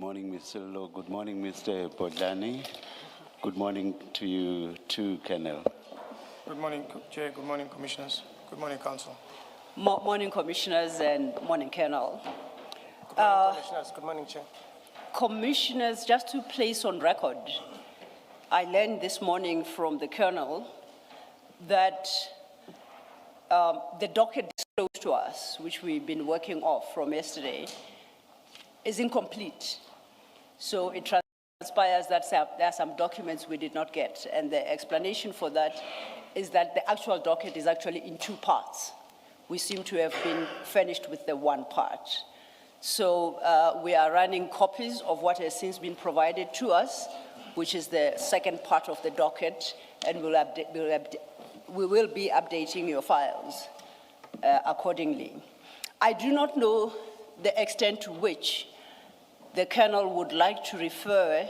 morning, Mr. Law. Good morning, Mr. Padayachee. Good morning to you too, Colonel. Good morning, Chair. Good morning, Commissioners. Good morning, Council. Morning, Commissioners, and morning, Colonel. Good morning, Commissioners. Good morning, Chair. Commissioners, just to place on record, I learned this morning from the Colonel that the docket disclosed to us, which we've been working off from yesterday, is incomplete. So it transpires that there are some documents we did not get, and the explanation for that is that the actual docket is actually in two parts. We seem to have been finished with the one part. So we are running copies of what has since been provided to us, which is the second part of the docket, and we will be updating your files accordingly. I do not know the extent to which the Colonel would like to refer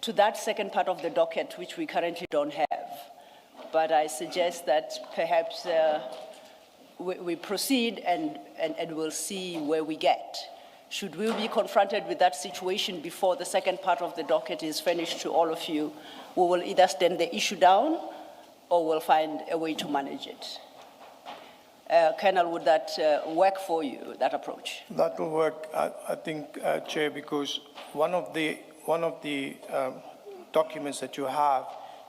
to that second part of the docket, which we currently don't have. But I suggest that perhaps we proceed and we'll see where we get. Should we be confronted with that situation before the second part of the docket is finished to all of you, we will either stand the issue down or we'll find a way to manage it. Colonel, would that work for you, that approach? That will work, I think, Chair, because one of the documents that you have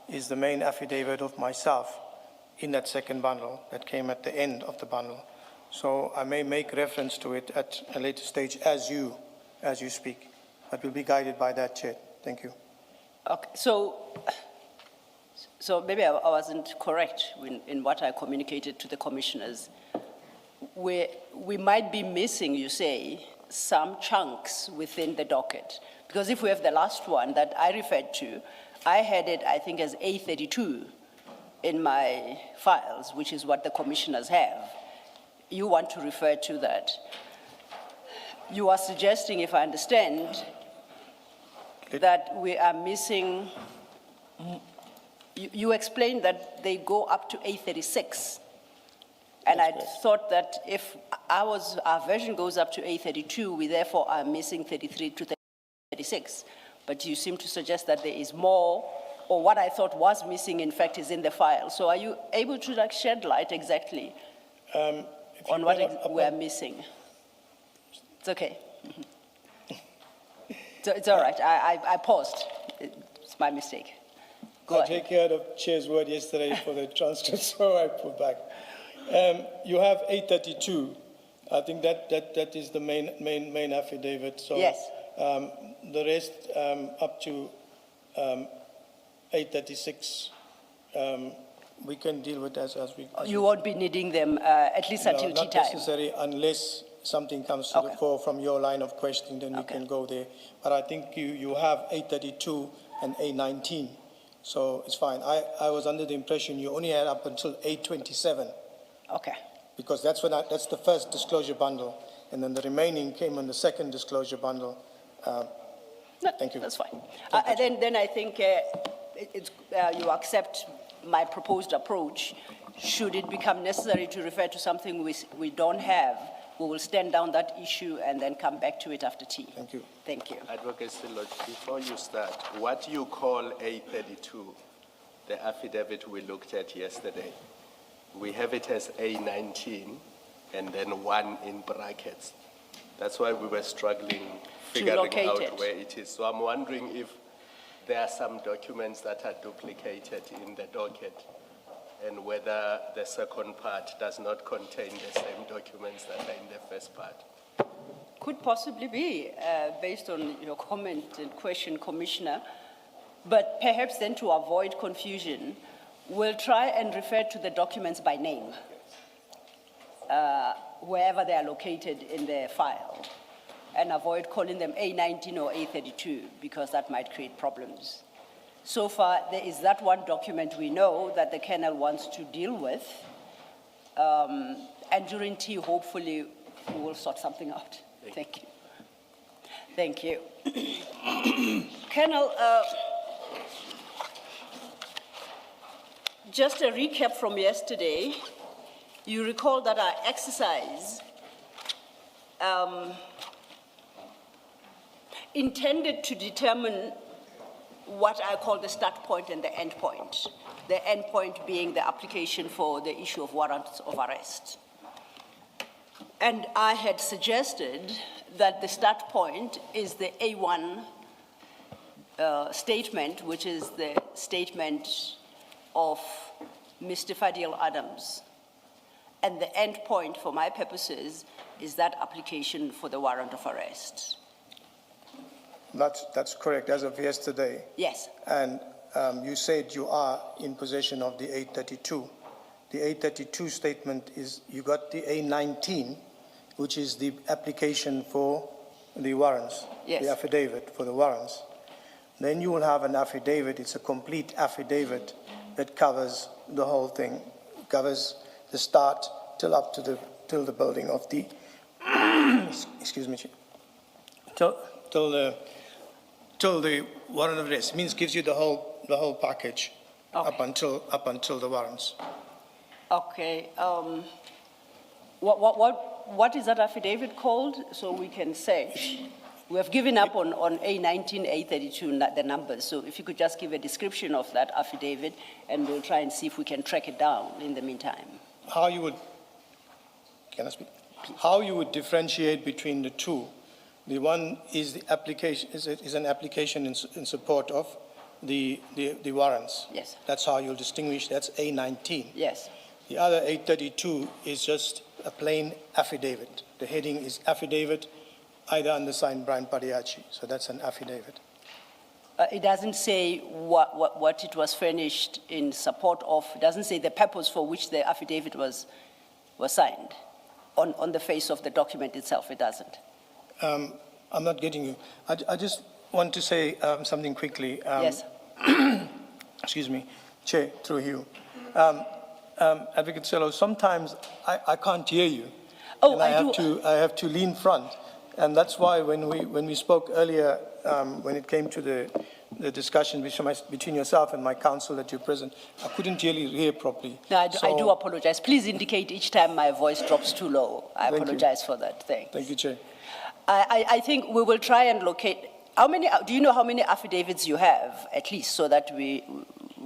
is the main affidavit of myself in that second bundle that came at the end of the bundle. So I may make reference to it at a later stage as you speak, but we'll be guided by that, Chair. Thank you. Okay, so maybe I wasn't correct in what I communicated to the commissioners. We might be missing, you say, some chunks within the docket. Because if we have the last one that I referred to, I had it, I think, as A32 in my files, which is what the commissioners have. You want to refer to that. You are suggesting, if I understand, that we are missing. You explained that they go up to A36. And I thought that if our version goes up to A32, we therefore are missing 33 to 36. But you seem to suggest that there is more, or what I thought was missing, in fact, is in the file. So are you able to shed light exactly on what we're missing? It's okay. So it's all right. I paused. It's my mistake. I take care of Chair's word yesterday for the transcript, so I put back. You have 832. I think that is the main affidavit. So yes. The rest up to 836, we can deal with as we. You won't be needing them at least until tea time. Not necessary unless something comes to the fore from your line of questioning, then we can go there. But I think you have 832 and 819. So it's fine. I was under the impression you only had up until 827. Okay. Because that's the first disclosure bundle, and then the remaining came on the second disclosure bundle. No, thank you. That's fine. Then I think you accept my proposed approach. Should it become necessary to refer to something we don't have, we will stand down that issue and then come back to it after tea. Thank you. Thank you. Advocate Lodge, before you start, what you call A32, the affidavit we looked at yesterday, we have it as A19 and then 1 in brackets. That's why we were struggling figuring out where it is. So I'm wondering if there are some documents that are duplicated in the docket and whether the second part does not contain the same documents that are in the first part. Could possibly be, based on your comment and question, Commissioner. But perhaps then to avoid confusion, we'll try and refer to the documents by name, wherever they are located in the file, and avoid calling them A19 or A32, because that might create problems. So far, there is that one document we know that the Colonel wants to deal with, and during tea, hopefully, we will sort something out. Thank you. Thank you. Colonel, just a recap from yesterday. You recall that our exercise intended to determine what I call the start point and the end point. The end point being the application for the issue of warrants of arrest. And I had suggested that the start point is the A1 statement, which is the statement of Mr. Fadil Adams. And the end point, for my purposes, is that application for the warrant of arrest. That's correct, as of yesterday. Yes. And you said you are in possession of the 832. The 832 statement is, you got the A19, which is the application for the warrants, Yes. the affidavit for the warrants. Then you will have an affidavit, it's a complete affidavit that covers the whole thing, covers the start till up to till the building of the, excuse me, till the warrant of arrest. Means gives you the whole package Okay. up until the warrants. Okay. What is that affidavit called? So we can say. We have given up on A19, A32, the numbers. So if you could just give a description of that affidavit, and we'll try and see if we can track it down in the meantime. How you would, can I speak? How you would differentiate between the two? The one is the application, is an application in support of the warrants. Yes. That's how you'll distinguish, that's A19. Yes. The other 832 is just a plain affidavit. The heading is affidavit, either undersigned Brian Padayachee. So that's an affidavit. It doesn't say what it was furnished in support of. It doesn't say the purpose for which the affidavit was signed. On the face of the document itself, it doesn't. I'm not getting you. I just want to say something quickly. Yes. Excuse me, Chair, through you. Advocate Sello, sometimes I can't hear you. Oh, and I have to lean front. And that's why when we spoke earlier, when it came to the discussion between yourself and my counsel that you're present, I couldn't really hear properly. No, I do apologize. Please indicate each time my voice drops too low. I apologize for that. Thanks. Thank you, Chair. I think we will try and locate. How many? Do you know how many affidavits you have, at least, so that we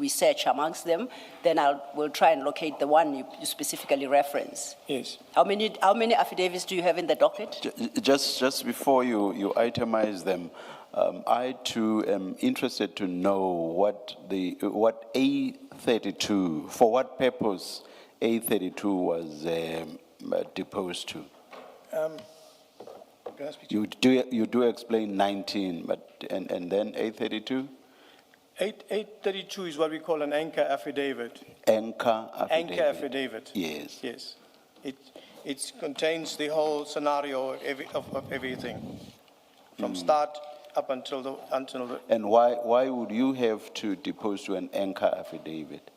search amongst them? Then we'll try and locate the one you specifically reference. Yes. How many affidavits do you have in the docket? Just before you itemize them, I too am interested to know what A32, for what purpose A32 was deposed to. Can I speak? You do explain 19, but and then A32? 832 is what we call an anchor affidavit. Anchor affidavit. Anchor affidavit. Yes. Yes. It contains the whole scenario of everything, from start up until the. And why would you have to depose to an anchor affidavit?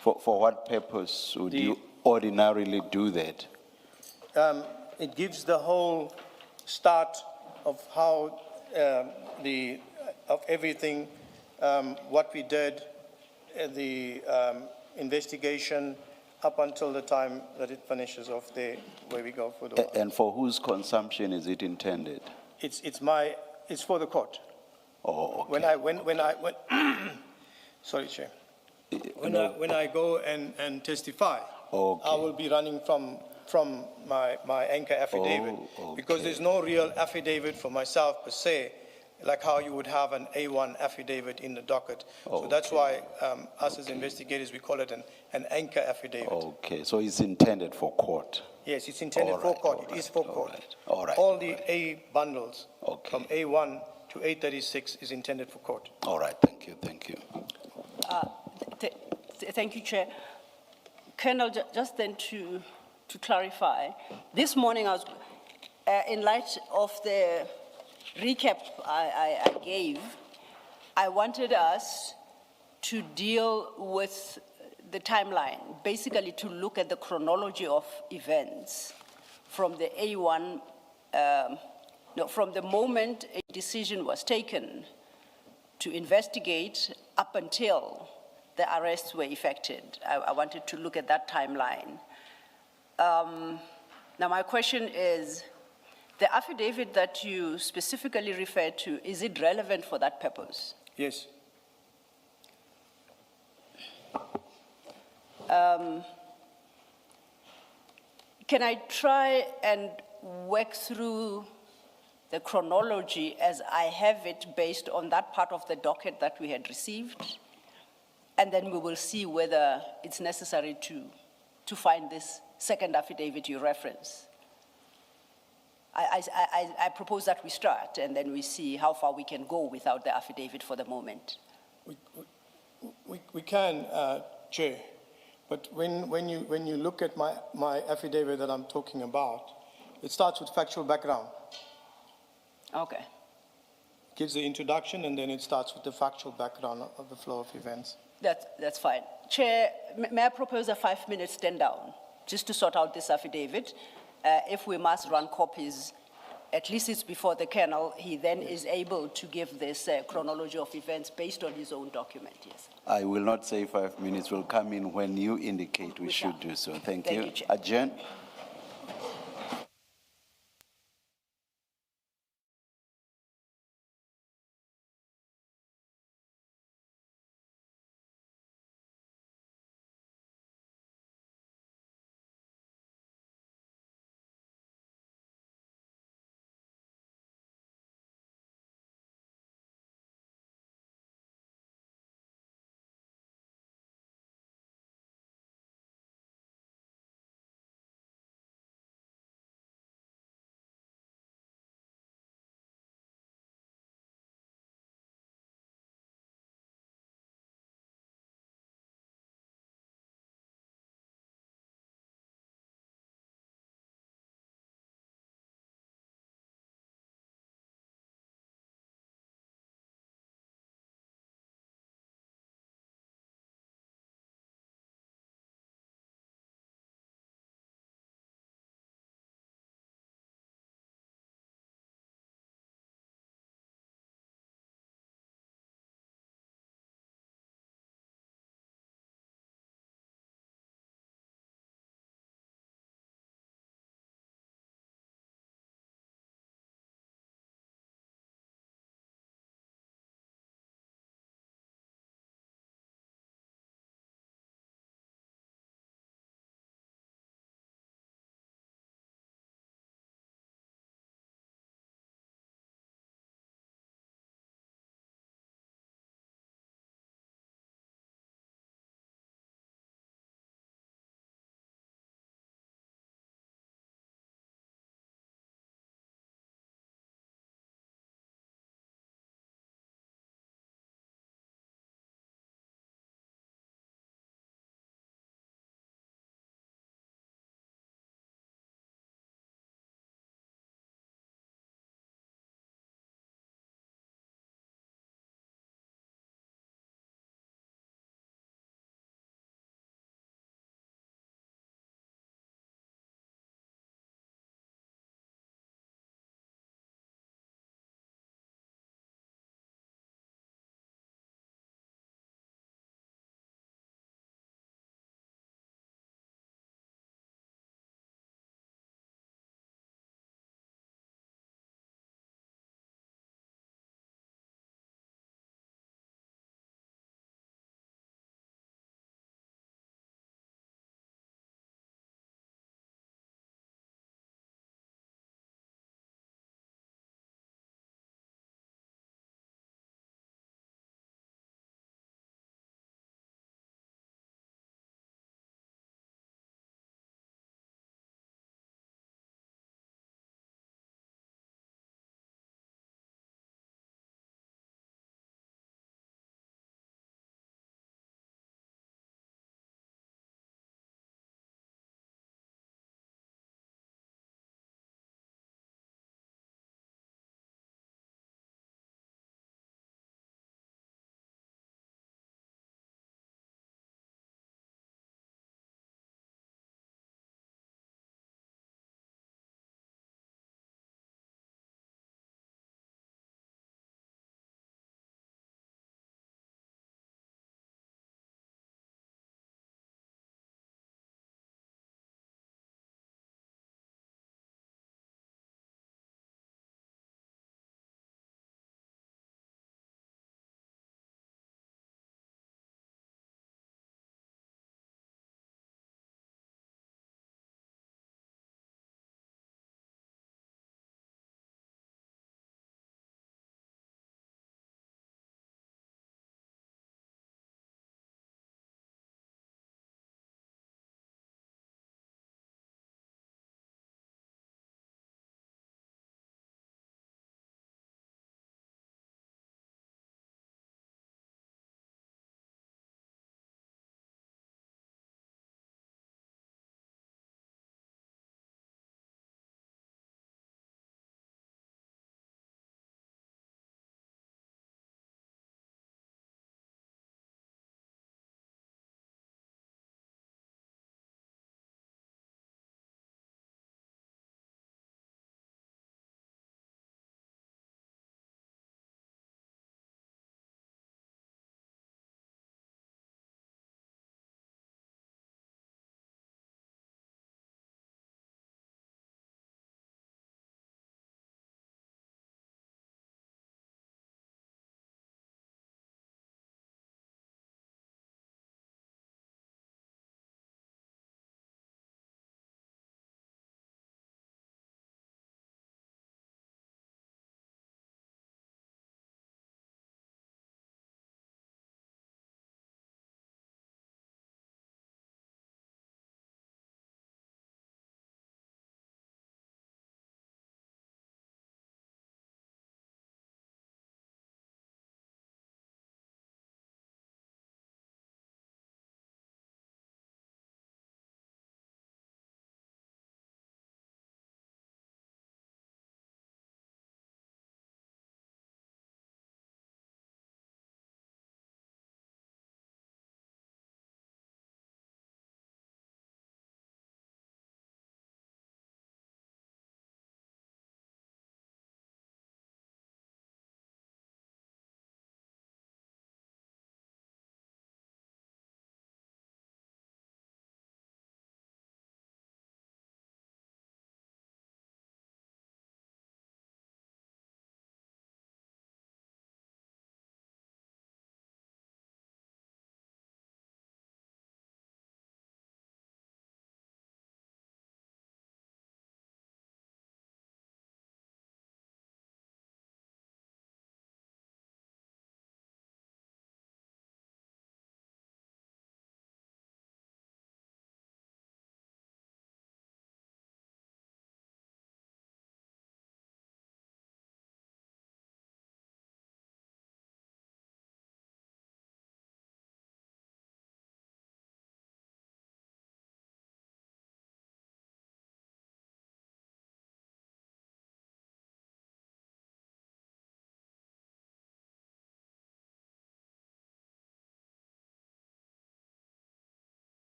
For what purpose would you ordinarily do that? It gives the whole start of how of everything, what we did, the investigation up until the time that it finishes off there, where we go for the. And for whose consumption is it intended? It's for the court. Oh, okay. When sorry, Chair. When I go and testify, Okay. I will be running from my anchor affidavit, Oh, because okay. there's no real affidavit for myself per se, like how you would have an A1 affidavit in the docket. So that's why us as investigators, we call it an anchor affidavit. Okay, so it's intended for court. Yes, it's intended for court. It is for court. All right. All the A bundles Okay. from A1 to A36 is intended for court. All right, thank you. Thank you, Chair. Colonel, just then to clarify, this morning I was, in light of the recap I gave, I wanted us to deal with the timeline, basically to look at the chronology of events from the A1, from the moment a decision was taken to investigate up until the arrests were effected. I wanted to look at that timeline. Now my question is, The affidavit that you specifically referred to, is it relevant for that purpose? Yes. Can I try and work through the chronology as I have it based on that part of the docket that we had received? And then we will see whether it's necessary to find this second affidavit you reference. I propose that we start and then we see how far we can go without the affidavit for the moment. We can, Chair, but when you look at my affidavit that I'm talking about, it starts with factual background. Okay. Gives the introduction and then it starts with the factual background of the flow of events. That's fine. Chair, may I propose a 5-minute stand down just to sort out this affidavit? If we must run copies, at least it's before the Colonel, he then is able to give this chronology of events based on his own document, yes. I will not say 5 minutes, will come in when you indicate we should do so. Thank you. Chair. Adjourn.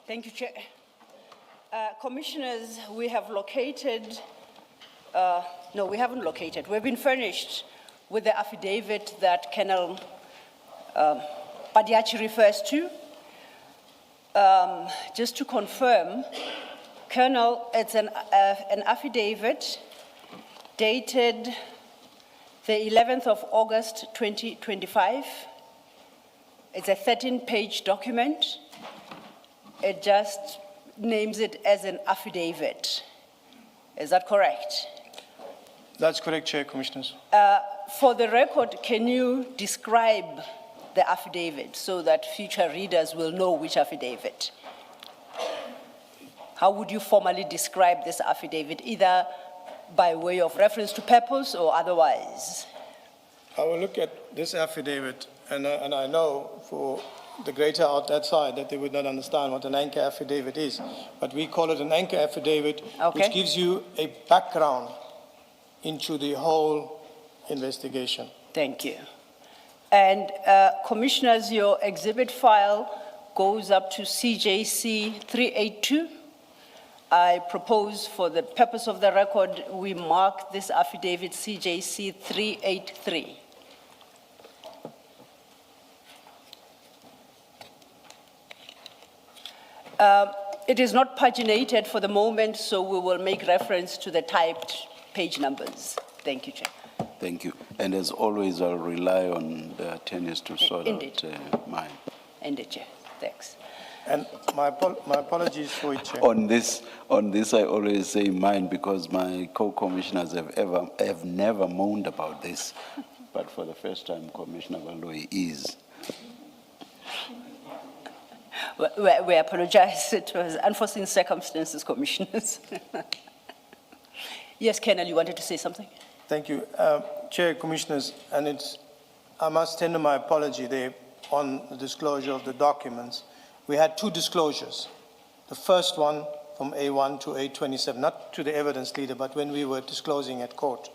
Thank you, Chair. Commissioners, we have located, no, we haven't located. We've been furnished with the affidavit that Colonel Padayachee refers to. Just to confirm, Colonel, it's an affidavit dated the 11th of August, 2025. It's a 13-page document. It just names it as an affidavit. Is that correct? That's correct, Chair, Commissioners. For the record, can you describe the affidavit so that future readers will know which affidavit? How would you formally describe this affidavit, either by way of reference to purpose or otherwise? I will look at this affidavit, and I know for the greater out that side that they would not understand what an anchor affidavit is, but we call it an anchor affidavit, Okay. which gives you a background into the whole investigation. Thank you. And Commissioners, your exhibit file goes up to CJC 382. I propose, for the purpose of the record, we mark this affidavit CJC 383. It is not paginated for the moment, so we will make reference to the typed page numbers. Thank you, Chair. Thank you. And as always, I'll rely on the attorneys to sort Indeed. out mine. Indeed, Chair. Thanks. And my apologies for it, Chair. On this, I always say mine because my co-commissioners have never moaned about this. But for the first time, Commissioner Baloyi is. We apologize. It was unforeseen circumstances, Commissioners. Yes, Colonel, you wanted to say something? Thank you. Chair, Commissioners, and I must tender my apology there on the disclosure of the documents. We had two disclosures. The first one from A1 to A27, not to the evidence leader, but when we were disclosing at court.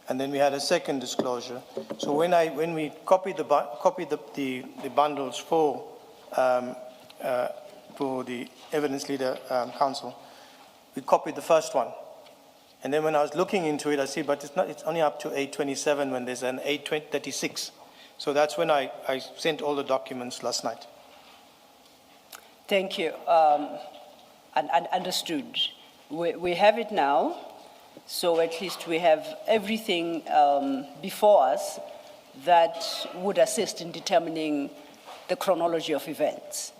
And then we had a second disclosure. So when we copied the bundles for the evidence leader council, we copied the first one. And then when I was looking into it, I see, but it's only up to 827 when there's an 836. So that's when I sent all the documents last night. Thank you. Understood. We have it now, so at least we have everything before us that would assist in determining the chronology of events.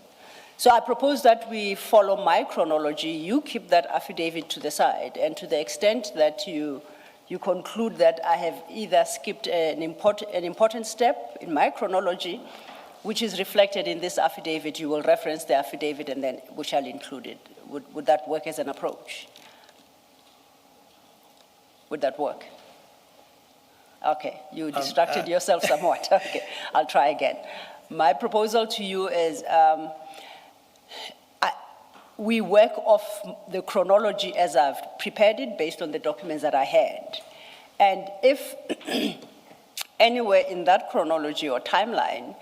So I propose that we follow my chronology. You keep that affidavit to the side, and to the extent that you conclude that I have either skipped an important step in my chronology, which is reflected in this affidavit, you will reference the affidavit and then we shall include it. Would that work as an approach? Would that work? Okay, you distracted yourself somewhat. Okay, I'll try again. My proposal to you is we work off the chronology as I've prepared it based on the documents that I had. And if anywhere in that chronology or timeline,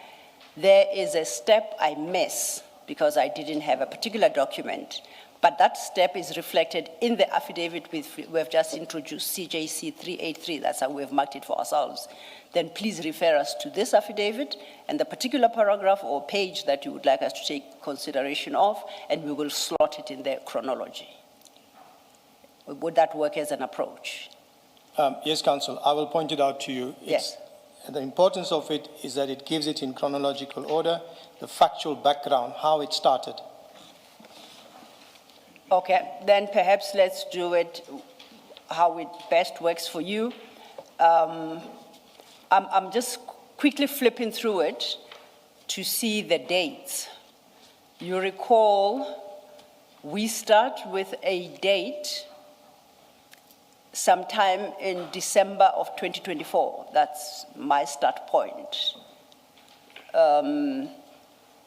there is a step I miss because I didn't have a particular document, but that step is reflected in the affidavit we have just introduced, CJC 383, that's how we've marked it for ourselves, then please refer us to this affidavit and the particular paragraph or page that you would like us to take consideration of, and we will slot it in the chronology. Would that work as an approach? Yes, Counsel, I will point it out to you. Yes. The importance of it is that it gives it in chronological order, the factual background, how it started. Okay, then perhaps let's do it how it best works for you. I'm just quickly flipping through it to see the dates. You recall we start with a date sometime in December of 2024. That's my start point.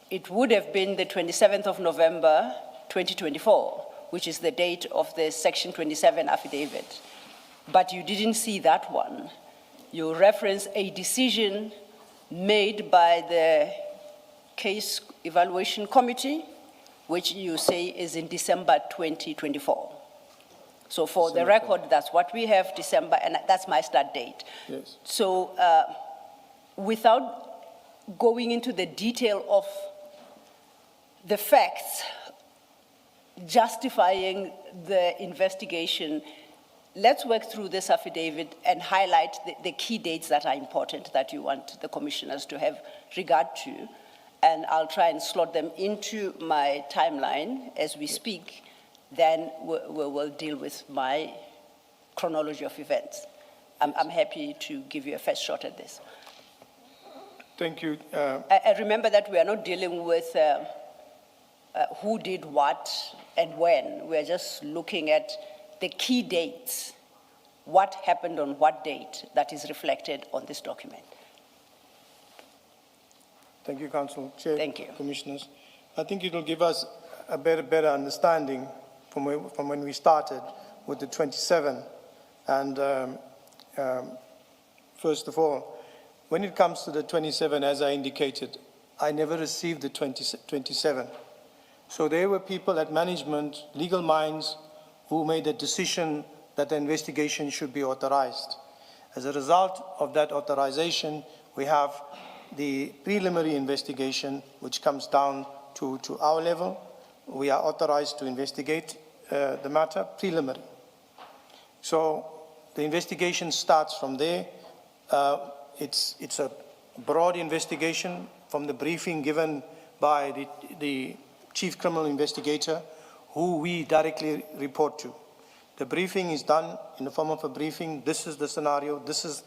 It would have been the 27th of November, 2024, which is the date of the Section 27 affidavit. But you didn't see that one. You reference a decision made by the Case Evaluation Committee, which you say is in December 2024. So for the record, that's what we have, December, and that's my start date. Yes. So without going into the detail of the facts justifying the investigation, let's work through this affidavit and highlight the key dates that are important that you want the commissioners to have regard to. And I'll try and slot them into my timeline as we speak. Then we'll deal with my chronology of events. I'm happy to give you a first shot at this. Thank you. I remember that we are not dealing with who did what and when. We're just looking at the key dates, what happened on what date that is reflected on this document. Thank you, Council Chair. Thank you. Commissioners. I think it will give us a better understanding from when we started with the 27. And first of all, when it comes to the 27, as I indicated, I never received the 27. So there were people at management, legal minds, who made a decision that the investigation should be authorized. As a result of that authorization, we have the preliminary investigation, which comes down to our level. We are authorized to investigate the matter preliminary. So the investigation starts from there. It's a broad investigation from the briefing given by the Chief Criminal Investigator, who we directly report to. The briefing is done in the form of a briefing. This is the scenario. This is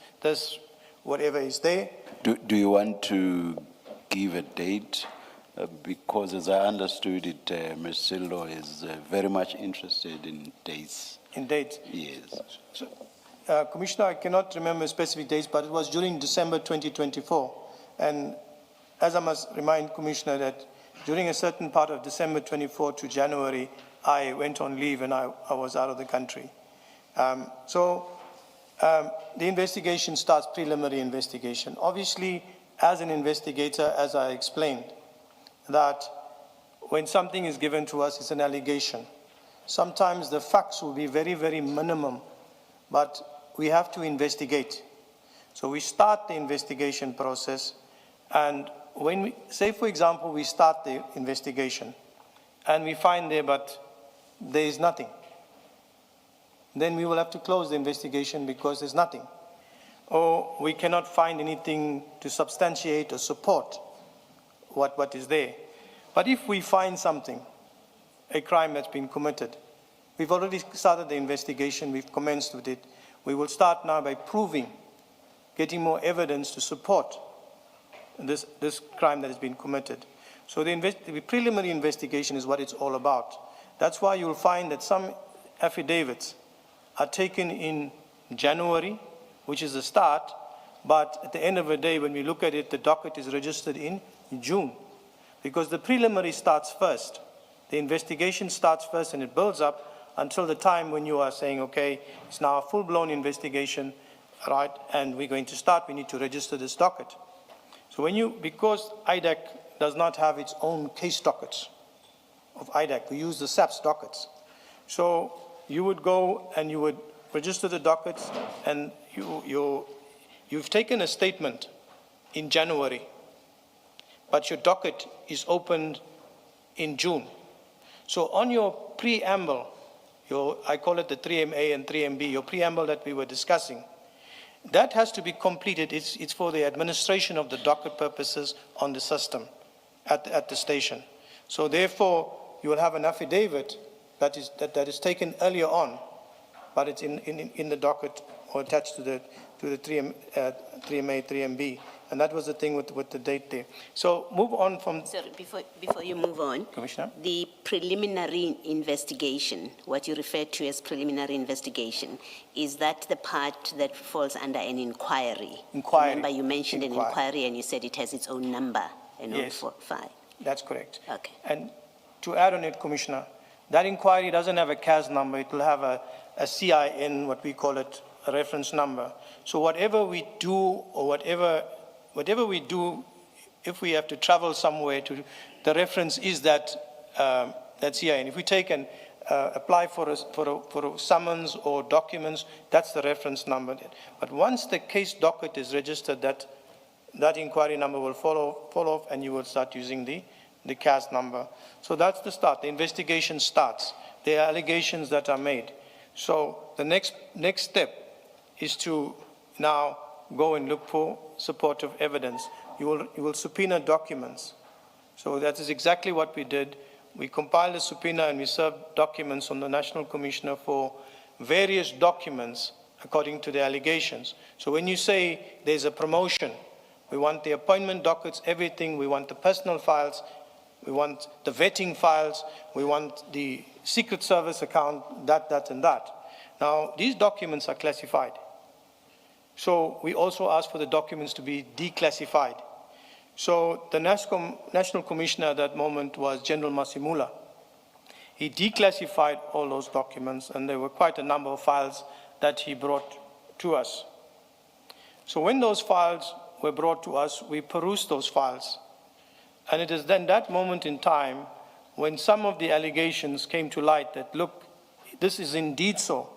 whatever is there. Do you want to give a date? Because as I understood it, Ms. Sillo is very much interested in dates. In dates? Yes. So, Commissioner, I cannot remember specific dates, but it was during December 2024. And as I must remind Commissioner that during a certain part of December 24 to January, I went on leave and I was out of the country. The investigation starts, preliminary investigation. Obviously, as an investigator, as I explained, that when something is given to us, it's an allegation. Sometimes the facts will be very, very minimum, but we have to investigate. So we start the investigation process, and when we, say for example, we start the investigation, and we find there, but there is nothing, then we will have to close the investigation because there's nothing. Or we cannot find anything to substantiate or support what is there. But if we find something, a crime that's been committed, we've already started the investigation, we've commenced with it. We will start now by proving, getting more evidence to support this crime that has been committed. So the preliminary investigation is what it's all about. That's why you'll find that some affidavits are taken in January, which is the start, but at the end of the day, when we look at it, the docket is registered in June, because the preliminary starts first. The investigation starts first and it builds up until the time when you are saying, okay, it's now a full-blown investigation, right, and we're going to start, we need to register this docket. So because IDAC does not have its own case dockets of IDAC, we use the SAPS dockets. So you would go and you would register the dockets, and you've taken a statement in January, but your docket is opened in June. So on your preamble, I call it the 3MA and 3MB, your preamble that we were discussing, that has to be completed. It's for the administration of the docket purposes on the system at the station. So therefore, you will have an affidavit that is taken earlier on, but it's in the docket or attached to the 3MA, 3MB. And that was the thing with the date there. So move on from... Sorry, before you move on, Commissioner? The preliminary investigation, what you refer to as preliminary investigation, is that the part that falls under an inquiry? Inquiry. Remember you mentioned an inquiry and you said it has its own number and Yes. own file. That's correct. Okay. And to add on it, Commissioner, that inquiry doesn't have a CAS number. It will have a CIN, what we call it, a reference number. So whatever we do or whatever we do, if we have to travel somewhere, the reference is that that's here. And if we take and apply for a summons or documents, that's the reference number. But once the case docket is registered, that inquiry number will fall off, and you will start using the CAS number. So that's the start. The investigation starts. There are allegations that are made. So the next step is to now go and look for supportive evidence. You will subpoena documents. So that is exactly what we did. We compiled a subpoena and we served documents on the National Commissioner for various documents according to the allegations. So when you say there's a promotion, we want the appointment dockets, everything. We want the personal files. We want the vetting files. We want the Secret Service account, that, and that. Now, these documents are classified. So we also asked for the documents to be declassified. So the National Commissioner at that moment was General Masimula. He declassified all those documents, and there were quite a number of files that he brought to us. So when those files were brought to us, we perused those files. And it is then that moment in time when some of the allegations came to light that, look, this is indeed so.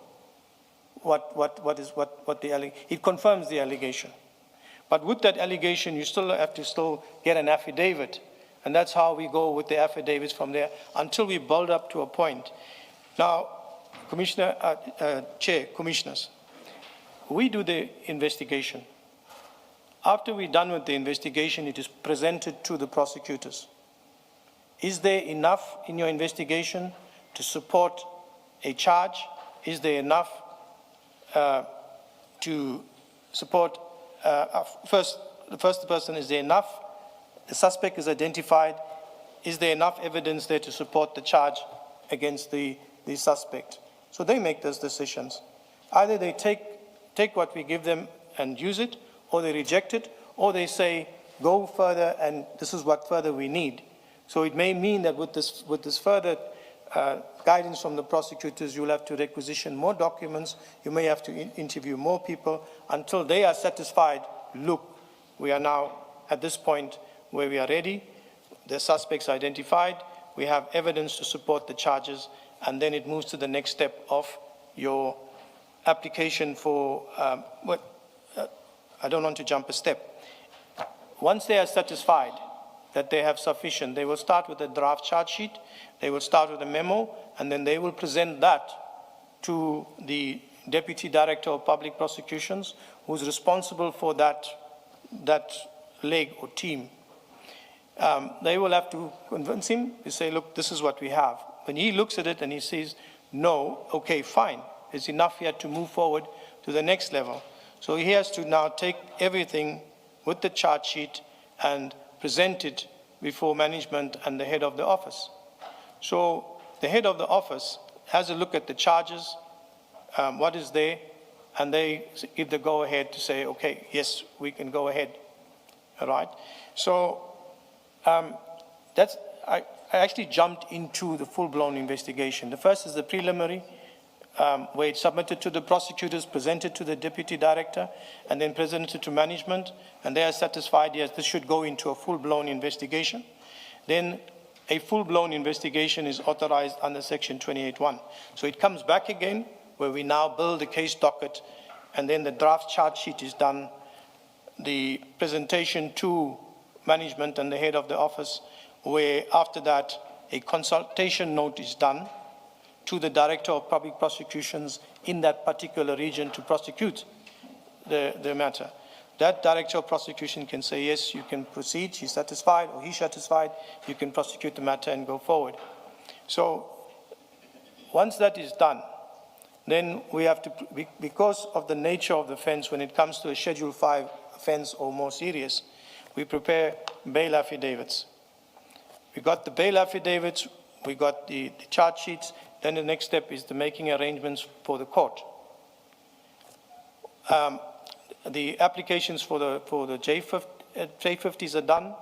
It confirms the allegation. But with that allegation, you still have to get an affidavit. And that's how we go with the affidavits from there until we build up to a point. Now, Chair, Commissioners, we do the investigation. After we're done with the investigation, it is presented to the prosecutors. Is there enough in your investigation to support a charge? Is there enough to support, the first person, is there enough? The suspect is identified. Is there enough evidence there to support the charge against the suspect? So they make those decisions. Either they take what we give them and use it, or they reject it, or they say, go further, and this is what further we need. So it may mean that with this further guidance from the prosecutors, you'll have to requisition more documents, you may have to interview more people until they are satisfied, look, we are now at this point where we are ready, the suspect's identified, we have evidence to support the charges, and then it moves to the next step of your application for, I don't want to jump a step. Once they are satisfied that they have sufficient, they will start with a draft charge sheet, they will start with a memo, and then they will present that to the Deputy Director of Public Prosecutions, who's responsible for that leg or team. They will have to convince him to say, look, this is what we have. When he looks at it and he says, no, okay, fine, it's enough here to move forward to the next level. So he has to now take everything with the charge sheet and present it before management and the head of the office. So the head of the office has a look at the charges, what is there, and they give the go-ahead to say, okay, yes, we can go ahead, all right? So I actually jumped into the full-blown investigation. The first is the preliminary, where it's submitted to the prosecutors, presented to the Deputy Director, and then presented to management, and they are satisfied, yes, this should go into a full-blown investigation. Then a full-blown investigation is authorized under Section 28(1). So it comes back again, where we now build the case docket, and then the draft charge sheet is done, the presentation to management and the head of the office, where after that a consultation note is done to the Director of Public Prosecutions in that particular region to prosecute the matter. That Director of Prosecution can say, yes, you can proceed, she's satisfied, or he's satisfied, you can prosecute the matter and go forward. So once that is done, then we have to, because of the nature of the offense, when it comes to a Schedule 5 offense or more serious, we prepare bail affidavits. We got the bail affidavits, we got the charge sheets, then the next step is the making arrangements for the court. The applications for the J50s are done.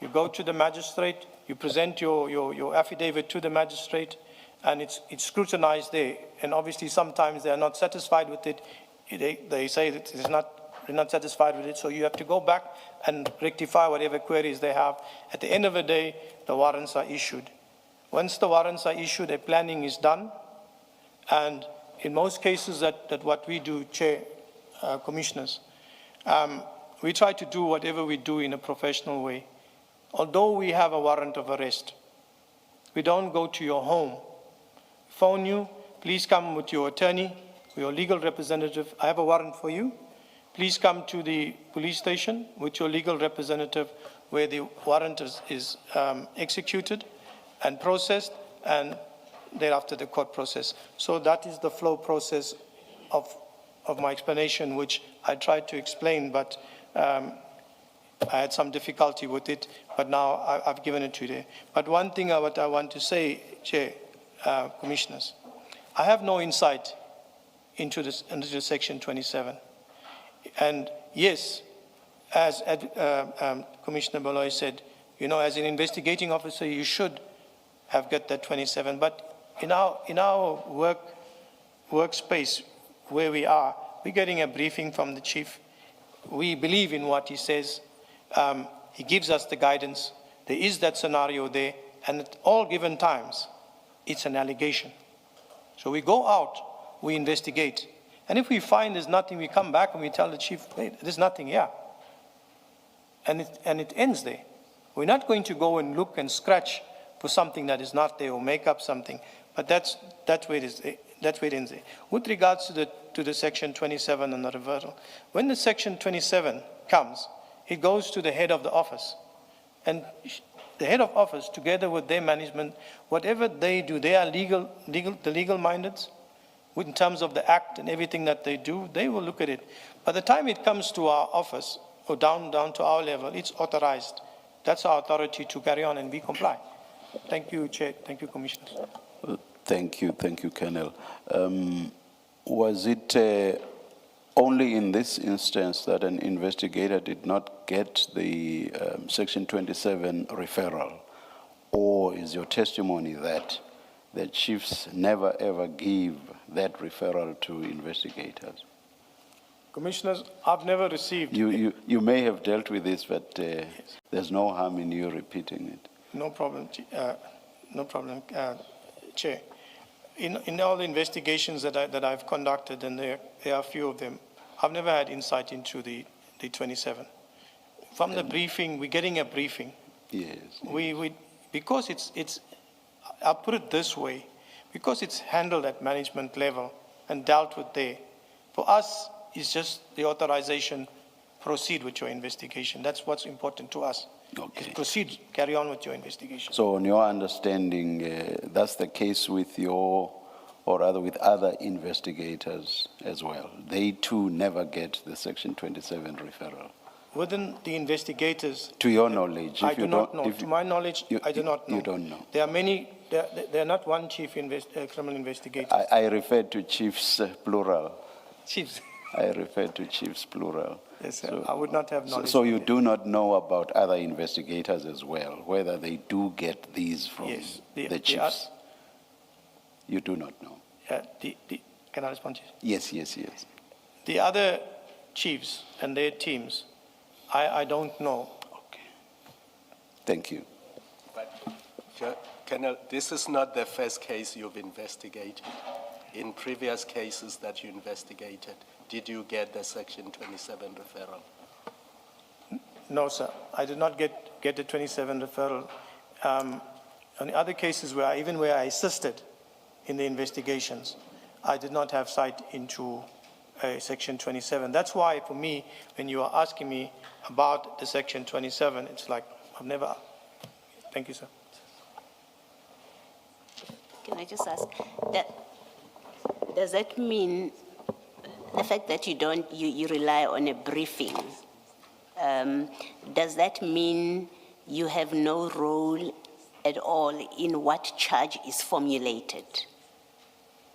You go to the magistrate, you present your affidavit to the magistrate, and it's scrutinized there. And obviously sometimes they are not satisfied with it. They say that they're not satisfied with it, so you have to go back and rectify whatever queries they have. At the end of the day, the warrants are issued Once the warrants are issued, a planning is done. And in most cases that what we do, Chair, Commissioners, we try to do whatever we do in a professional way. Although we have a warrant of arrest, we don't go to your home, phone you, please come with your attorney, your legal representative. I have a warrant for you. Please come to the police station with your legal representative where the warrant is executed and processed, and thereafter the court process. So that is the flow process of my explanation, which I tried to explain, but I had some difficulty with it, but now I've given it to you. But one thing what I want to say, Chair, Commissioners, I have no insight into Section 27. And yes, as Commissioner Baloy said, you know, as an investigating officer, you should have got that 27. But in our workspace where we are, we're getting a briefing from the chief. We believe in what he says. He gives us the guidance. There is that scenario there, and at all given times, it's an allegation. So we go out, we investigate. And if we find there's nothing, we come back and we tell the chief, hey, there's nothing here. And it ends there. We're not going to go and look and scratch for something that is not there or make up something. But that's where it is. That's where it ends there. With regards to the Section 27 and the reversal, when the Section 27 comes, it goes to the head of the office. And the head of office, together with their management, whatever they do, they are the legal-minded, in terms of the act and everything that they do, they will look at it. By the time it comes to our office, or down to our level, it's authorized. That's our authority to carry on, and we comply. Thank you, Chair. Thank you, Commissioners. Thank you, Colonel. Was it only in this instance that an investigator did not get the Section 27 referral, or is your testimony that the chiefs never ever give that referral to investigators? Commissioners, I've never received. You may have dealt with this, but there's no harm in you repeating it. No problem, Chair. In all the investigations that I've conducted, and there are a few of them, I've never had insight into the 27. From the briefing, we're getting a briefing. Yes. Because it's, I'll put it this way, because it's handled at management level and dealt with there, for us, it's just the authorization, proceed with your investigation. That's what's important to us. Okay. Proceed, carry on with your investigation. So on your understanding, that's the case with or rather with other investigators as well. They too never get the Section 27 referral. Within the investigators, To your knowledge, I do not know. To my knowledge, I do not know. You don't know. There are many. There are not one chief criminal investigator. I referred to chiefs plural. Chiefs. I referred to chiefs plural. Yes, sir. I would not have knowledge. So you do not know about other investigators as well, whether they do get these from Yes, the chiefs? You do not know? Can I respond to you? Yes. The other chiefs and their teams, I don't know. Okay. Thank you. But, Colonel, this is not the first case you've investigated. In previous cases that you investigated, did you get the Section 27 referral? No, sir. I did not get the 27 referral. On the other cases where I assisted in the investigations, I did not have sight into Section 27. That's why, for me, when you are asking me about the Section 27, it's like I've never. Thank you, sir. Can I just ask, does that mean the fact that you rely on a briefing, does that mean you have no role at all in what charge is formulated?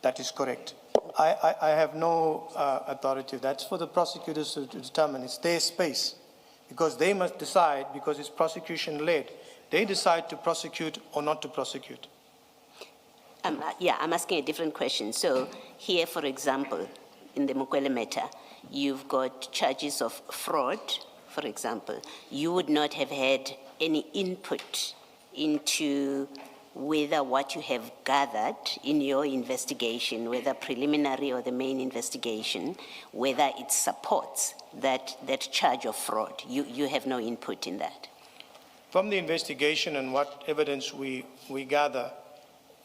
That is correct. I have no authority. That's for the prosecutors to determine. It's their space, because they must decide, because it's prosecution-led. They decide to prosecute or not to prosecute. I'm asking a different question. So here, for example, in the Mukwele matter, you've got charges of fraud, for example. You would not have had any input into whether what you have gathered in your investigation, whether preliminary or the main investigation, whether it supports that charge of fraud. You have no input in that. From the investigation and what evidence we gather,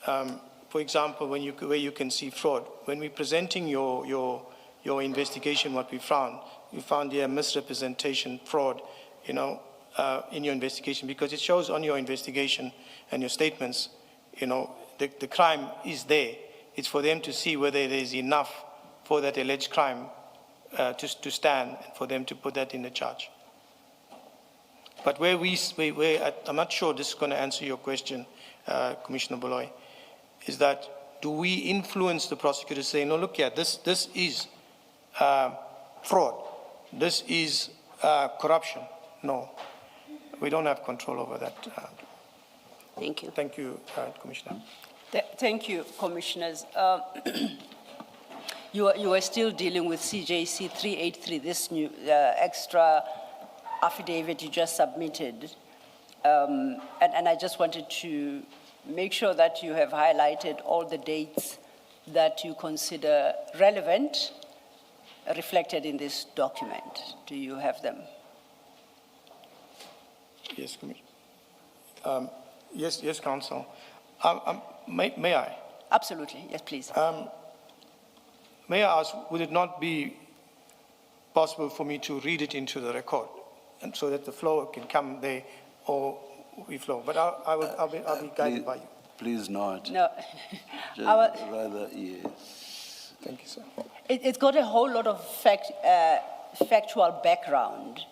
for example, where you can see fraud, when we're presenting your investigation, what we found here misrepresentation, fraud, in your investigation, because it shows on your investigation and your statements, the crime is there. It's for them to see whether there is enough for that alleged crime to stand, and for them to put that in the charge. But where I'm not sure this is going to answer your question, Commissioner Boloy, is that do we influence the prosecutor to say, no, look here, this is fraud, this is corruption? No, we don't have control over that. Thank you. Thank you, Commissioner. Thank you, Commissioners. You are still dealing with CJC 383, this new extra affidavit you just submitted. And I just wanted to make sure that you have highlighted all the dates that you consider relevant, reflected in this document. Do you have them? Yes, Commissioner. Yes, Counsel. May I? Absolutely, yes, please. May I ask, would it not be possible for me to read it into the record, and so that the flow can come there, or we flow? But I'll be guided by you. Please not. No. Just rather, yes. Thank you, sir. It's got a whole lot of factual background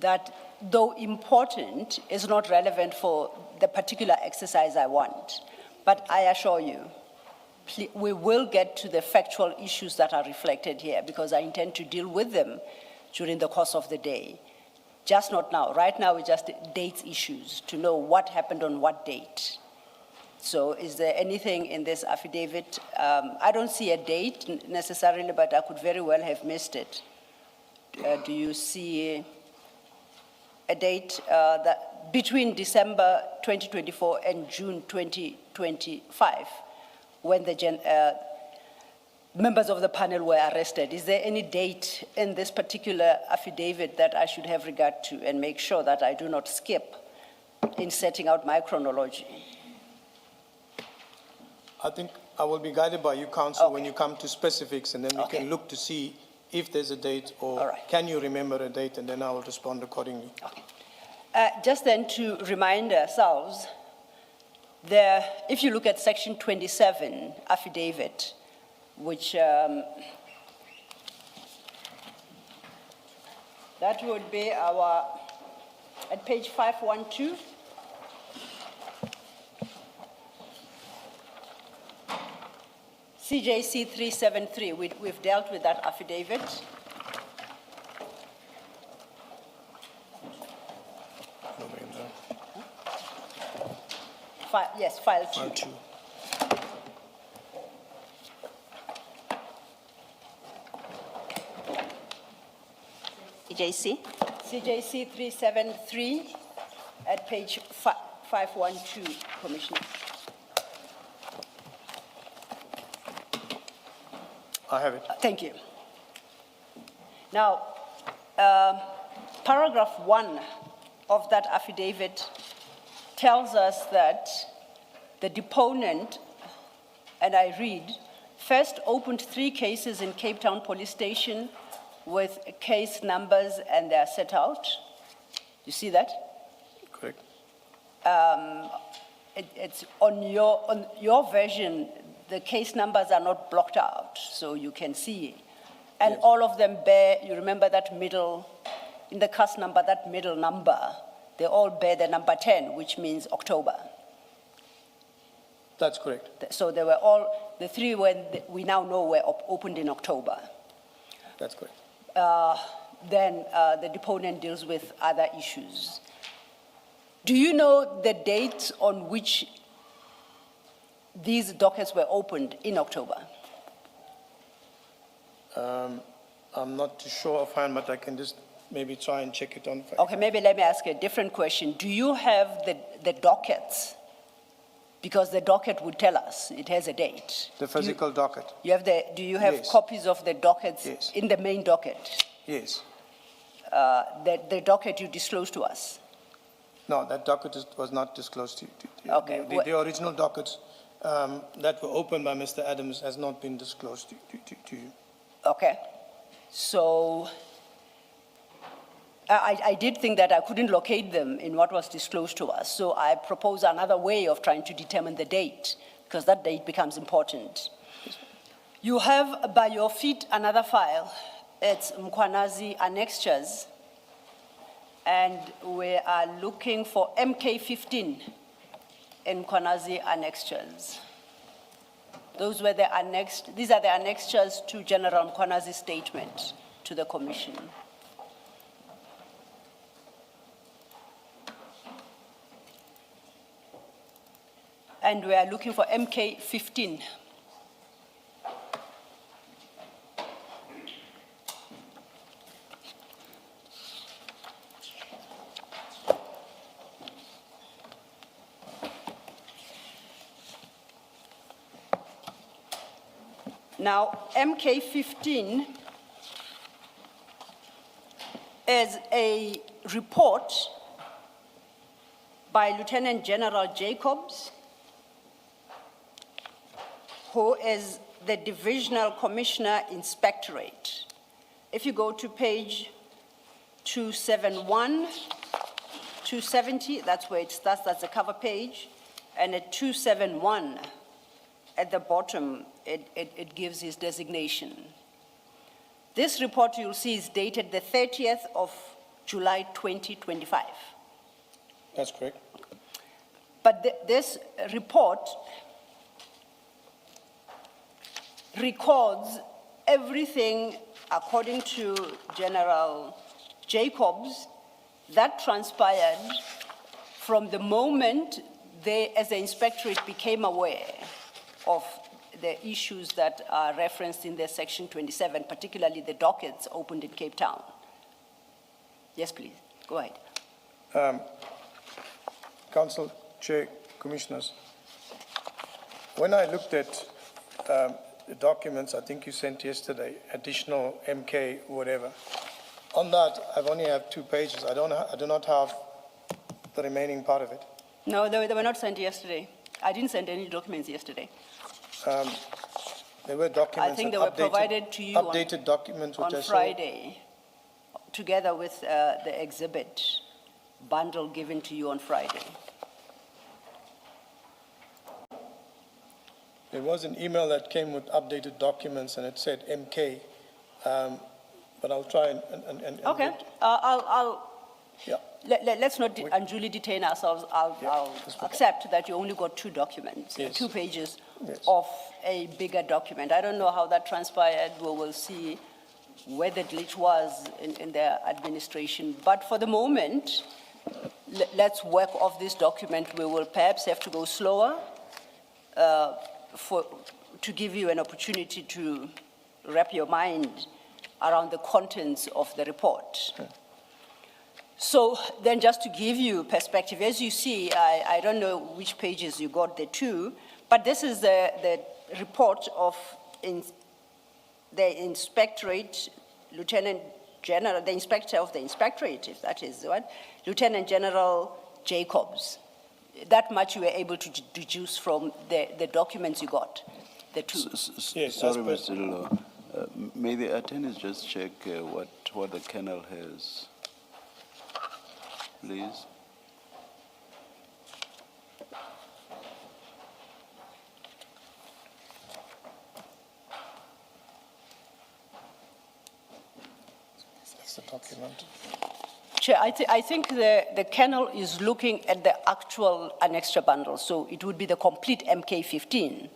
that, though important, is not relevant for the particular exercise I want. But I assure you, we will get to the factual issues that are reflected here, because I intend to deal with them during the course of the day. Just not now. Right now, it's just dates issues, to know what happened on what date. So is there anything in this affidavit? I don't see a date necessarily, but I could very well have missed it. Do you see a date that between December 2024 and June 2025, when the members of the panel were arrested? Is there any date in this particular affidavit that I should have regard to and make sure that I do not skip in setting out my chronology? I think I will be guided by you, Counsel, Okay. when you come to specifics, and then we Okay. can look to see if there's a date, or All right. can you remember a date, and then I will respond accordingly. Okay. Just then to remind ourselves, if you look at section 27 affidavit, which that would be at page 512. CJC 373, we've dealt with that affidavit. Yes, file 2. File 2. CJC? CJC 373 at page 512, Commissioner. I have it. Thank you. Now, paragraph 1 of that affidavit tells us that the deponent, and I read, first opened 3 cases in Cape Town Police Station with case numbers, and they are set out. You see that? Correct. It's on your version, the case numbers are not blocked out, so you can see. And Yes. all of them bear, you remember that middle, in the cast number, that middle number, they all bear the number 10, which means October. That's correct. So they were all, the 3 we now know were opened in October. That's correct. Then the deponent deals with other issues. Do you know the dates on which these dockets were opened in October? I'm not too sure offhand, but I can just maybe try and check it on. Okay, maybe let me ask a different question. Do you have the dockets Because the docket would tell us, it has a date. The physical docket? Do you have Yes. copies of the dockets Yes. in the main docket? Yes. The docket you disclosed to us? No, that docket was not disclosed to you. Okay, The original dockets that were opened by Mr. Adams has not been disclosed to you. Okay. So I did think that I couldn't locate them in what was disclosed to us. So I propose another way of trying to determine the date, because that date becomes important. You have by your feet another file. It's Mkwanazi annexures. And we are looking for MK15 in Mkwanazi annexures. These are the annexures to General Mkwanazi's statement to the Commission. And we are looking for MK15. Now, MK15 is a report by Lieutenant General Jacobs, who is the Divisional Commissioner Inspectorate. If you go to page 271, 270, that's where it starts, that's the cover page, and at 271, at the bottom, it gives his designation. This report you'll see is dated the 30th of July 2025. That's correct. But this report records everything according to General Jacobs that transpired from the moment they, as the inspectorate, became aware of the issues that are referenced in the Section 27, particularly the dockets opened in Cape Town. Yes, please, go ahead. Council Chair, Commissioners, when I looked at the documents I think you sent yesterday, additional MK, whatever, on that I've only have 2 pages. I do not have the remaining part of it. No, they were not sent yesterday. I didn't send any documents yesterday. There were documents. I think they were provided to you updated documents which on I saw. Friday, together with the exhibit bundle given to you on Friday. There was an email that came with updated documents and it said MK, but I'll try and Okay, yeah. let's not unduly detain ourselves. I'll accept that you only got 2 documents, Yes. 2 pages Yes. of a bigger document. I don't know how that transpired. We will see where the glitch was in their administration. But for the moment, let's work off this document. We will perhaps have to go slower to give you an opportunity to wrap your mind around the contents of the report. Okay. So then just to give you perspective, as you see, I don't know which pages you got the 2, but this is the report of the Inspectorate, Lieutenant General, the Inspector of the Inspectorate, if that is the one, Lieutenant General Jacobs. That much you were able to deduce from the documents you got, the 2. Yes, Sorry, that's Mr. Lilo. May the attorneys just check what the kennel has, please? That's the document. Chair, I think the kennel is looking at the actual annexure bundle, so it would be the complete MK15.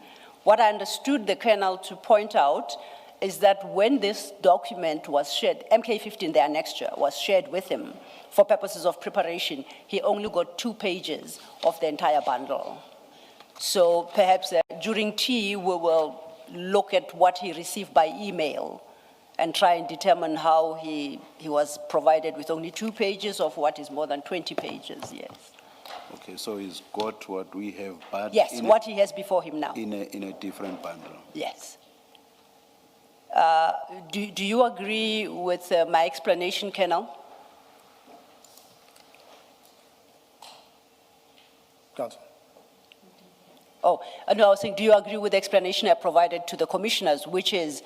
What I understood the kennel to point out is that when this document was shared, MK15, the annexure, was shared with him for purposes of preparation, he only got 2 pages of the entire bundle. So perhaps during tea, we will look at what he received by email and try and determine how he was provided with only 2 pages of what is more than 20 pages, yes. Okay, so he's got what we have, but Yes, in what he has before him now. in a different bundle. Yes. Do you agree with my explanation, Colonel? Council. Oh, no, I was saying, do you agree with the explanation I provided to the commissioners, which is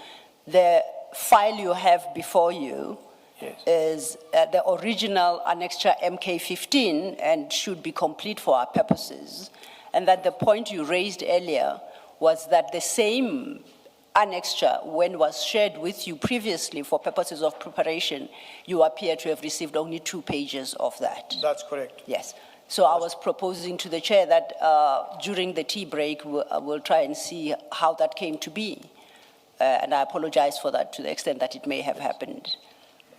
the file you have before you Yes. is the original annexure MK15 and should be complete for our purposes, and that the point you raised earlier was that the same annexure, when was shared with you previously for purposes of preparation, you appear to have received only 2 pages of that. That's correct. Yes. So I was proposing to the chair that during the tea break, we'll try and see how that came to be. And I apologize for that to the extent that it may have happened.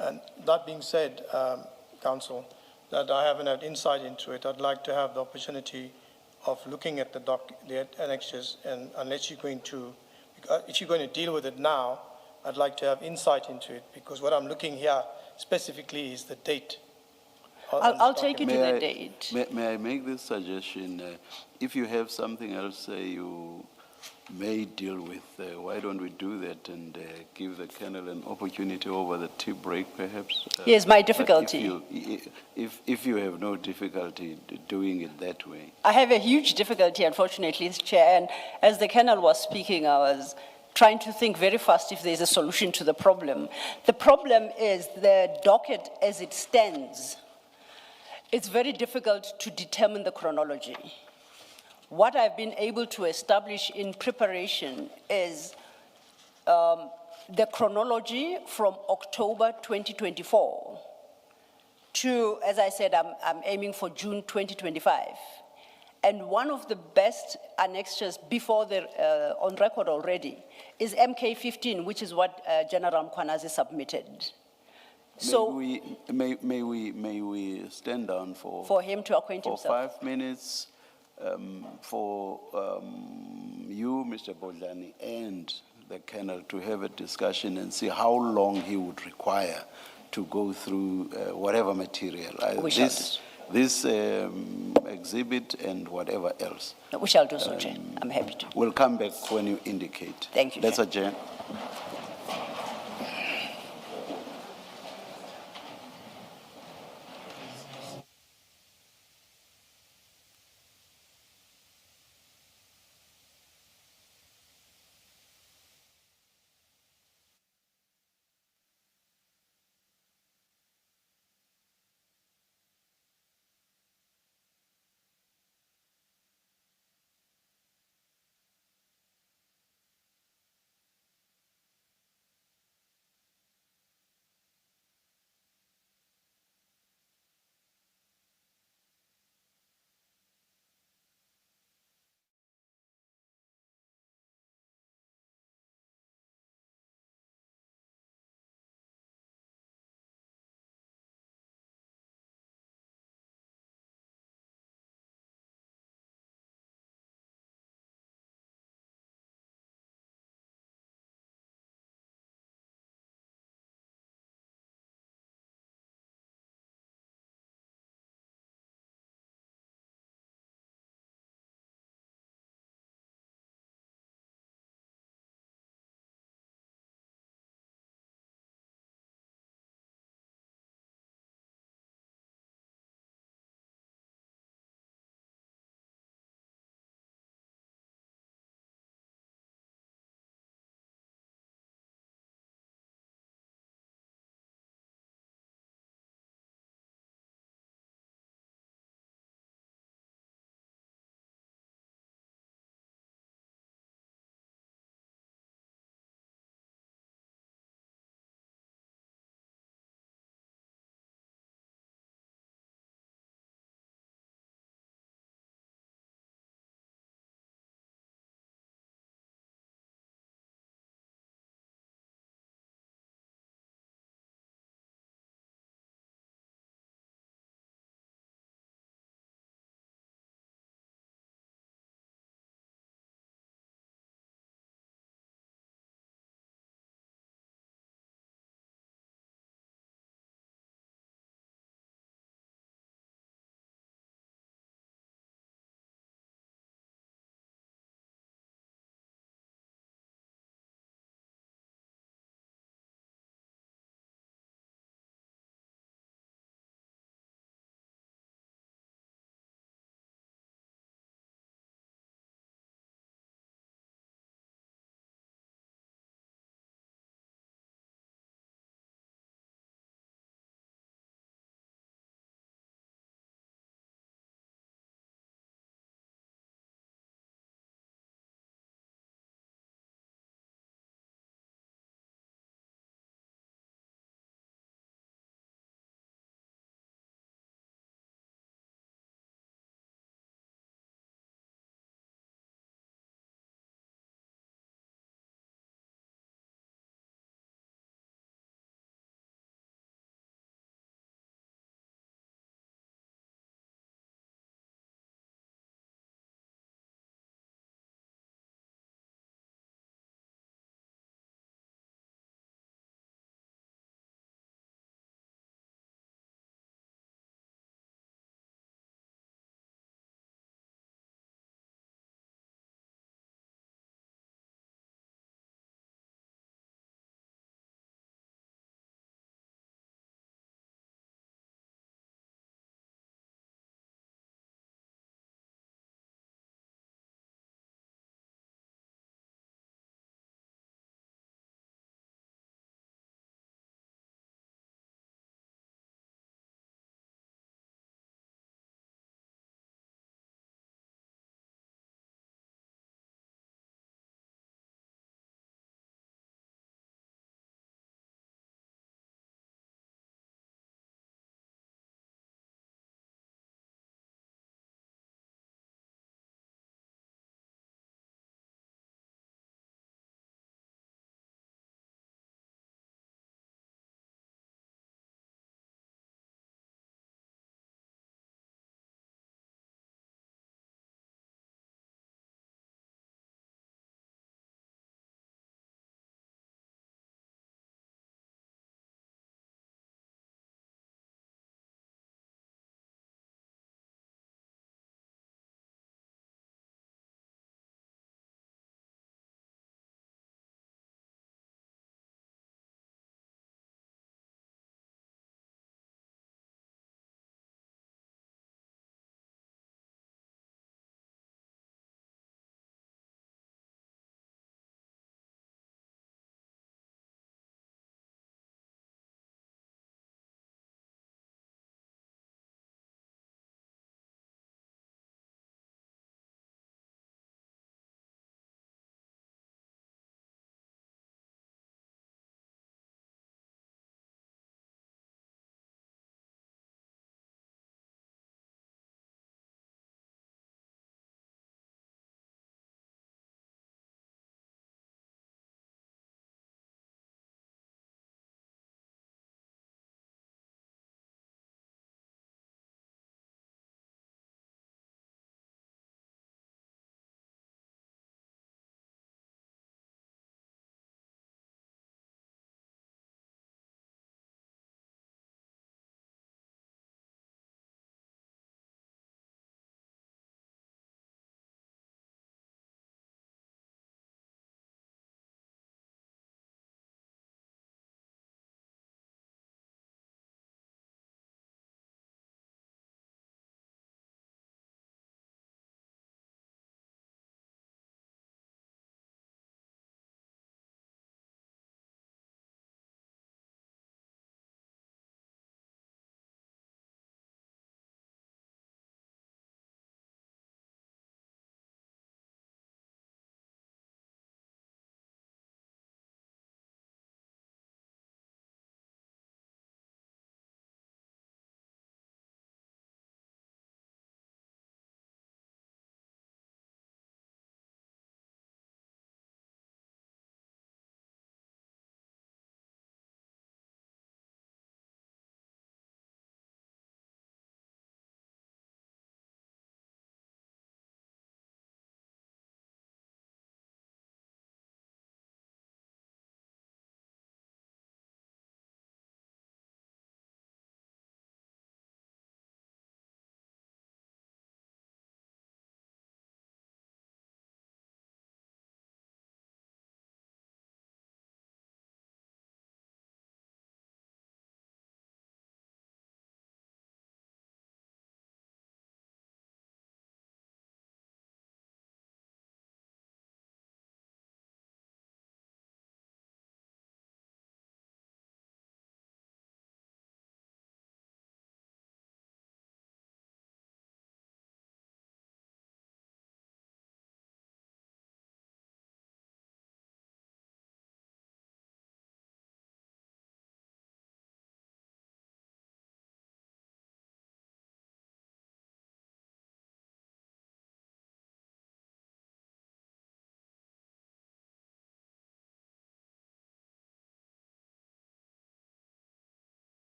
And that being said, Council, that I haven't had insight into it, I'd like to have the opportunity of looking at the annexures, and unless you're going to, if you're going to deal with it now, I'd like to have insight into it, because what I'm looking here specifically is the date. I'll take you to the date. May I make this suggestion? If you have something else you may deal with, why don't we do that and give the Colonel an opportunity over the tea break, perhaps? Yes, my but difficulty. If you have no difficulty doing it that way. I have a huge difficulty, unfortunately, Chair, and as the Colonel was speaking, I was trying to think very fast if there's a solution to the problem. The problem is the docket as it stands. It's very difficult to determine the chronology. What I've been able to establish in preparation is the chronology from October 2024 to, as I said, I'm aiming for June 2025. And one of the best annexures before the, on record already is MK15, which is what General Mkwanazi submitted. So May we stand down for him to acquaint for himself. 5 minutes for you, Mr. Bodlani, and the Colonel to have a discussion and see how long he would require to go through whatever material. We shall This exhibit and whatever else. We shall do so, Chair. I'm happy to. We'll come back when you indicate. Thank you, Let's Chair. adjourn.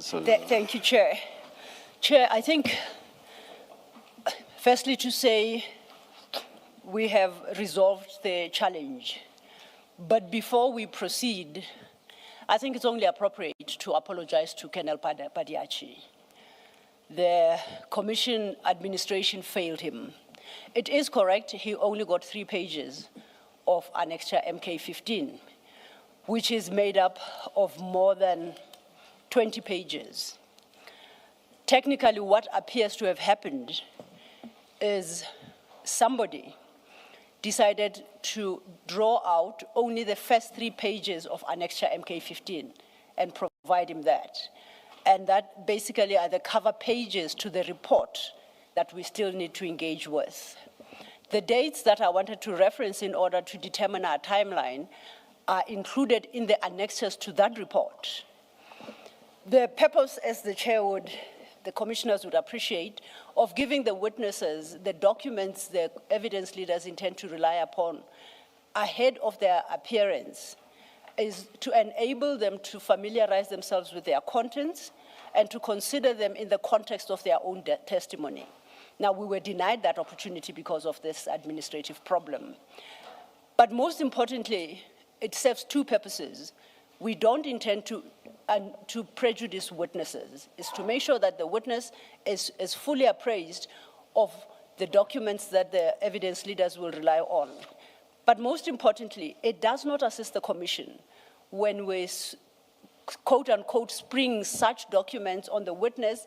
Thank you, Chair. Chair, I think, firstly to say we have resolved the challenge. But before we proceed, I think it's only appropriate to apologize to Colonel Padayachee. The Commission administration failed him. It is correct, he only got 3 pages of Annexure MK15, which is made up of more than 20 pages. Technically, what appears to have happened is somebody decided to draw out only the first 3 pages of Annexure MK15 and provide him that. And that basically are the cover pages to the report that we still need to engage with. The dates that I wanted to reference in order to determine our timeline are included in the annexes to that report. The purpose, as the chair would, the commissioners would appreciate, of giving the witnesses the documents the evidence leaders intend to rely upon ahead of their appearance is to enable them to familiarize themselves with their contents and to consider them in the context of their own testimony. Now, we were denied that opportunity because of this administrative problem. But most importantly, it serves 2 purposes. We don't intend to prejudice witnesses. It's to make sure that the witness is fully appraised of the documents that the evidence leaders will rely on. But most importantly, it does not assist the Commission when we, quote unquote, spring such documents on the witness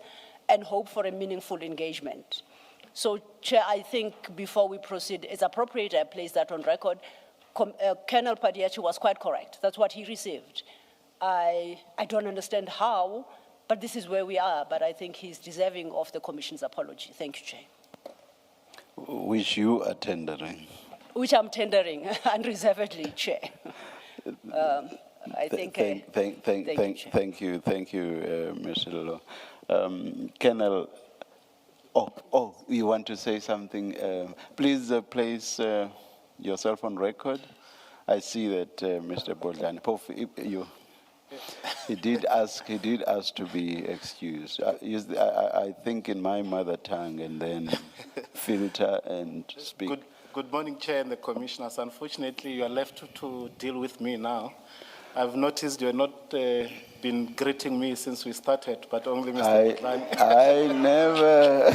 and hope for a meaningful engagement. So, Chair, I think before we proceed, it's appropriate I place that on record. Colonel Padayachee was quite correct. That's what he received. I don't understand how, but this is where we are. But I think he's deserving of the Commission's apology. Thank you, Chair. Which you are tendering. Which I'm tendering unreservedly, Chair. I think. Thank you, Mr. Lolo. Colonel, you want to say something? Please place yourself on record. I see that Mr. Boldan, he did ask to be excused. I think in my mother tongue, and then filter and speak. Good morning, Chair and the Commissioners. Unfortunately, you are left to deal with me now. I've noticed you've not been greeting me since we started, but only Mr. Madlanga. I never.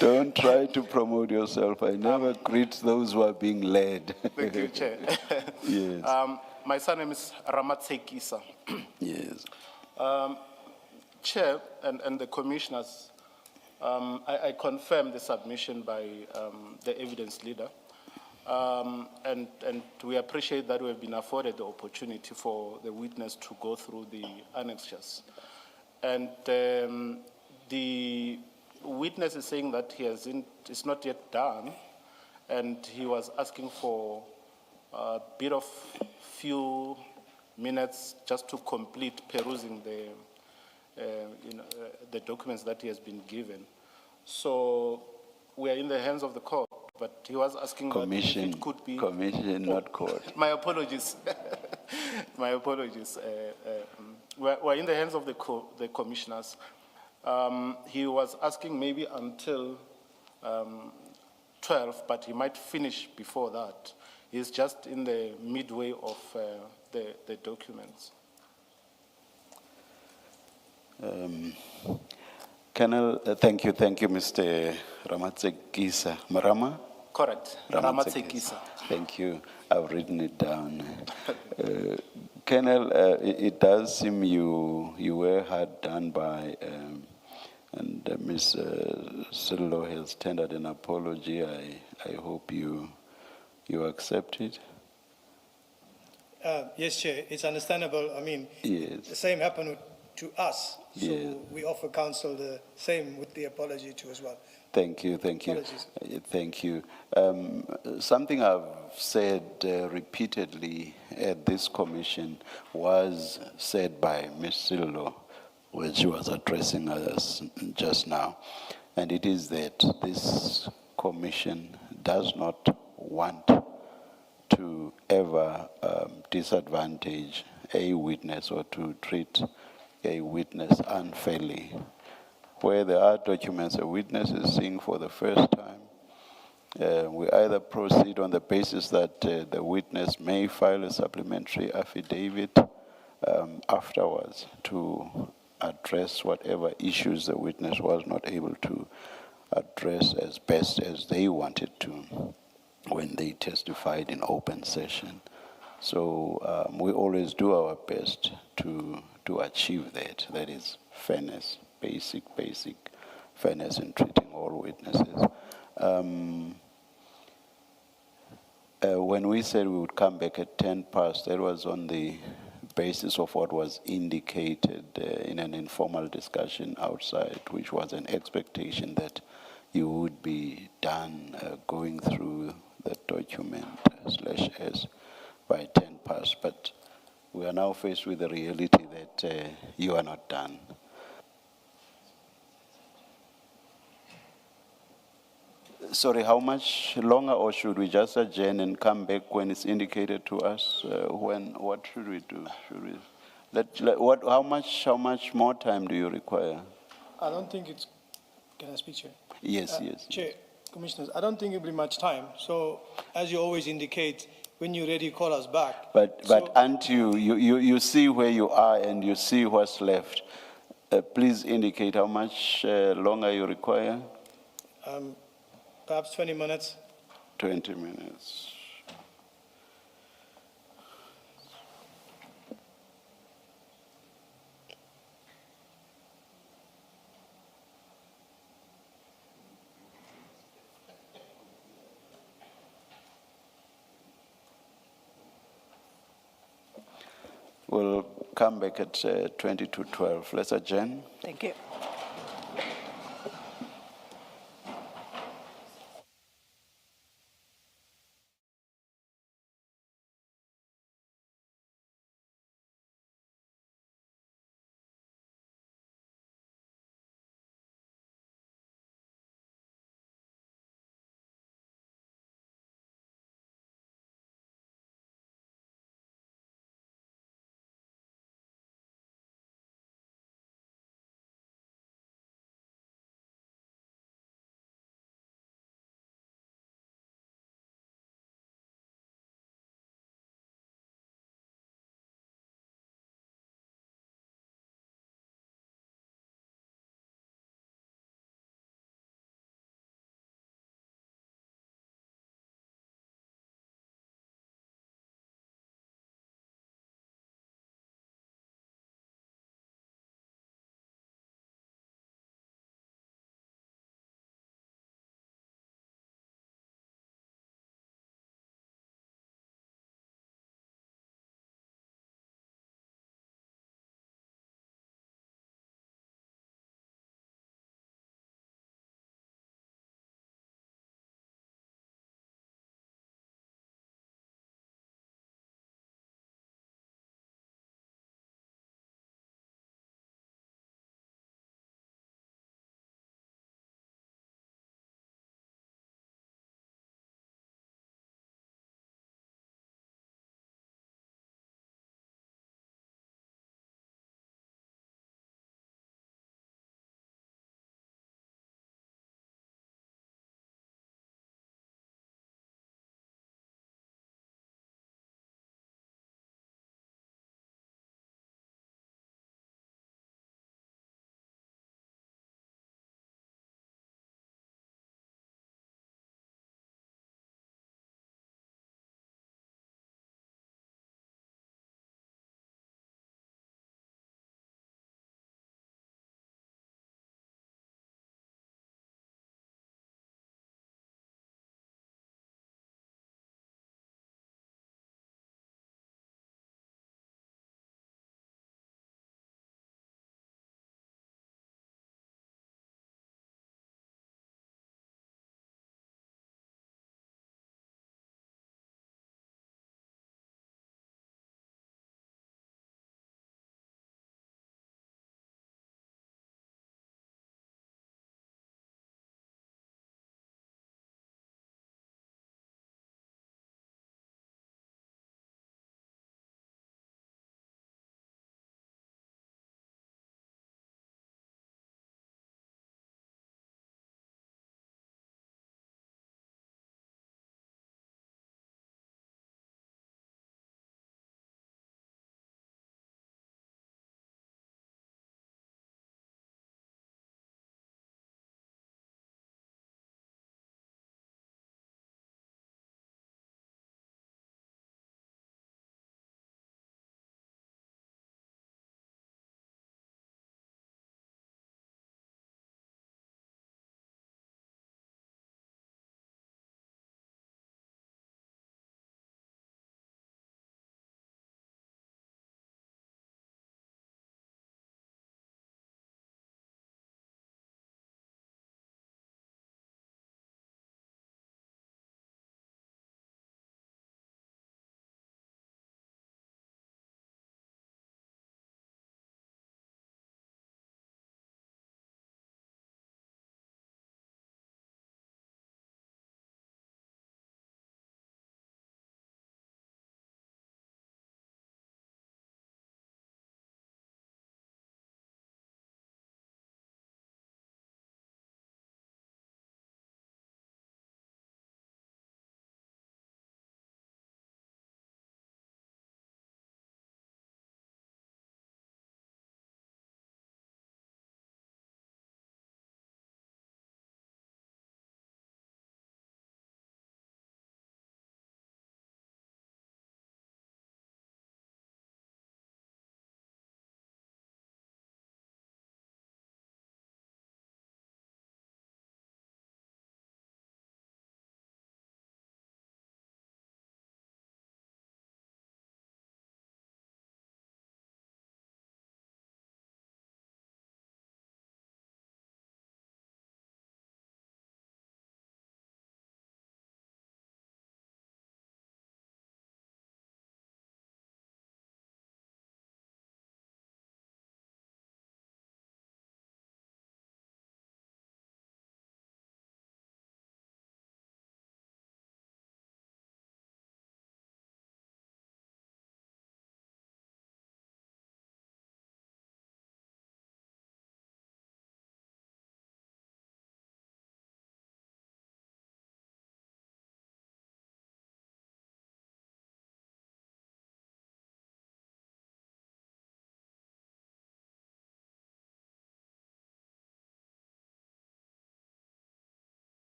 Don't try to promote yourself. I never greet those who are being led. Thank you, Chair. Yes. My surname is Ramatsekisa. Yes. Chair and the Commissioners, I confirm the submission by the evidence leader. And we appreciate that we have been afforded the opportunity for the witness to go through the annexures. And the witness is saying that it's not yet done, and he was asking for a bit of few minutes just to complete perusing the documents that he has been given. So we are in the hands of the court, but he was asking Commission, if it could be... Commission, not court. My apologies. My apologies. We're in the hands of the commissioners. He was asking maybe until 12, but he might finish before that. He's just in the midway of the documents. Colonel, thank you, Mr. Ramatsekisa. Marama? Correct, Ramatsekisa. Thank you. I've written it down. Colonel, it does seem you were hard done by, and Ms. Sillo has tendered an apology. I hope you accept it. Yes, Chair, it's understandable. I mean, yes. The same happened to us, so yes. we offer counsel the same with the apology too as well. Thank you. Apologies. Thank you. Something I've said repeatedly at this commission was said by Ms. Sillo when she was addressing us just now, and it is that this commission does not want to ever disadvantage a witness or to treat a witness unfairly. Where there are documents a witness is seeing for the first time, we either proceed on the basis that the witness may file a supplementary affidavit afterwards to address whatever issues the witness was not able to address as best as they wanted to when they testified in open session. So we always do our best to achieve that. That is fairness, basic fairness in treating all witnesses. When we said we would come back at 10 past, that was on the basis of what was indicated in an informal discussion outside, which was an expectation that you would be done going through the document /S by 10 past. But we are now faced with the reality that you are not done. Sorry, how much longer, or should we just adjourn and come back when it's indicated to us? What should we do? Should we, how much more time do you require? I don't think it's, can I speak, Chair? Yes, yes. Chair, Commissioners, I don't think it'll be much time. So as you always indicate, when you're ready, call us back. But aren't you see where you are and you see what's left. Please indicate how much longer you require. Perhaps 20 minutes. 20 minutes. We'll come back at 20 to 12. Let's adjourn. Thank you.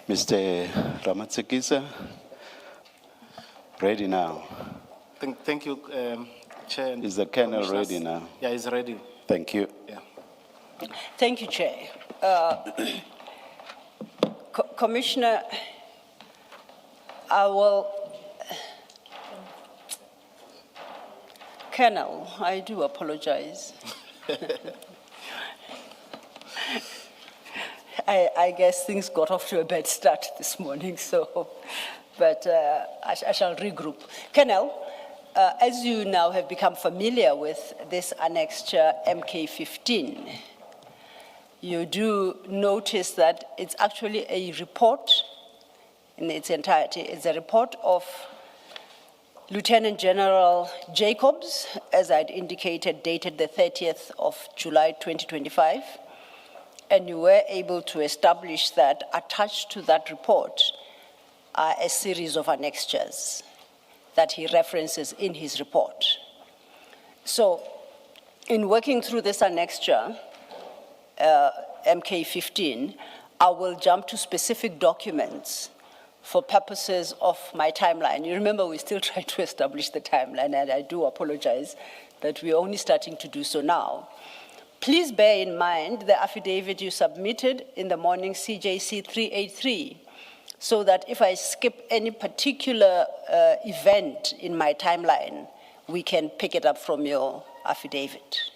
Mr. Ramatsekisa, ready now. Thank you, Chair. and Is the Colonel Commissioners. ready now? Yeah, he's ready. Thank you. Yeah. Thank you, Chair. Commissioner, I will... Colonel, I do apologize. I guess things got off to a bad start this morning, but I shall regroup. Colonel, as you now have become familiar with this annexure MK15, you do notice that it's actually a report in its entirety. It's a report of Lieutenant General Jacobs, as I'd indicated, dated the 30th of July 2025, and you were able to establish that attached to that report are a series of annexures that he references in his report. So, in working through this annexure, MK15, I will jump to specific documents for purposes of my timeline. You remember we still try to establish the timeline, and I do apologize that we're only starting to do so now. Please bear in mind the affidavit you submitted in the morning, CJC 383, so that if I skip any particular event in my timeline, we can pick it up from your affidavit.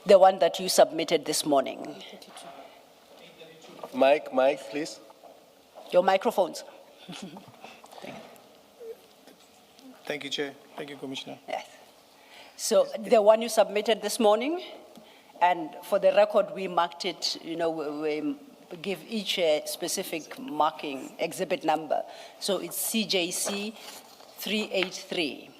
The one that you submitted this morning. Mike, please. Your microphones. Thank you, Chair. Thank you, Commissioner. Yes. So the one you submitted this morning, and for the record, we marked it, we give each a specific marking, exhibit number. So it's CJC 383.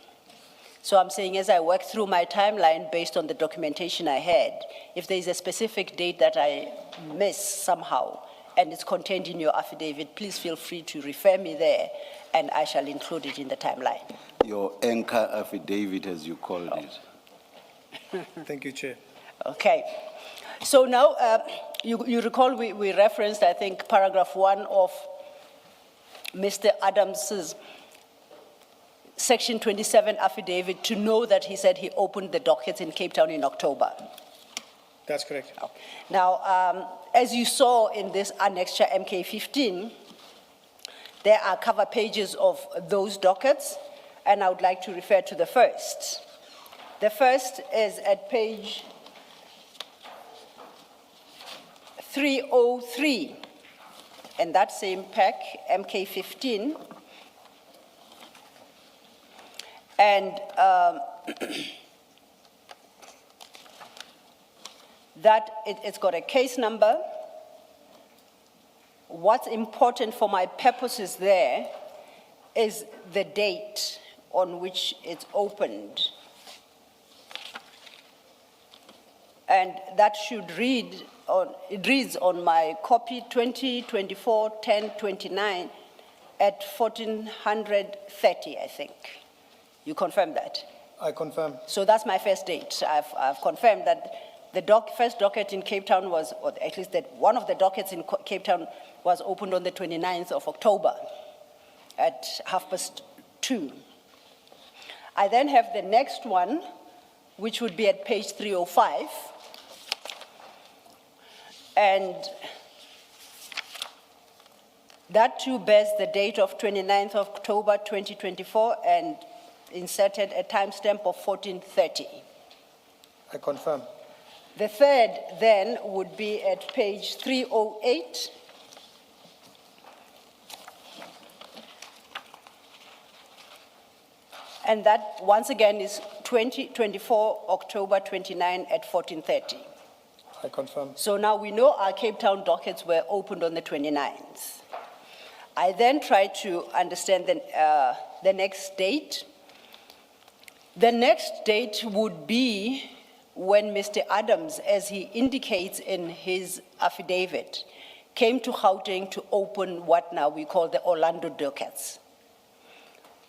So I'm saying as I work through my timeline based on the documentation I had, if there's a specific date that I miss somehow, and it's contained in your affidavit, please feel free to refer me there, and I shall include it in the timeline. Your anchor affidavit, as you called it. Thank you, Chair. Okay. So now, you recall we referenced, I think, paragraph 1 of Mr. Adams's Section 27 affidavit to know that he said he opened the dockets in Cape Town in October. That's correct. Now, as you saw in this annexure MK15, there are cover pages of those dockets, and I would like to refer to the first. The first is at page 303, and that same pack, MK15. And that it's got a case number. What's important for my purposes there is the date on which it's opened. And that should read, it reads on my copy 20/24/10/29 at 1430, I think. You confirm that? I confirm. So that's my first date. I've confirmed that the first docket in Cape Town was, or at least that one of the dockets in Cape Town was opened on the 29th of October at 2:30. I then have the next one, which would be at page 305. And that too bears the date of 29th of October 2024 and inserted a timestamp of 1430. I confirm. The third then would be at page 308. And that once again is 2024 October 29 at 1430. I confirm. So now we know our Cape Town dockets were opened on the 29th. I then try to understand the next date. The next date would be when Mr. Adams, as he indicates in his affidavit, came to Gauteng to open what now we call the Orlando dockets.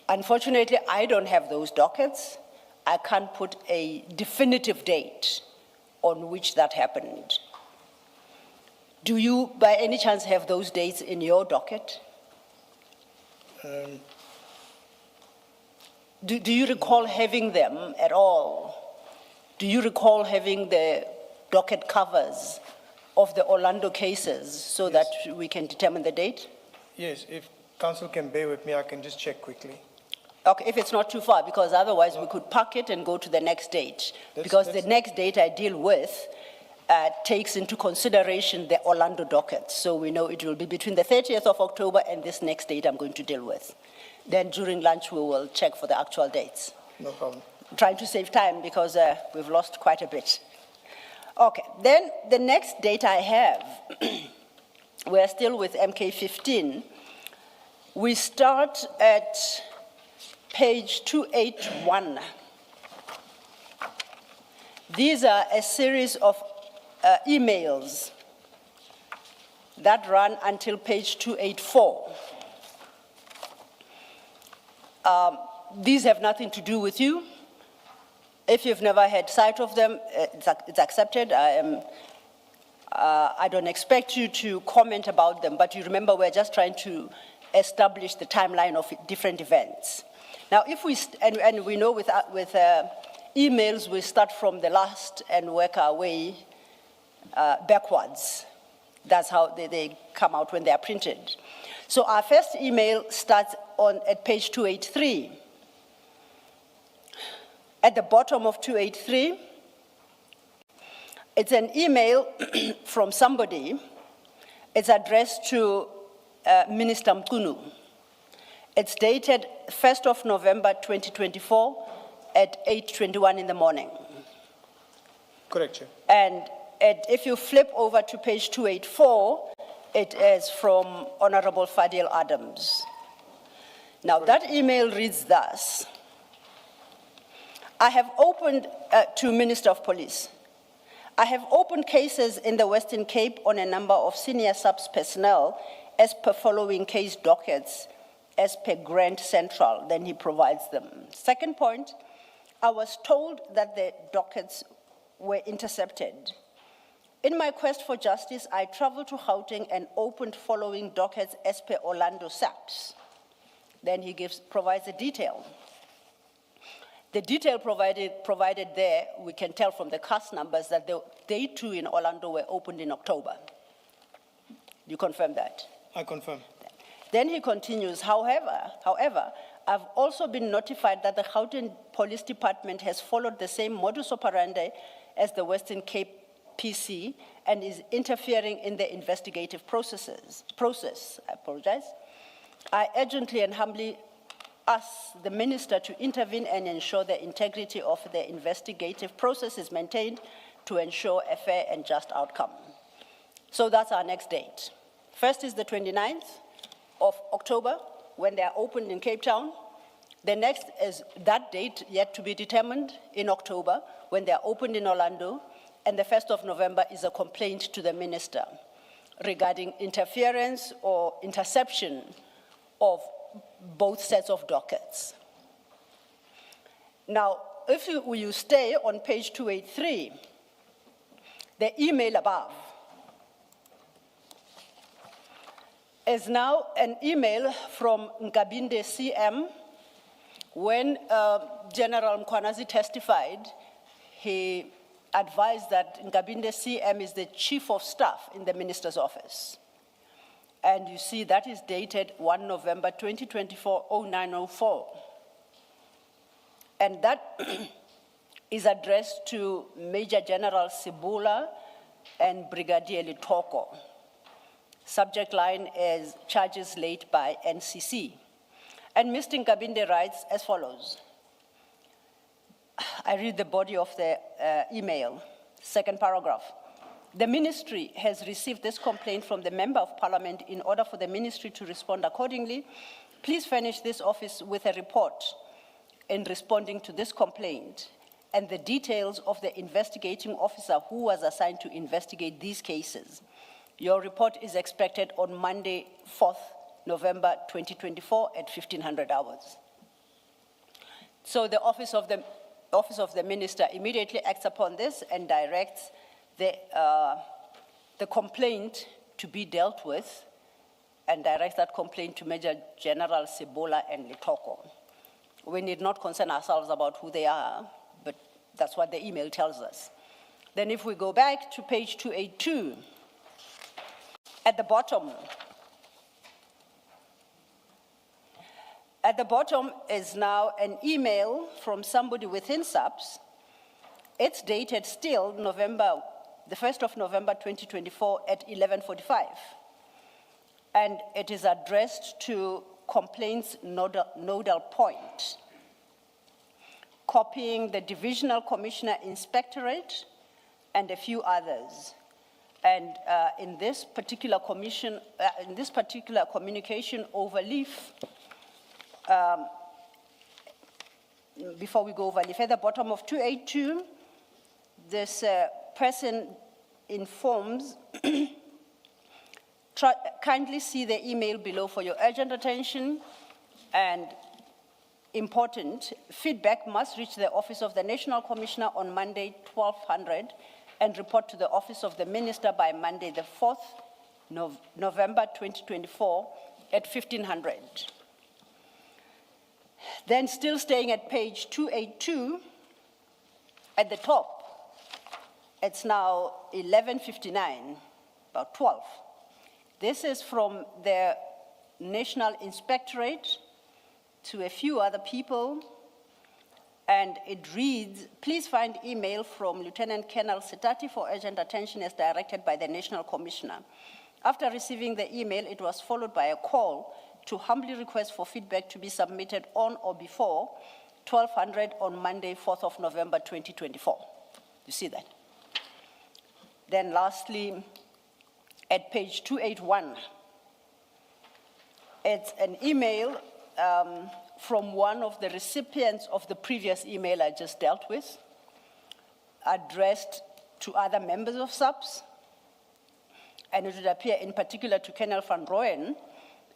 Unfortunately, I don't have those dockets. I can't put a definitive date on which that happened. Do you, by any chance, have those dates in your docket? Do you recall having them at all? Do you recall having the docket covers of the Orlando cases so that we can determine the date? Yes, if council can bear with me, I can just check quickly. Okay, if it's not too far, because otherwise we could park it and go to the next date. Because the next date I deal with takes into consideration the Orlando docket. So we know it will be between the 30th of October and this next date I'm going to deal with. Then during lunch we will check for the actual dates. No problem. I'm trying to save time because we've lost quite a bit. Okay, then the next date I have, we're still with MK15. We start at page 281. These are a series of emails that run until page 284. These have nothing to do with you. If you've never had sight of them, it's accepted. I don't expect you to comment about them, but you remember we're just trying to establish the timeline of different events. Now, if we, and we know with emails, we start from the last and work our way backwards. That's how they come out when they are printed. So our first email starts at page 283. At the bottom of 283, it's an email from somebody. It's addressed to Minister Mkunu. It's dated 1st of November 2024 at 8:21 in the morning. Correct, Chair. And if you flip over to page 284, it is from Honorable Fadil Adams. Now, that email reads thus. I have opened, to Minister of Police, I have opened cases in the Western Cape on a number of senior subs personnel as per following case dockets, as per Grand Central. Then he provides them. Second point, I was told that the dockets were intercepted. In my quest for justice, I traveled to Gauteng and opened following dockets as per Orlando SAPS. Then he provides a detail. The detail provided there, we can tell from the cast numbers that they too in Orlando were opened in October. You confirm that? I confirm. Then he continues, however, I've also been notified that the Gauteng Police Department has followed the same modus operandi as the Western Cape PC and is interfering in the investigative process. I apologize. I urgently and humbly ask the minister to intervene and ensure the integrity of the investigative process is maintained to ensure a fair and just outcome. So that's our next date. First is the 29th of October, when they are opened in Cape Town. The next is that date yet to be determined in October, when they are opened in Orlando. And the 1st of November is a complaint to the minister regarding interference or interception of both sets of dockets. Now, if you stay on page 283, the email above is now an email from Nkabinde CM. When General Mkwanazi testified, he advised that Nkabinde CM is the chief of staff in the minister's office. And you see that is dated 1 November 2024, 0904. And that is addressed to Major General Sibula and Brigadier Litoko. Subject line is charges laid by NCC. And Mr. Nkabinde writes as follows. I read the body of the email, second paragraph. The ministry has received this complaint from the Member of Parliament. In order for the ministry to respond accordingly, please furnish this office with a report in responding to this complaint and the details of the investigating officer who was assigned to investigate these cases. Your report is expected on Monday, 4th November 2024 at 1500 hours. So the Office of the Minister immediately acts upon this and directs the the complaint to be dealt with and direct that complaint to Major General Sebola and Litoko. We need not concern ourselves about who they are, but that's what the email tells us. Then if we go back to page 282, at the bottom is now an email from somebody within SAPS. It's dated still the 1st of November 2024 at 11:45. And it is addressed to complaints nodal point, copying the Divisional Commissioner Inspectorate and a few others. And in this particular communication overleaf, before we go overleaf, at the bottom of 282, this person informs, kindly see the email below for your urgent attention, and important, feedback must reach the Office of the National Commissioner on Monday, 1200, and report to the Office of the Minister by Monday, the 4th November 2024 at 1500. Then still staying at page 282, at the top, it's now 11:59, about 12. This is from the National Inspectorate to a few other people, and it reads, please find email from Lieutenant Colonel Setati for urgent attention as directed by the National Commissioner. After receiving the email, it was followed by a call to humbly request for feedback to be submitted on or before 1200 on Monday, 4th of November 2024. You see that? Then lastly, at page 281, it's an email from one of the recipients of the previous email I just dealt with, addressed to other members of SAPS, and it would appear in particular to Colonel Van Rooyen,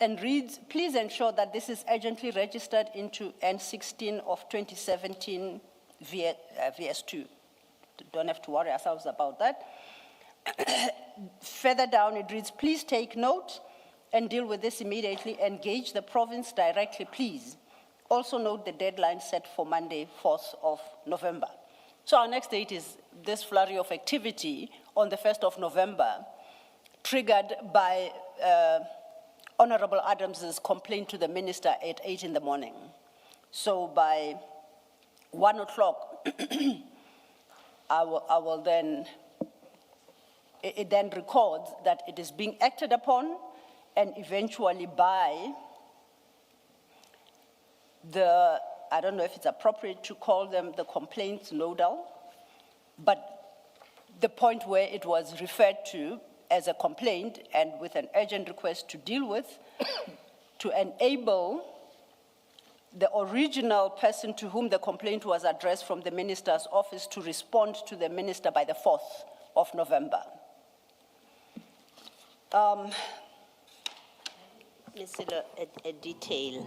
and reads, please ensure that this is urgently registered into N16 of 2017 VS2. Don't have to worry ourselves about that. Further down it reads, please take note and deal with this immediately. Engage the province directly, please. Also note the deadline set for Monday, 4th of November. So our next date is this flurry of activity on the 1st of November, triggered by Honorable Adams's complaint to the minister at 8 in the morning. So by 1 o'clock, it then records that it is being acted upon, and eventually by I don't know if it's appropriate to call them the complaints nodal, but the point where it was referred to as a complaint and with an urgent request to deal with, to enable the original person to whom the complaint was addressed from the minister's office to respond to the minister by the 4th of November. Ms. Silo, a detail,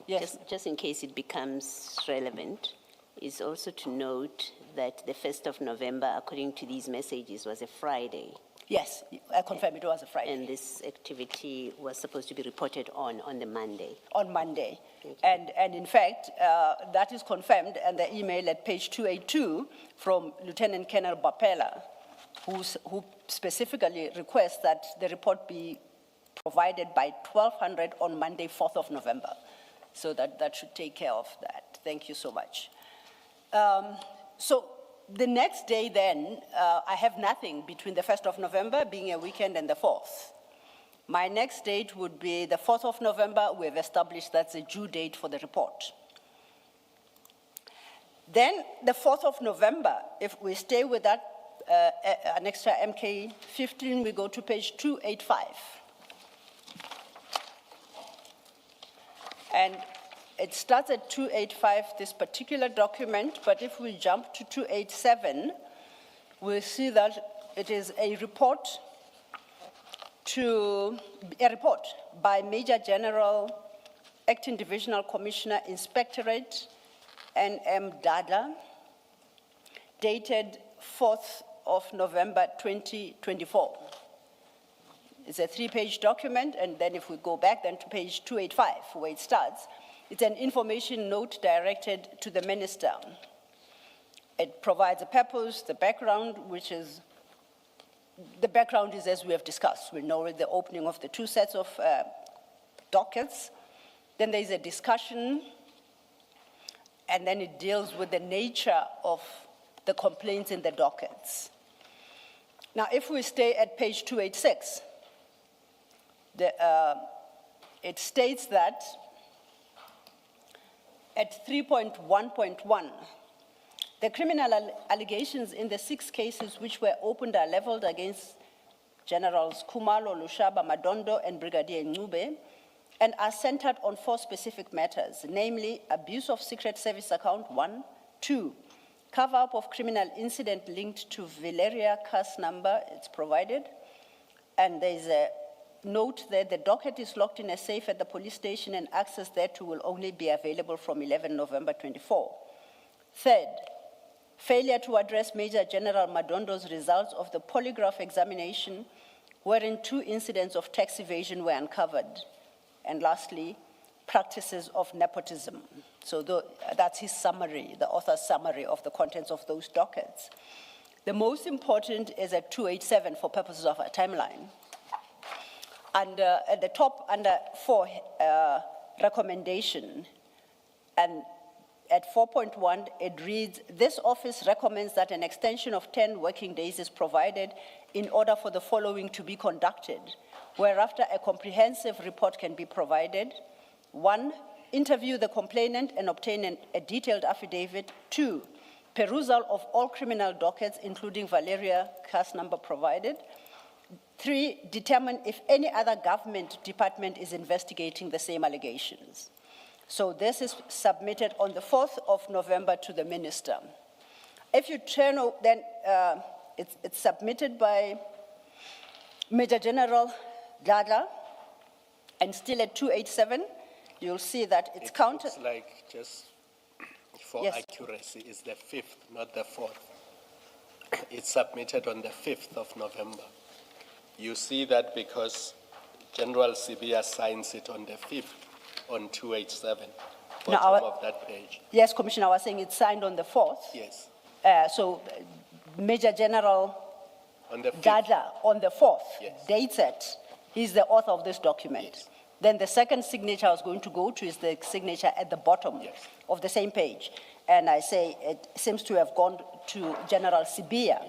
Yes. just in case it becomes relevant, is also to note that the 1st of November, according to these messages, was a Friday. Yes, I confirm it was a Friday. And this activity was supposed to be reported on the Monday. On Monday. And in fact, that is confirmed in the email at page 282 from Lieutenant Colonel Bapela, who specifically requests that the report be provided by 1200 on Monday, 4th of November. So that should take care of that. Thank you so much. So the next day then, I have nothing between the 1st of November being a weekend and the 4th. My next date would be the 4th of November. We have established that's the due date for the report. Then the 4th of November, if we stay with that, an extra MK 15, we go to page 285. And it starts at 285, this particular document, but if we jump to 287, we'll see that it is a report by Major General, Acting Divisional Commissioner, Inspectorate, N.M. Dada, dated 4th of November 2024. It's a 3-page document, and then if we go back then to page 285, where it starts, it's an information note directed to the minister. It provides a purpose, the background, the background is as we have discussed. We know the opening of the 2 sets of dockets. Then there's a discussion, and then it deals with the nature of the complaints in the dockets. Now, if we stay at page 286, it states that at 3.1.1, the criminal allegations in the 6 cases which were opened are leveled against Generals Kumalo, Lushaba, Madondo, and Brigadier Ncube, and are centered on 4 specific matters, namely abuse of secret service account 1, 2, cover-up of criminal incident linked to Valeria case number, it's provided, and there's a note that the docket is locked in a safe at the police station and access thereto will only be available from 11 November 24. Third, failure to address Major General Madondo's results of the polygraph examination, wherein 2 incidents of tax evasion were uncovered. And lastly, practices of nepotism. So that's his summary, the author's summary of the contents of those dockets. The most important is at 287 for purposes of our timeline. And at the top, under 4, recommendation, and at 4.1, it reads, this office recommends that an extension of 10 working days is provided in order for the following to be conducted, whereafter a comprehensive report can be provided. 1, interview the complainant and obtain a detailed affidavit. 2, perusal of all criminal dockets, including Valeria case number provided. 3, determine if any other government department is investigating the same allegations. So this is submitted on the 4th of November to the minister. If you turn, then it's submitted by Major General Dladla, and still at 287, you'll see that it's counted. Looks like, just for Yes. accuracy, it's the 5th, not the 4th. It's submitted on the 5th of November. You see that because General Sibia signs it on the 5th, on 287, No, bottom of that page. Yes, Commissioner, I was saying it's signed on the 4th. Yes, So Major General on the 5th. Dladla on the 4th, Yes. dates it. He's the author of this document. Yes. Then the second signature I was going to go to is the signature at the bottom Yes. of the same page. And I say it seems to have gone to General Sibia,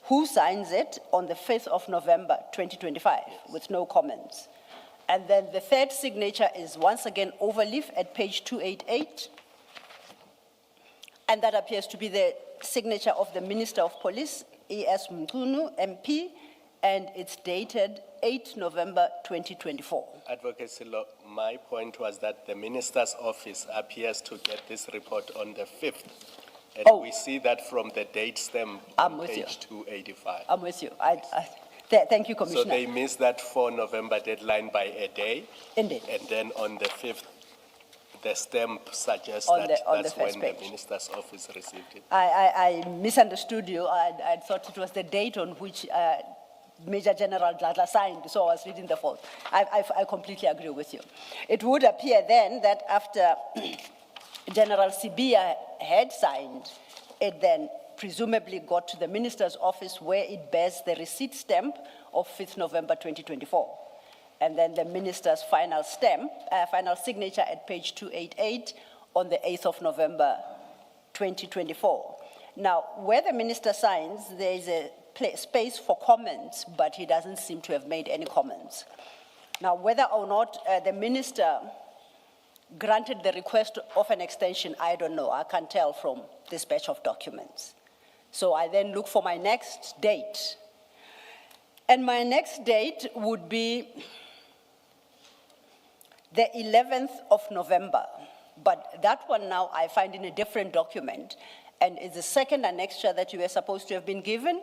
who signs it on the 5th of November, 2025, with no comments. And then the third signature is once again overleaf at page 288. And that appears to be the signature of the Minister of Police, E.S. Mkunu, MP, and it's dated 8 November 2024. Advocacy law, my point was that the minister's office appears to get this report on the 5th. And Oh. we see that from the date stamp I'm on with you. page 285. I'm with you. Thank you, So Commissioner. they missed that 4 November deadline by a day. Indeed. And then on the 5th, the stamp suggests On that the that's first when page. the minister's office received it. I misunderstood you. I thought it was the date on which Major General Dladla signed, so I was reading the 4th. I completely agree with you. It would appear then that after General Sibia had signed, it then presumably got to the minister's office where it bears the receipt stamp of 5th November 2024. And then the minister's final stamp, final signature at page 288 on the 8th of November 2024. Now, where the minister signs, there is a space for comments, but he doesn't seem to have made any comments. Now, whether or not the minister granted the request of an extension, I don't know. I can't tell from this batch of documents. So I then look for my next date. And my next date would be the 11th of November. But that one now I find in a different document. And it's the second annexure that you were supposed to have been given,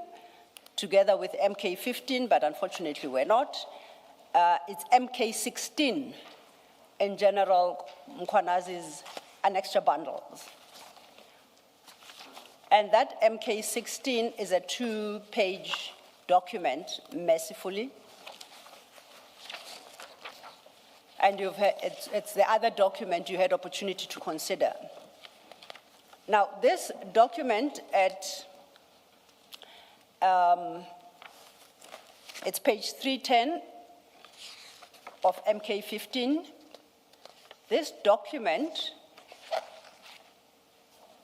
together with MK15, but unfortunately we're not. It's MK16 in General Mkwanazi's annexure bundles. And that MK16 is a 2-page document, mercifully. And it's the other document you had opportunity to consider. Now, this document it's page 310 of MK15. This document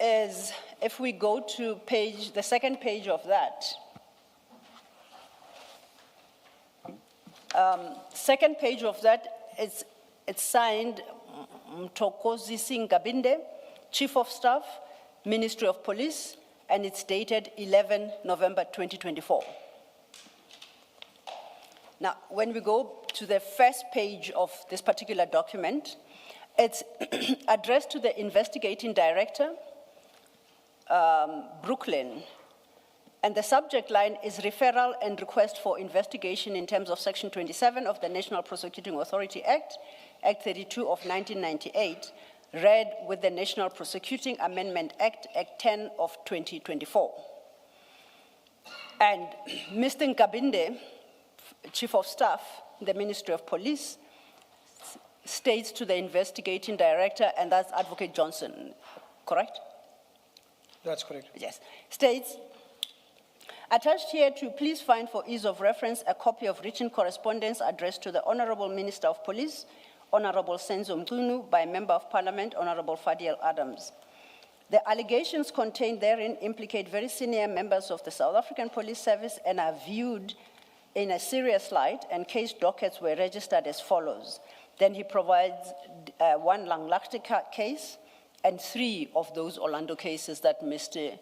is, if we go to the second page of that, second page of that, it's signed Mtokozi Ngabinde, Chief of Staff, Ministry of Police, and it's dated 11 November 2024. Now, when we go to the first page of this particular document, it's addressed to the Investigating Director, Brooklyn, and the subject line is referral and request for investigation in terms of Section 27 of the National Prosecuting Authority Act, Act 32 of 1998, read with the National Prosecuting Amendment Act, Act 10 of 2024. And Mr. Ngabinde, Chief of Staff, the Ministry of Police, states to the Investigating Director, and that's Advocate Johnson, correct? That's correct. Yes. States, attached here to please find for ease of reference a copy of written correspondence addressed to the Honorable Minister of Police, Honorable Senzo Mgunu, by Member of Parliament, Honorable Fadiel Adams. The allegations contained therein implicate very senior members of the South African Police Service and are viewed in a serious light, and case dockets were registered as follows. Then he provides one Langlaagte case and 3 of those Orlando cases that Mr.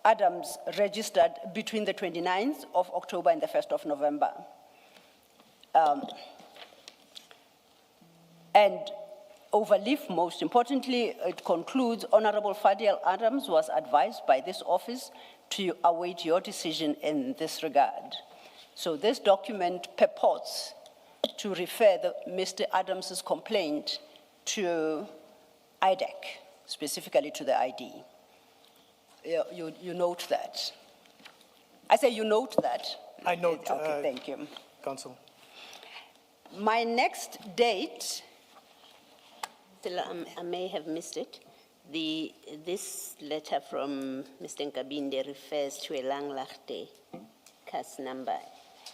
Adams registered between the 29th of October and the 1st of November. And overleaf, most importantly, it concludes, Honorable Fadiel Adams was advised by this office to await your decision in this regard. So this document purports to refer Mr. Adams's complaint to IDAC, specifically to the ID. You note that. I say you note that. I note. Okay, thank you. Counsel. My next date. I may have missed it. This letter from Mr. Nkabinde refers to a Langlaagte case number.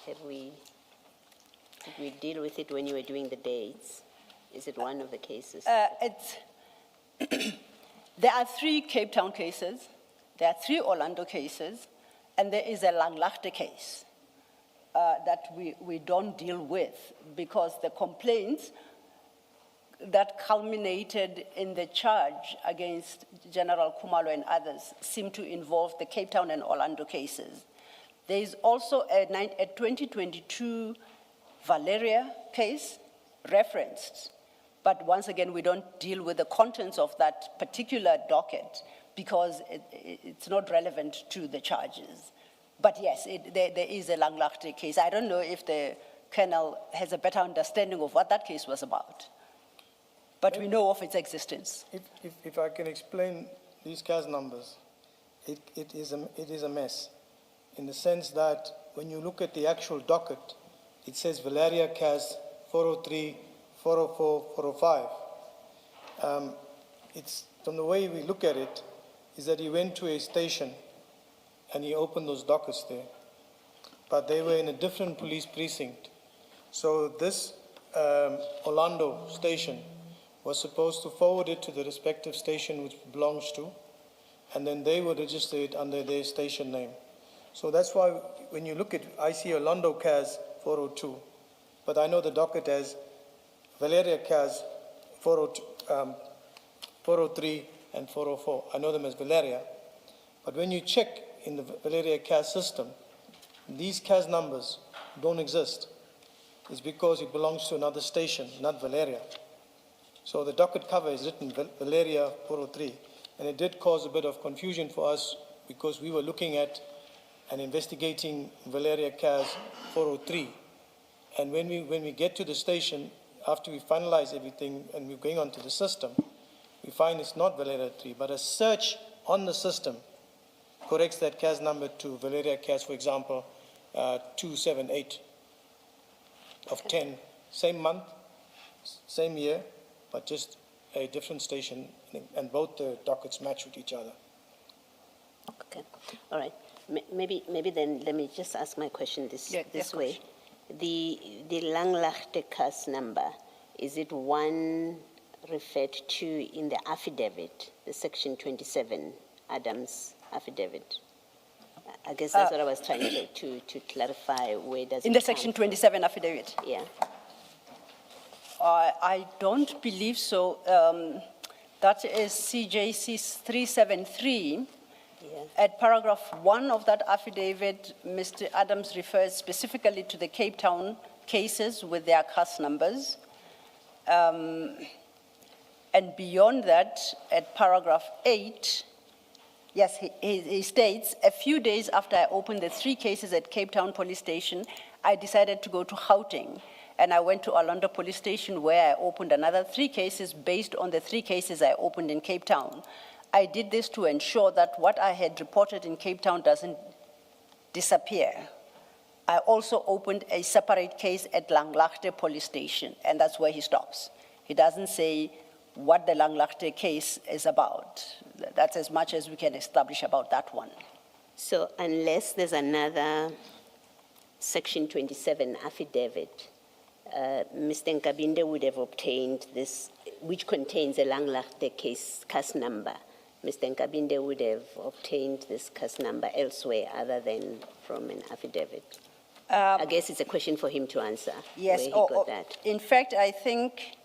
Did we deal with it when you were doing the dates? Is it one of the cases? There are 3 Cape Town cases, there are 3 Orlando cases, and there is a Langlaagte case that we don't deal with because the complaints that culminated in the charge against General Khumalo and others seem to involve the Cape Town and Orlando cases. There is also a 2022 Valeria case referenced, but once again, we don't deal with the contents of that particular docket because it's not relevant to the charges. But yes, there is a Langlaagte case. I don't know if the Colonel has a better understanding of what that case was about, but we know of its existence. If I can explain these case numbers, it is a mess in the sense that when you look at the actual docket, it says Valeria case 403, 404, 405. It's from the way we look at it is that he went to a station and he opened those dockets there, but they were in a different police precinct. So this Orlando station was supposed to forward it to the respective station which it belongs to, and then they would register it under their station name. So that's why when you look at, I see Orlando CAS 402, but I know the docket as Valeria CAS 403 and 404. I know them as Valeria. But when you check in the Valeria CAS system, these CAS numbers don't exist. It's because it belongs to another station, not Valeria. So the docket cover is written Valeria 403, and it did cause a bit of confusion for us because we were looking at and investigating Valeria CAS 403. And when we get to the station, after we finalize everything and we're going onto the system, we find it's not Valeria 3, but a search on the system corrects that case number to Valeria case, for example, 278 of 10, same month, same year, but just a different station, and both the dockets match with each other. Okay, all right. Maybe then let me just ask my question this way. The Langlaagte case number, is it one referred to in the affidavit, the section 27, Adams affidavit? I guess that's what I was trying to clarify. Where does it In the come section from? 27 affidavit? Yeah. I don't believe so. That is CJC 373. Yeah. At paragraph 1 of that affidavit, Mr. Adams refers specifically to the Cape Town cases with their case numbers. And beyond that, at paragraph 8, yes, he states, a few days after I opened the 3 cases at Cape Town Police Station, I decided to go to Gauteng. And I went to Orlando Police Station where I opened another 3 cases based on the 3 cases I opened in Cape Town. I did this to ensure that what I had reported in Cape Town doesn't disappear. I also opened a separate case at Langlaagte Police Station, and that's where he stops. He doesn't say what the Langlaagte case is about. That's as much as we can establish about that one. So unless there's another section 27 affidavit, Mr. Nkabinde would have obtained this, which contains a Langlaagte case number. Mr. Nkabinde would have obtained this case number elsewhere other than from an affidavit. I guess it's a question for him to answer. Yes, where he got that. In fact, I think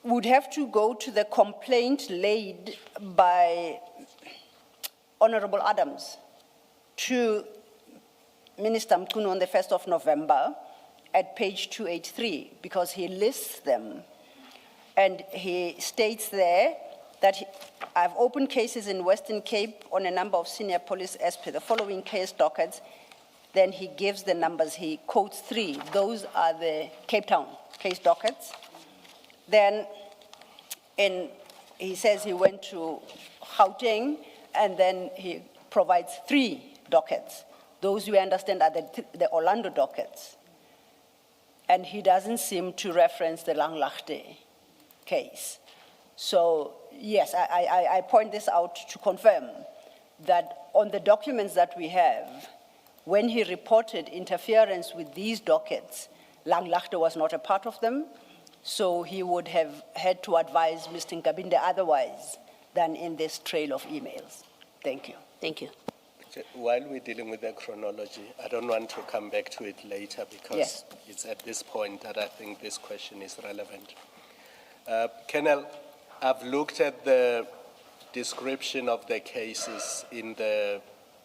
would have to go to the complaint laid by Honorable Adams to Minister Mkuno on the 1st of November at page 283, because he lists them. And he states there that I've opened cases in Western Cape on a number of senior police as per the following case dockets. Then he gives the numbers, he quotes 3. Those are the Cape Town case dockets. Then he says he went to Gauteng, and then he provides 3 dockets. Those we understand are the Orlando dockets. And he doesn't seem to reference the Langlaagte case. So, yes, I point this out to confirm that on the documents that we have, when he reported interference with these dockets, Langlaagte was not a part of them, so he would have had to advise Mr. Nkabinde otherwise than in this trail of emails. Thank you. Thank you. While we're dealing with the chronology, I don't want to come back to it later because Yes. it's at this point that I think this question is relevant. Colonel, I've looked at the description of the cases in the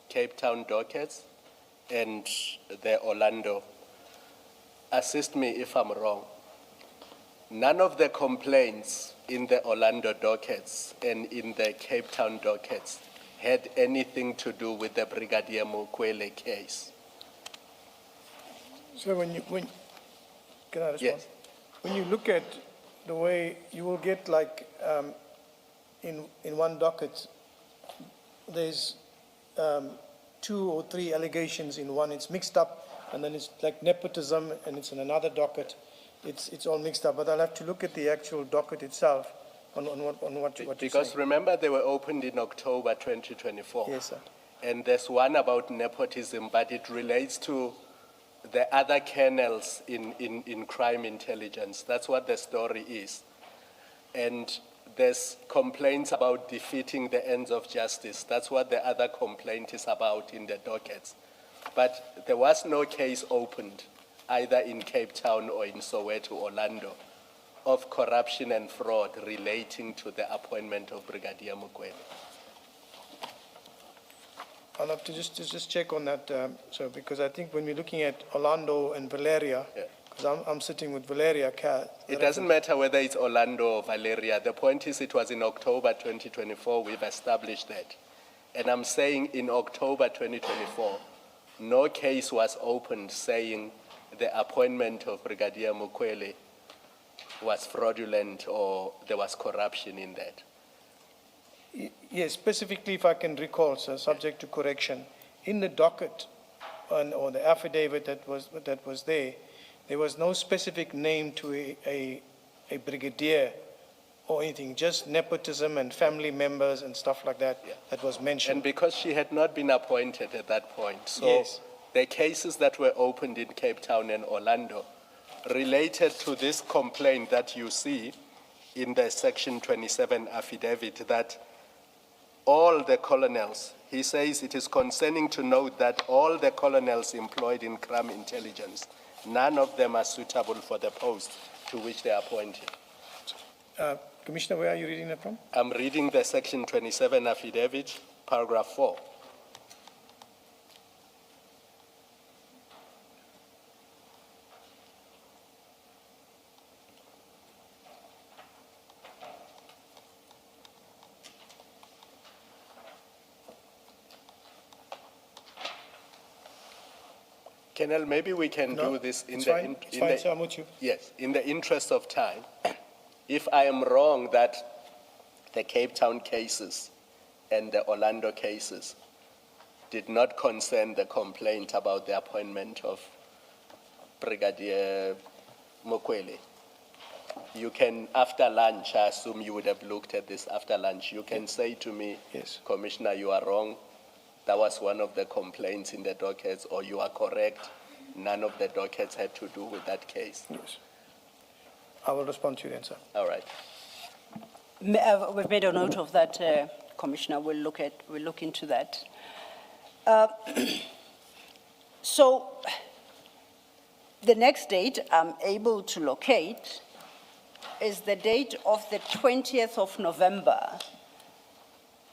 Cape Town dockets and the Orlando. Assist me if I'm wrong. None of the complaints in the Orlando dockets and in the Cape Town dockets had anything to do with the Brigadier Mukwele case. So can I respond? Yes. When you look at the way you will get, like, in one docket, there's 2 or 3 allegations in one. It's mixed up, and then it's like nepotism, and it's in another docket. It's all mixed up. But I'll have to look at the actual docket itself on what you're Because saying. remember, they were opened in October 2024. Yes, sir. And there's one about nepotism, but it relates to the other kernels in crime intelligence. That's what the story is. And there's complaints about defeating the ends of justice. That's what the other complaint is about in the dockets. But there was no case opened, either in Cape Town or in Soweto, Orlando, of corruption and fraud relating to the appointment of Brigadier Mukwele. I'll have to just check on that, sir, because I think when we're looking at Orlando and Valeria, because I'm sitting with Valeria. It doesn't matter whether it's Orlando or Valeria. The point is it was in October 2024. We've established that. And I'm saying in October 2024, no case was opened saying the appointment of Brigadier Mukwele was fraudulent or there was corruption in that. Yes, specifically, if I can recall, sir, subject to correction, in the docket or the affidavit that was there was no specific name to a brigadier or anything, just nepotism and family members and stuff like that that was mentioned. And because she had not been appointed at that point, so Yes. the cases that were opened in Cape Town and Orlando related to this complaint that you see in the Section 27 affidavit, that all the colonels, he says it is concerning to note that all the colonels employed in crime intelligence, none of them are suitable for the post to which they are appointed. Commissioner, where are you reading that from? I'm reading the Section 27 affidavit, paragraph 4. Colonel, maybe we can do this in it's the... fine. It's fine, sir, I'm with you. Yes, in the interest of time. If I am wrong that the Cape Town cases and the Orlando cases did not concern the complaint about the appointment of Brigadier Mokwele, you can, after lunch, I assume you would have looked at this after lunch, you can say to me, Yes. Commissioner, you are wrong. That was one of the complaints in the dockets, or you are correct. None of the dockets had to do with that case. Yes. I will respond to you then, sir. All right. We've made a note of that, Commissioner. We'll look into that. So the next date I'm able to locate is the date of the 20th of November.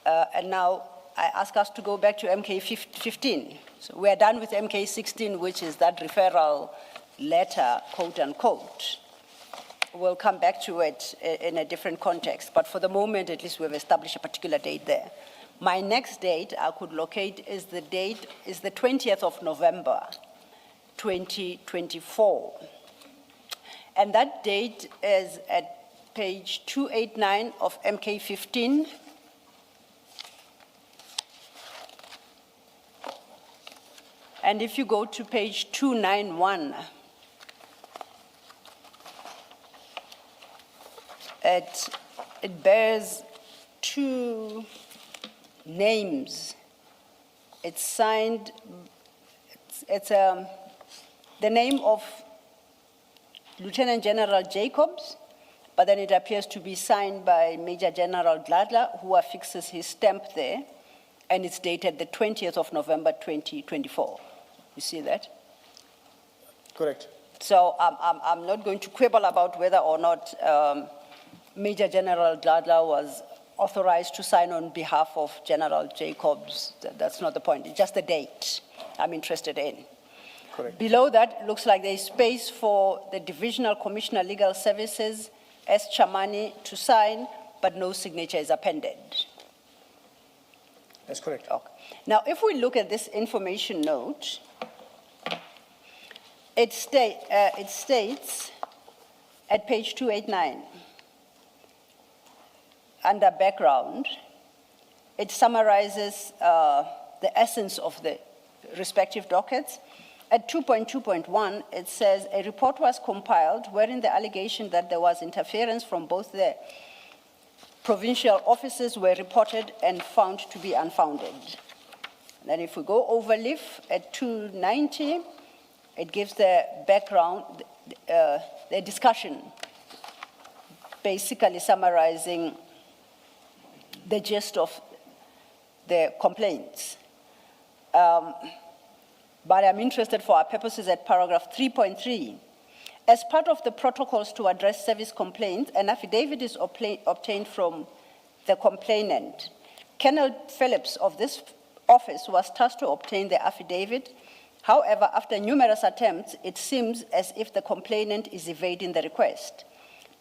And now I ask us to go back to MK 15. So we are done with MK 16, which is that referral letter, quote unquote. We'll come back to it in a different context, but for the moment, at least we've established a particular date there. My next date I could locate is the 20th of November, 2024. And that date is at page 289 of MK 15. And if you go to page 291, it bears two names. It's signed, it's the name of Lieutenant General Jacobs, but then it appears to be signed by Major General Gladler, who affixes his stamp there, and it's dated the 20th of November, 2024. You see that? Correct. So I'm not going to quibble about whether or not Major General Gladler was authorized to sign on behalf of General Jacobs. That's not the point. It's just the date I'm interested in. Correct. Below that, it looks like there is space for the Divisional Commissioner Legal Services, S. Chamani, to sign, but no signature is appended. That's correct. Okay. Now, if we look at this information note, it states at page 289, under background, it summarizes the essence of the respective dockets. At 2.2.1, it says a report was compiled wherein the allegation that there was interference from both the provincial offices were reported and found to be unfounded. Then if we go over leaf at 290, it gives the background, the discussion, basically summarizing the gist of the complaints. But I'm interested for our purposes at paragraph 3.3. As part of the protocols to address service complaints, an affidavit is obtained from the complainant. Colonel Phillips of this office was tasked to obtain the affidavit. However, after numerous attempts, it seems as if the complainant is evading the request.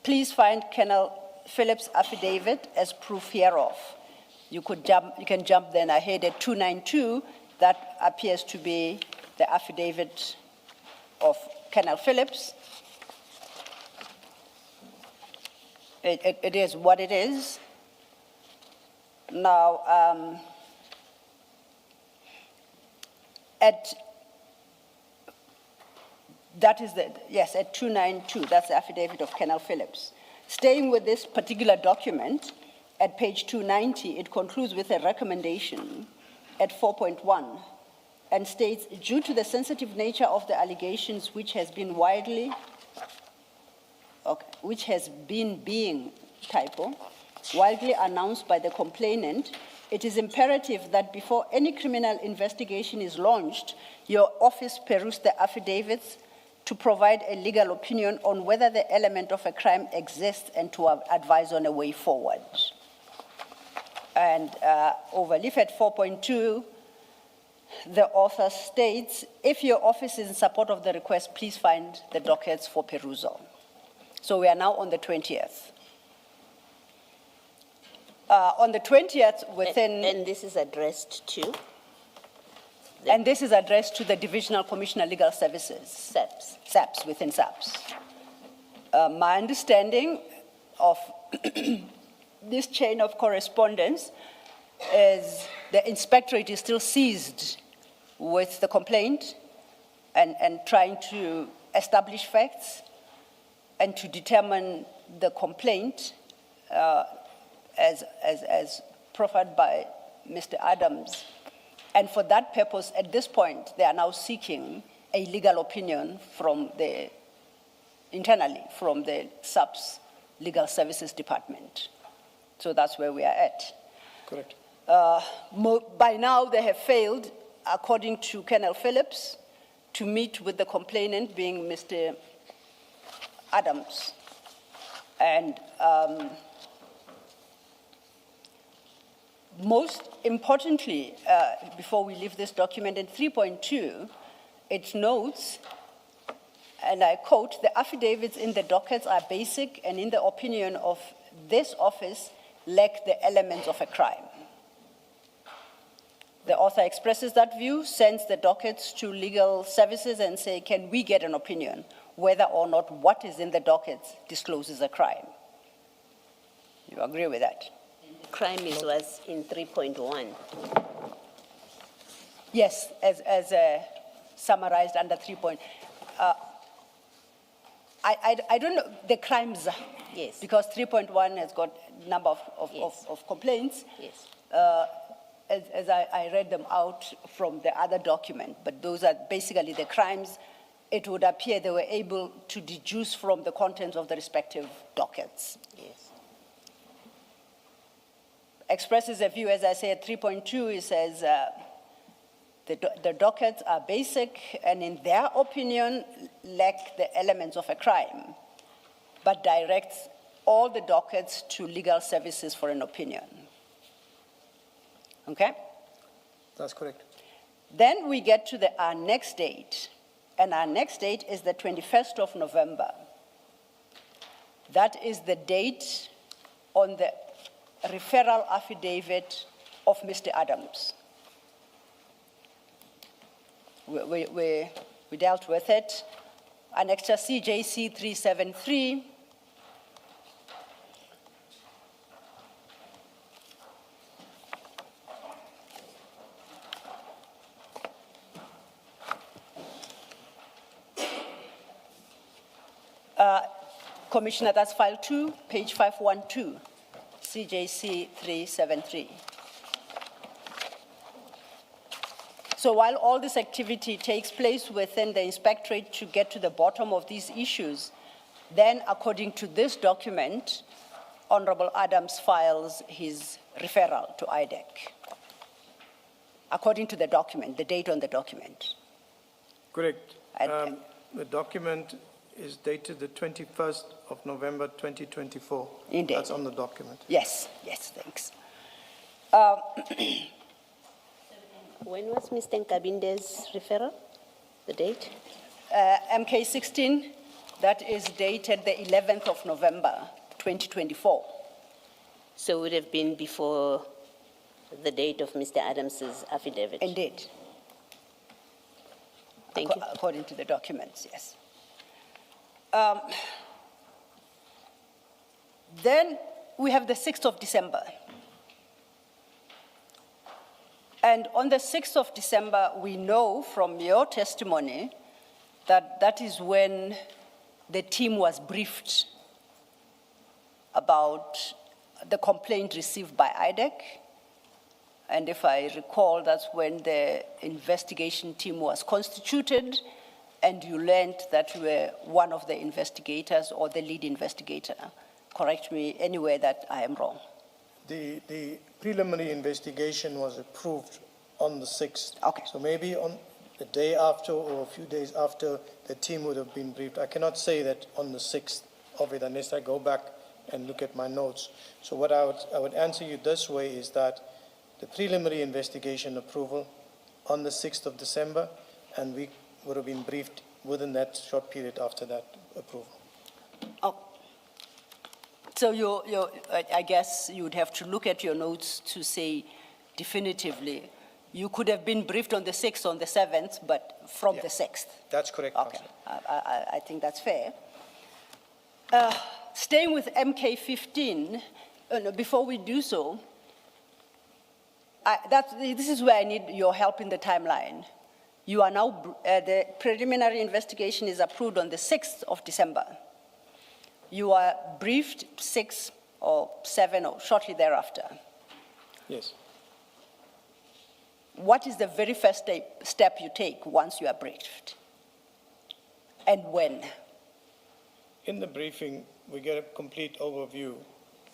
Please find Colonel Phillips' affidavit as proof hereof. You can jump then ahead at 292. That appears to be the affidavit of Colonel Phillips. It is what it is. Now, at 292, that's the affidavit of Colonel Phillips. Staying with this particular document, at page 290, it concludes with a recommendation at 4.1 and states, due to the sensitive nature of the allegations which has been being widely announced by the complainant, it is imperative that before any criminal investigation is launched, your office peruse the affidavits to provide a legal opinion on whether the element of a crime exists and to advise on a way forward. And overleaf at 4.2, the author states, if your office is in support of the request, please find the dockets for perusal. So we are now on the 20th. On the 20th, within... And this is addressed to? And this is addressed to the Divisional Commissioner Legal Services. SAPS. SAPS, within SAPS. My understanding of this chain of correspondence is the inspectorate is still seized with the complaint and trying to establish facts and to determine the complaint as proffered by Mr. Adams. And for that purpose, at this point, they are now seeking a legal opinion from internally from the SAPS Legal Services Department. So that's where we are at. Correct. By now, they have failed, according to Colonel Phillips, to meet with the complainant, being Mr. Adams. And most importantly, before we leave this document, in 3.2, it notes, and I quote, the affidavits in the dockets are basic and in the opinion of this office lack the elements of a crime. The author expresses that view, sends the dockets to legal services and say, can we get an opinion whether or not what is in the dockets discloses a crime? You agree with that? Crime was in 3.1. Yes, as summarized under 3. I don't know the crimes. Yes. Because 3.1 has got a number of complaints. Yes. As I read them out from the other document, but those are basically the crimes. It would appear they were able to deduce from the contents of the respective dockets. Yes. Expresses a view, as I say, at 3.2, it says the dockets are basic and in their opinion lack the elements of a crime, but directs all the dockets to legal services for an opinion. Okay? That's correct. Then we get to our next date, and our next date is the 21st of November. That is the date on the referral affidavit of Mr. Adams. We dealt with it. Annexure CJC 373. Commissioner, that's file 2, page 512, CJC 373. So while all this activity takes place within the inspectorate to get to the bottom of these issues, then according to this document, Honorable Adams files his referral to IDAC. According to the document, the date on the document. Correct. The document is dated the 21st of November 2024. Indeed. That's on the document. Yes, yes, thanks. When was Mr. Nkabinde's referral? The date? MK 16, that is dated the 11th of November 2024. So it would have been before the date of Mr. Adams's affidavit? Indeed. Thank you. According to the documents, yes. Then we have the 6th of December. And on the 6th of December, we know from your testimony that that is when the team was briefed about the complaint received by IDAC. And if I recall, that's when the investigation team was constituted, and you learned that you were one of the investigators or the lead investigator. Correct me anywhere that I am wrong. The preliminary investigation was approved on the 6th. Okay. So maybe on the day after or a few days after, the team would have been briefed. I cannot say that on the 6th of it unless I go back and look at my notes. So what I would answer you this way is that the preliminary investigation approval on the 6th of December, and we would have been briefed within that short period after that approval. Oh. So I guess you would have to look at your notes to say definitively, you could have been briefed on the 6th, on the 7th, but from the 6th. That's correct, Okay, Councillor. I think that's fair. Staying with MK15, before we do so, this is where I need your help in the timeline. You are now, the preliminary investigation is approved on the 6th of December. You are briefed 6 or 7 or shortly thereafter. Yes. What is the very first step you take once you are briefed? And when? In the briefing, we get a complete overview,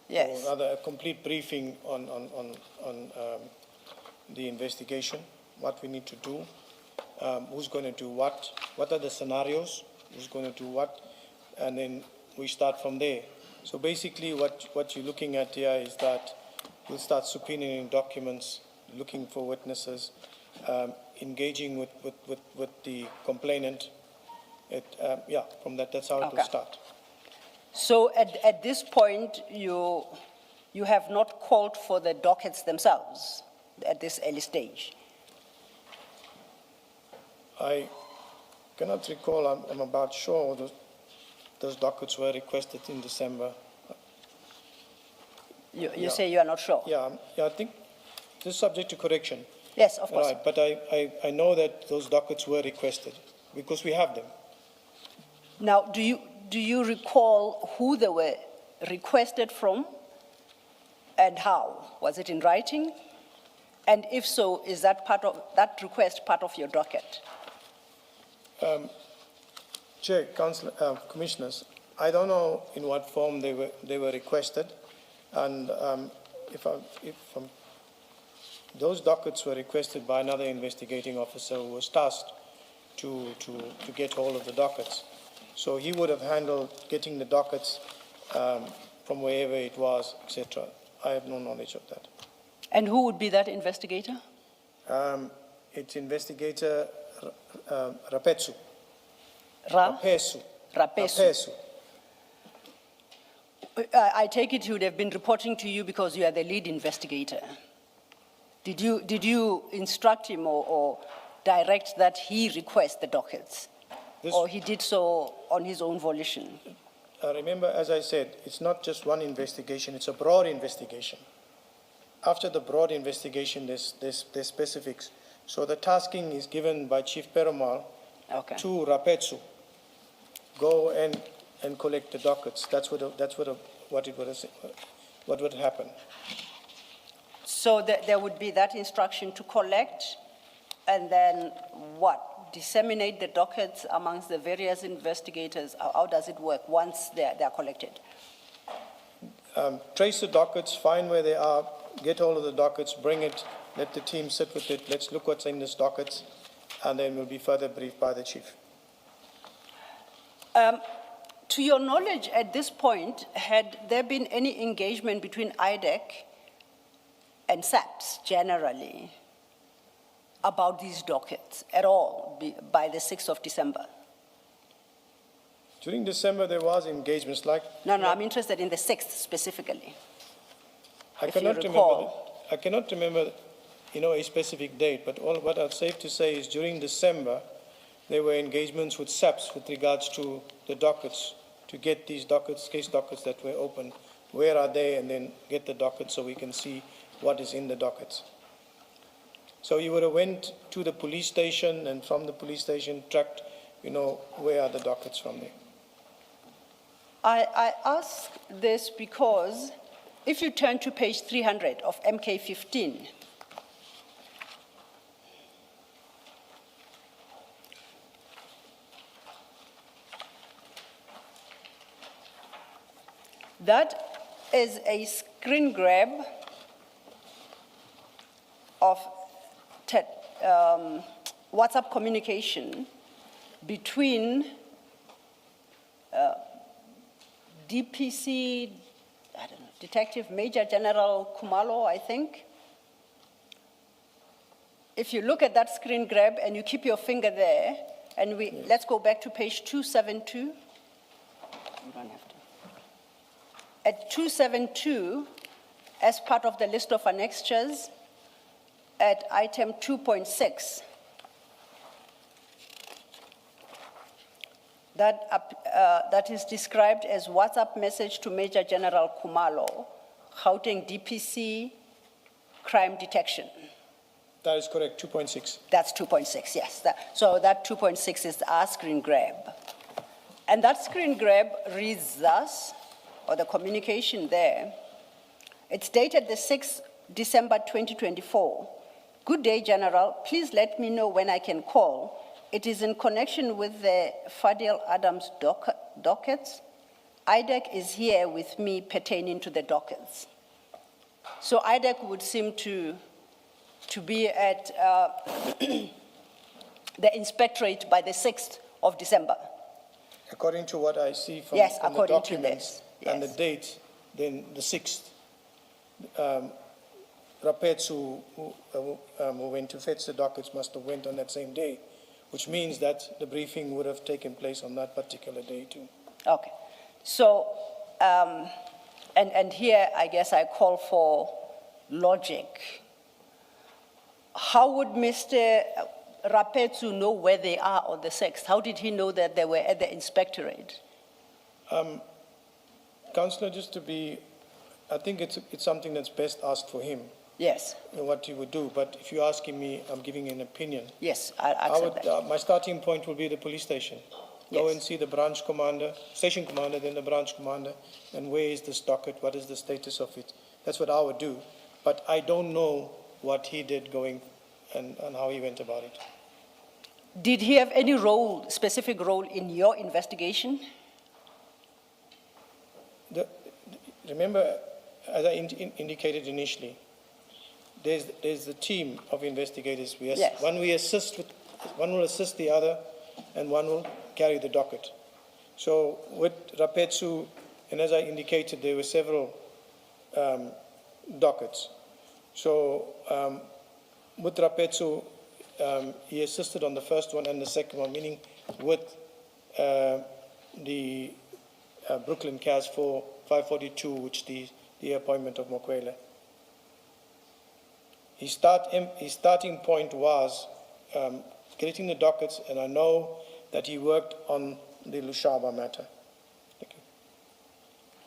Yes. or rather a complete briefing on the investigation, what we need to do, who's going to do what are the scenarios, who's going to do what, and then we start from there. So basically what you're looking at here is that we'll start subpoenaing documents, looking for witnesses, engaging with the complainant. From that's how it will start. So at this point, you have not called for the dockets themselves at this early stage? I cannot recall, I'm about sure those dockets were requested in December. You say you are not sure? Yeah, I think this is subject to correction. Yes, of course. Right, but I know that those dockets were requested because we have them. Now, do you recall who they were requested from and how? Was it in writing? And if so, is that request part of your docket? Chair, Councillor, Commissioners, I don't know in what form they were requested, and those dockets were requested by another investigating officer who was tasked to get hold of the dockets. So he would have handled getting the dockets from wherever it was, etc. I have no knowledge of that. And who would be that investigator? It's Investigator Rapesu. Rapesu. Rapesu. I take it he would have been reporting to you because you are the lead investigator. Did you instruct him or direct that he request the dockets? Or he did so on his own volition? Remember, as I said, it's not just one investigation, it's a broad investigation. After the broad investigation, there's specifics. So the tasking is given by Chief Perumal to Rapetsu. Go and collect the dockets. That's what would happen. So there would be that instruction to collect, and then what? Disseminate the dockets amongst the various investigators. How does it work once they're collected? Trace the dockets, find where they are, get hold of the dockets, bring it, let the team sit with it, let's look what's in these dockets, and then we'll be further briefed by the chief. To your knowledge, at this point, had there been any engagement between IDAC and SAPS generally about these dockets at all by the 6th of December? During December, there was engagements like... No, I'm interested in the 6th specifically. I cannot remember, a specific date, but what I'm safe to say is during December, there were engagements with SAPS with regards to the dockets, to get these dockets, case dockets that were open, where are they, and then get the dockets so we can see what is in the dockets. So you would have went to the police station and from the police station tracked, where are the dockets from there? I ask this because if you turn to page 300 of MK15, that is a screen grab of WhatsApp communication between DPC, I don't know, Detective Major General Kumalo, I think. If you look at that screen grab and you keep your finger there, and let's go back to page 272. You don't have to. At 272, as part of the list of annexures, at item 2.6, that is described as WhatsApp message to Major General Kumalo, Gauteng DPC, crime detection. That is correct, 2.6. That's 2.6, yes. So that 2.6 is our screen grab. And that screen grab reads thus, or the communication there, it's dated the 6th December 2024. Good day, General. Please let me know when I can call. It is in connection with the Fadil Adams dockets. IDAC is here with me pertaining to the dockets. So IDAC would seem to be at the inspectorate by the 6th of December. According to what I see from, Yes, from the according to documents this, yes. and the date, then the 6th, Rapetsu, who went to fetch the dockets, must have went on that same day, which means that the briefing would have taken place on that particular day too. Okay. So, and here I guess I call for logic. How would Mr. Rapetsu know where they are on the 6th? How did he know that they were at the inspectorate? Councillor, just to be, I think it's something that's best asked for him. Yes. What he would do, but if you're asking me, I'm giving an opinion. Yes, I accept that. My starting point will be the police station. Go Yes. and see the branch commander, station commander, then the branch commander, and where is this docket, what is the status of it? That's what I would do. But I don't know what he did going and how he went about it. Did he have any role, specific role in your investigation? Remember, as I indicated initially, there's a team of investigators. Yes. One will assist the other, and one will carry the docket. So with Rapetsu, and as I indicated, there were several dockets. So with Rapetsu, he assisted on the first one and the second one, meaning with the Brooklyn CAS 542, which the appointment of Mokwele. His starting point was getting the dockets, and I know that he worked on the Lushaba matter. Thank you.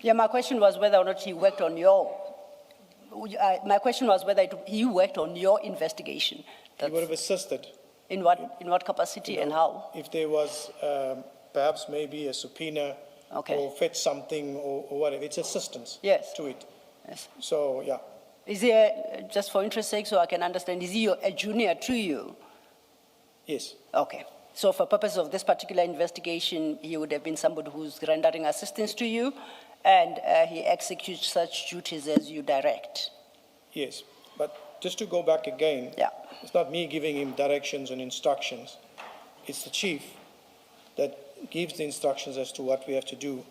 Yeah, my question was whether or not he worked on your, my question was whether he worked on your investigation. He would have assisted. In what capacity and how? If there was perhaps maybe a subpoena, Okay. or fetch something or whatever, it's assistance Yes. to it. Yes. So, yeah. Is he, just for interest sake, so I can understand, is he a junior to you? Yes. Okay. So for purpose of this particular investigation, he would have been somebody who's rendering assistance to you, and he executes such duties as you direct. Yes. But just to go back again, Yeah. it's not me giving him directions and instructions. It's the chief that gives the instructions as to what we have to do.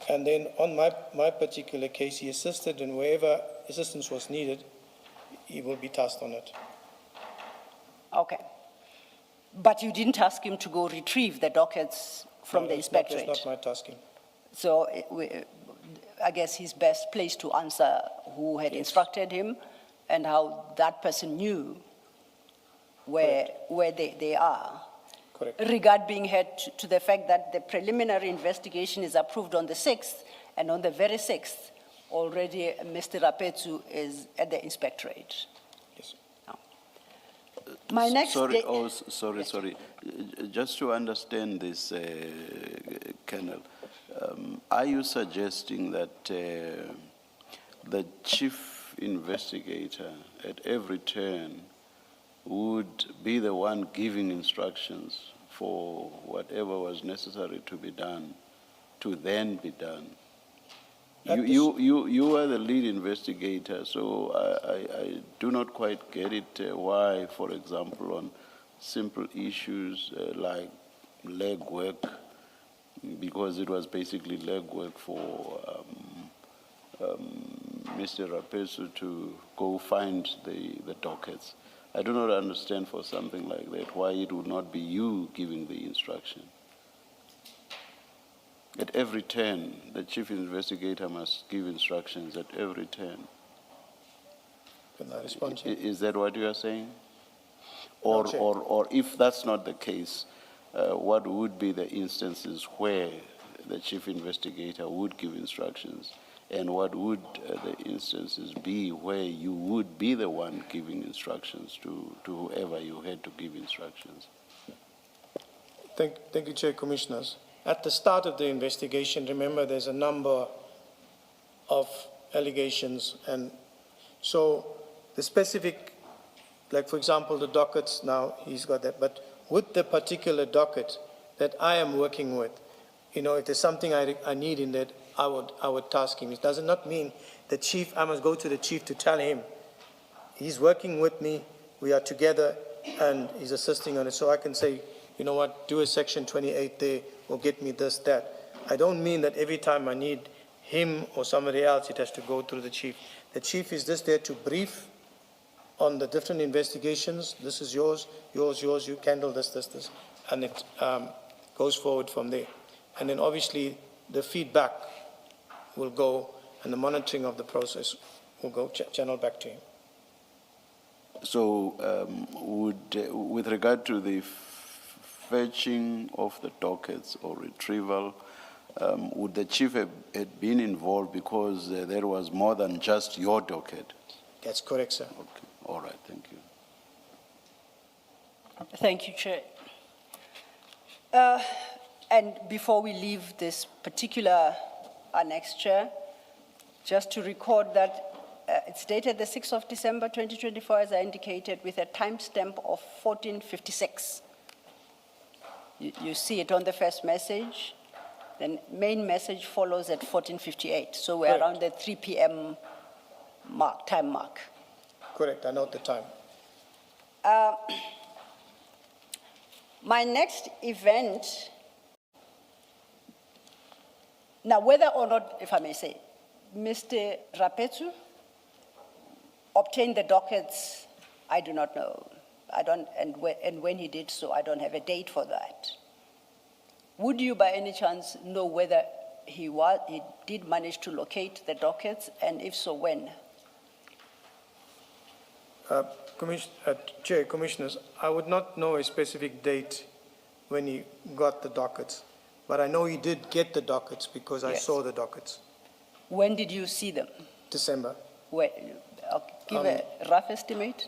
And then on my particular case, he assisted, and wherever assistance was needed, he will be tasked on it. Okay. But you didn't ask him to go retrieve the dockets from the inspectorate? That's not my tasking. So I guess he's best placed to answer who had instructed him and how that person knew where they are. Correct. Regard being had to the fact that the preliminary investigation is approved on the 6th, and on the very 6th, already Mr. Rapetsu is at the inspectorate. Yes. My next Sorry, day- oh, sorry. Just to understand this, Colonel, are you suggesting that the chief investigator at every turn would be the one giving instructions for whatever was necessary to be done, to then be done? You are the lead investigator, so I do not quite get it why, for example, on simple issues like leg work, because it was basically leg work for Mr. Rapesu to go find the dockets. I do not understand for something like that why it would not be you giving the instruction. At every turn, the chief investigator must give instructions at every turn. Can I respond to you? Is that what you are saying? No, Chair. Or if that's not the case, what would be the instances where the chief investigator would give instructions, and what would the instances be where you would be the one giving instructions to whoever you had to give instructions? Thank you, Chair, Commissioners. At the start of the investigation, remember there's a number of allegations, and so the specific, like for example, the dockets, now he's got that, but with the particular docket that I am working with, you know, if there's something I need in that, I would task him. It does not mean the chief, I must go to the chief to tell him. He's working with me, we are together, and he's assisting on it. So I can say, you know what, do a section 28 there, or get me this, that. I don't mean that every time I need him or somebody else, it has to go through the chief. The chief is just there to brief on the different investigations. This is yours, you handle this, and it goes forward from there. And then obviously the feedback will go, and the monitoring of the process will go channel back to him. So with regard to the fetching of the dockets or retrieval, would the chief have been involved because there was more than just your docket? That's correct, sir. Okay, all right, thank you. Thank you, Chair. And before we leave this particular annex, Chair, just to record that it's dated the 6th of December 2024, as I indicated, with a timestamp of 1456. You see it on the first message. The main message follows at 1458. So we're Correct. around the 3 p.m. time mark. Correct, I note the time. My next event, now whether or not, if I may say, Mr. Rapesu obtained the dockets, I do not know. I don't, and when he did so, I don't have a date for that. Would you by any chance know whether he did manage to locate the dockets, and if so, when? Chair, Commissioners, I would not know a specific date when he got the dockets, but I know he did get the dockets because I Yes. saw the dockets. When did you see them? December. Where, give a rough estimate?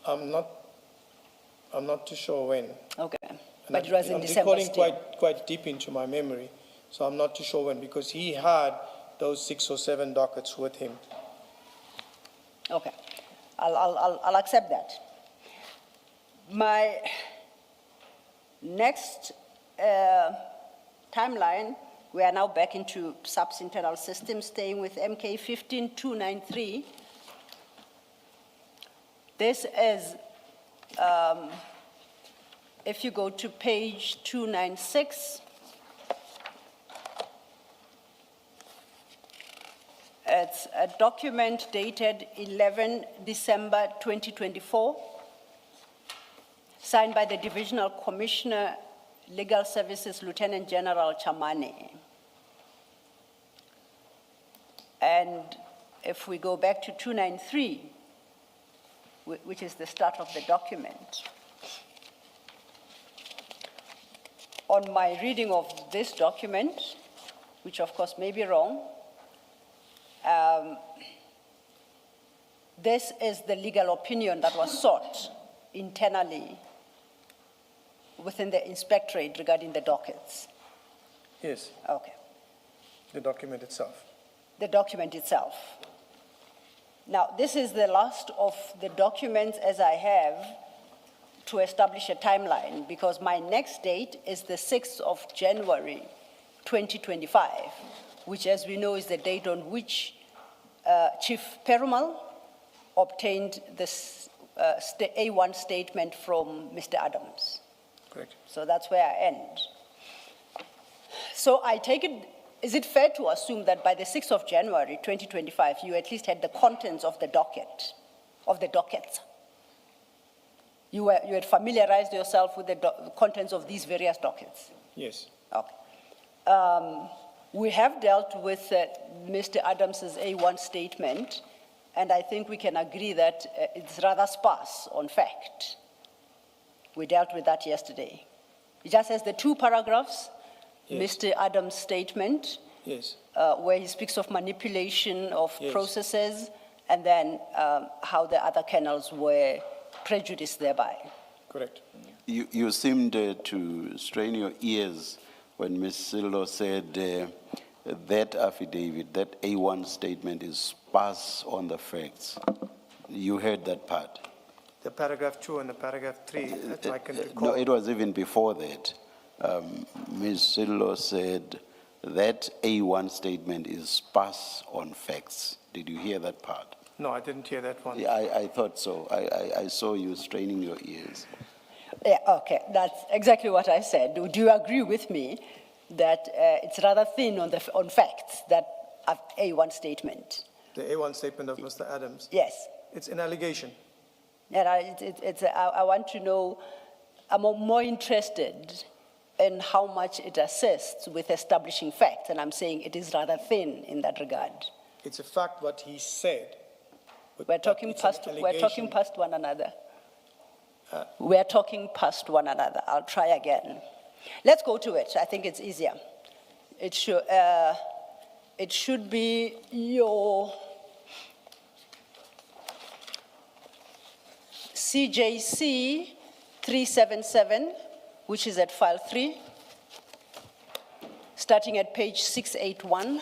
I'm not too sure when. Okay, And but it was in I'm December recalling still. quite deep into my memory, so I'm not too sure when, because he had those 6 or 7 dockets with him. Okay, I'll accept that. My next timeline, we are now back into SAP's internal system, staying with MK 15293. This is, if you go to page 296, it's a document dated 11 December 2024, signed by the Divisional Commissioner, Legal Services, Lieutenant General Chamane. And if we go back to 293, which is the start of the document, on my reading of this document, which of course may be wrong, this is the legal opinion that was sought internally within the inspectorate regarding the dockets? Yes, Okay. the document itself. The document itself. Now, this is the last of the documents as I have to establish a timeline, because my next date is the 6th of January, 2025, which, as we know, is the date on which Chief Perumal obtained this A1 statement from Mr. Adams. Correct. So that's where I end. So I take it, is it fair to assume that by the 6th of January, 2025, you at least had the contents of the docket, of the dockets? You had familiarized yourself with the contents of these various dockets? Yes. Okay. We have dealt with Mr. Adams's A1 statement, and I think we can agree that it's rather sparse on fact. We dealt with that yesterday. It just has the 2 paragraphs, Yes. Mr. Adams' statement, Yes. where he speaks of manipulation of Yes. processes, and then how the other kennels were prejudiced thereby. Correct. You seemed to strain your ears when Ms. Sildo said that affidavit, that A1 statement is sparse on the facts. You heard that part? The paragraph 2 and the paragraph 3, that I can recall. No, it was even before that. Ms. Sildo said that A1 statement is sparse on facts. Did you hear that part? No, I didn't hear that one. Yeah, I thought so. I saw you straining your ears. Yeah, okay, that's exactly what I said. Do you agree with me that it's rather thin on facts, that A1 statement? The A1 statement of Mr. Adams. Yes. It's an allegation. And I want to know, I'm more interested in how much it assists with establishing facts, and I'm saying it is rather thin in that regard. It's a fact what he said. We're talking past one another. We're talking past one another. I'll try again. Let's go to it. I think it's easier. It should be your CJC 377, which is at file 3, starting at page 681.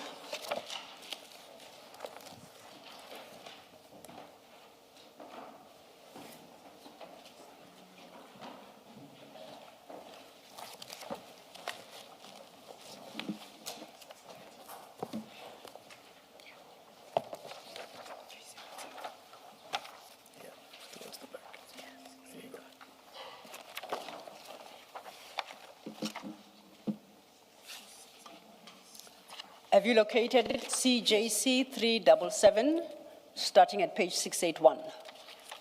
Have you located it? CJC 377, starting at page 681.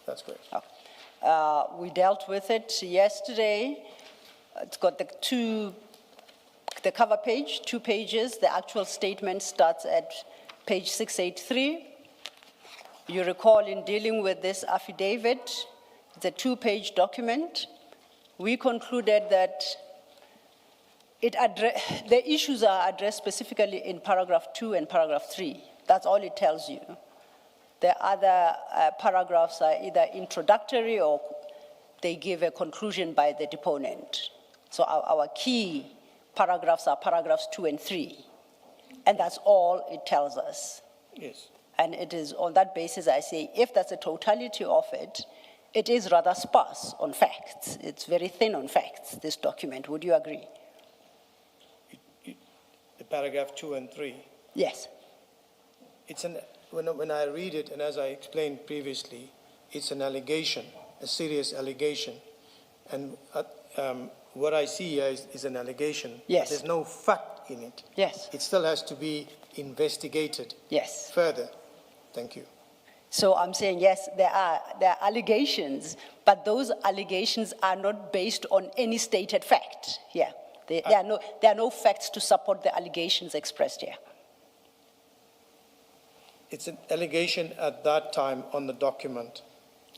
That's correct. We dealt with it yesterday. It's got the cover page, 2 pages. The actual statement starts at page 683. You recall in dealing with this affidavit, it's a 2-page document. We concluded that the issues are addressed specifically in paragraph 2 and paragraph 3. That's all it tells you. The other paragraphs are either introductory or they give a conclusion by the deponent. So our key paragraphs are paragraphs 2 and 3. And that's all it tells us. Yes. And it is on that basis I say, if that's the totality of it, it is rather sparse on facts. It's very thin on facts, this document. Would you agree? The paragraph 2 and 3. Yes. It's when I read it, and as I explained previously, it's an allegation, a serious allegation. And what I see here is an allegation. Yes. There's no fact in it. Yes. It still has to be investigated Yes. further. Thank you. So I'm saying, yes, there are allegations, but those allegations are not based on any stated fact here. There are no facts to support the allegations expressed here. It's an allegation at that time on the document.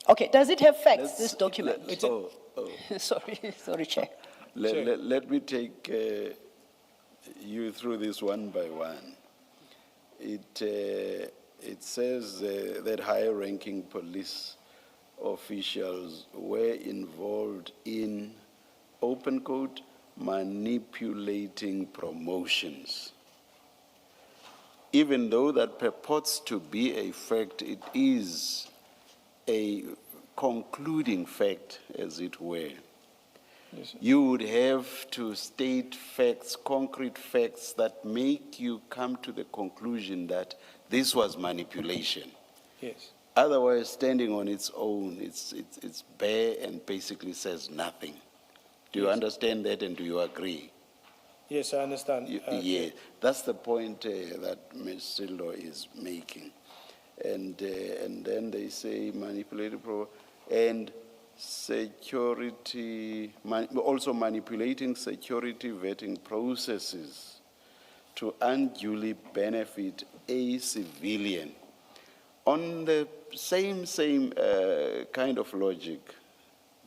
Okay, does it have facts, this document? Sorry, Chair. Let me take you through this one by one. It says that higher-ranking police officials were involved in, open quote, manipulating promotions. Even though that purports to be a fact, it is a concluding fact, as it were. Yes, sir. You would have to state facts, concrete facts that make you come to the conclusion that this was manipulation. Yes. Otherwise, standing on its own, it's bare and basically says nothing. Do you understand that, and do you agree? Yes, I understand. Yeah, that's the point that Ms. Sildo is making. And then they say manipulated and security, also manipulating security vetting processes to unduly benefit a civilian. On the same kind of logic,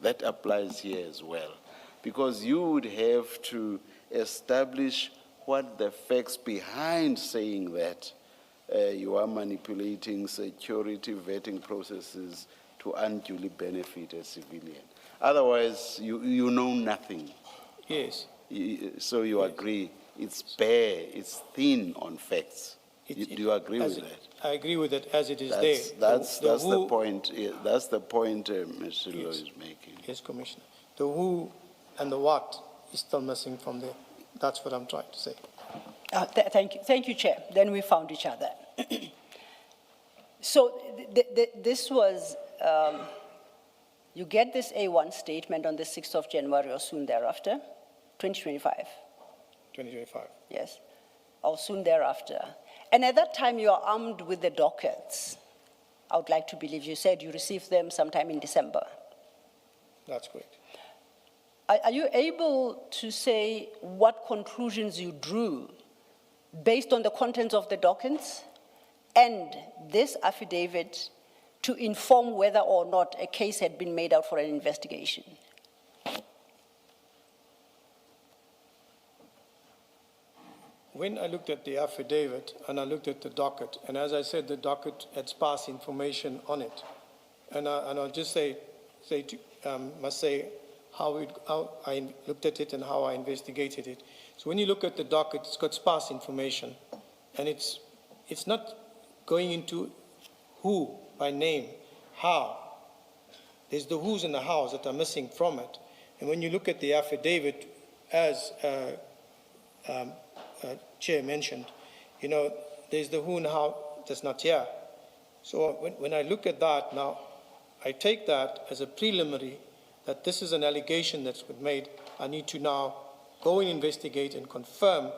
that applies here as well. Because you would have to establish what the facts behind saying that you are manipulating security vetting processes to unduly benefit a civilian. Otherwise, you know nothing. Yes. So you agree, it's bare, it's thin on facts. Do you agree with that? I agree with it as it is That's there. the point. That's the point Mr. Lo is making. Yes, Commissioner. The who and the what is still missing from there. That's what I'm trying to say. Thank you, Chair. Then we found each other. So this was, you get this A1 statement on the 6th of January or soon thereafter, 2025. 2025. Yes, or soon thereafter. And at that time, you are armed with the dockets. I would like to believe you said you received them sometime in December. That's correct. Are you able to say what conclusions you drew based on the contents of the documents and this affidavit to inform whether or not a case had been made out for an investigation? When I looked at the affidavit and I looked at the docket, and as I said, the docket had sparse information on it. And I'll just must say how I looked at it and how I investigated it. So when you look at the docket, it's got sparse information, and it's not going into who by name, how. There's the who's and the hows that are missing from it. And when you look at the affidavit, as Chair mentioned, you know, there's the who and how that's not here. So when I look at that now, I take that as a preliminary that this is an allegation that's been made. I need to now go and investigate and confirm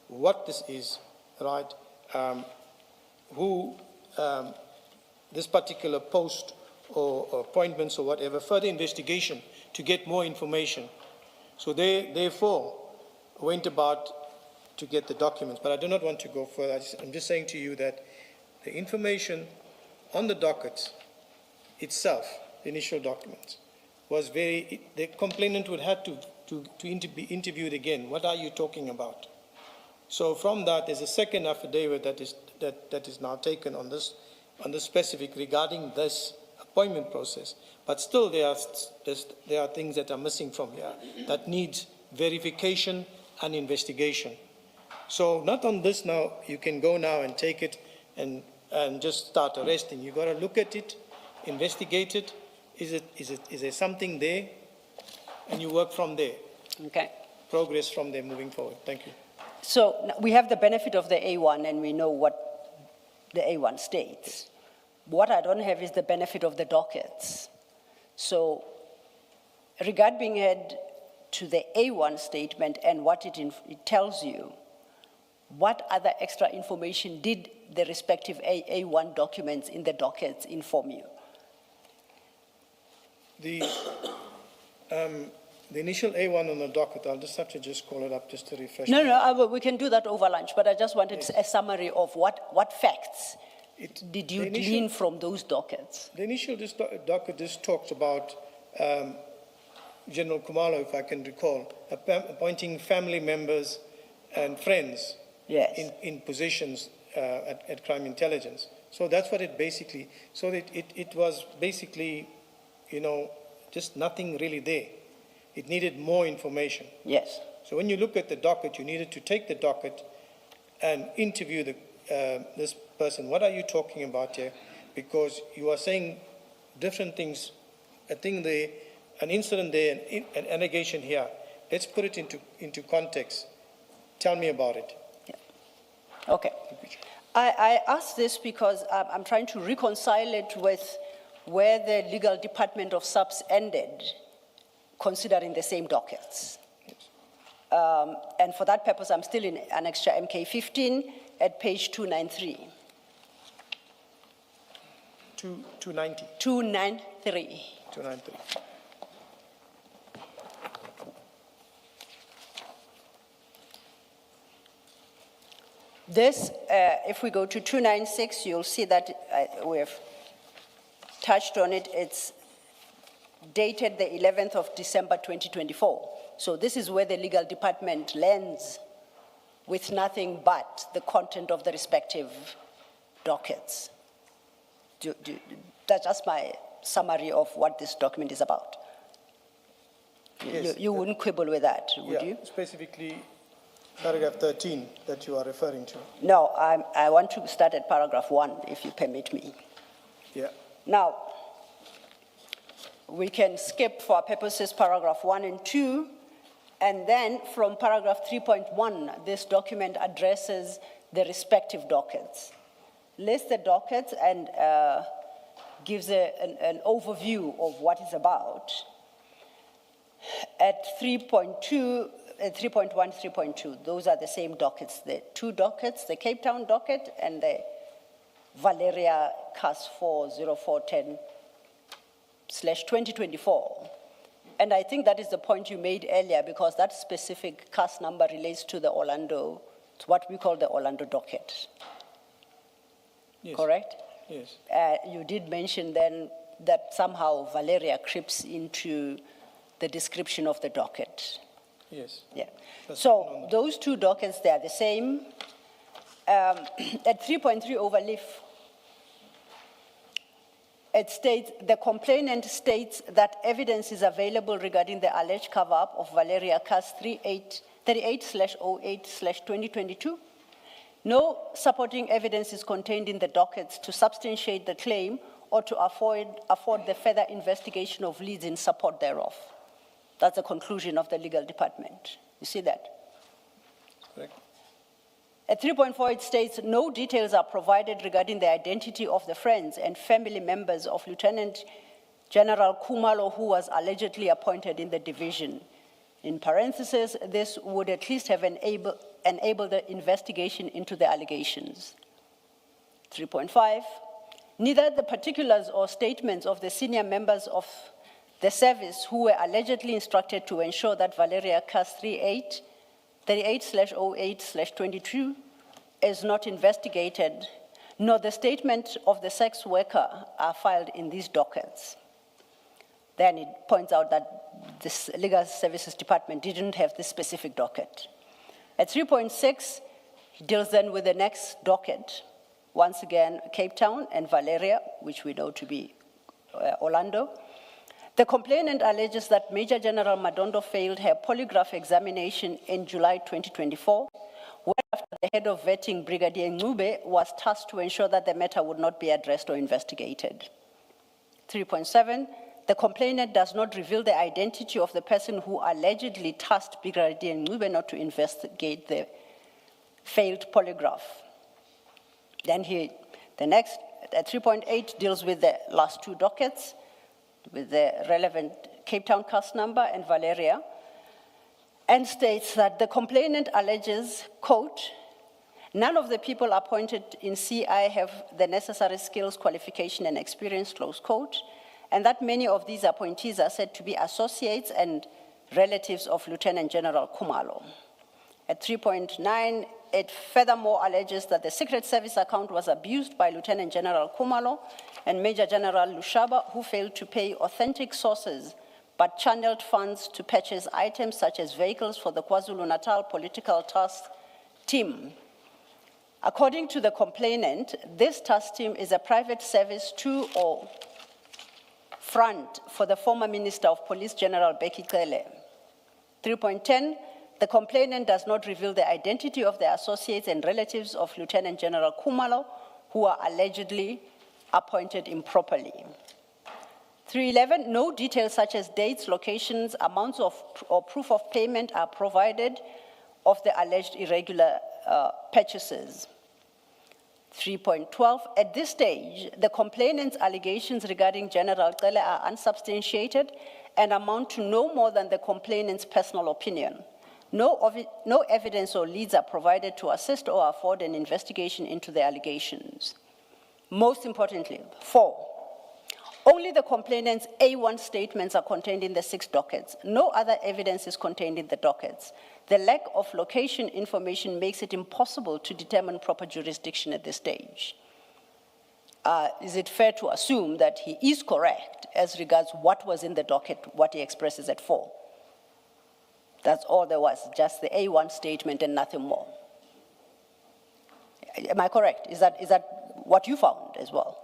what this is, right? This particular post or appointments or whatever, further investigation to get more information. So they therefore went about to get the documents, but I do not want to go further. I'm just saying to you that the information on the dockets itself, the initial documents, was the complainant would have to be interviewed again. What are you talking about? So from that, there's a second affidavit that is now taken on this specific regarding this appointment process. But still, there are things that are missing from here that needs verification and investigation. So not on this now, you can go now and take it and just start arresting. You've got to look at it, investigate it. Is there something there? And you work from there. Okay. Progress from there moving forward. Thank you. So we have the benefit of the A1 and we know what the A1 states. What I don't have is the benefit of the dockets. So regarding head to the A1 statement and what it tells you, what other extra information did the respective A1 documents in the dockets inform you? The initial A1 on the docket, I'll just have to call it up just to refresh. No, we can do that over lunch, but I just wanted a summary of what facts did you glean from those dockets? The initial docket just talks about General Kumalo, if I can recall, appointing family members and friends in positions at crime intelligence. So that's what it basically, so it was basically just nothing really there. It needed more information. Yes. So when you look at the docket, you needed to take the docket and interview this person. What are you talking about here? Because you are saying different things. I think an incident there, an allegation here. Let's put it into context. Tell me about it. Yeah. Okay. I ask this because I'm trying to reconcile it with where the legal department of subs ended, considering the same dockets. And for that purpose, I'm still in Annexure MK15 at page 293. 290. 293. 293. This, if we go to 296, you'll see that we have touched on it. It's dated the 11th of December 2024. So this is where the legal department lands with nothing but the content of the respective dockets. That's just my summary of what this document is about. Yes, you wouldn't quibble with that, would you? Specifically, paragraph 13 that you are referring to. No, I want to start at paragraph 1, if you permit me. Yeah. Now, we can skip for our purposes paragraph 1 and 2, and then from paragraph 3.1, this document addresses the respective dockets. Lists the dockets and gives an overview of what it's about. At 3.2, 3.1, 3.2, those are the same dockets. The two dockets, the Cape Town docket and the Valeria CAS 40410/2024. And I think that is the point you made earlier, because that specific CAS number relates to the Orlando, it's what we call the Orlando docket. Yes. Correct? Yes. You did mention then that somehow Valeria creeps into the description of the docket. Yes. Yeah. That's So normal. those two dockets, they are the same. At 3.3 overleaf, it states, the complainant states that evidence is available regarding the alleged cover-up of Valeria CAS 38/08/2022. No supporting evidence is contained in the dockets to substantiate the claim or to afford the further investigation of leads in support thereof. That's the conclusion of the legal department. You see that? Correct. At 3.4, it states, no details are provided regarding the identity of the friends and family members of Lieutenant General Kumalo, who was allegedly appointed in the division. In parentheses, this would at least have enabled the investigation into the allegations. 3.5, neither the particulars or statements of the senior members of the service who were allegedly instructed to ensure that Valeria CAS 38/08/22 is not investigated, nor the statement of the sex worker are filed in these dockets. Then it points out that this legal services department didn't have this specific docket. At 3.6, it deals then with the next docket. Once again, Cape Town and Valeria, which we know to be Orlando. The complainant alleges that Major General Madondo failed her polygraph examination in July 2024, whereafter the head of vetting, Brigadier Ngube, was tasked to ensure that the matter would not be addressed or investigated. 3.7, the complainant does not reveal the identity of the person who allegedly tasked Brigadier Ngube not to investigate the failed polygraph. Then the next, at 3.8, deals with the last two dockets, with the relevant Cape Town CAS number and Valeria, and states that the complainant alleges, quote, none of the people appointed in CI have the necessary skills, qualification, and experience, close quote, and that many of these appointees are said to be associates and relatives of Lieutenant General Kumalo. At 3.9, it furthermore alleges that the Secret Service account was abused by Lieutenant General Kumalo and Major General Lushaba, who failed to pay authentic sources but channeled funds to purchase items such as vehicles for the KwaZulu-Natal Political Task Team. According to the complainant, this task team is a private service to or front for the former Minister of Police General Becky Cele. 3.10, the complainant does not reveal the identity of the associates and relatives of Lieutenant General Kumalo, who are allegedly appointed improperly. 3.11, no details such as dates, locations, amounts of or proof of payment are provided of the alleged irregular purchases. 3.12, at this stage, the complainant's allegations regarding General Cele are unsubstantiated and amount to no more than the complainant's personal opinion. No evidence or leads are provided to assist or afford an investigation into the allegations. Most importantly, 4, only the complainant's A1 statements are contained in the 6 dockets. No other evidence is contained in the dockets. The lack of location information makes it impossible to determine proper jurisdiction at this stage. Is it fair to assume that he is correct as regards what was in the docket, what he expresses at 4? That's all there was, just the A1 statement and nothing more. Am I correct? Is that what you found as well?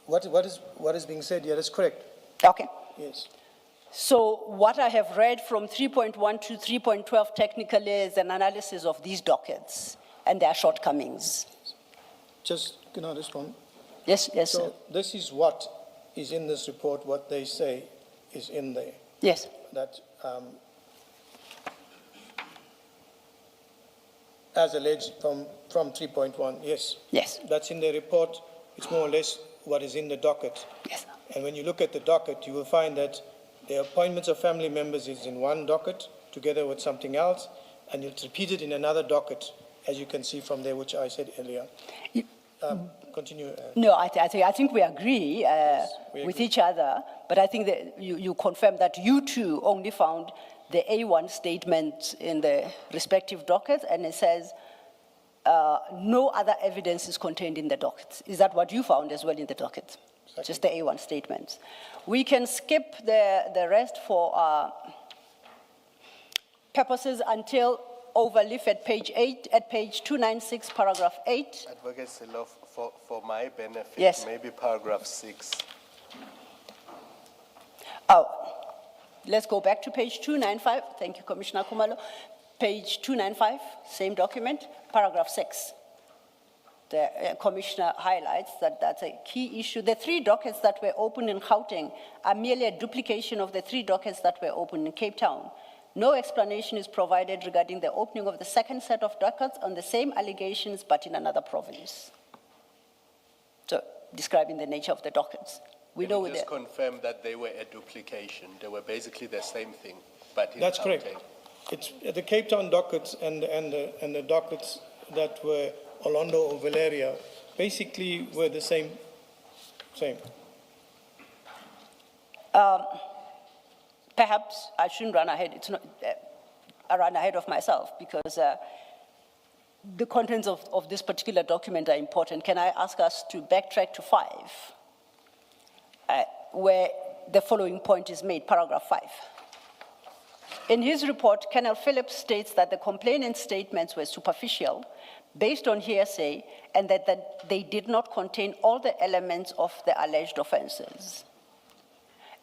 What is being said here is correct. Okay. Yes. So what I have read from 3.1 to 3.12 technically is an analysis of these dockets and their shortcomings. Just, can I respond? Yes, yes, So sir. this is what is in this report, what they say is in there. Yes. That as alleged from 3.1, yes. Yes. That's in the report. It's more or less what is in the docket. Yes. And when you look at the docket, you will find that the appointments of family members is in one docket together with something else, and it's repeated in another docket, as you can see from there, which I said earlier. Continue. No, I think we agree we with agree. each other, but I think that you confirm that you too only found the A1 statement in the respective dockets, and it says no other evidence is contained in the dockets. Is that what you found as well in the docket? Exactly. Just the A1 statements. We can skip the rest for purposes until overleaf at page 8, at page 296, paragraph 8. Advocacy law, for my benefit, Yes. maybe paragraph 6. Oh, let's go back to page 295. Thank you, Commissioner Kumalo. Page 295, same document, paragraph 6. The Commissioner highlights that that's a key issue. The 3 dockets that were opened in Gauteng are merely a duplication of the 3 dockets that were opened in Cape Town. No explanation is provided regarding the opening of the second set of dockets on the same allegations but in another province. So, describing the nature of the dockets. We know Just confirm that they were a duplication. They were basically the same thing, but in That's Gauteng. correct. It's the Cape Town dockets and the dockets that were Orlando or Valeria basically were the same. Perhaps I shouldn't run ahead. It's not, I run ahead of myself because the contents of this particular document are important. Can I ask us to backtrack to 5, where the following point is made, paragraph 5. In his report, Colonel Phillips states that the complainant's statements were superficial, based on hearsay, and that they did not contain all the elements of the alleged offenses.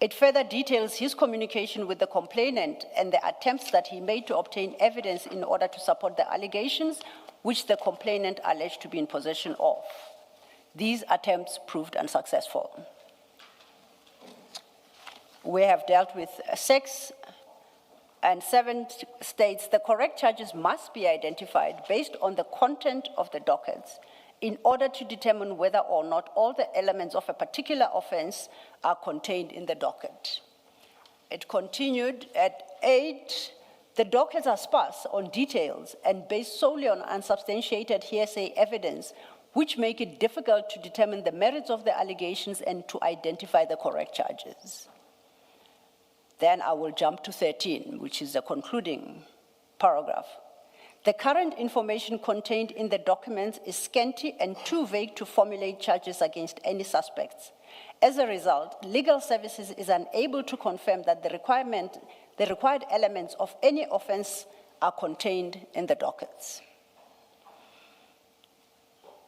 It further details his communication with the complainant and the attempts that he made to obtain evidence in order to support the allegations which the complainant alleged to be in possession of. These attempts proved unsuccessful. We have dealt with 6, and 7 states the correct charges must be identified based on the content of the dockets in order to determine whether or not all the elements of a particular offense are contained in the docket. It continued at 8, the dockets are sparse on details and based solely on unsubstantiated hearsay evidence, which make it difficult to determine the merits of the allegations and to identify the correct charges. Then I will jump to 13, which is the concluding paragraph. The current information contained in the documents is scanty and too vague to formulate charges against any suspects. As a result, legal services is unable to confirm that the required elements of any offense are contained in the dockets.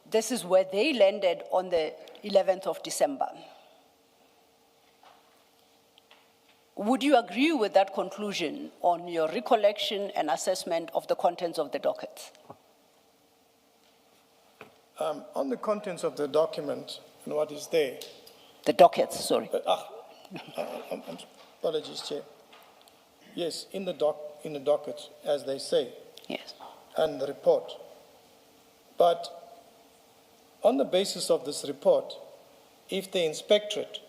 This is where they landed on the 11th of December. Would you agree with that conclusion on your recollection and assessment of the contents of the docket? On the contents of the document and what is there, The dockets, sorry. apologies, Chair. Yes, in the docket, as they say, Yes. and the report. But on the basis of this report, if the inspectorate,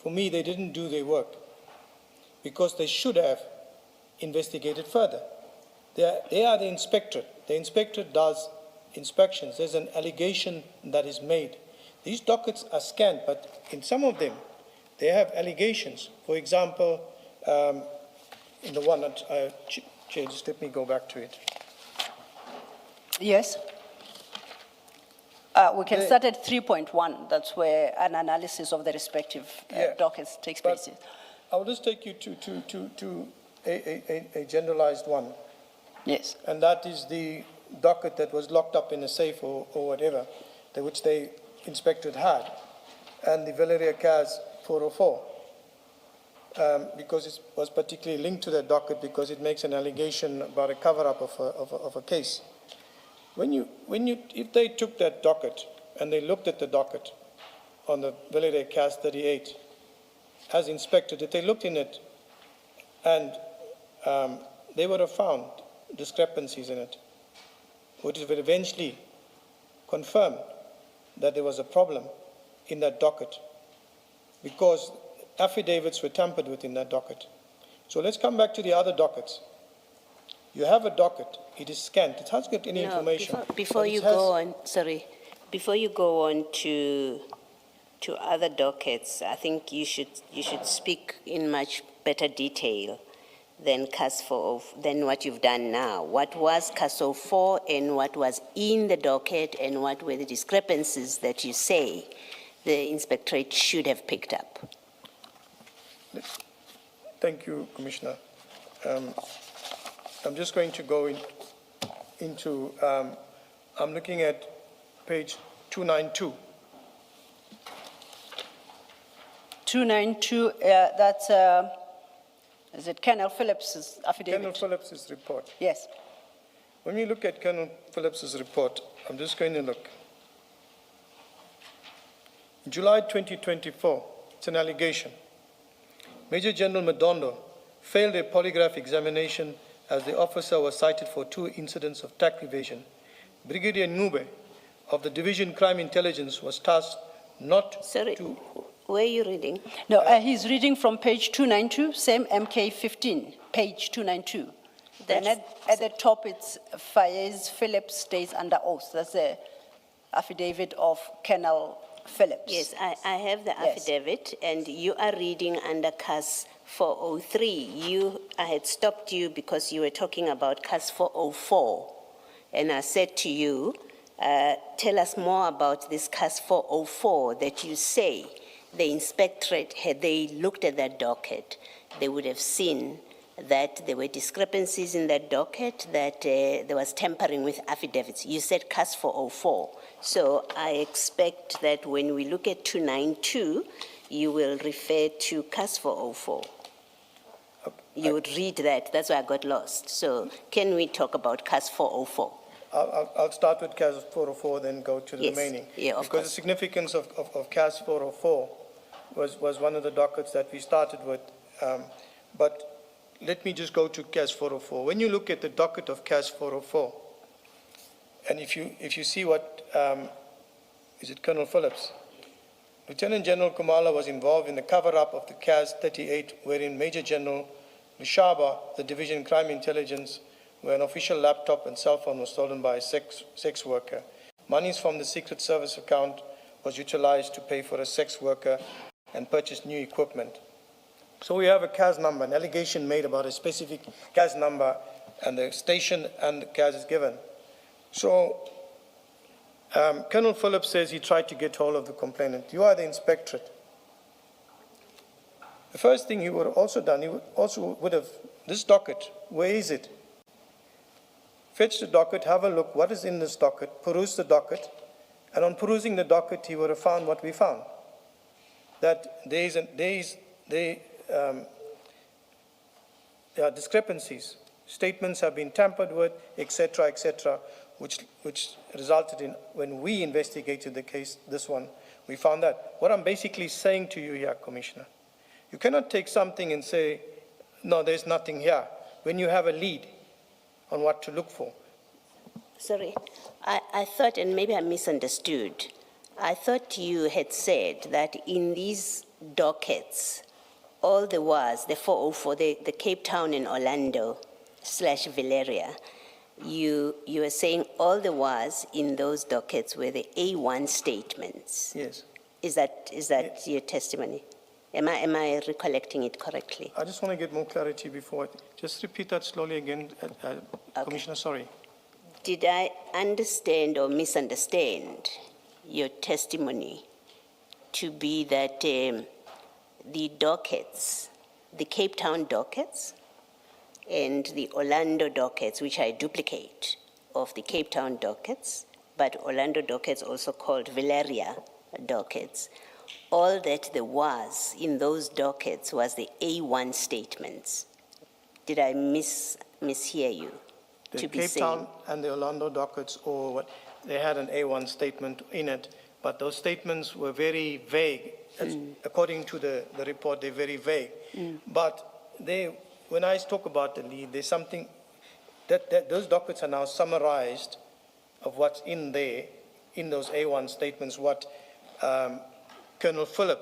for me, they didn't do their work because they should have investigated further. They are the inspectorate. The inspectorate does inspections. There's an allegation that is made. These dockets are scanned, but in some of them, they have allegations. For example, in the one that, Chair, just let me go back to it. Yes. We can start at 3.1. That's where an analysis of the respective Yeah, dockets takes but place. I'll just take you to a generalized one, Yes. and that is the docket that was locked up in a safe or whatever, which the inspectorate had, and the Valeria CAS 404, because it was particularly linked to that docket because it makes an allegation about a cover-up of a case. If they took that docket and they looked at the docket on the Valeria CAS 38, as inspected, if they looked in it and they would have found discrepancies in it, which would eventually confirm that there was a problem in that docket because affidavits were tampered with in that docket. So let's come back to the other dockets. You have a docket, it is scanned, it hasn't got any information. Before but it you has- go on, sorry, before you go on to other dockets, I think you should speak in much better detail than than what you've done now. What was CAS 04 and what was in the docket and what were the discrepancies that you say the inspectorate should have picked up? Thank you, Commissioner. I'm just going to go into, I'm looking at page 292. 292, that's, is it Colonel Phillips's affidavit? Colonel Phillips's report. Yes. When we look at Colonel Phillips's report, I'm just going to look. In July 2024, it's an allegation. Major General Madondo failed a polygraph examination as the officer was cited for 2 incidents of tax evasion. Brigadier Nube of the Division Crime Intelligence was tasked not Sorry, to... where are you reading? No, he's reading from page 292, same MK 15, page 292. And at the top, it's Faiz Phillips stays under oath. That's the affidavit of Colonel Phillips. Yes, I have the Yes. affidavit, and you are reading under CAS 403. I had stopped you because you were talking about CAS 404, and I said to you, tell us more about this CAS 404 that you say the inspectorate, had they looked at that docket, they would have seen that there were discrepancies in that docket, that there was tampering with affidavits. You said CAS 404. So I expect that when we look at 292, you will refer to CAS 404. You would read that. That's why I got lost. So can we talk about CAS 404? I'll start with CAS 404, then go to the Yes. remaining. Yeah, of Because course. the significance of CAS 404 was one of the dockets that we started with. But let me just go to CAS 404. When you look at the docket of CAS 404, and if you see what, is it Colonel Phillips? Lieutenant General Kumala was involved in the cover-up of the CAS 38, wherein Major General Mishaba, the Division Crime Intelligence, where an official laptop and cell phone was stolen by a sex worker. Monies from the Secret Service account was utilized to pay for a sex worker and purchase new equipment. So we have a CAS number, an allegation made about a specific CAS number, and the station and the CAS is given. So Colonel Phillips says he tried to get hold of the complainant. You are the inspectorate. The first thing he would have also done, he would have, this docket, where is it? Fetch the docket, have a look, what is in this docket, peruse the docket, and on perusing the docket, he would have found what we found. That there are discrepancies. Statements have been tampered with, etc., which resulted in, when we investigated the case, this one, we found that. What I'm basically saying to you here, Commissioner, you cannot take something and say, no, there's nothing here, when you have a lead on what to look for. Sorry, I thought, and maybe I misunderstood, I thought you had said that in these dockets, all there was, the 404, the Cape Town and Orlando / Valeria, you were saying all there was in those dockets were the A1 statements. Yes. Is that your testimony? Am I recollecting it correctly? I just want to get more clarity before. Just repeat that slowly again, Commissioner, sorry. Did I understand or misunderstand your testimony to be that the dockets, the Cape Town dockets and the Orlando dockets, which are a duplicate of the Cape Town dockets, but Orlando dockets also called Valeria dockets, all that there was in those dockets was the A1 statements? Did I mishear you? The Cape Town and the Orlando dockets, or what, they had an A1 statement in it, but those statements were very vague. According to the report, they're very vague. But when I talk about the lead, there's something that those dockets are now summarized of what's in there, in those A1 statements, what Colonel Phillip,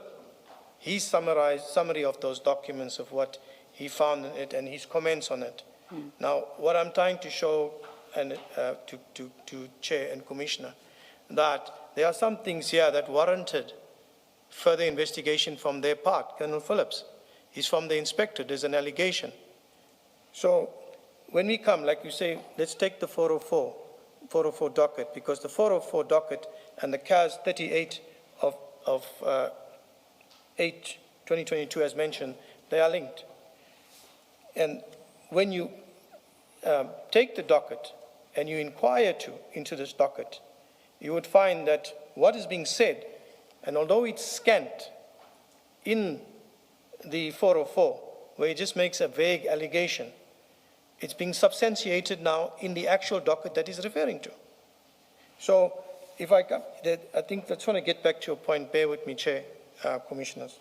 he summarized summary of those documents of what he found in it and his comments on it. Now, what I'm trying to show and to Chair and Commissioner, that there are some things here that warranted further investigation from their part. Colonel Phillips, he's from the inspector, there's an allegation. So when we come, like you say, let's take the 404 docket, because the 404 docket and the CAS 38 of 8/2022 as mentioned, they are linked. And when you take the docket and you inquire into this docket, you would find that what is being said, and although it's scant in the 404, where it just makes a vague allegation, it's being substantiated now in the actual docket that he's referring to. So if I think I just want to get back to your point. Bear with me, Chair, Commissioners.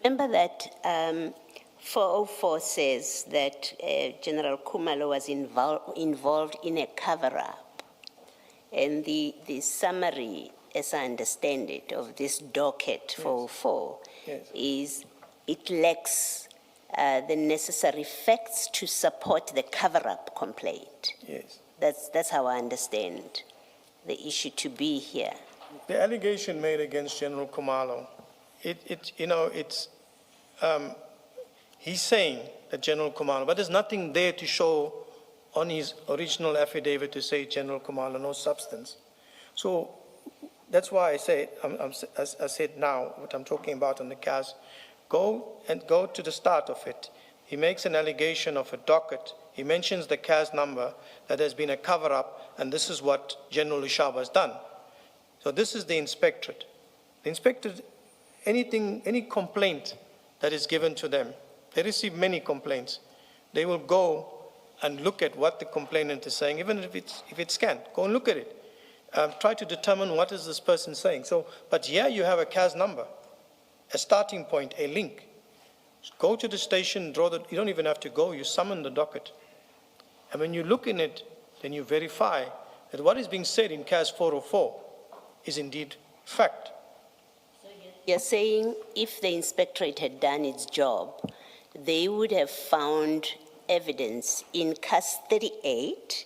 Remember that 404 says that General Khumalo was involved in a cover-up, and the summary, as I understand it, of this docket 404 is it lacks the necessary facts to support the cover-up complaint. Yes. That's how I understand the issue to be here. The allegation made against General Khumalo, he's saying that General Khumalo, but there's nothing there to show on his original affidavit to say General Khumalo, no substance. So that's why I say, as I said now, what I'm talking about on the CAS, go to the start of it. He makes an allegation of a docket. He mentions the CAS number, that there's been a cover-up, and this is what General Lushaba has done. So this is the inspectorate. The inspectorate, any complaint that is given to them, they receive many complaints. They will go and look at what the complainant is saying, even if it's scanned. Go and look at it. Try to determine what is this person saying. So, but here you have a CAS number, a starting point, a link. Go to the station, you don't even have to go, you summon the docket. And when you look in it, then you verify that what is being said in CAS 404 is indeed fact. You're saying if the inspectorate had done its job, they would have found evidence in CAS 38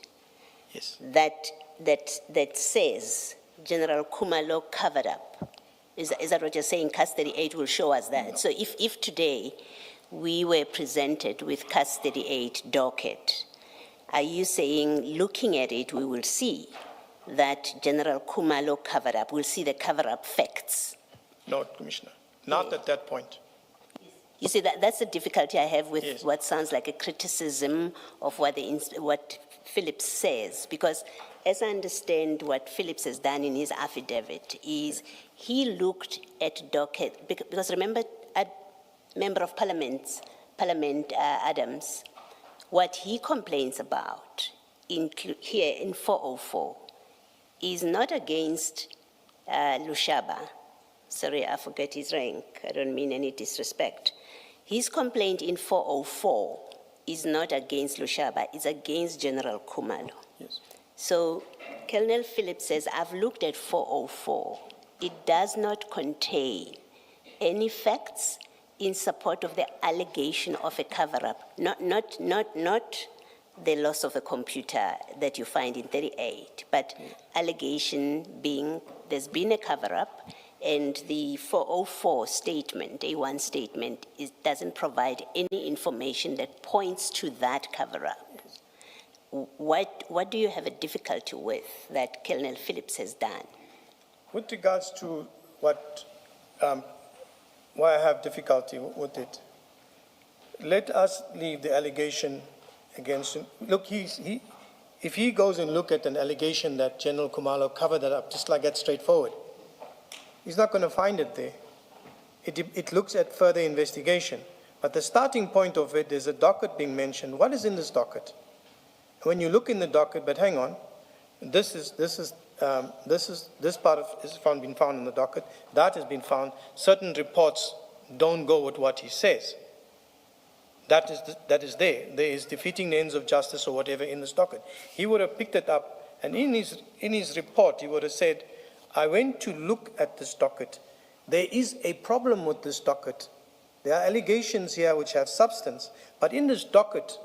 Yes. that says General Khumalo covered up. Is that what you're saying? CAS 38 will show us that. No. So if today we were presented with CAS 38 docket, are you saying, looking at it, we will see that General Khumalo covered up, we'll see the cover-up facts? No, Commissioner, not at that point. You see, that's the difficulty I have with Yes. what sounds like a criticism of what what Phillips says, because as I understand what Phillips has done in his affidavit is he looked at docket, because remember, Member of Parliament Adams, what he complains about here in 404 is not against Lushaba. Sorry, I forget his rank. I don't mean any disrespect. His complaint in 404 is not against Lushaba, it's against General Kumalo. Yes. So Colonel Phillips says, I've looked at 404. It does not contain any facts in support of the allegation of a cover-up, not the loss of a computer that you find in 38, but allegation being there's been a cover-up, and the 404 statement, A1 statement, doesn't provide any information that points to that cover-up. What do you have a difficulty with that Colonel Phillips has done? With regards to what, why I have difficulty with it, let us leave the allegation against him. Look, if he goes and look at an allegation that General Kumalo covered that up, just like that straightforward, he's not going to find it there. It looks at further investigation. But the starting point of it is a docket being mentioned. What is in this docket? When you look in the docket, but hang on, this part is been found in the docket. That has been found. Certain reports don't go with what he says. That is there. There is defeating the ends of justice or whatever in this docket. He would have picked it up, and in his report, he would have said, I went to look at this docket. There is a problem with this docket. There are allegations here which have substance, but in this docket,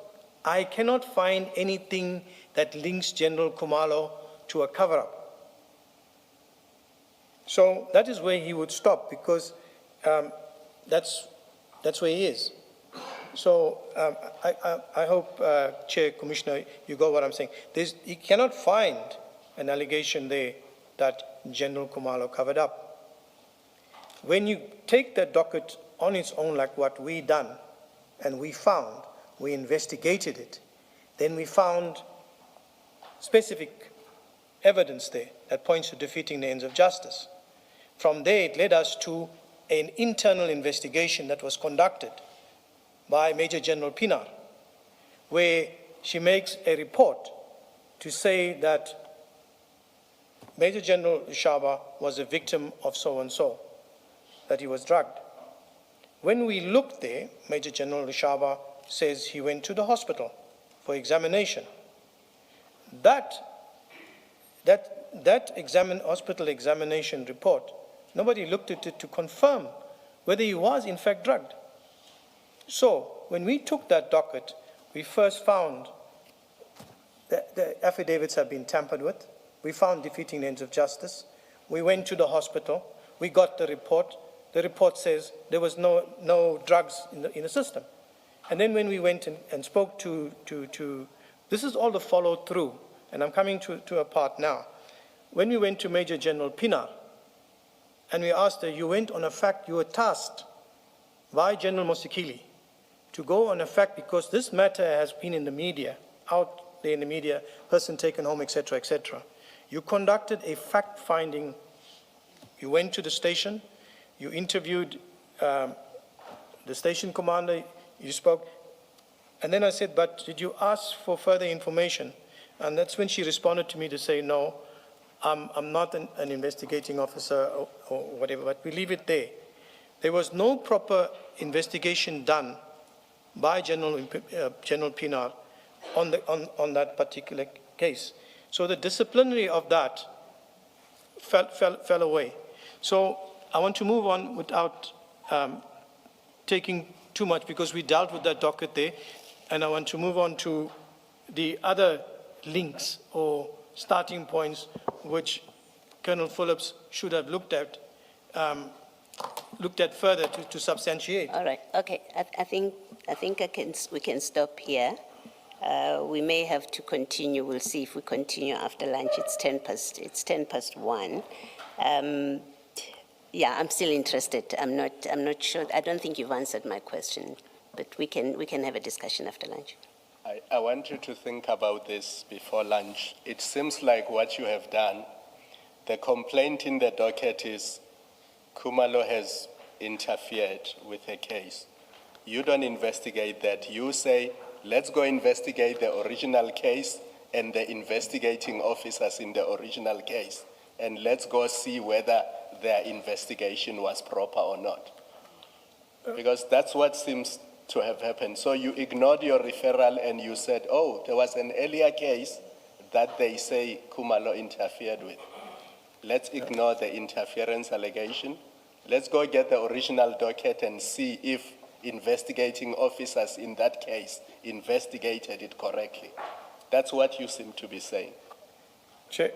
I cannot find anything that links General Kumalo to a cover-up. So that is where he would stop, because that's where he is. So I hope, Chair, Commissioner, you got what I'm saying. He cannot find an allegation there that General Kumalo covered up. When you take the docket on its own, like what we done, and we investigated it, then we found specific evidence there that points to defeating the ends of justice. From there, it led us to an internal investigation that was conducted by Major General Pinar, where she makes a report to say that Major General Shaba was a victim of so-and-so, that he was drugged. When we looked there, Major General Shaba says he went to the hospital for examination. That hospital examination report, nobody looked at it to confirm whether he was in fact drugged. So when we took that docket, we first found that the affidavits have been tampered with. We found defeating the ends of justice. We went to the hospital. We got the report. The report says there was no drugs in the system. And then when we went and spoke to this is all the follow through, and I'm coming to a part now. When we went to Major General Pinar, and we asked her, you went on a fact, you were tasked by General Mosikili to go on a fact because this matter has been in the media, out there in the media, person taken home, etc., etc. You conducted a fact-finding. You went to the station, you interviewed the station commander, you spoke, and then I said, but did you ask for further information? And that's when she responded to me to say, no, I'm not an investigating officer or whatever, but we leave it there. There was no proper investigation done by General Pinar on that particular case. So the disciplinary of that fell away. So I want to move on without taking too much, because we dealt with that docket there, and I want to move on to the other links or starting points which Colonel Phillips should have looked at further to substantiate. All right. Okay. I think we can stop here. We may have to continue. We'll see if we continue after lunch. It's 1:10. Yeah, I'm still interested. I'm not sure. I don't think you've answered my question, but we can have a discussion after lunch. I want you to think about this before lunch. It seems like what you have done, the complaint in the docket is Kumalo has interfered with a case. You don't investigate that. You say, let's go investigate the original case and the investigating officers in the original case, and let's go see whether their investigation was proper or not. Because that's what seems to have happened. So you ignored your referral and you said, oh, there was an earlier case that they say Kumalo interfered with. Let's ignore the interference allegation. Let's go get the original docket and see if investigating officers in that case investigated it correctly. That's what you seem to be saying. Chair.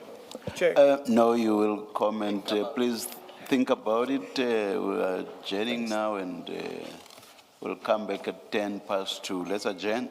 No, you will comment. Please think about it. We are adjourning now and we'll come back at 2:10. Let's adjourn.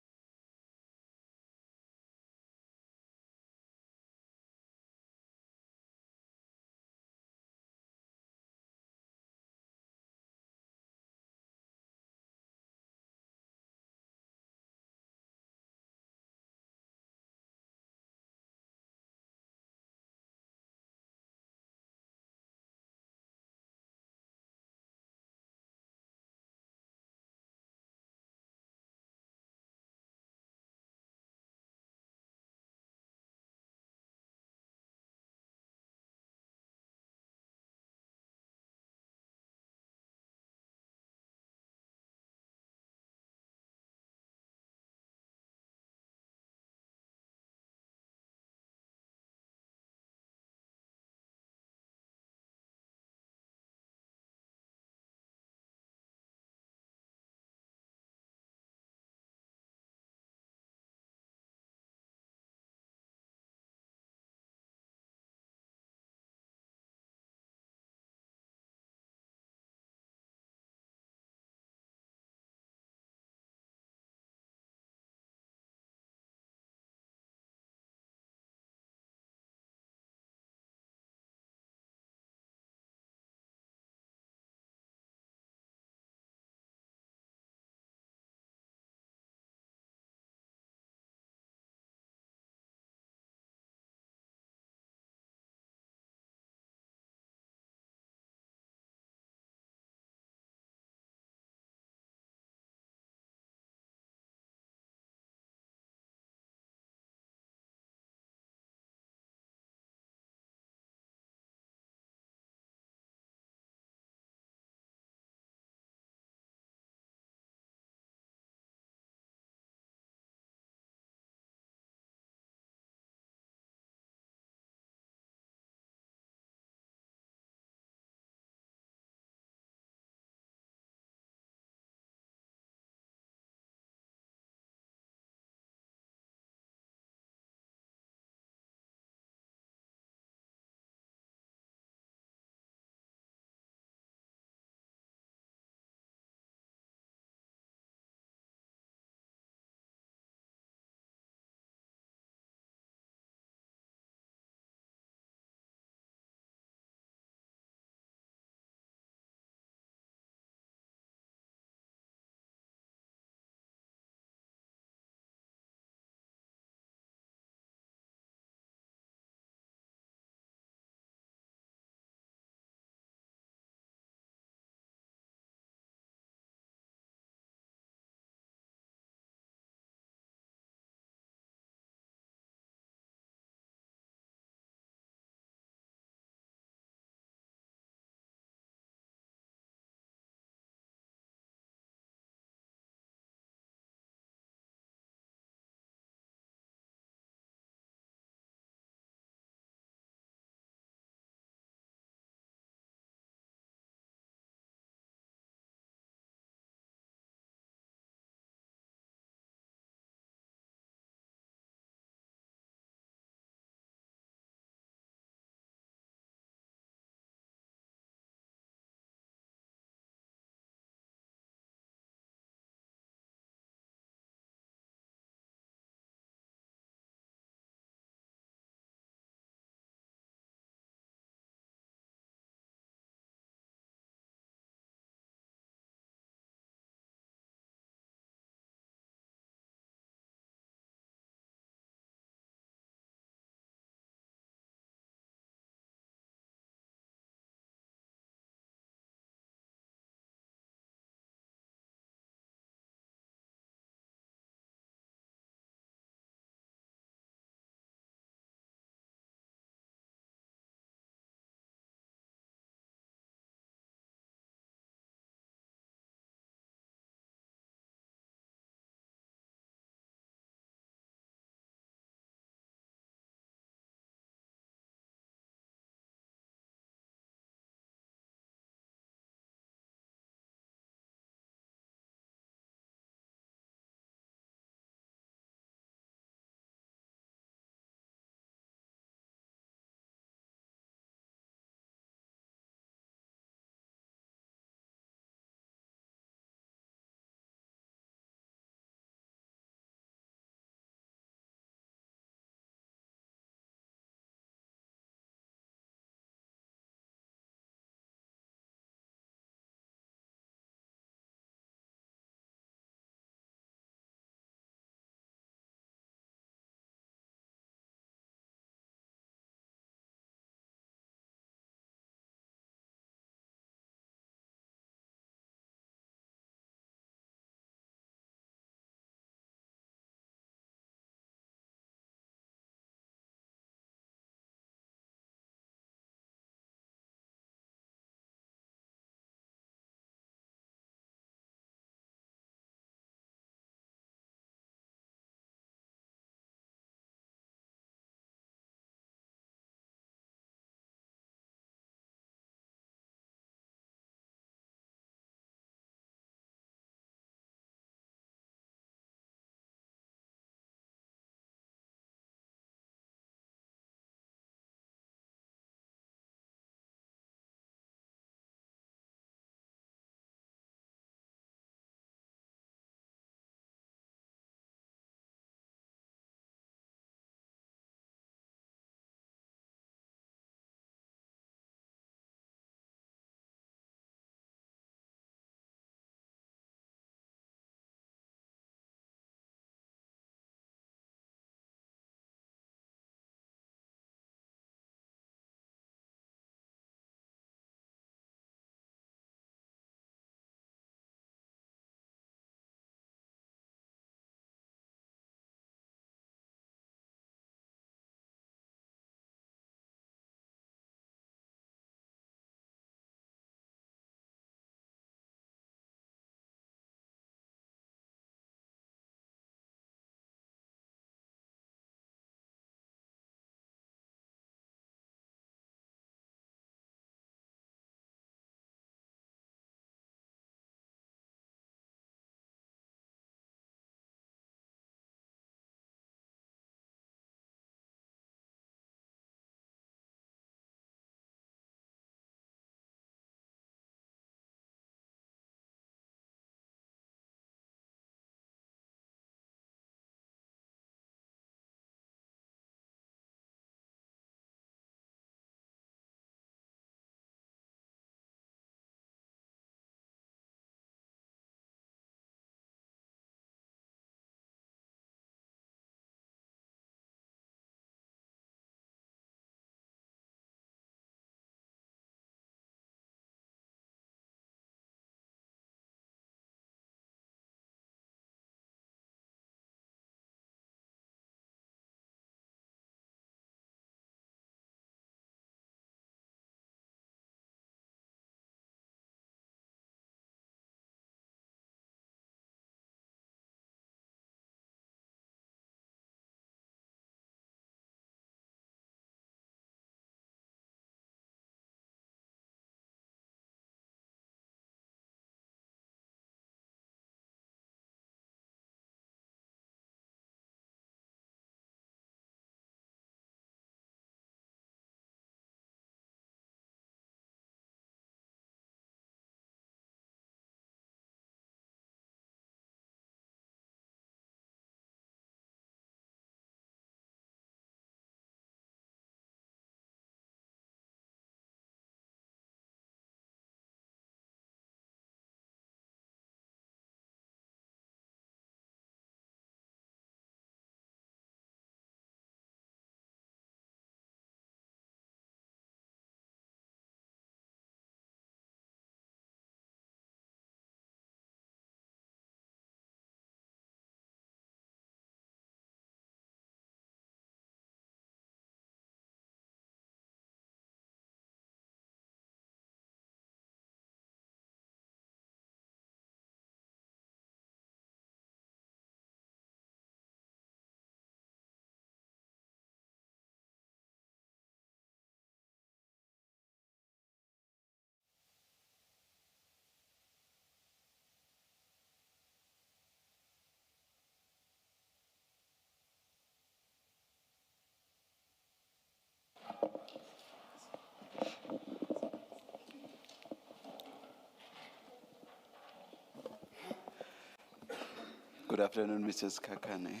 Good afternoon, Mrs. Kakane.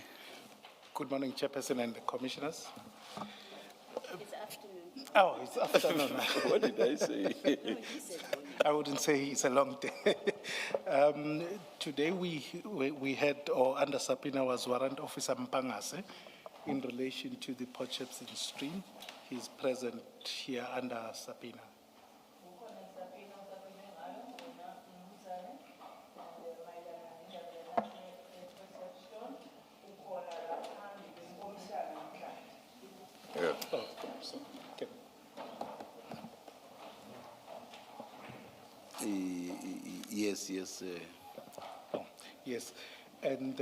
Good morning, Chairperson and the Commissioners. It's afternoon. Oh, it's afternoon. What did I say? I wouldn't say it's a long day. Today we had, or under subpoena was Warrant Officer Mpangase in relation to the Port Shepstone stream. He's present here under subpoena. Oh, so, okay. Yes. Oh, yes, and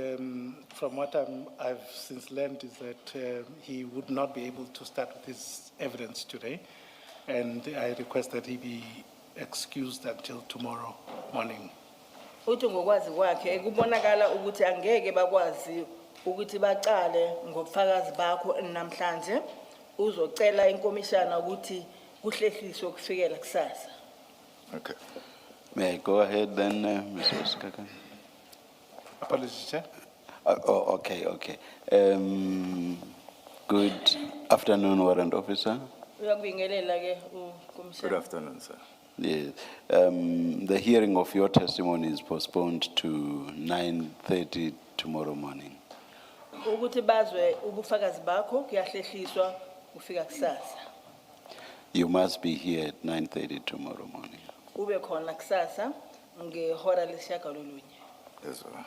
from what I've since learned is that he would not be able to start with his evidence today, and I request that he be excused until tomorrow morning. Uthi ngokwazi kwakhe kubonakala ukuthi angeke bakwazi ukuthi baqale ngobufakazi bakho namhlanje uzocela inkomishana ukuthi kuhlehliswe kufikela kusasa. Okay. May I go ahead then, Mrs. Kakane? Apologies, Chair. Okay. Good afternoon, Warrant Officer. Uyakubingelela ke Good ukomishana. afternoon, sir. Yes. The hearing of your testimony is postponed to 9:30 tomorrow morning. Ukuthi bazwe ubufakazi bakho kuyahlehliswa kufika kusasa. You must be here at 9:30 tomorrow morning. Ube khona kusasa ngehora lesishagalolunye. Yes, sir.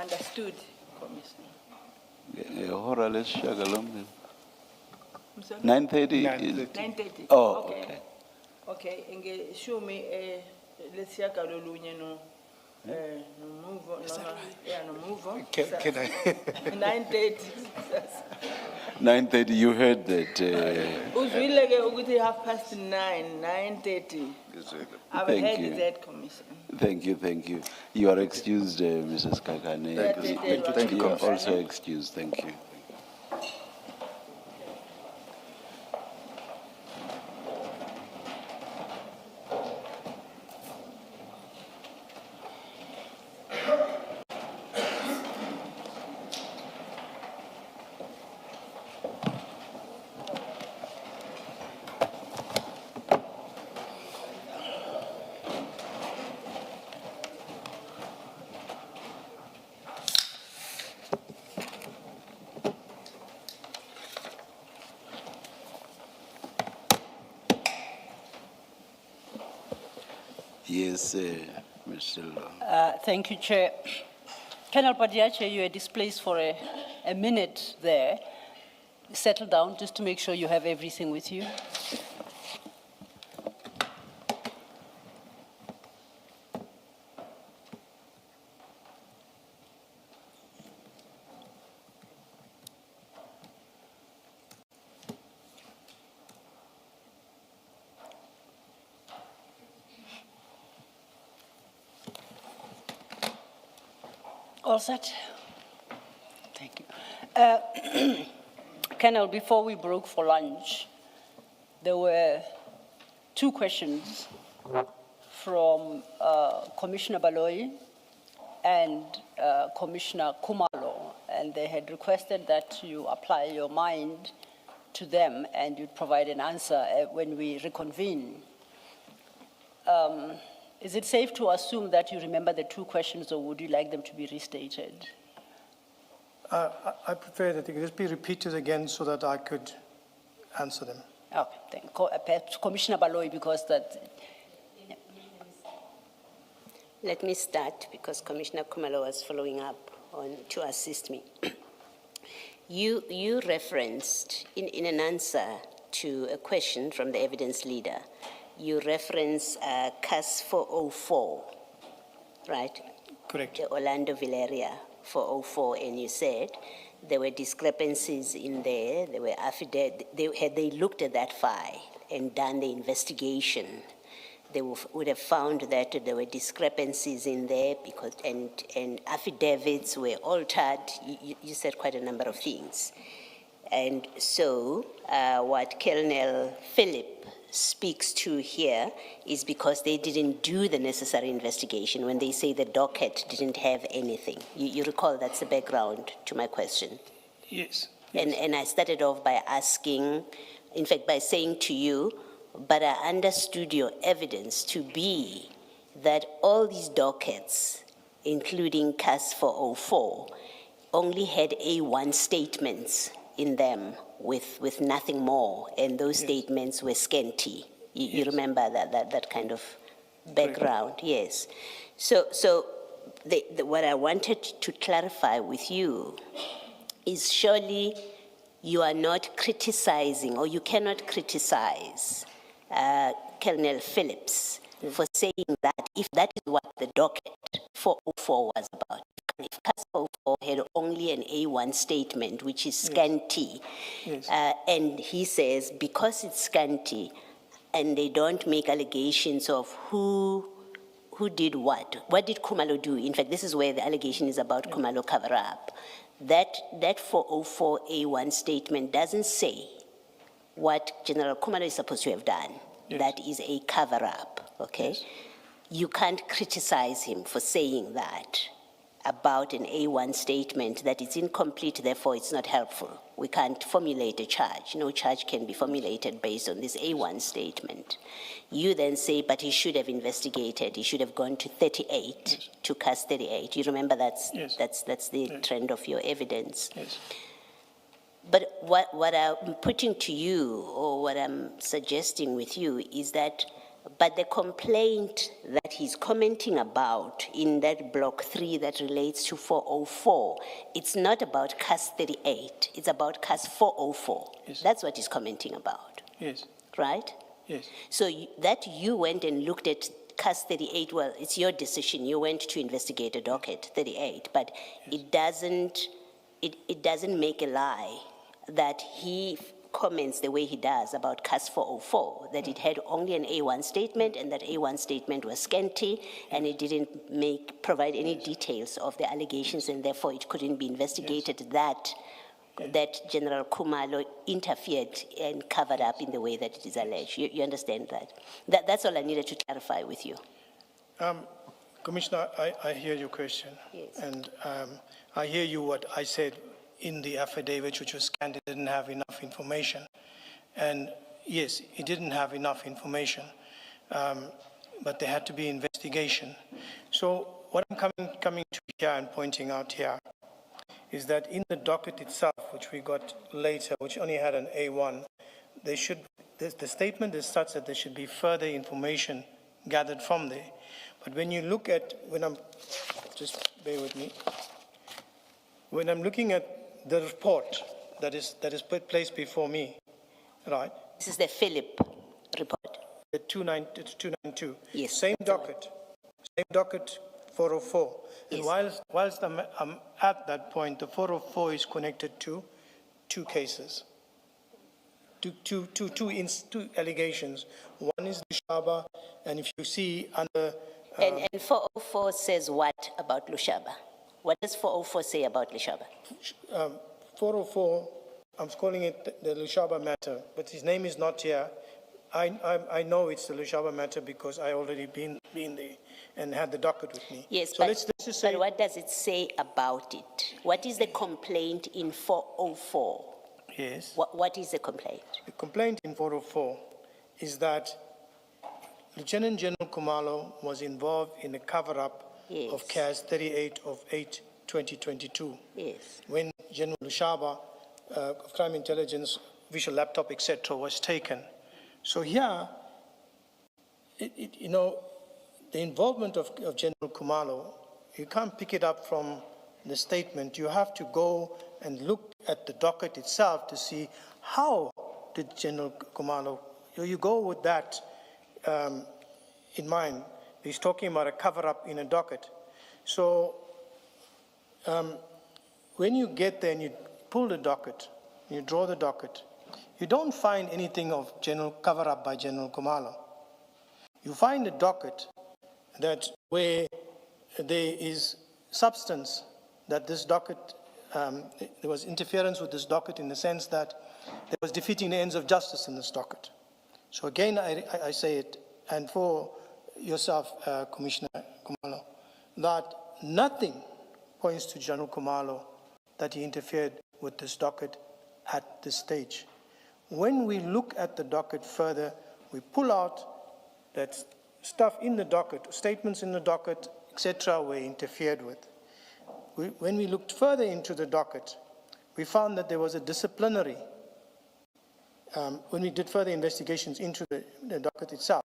Understood, Commissioner. Hora lesishagalolunye. I'm sorry? 9:30 is. 9:30. Oh, okay. Okay, ngeshumi lesishagalolunye no Muvo, no Muvo. Can I? 9:30. 9:30, you heard that. Uzwile ke ukuthi 9:30, 9:30. Yes, sir. I've Thank heard you. that, Commissioner. Thank you. You are excused, Mrs. Kakane. Thank you, You are Commissioner. also excused, thank you. Yes, Mr. Law. Thank you, Chair. Colonel Padayachee, you are displaced for a minute there. Settle down just to make sure you have everything with you. All set? Thank you. Colonel, before we broke for lunch, there were two questions from Commissioner Baloyi and Commissioner Kumalo, and they had requested that you apply your mind to them and you'd provide an answer when we reconvene. Is it safe to assume that you remember the two questions, or would you like them to be restated? I prefer that they could just be repeated again so that I could answer them. Okay, thank perhaps Commissioner Baloyi, because that. Yeah. Let me start because Commissioner Kumalo was following up on to assist me. You referenced in an answer to a question from the evidence leader, you reference CAS 404, right? Correct. The Orlando Valeria 404, and you said there were discrepancies in there, there were affidavit, had they looked at that file and done the investigation, they would have found that there were discrepancies in there because, and affidavits were altered. You said quite a number of things. And so what Colonel Philip speaks to here is because they didn't do the necessary investigation when they say the docket didn't have anything. You recall that's the background to my question. Yes. And I started off by asking, in fact, by saying to you, but I understood your evidence to be that all these dockets, including CAS 404, only had A1 statements in them with nothing more, and those statements were scanty. You remember that kind of background? Yes. So what I wanted to clarify with you is surely you are not criticizing, or you cannot criticize Colonel Phillips for saying that if that is what the docket 404 was about, if CAS 404 had only an A1 statement, which is scanty, and he says because it's scanty and they don't make allegations of who did what did Khumalo do? In fact, this is where the allegation is about Khumalo cover-up. That 404 A1 statement doesn't say what General Khumalo is supposed to have done. That is a cover-up, okay? You can't criticize him for saying that about an A1 statement, that it's incomplete, therefore it's not helpful. We can't formulate a charge. No charge can be formulated based on this A1 statement. You then say, but he should have investigated. He should have gone to 38, to CAS 38. You remember that's the trend of your evidence. Yes. But what I'm putting to you, or what I'm suggesting with you, is that, but the complaint that he's commenting about in that block 3 that relates to 404, it's not about CAS 38, it's about CAS 404. Yes. That's what he's commenting about. Yes. Right? Yes. So that you went and looked at CAS 38, well, it's your decision. You went to investigate a docket 38, but it doesn't make a lie that he comments the way he does about CAS 404, that it had only an A1 statement and that A1 statement was scanty and it didn't provide any details of the allegations and therefore it couldn't be investigated, that General Khumalo interfered and covered up in the way that it is alleged. You understand that? That's all I needed to clarify with you. Commissioner, I hear your question. Yes. And I hear you what I said in the affidavit, which was scanned. It didn't have enough information. And yes, it didn't have enough information, but there had to be investigation. So what I'm coming to here and pointing out here is that in the docket itself, which we got later, which only had an A1, the statement is such that there should be further information gathered from there. But when you look at, just bear with me, when I'm looking at the report that is placed before me, right? This is the Philip report. It's 292. Yes. Same docket 404. Yes. And whilst I'm at that point, the 404 is connected to two cases, two allegations. One is Lushaba, and if you see under... And 404 says what about Lushaba? What does 404 say about Lushaba? 404, I'm calling it the Lushaba matter, but his name is not here. I know it's the Lushaba matter because I already been there and had the docket with me. Yes, so but, let's just say, but what does it say about it? What is the complaint in 404? Yes. What is the complaint? The complaint in 404 is that Lieutenant General Khumalo was involved in a cover-up of CAS 38 of 8/2022. Yes. When General Lushaba of Crime Intelligence, visual laptop, etc., was taken. So here, the involvement of General Khumalo, you can't pick it up from the statement. You have to go and look at the docket itself to see how did General Khumalo, you go with that in mind. He's talking about a cover-up in a docket. So when you get there and you pull the docket, you draw the docket, you don't find anything of cover-up by General Khumalo. You find a docket that where there is substance that this docket there was interference with this docket in the sense that there was defeating the ends of justice in this docket. So again, I say it, and for yourself, Commissioner Khumalo, that nothing points to General Khumalo that he interfered with this docket at this stage. When we look at the docket further, we pull out that stuff in the docket, statements in the docket, etc., were interfered with. When we looked further into the docket, we found that there was a disciplinary, when we did further investigations into the docket itself.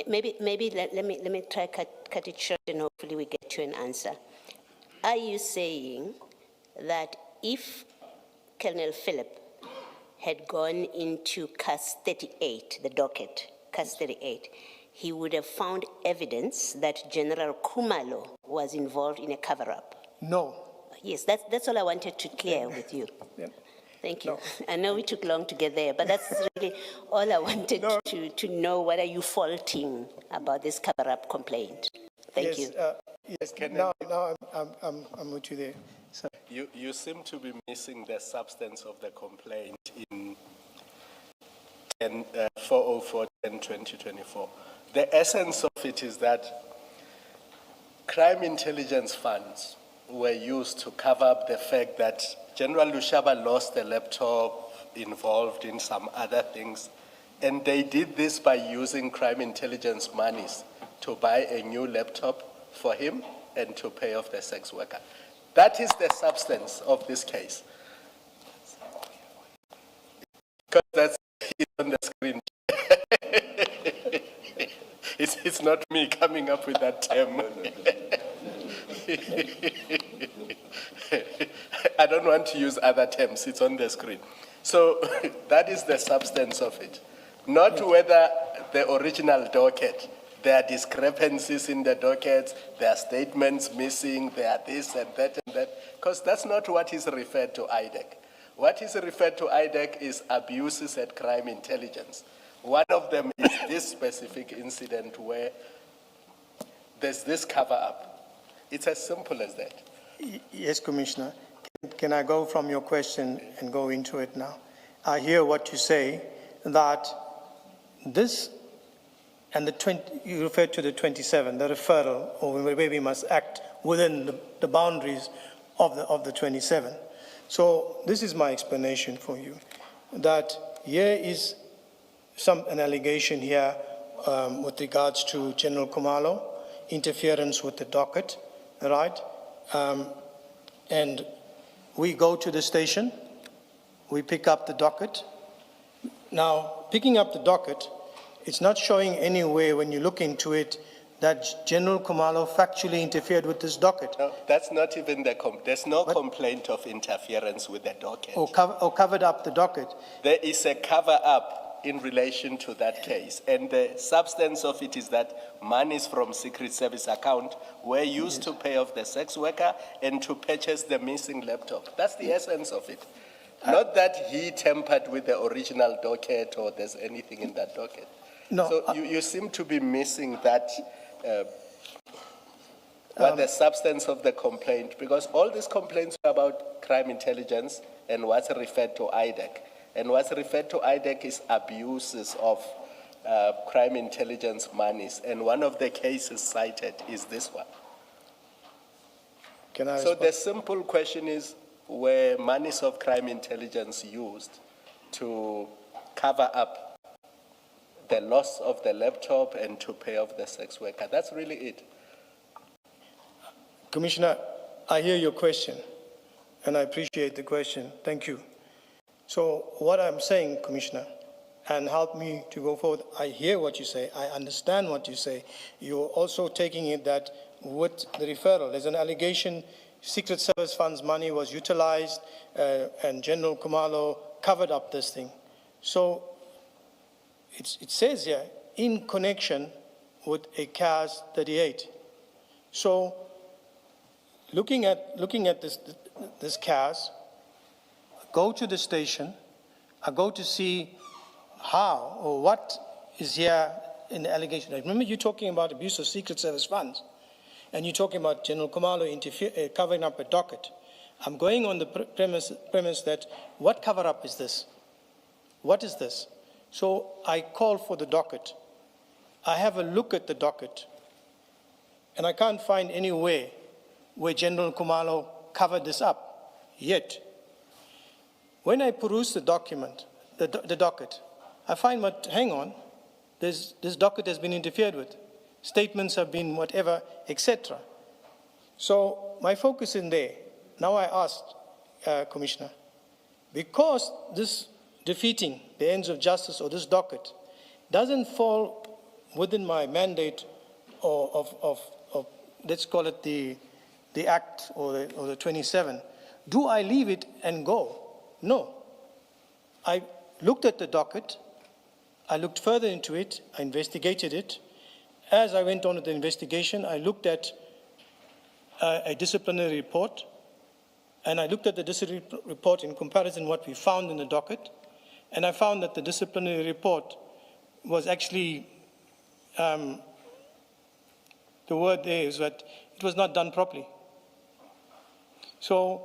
Maybe let me try cut it short and hopefully we get to an answer. Are you saying that if Colonel Philip had gone into CAS 38, the docket, CAS 38, he would have found evidence that General Khumalo was involved in a cover-up? No. Yes, that's all I wanted to clear with you. Yeah. Thank you. No. I know we took long to get there, but that's really all I wanted to know. What are you faulting about this cover-up complaint? Thank you. Yes, now I'm with you there. So, You seem to be missing the substance of the complaint in 404/10/2024. The essence of it is that crime intelligence funds were used to cover up the fact that General Lushaba lost a laptop involved in some other things, and they did this by using crime intelligence monies to buy a new laptop for him and to pay off the sex worker. That is the substance of this case. Because that's on the screen. It's not me coming up with that term. I don't want to use other terms, it's on the screen. So that is the substance of it. Not whether the original docket, there are discrepancies in the dockets, there are statements missing, there are this and that, because that's not what is referred to IDAC. What is referred to IDAC is abuses at crime intelligence. One of them is this specific incident where there's this cover-up. It's as simple as that. yes, Commissioner. Can I go from your question and go into it now? I hear what you say, that this and the 20, you referred to the 27, the referral, or where we must act within the boundaries of the 27. So this is my explanation for you, that here is an allegation here with regards to General Khumalo, interference with the docket, right? And we go to the station, we pick up the docket. Now, picking up the docket, it's not showing anywhere when you look into it that General Khumalo factually interfered with this docket. No, that's not even there's no complaint of interference with the docket. Or covered up the docket. There is a cover-up in relation to that case, and the substance of it is that monies from Secret Service account were used to pay off the sex worker and to purchase the missing laptop. That's the essence of it. Not that he tampered with the original docket or there's anything in that docket. No, so you seem to be missing that, the substance of the complaint, because all these complaints are about crime intelligence and what's referred to IDAC. And what's referred to IDAC is abuses of crime intelligence monies. And one of the cases cited is this one. Can I So respond? the simple question is, were monies of crime intelligence used to cover up the loss of the laptop and to pay off the sex worker? That's really it. Commissioner, I hear your question, and I appreciate the question. Thank you. So what I'm saying, Commissioner, and help me to go forward, I hear what you say, I understand what you say. You're also taking it that with the referral, there's an allegation Secret Service funds money was utilized and General Khumalo covered up this thing. So it says here, in connection with a CAS 38. So looking at this CAS, go to the station, I go to see how or what is here in the allegation. Remember, you're talking about abuse of Secret Service funds, and you're talking about General Khumalo covering up a docket. I'm going on the premise that what cover-up is this? What is this? So I call for the docket. I have a look at the docket, and I can't find anywhere where General Kumalo covered this up yet. When I peruse the document, the docket, I find, but hang on, this docket has been interfered with. Statements have been whatever, etc. So my focus in there, now I asked, Commissioner, because this defeating the ends of justice or this docket doesn't fall within my mandate of let's call it the Act or the 27, do I leave it and go? No. I looked at the docket, I looked further into it, I investigated it. As I went on with the investigation, I looked at a disciplinary report, and I looked at the disciplinary report in comparison to what we found in the docket, and I found that the disciplinary report was actually, the word there is that it was not done properly. So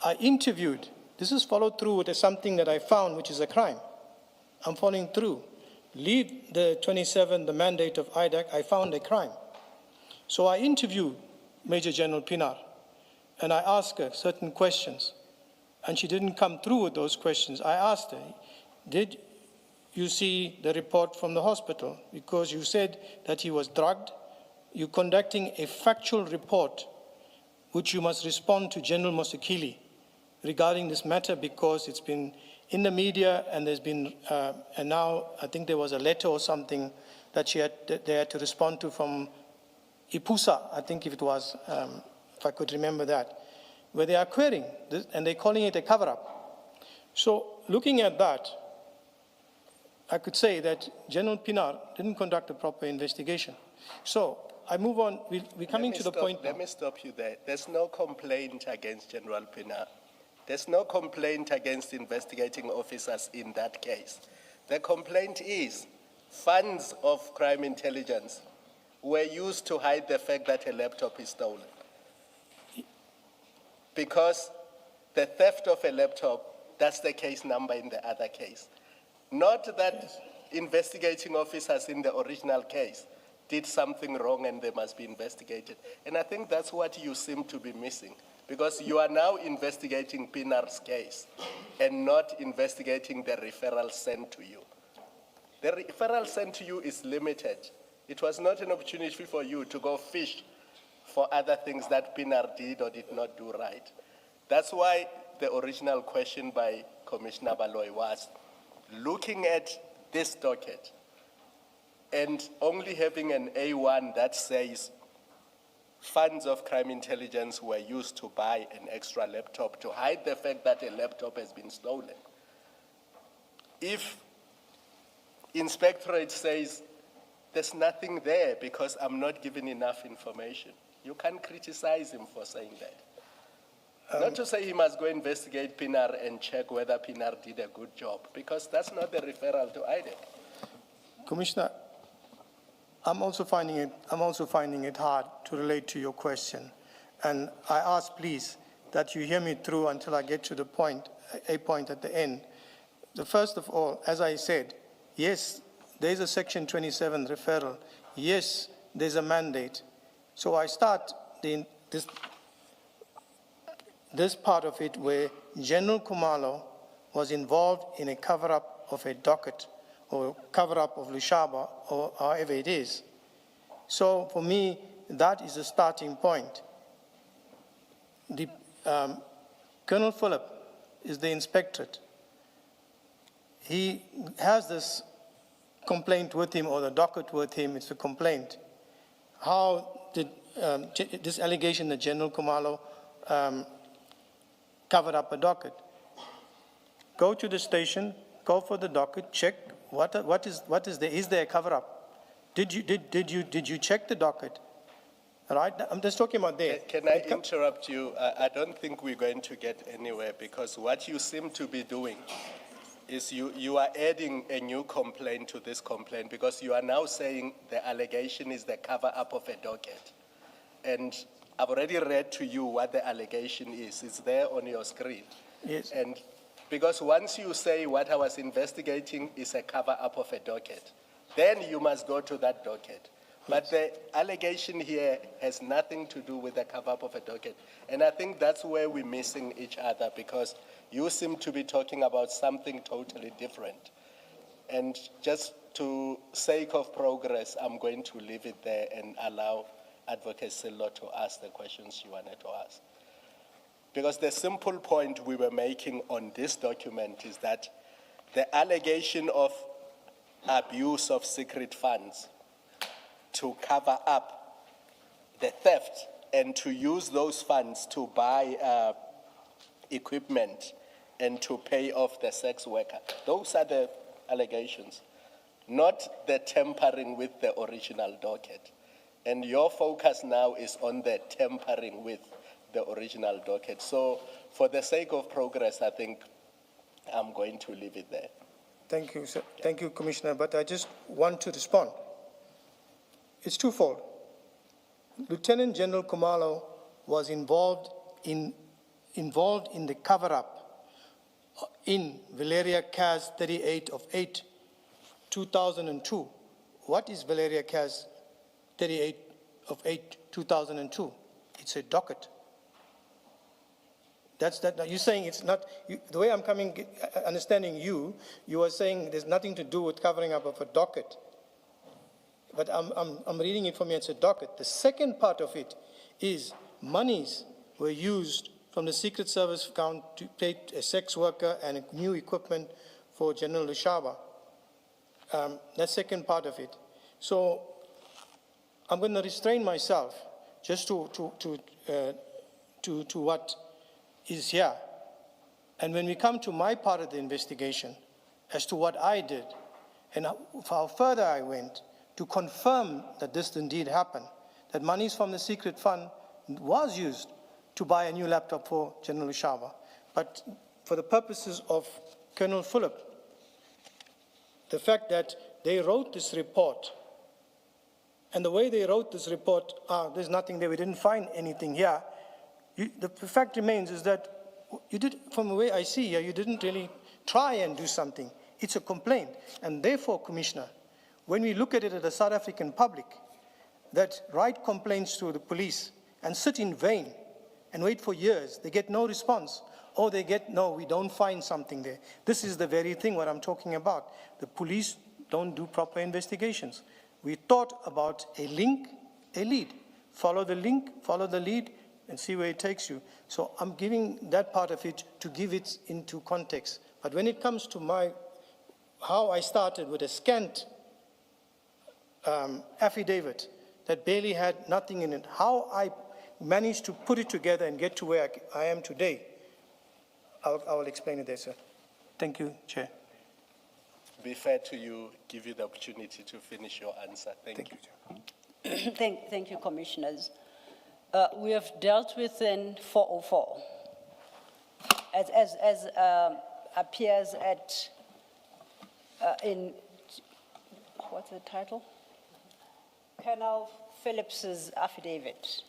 I interviewed. This is followed through with something that I found, which is a crime. I'm following through. Leave the 27, the mandate of IDAC, I found a crime. So I interviewed Major General Pinar, and I asked her certain questions, and she didn't come through with those questions. I asked her, did you see the report from the hospital? Because you said that he was drugged. You're conducting a factual report, which you must respond to General Mosekili regarding this matter, because it's been in the media, and there's been, and now I think there was a letter or something that they had to respond to from Ipusa, I think if it was, if I could remember that, where they are querying this, and they're calling it a cover-up. So looking at that, I could say that General Pinar didn't conduct a proper investigation. So I move on, we're coming to the point now. Let me stop you there. There's no complaint against General Pinar. There's no complaint against investigating officers in that case. The complaint is funds of crime intelligence were used to hide the fact that a laptop is stolen. Because the theft of a laptop, that's the case number in the other case. Not that investigating officers in the original case did something wrong and they must be investigated. And I think that's what you seem to be missing, because you are now investigating Pinar's case and not investigating the referral sent to you. The referral sent to you is limited. It was not an opportunity for you to go fish for other things that Pinar did or did not do right. That's why the original question by Commissioner Baloy was, looking at this docket and only having an A1 that says funds of crime intelligence were used to buy an extra laptop to hide the fact that a laptop has been stolen. If Inspectorate says there's nothing there because I'm not given enough information, you can't criticize him for saying that. Not to say he must go investigate Pinar and check whether Pinar did a good job, because that's not the referral to IDAC. Commissioner, I'm also finding it hard to relate to your question. And I ask, please, that you hear me through until I get to the point, a point at the end. The first of all, as I said, yes, there's a Section 27 referral. Yes, there's a mandate. So I start this part of it where General Kumalo was involved in a cover-up of a docket or cover-up of Lushaba or however it is. So for me, that is a starting point. Colonel Phillip is the inspectorate. He has this complaint with him, or the docket with him, it's a complaint. How did this allegation that General Kumalo covered up a docket? Go to the station, go for the docket, check what is there. Is there a cover up? Did you check the docket? All right, I'm just talking about there. Can I interrupt you? I don't think we're going to get anywhere, because what you seem to be doing is you are adding a new complaint to this complaint, because you are now saying the allegation is the cover up of a docket. And I've already read to you what the allegation is. It's there on your screen. Yes. And because once you say what I was investigating is a cover-up of a docket, then you must go to that docket. But the allegation here has nothing to do with the cover-up of a docket. And I think that's where we're missing each other, because you seem to be talking about something totally different. And just to sake of progress, I'm going to leave it there and allow Advocate Silo to ask the questions she wanted to ask. Because the simple point we were making on this document is that the allegation of abuse of secret funds to cover up the theft and to use those funds to buy equipment and to pay off the sex worker. Those are the allegations, not the tampering with the original docket. And your focus now is on the tampering with the original docket. So for the sake of progress, I think I'm going to leave it there. Thank you, sir. Thank you, Commissioner. But I just want to respond. It's twofold. Lieutenant General Kumalo was involved in the cover-up in Valeria Cas 38 of 8, 2002. What is Valeria Cas 38 of 8, 2002? It's a docket. That's that. You're saying it's not, the way I'm understanding you are saying there's nothing to do with covering up of a docket. But I'm reading it from you, it's a docket. The second part of it is monies were used from the Secret Service account to pay a sex worker and new equipment for General Lushaba. That second part of it. So I'm going to restrain myself just to what is here. And when we come to my part of the investigation as to what I did and how further I went to confirm that this indeed happened, that monies from the secret fund was used to buy a new laptop for General Lushaba. But for the purposes of Colonel Phillip, the fact that they wrote this report, and the way they wrote this report, there's nothing there, we didn't find anything here. The fact remains is that you did, from the way I see here, you didn't really try and do something. It's a complaint. And therefore, Commissioner, when we look at it as the South African public that write complaints to the police and sit in vain and wait for years, they get no response, or they get, no, we don't find something there. This is the very thing what I'm talking about. The police don't do proper investigations. We thought about a link, a lead. Follow the link, follow the lead, and see where it takes you. So I'm giving that part of it to give it into context. But when it comes to how I started with a scant affidavit that barely had nothing in it, how I managed to put it together and get to where I am today, I will explain it there, sir. Thank you, Chair. Be fair to you, give you the opportunity to finish your answer. Thank you. Chair. Thank you, Commissioners. We have dealt with in 404, as appears at, in, what's the title? Colonel Phillips's affidavit.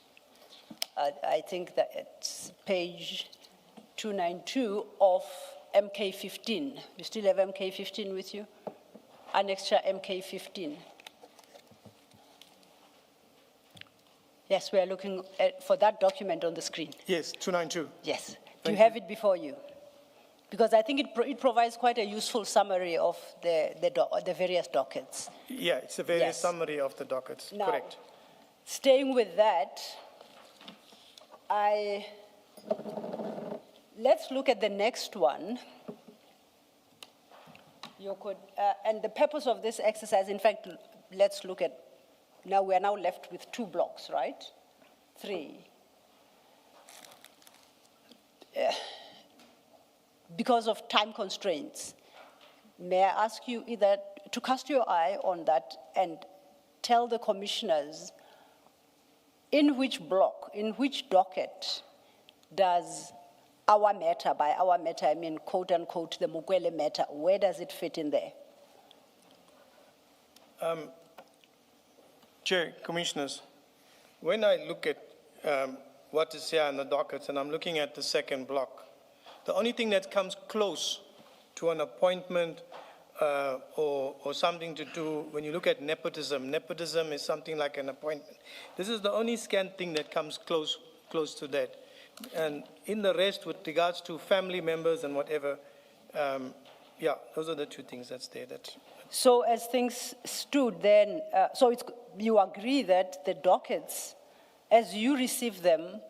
I think that it's page 292 of MK15. You still have MK15 with you? Annexure MK15. Yes, we are looking for that document on the screen. Yes, 292. Yes. Do you have it before you? Because I think it provides quite a useful summary of the various dockets. Yeah, it's a various Yes. summary of the dockets, Now, correct. Staying with that, let's look at the next one. You could, and the purpose of this exercise, in fact, let's look at, now we are now left with 2 blocks, right? 3. Because of time constraints, may I ask you either to cast your eye on that and tell the commissioners in which block, in which docket does our matter, by our matter I mean quote unquote the Mukwele matter, where does it fit in there? Chair, Commissioners, when I look at what is here in the dockets, and I'm looking at the second block. The only thing that comes close to an appointment or something to do, when you look at nepotism is something like an appointment. This is the only scant thing that comes close to that. And in the rest, with regards to family members and whatever, yeah, those are the two things that's there. So as things stood then, you agree that the dockets, as you received them,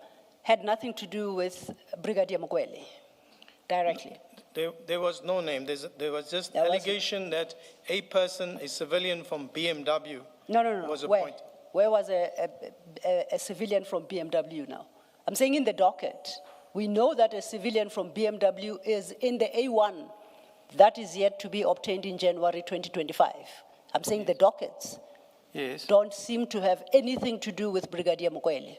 had nothing to do with Brigadier Mukwele directly? There was no name. There was just allegation that a person, a civilian from BMW, was appointed. Where was a civilian from BMW now? I'm saying in the docket. We know that a civilian from BMW is in the A1 that is yet to be obtained in January 2025. I'm saying the dockets don't seem to have anything to do with Brigadier Mukwele.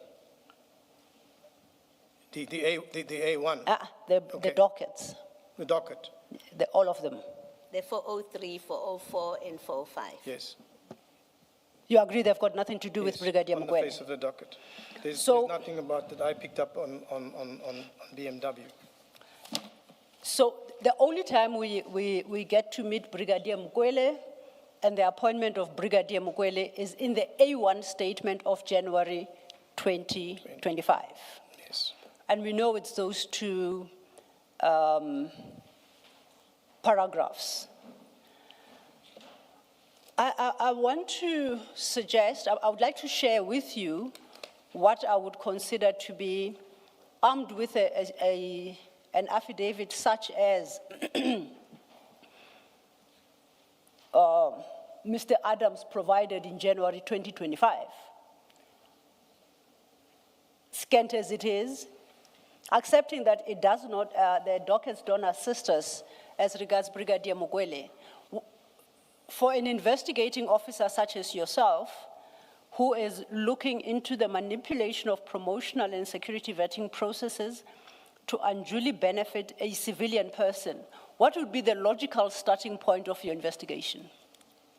The A1? The dockets. The docket? All of them. The 403, 404, and 405. Yes. You agree they've got nothing to do with Brigadier Mukwele? On the face of the docket. There's nothing about that I picked up on BMW. So the only time we get to meet Brigadier Mukwele and the appointment of Brigadier Mukwele is in the A1 statement of January 2025. Yes. And we know it's those two paragraphs. I want to suggest, I would like to share with you what I would consider to be armed with an affidavit such as Mr. Adams provided in January 2025. Scant as it is, accepting that it does not, the dockets don't assist us as regards Brigadier Mukwele. For an investigating officer such as yourself, who is looking into the manipulation of promotional and security vetting processes to unduly benefit a civilian person, what would be the logical starting point of your investigation?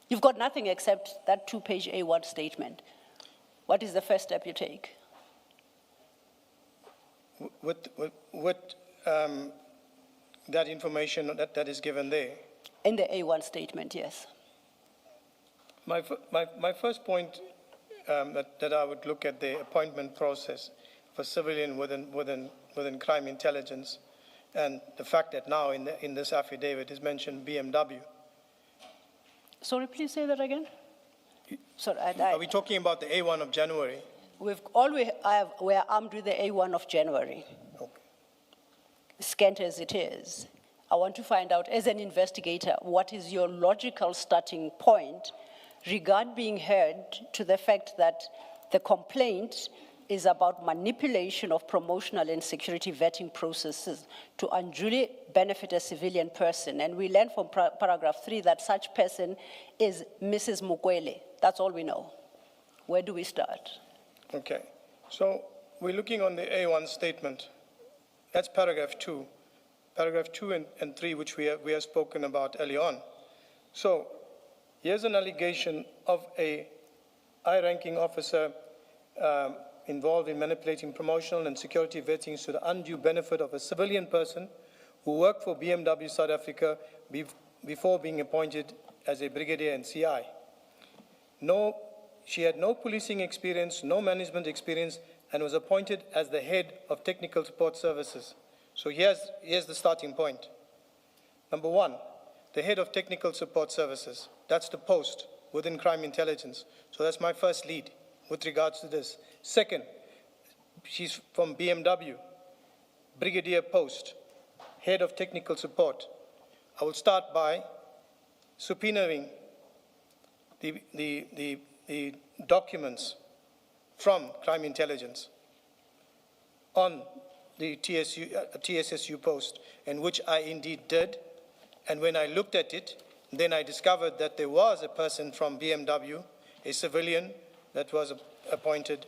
You've got nothing except that two-page A1 statement. What is the first step you take? What that information that is given there? In the A1 statement, yes. My first point that I would look at the appointment process for civilian within crime intelligence, and the fact that now in this affidavit is mentioned BMW. Sorry, please say that again. Sorry, Are we talking about the A1 of January? we are armed with the A1 of January. Okay. Scant as it is. I want to find out, as an investigator, what is your logical starting point regarding being heard to the fact that the complaint is about manipulation of promotional and security vetting processes to unduly benefit a civilian person. And we learned from paragraph 3 that such person is Mrs. Mukwele. That's all we know. Where do we start? Okay. So we're looking on the A1 statement. That's paragraph 2. Paragraph 2 and 3, which we have spoken about early on. So here's an allegation of a high-ranking officer involved in manipulating promotional and security vetting to the undue benefit of a civilian person who worked for BMW South Africa before being appointed as a brigadier and CI. She had no policing experience, no management experience, and was appointed as the head of technical support services. So here's the starting point. Number 1, the head of technical support services. That's the post within crime intelligence. So that's my first lead with regards to this. Second, she's from BMW, brigadier post, head of technical support. I will start by subpoenaing the documents from crime intelligence on the TSSU post, and which I indeed did. And when I looked at it, then I discovered that there was a person from BMW, a civilian, that was appointed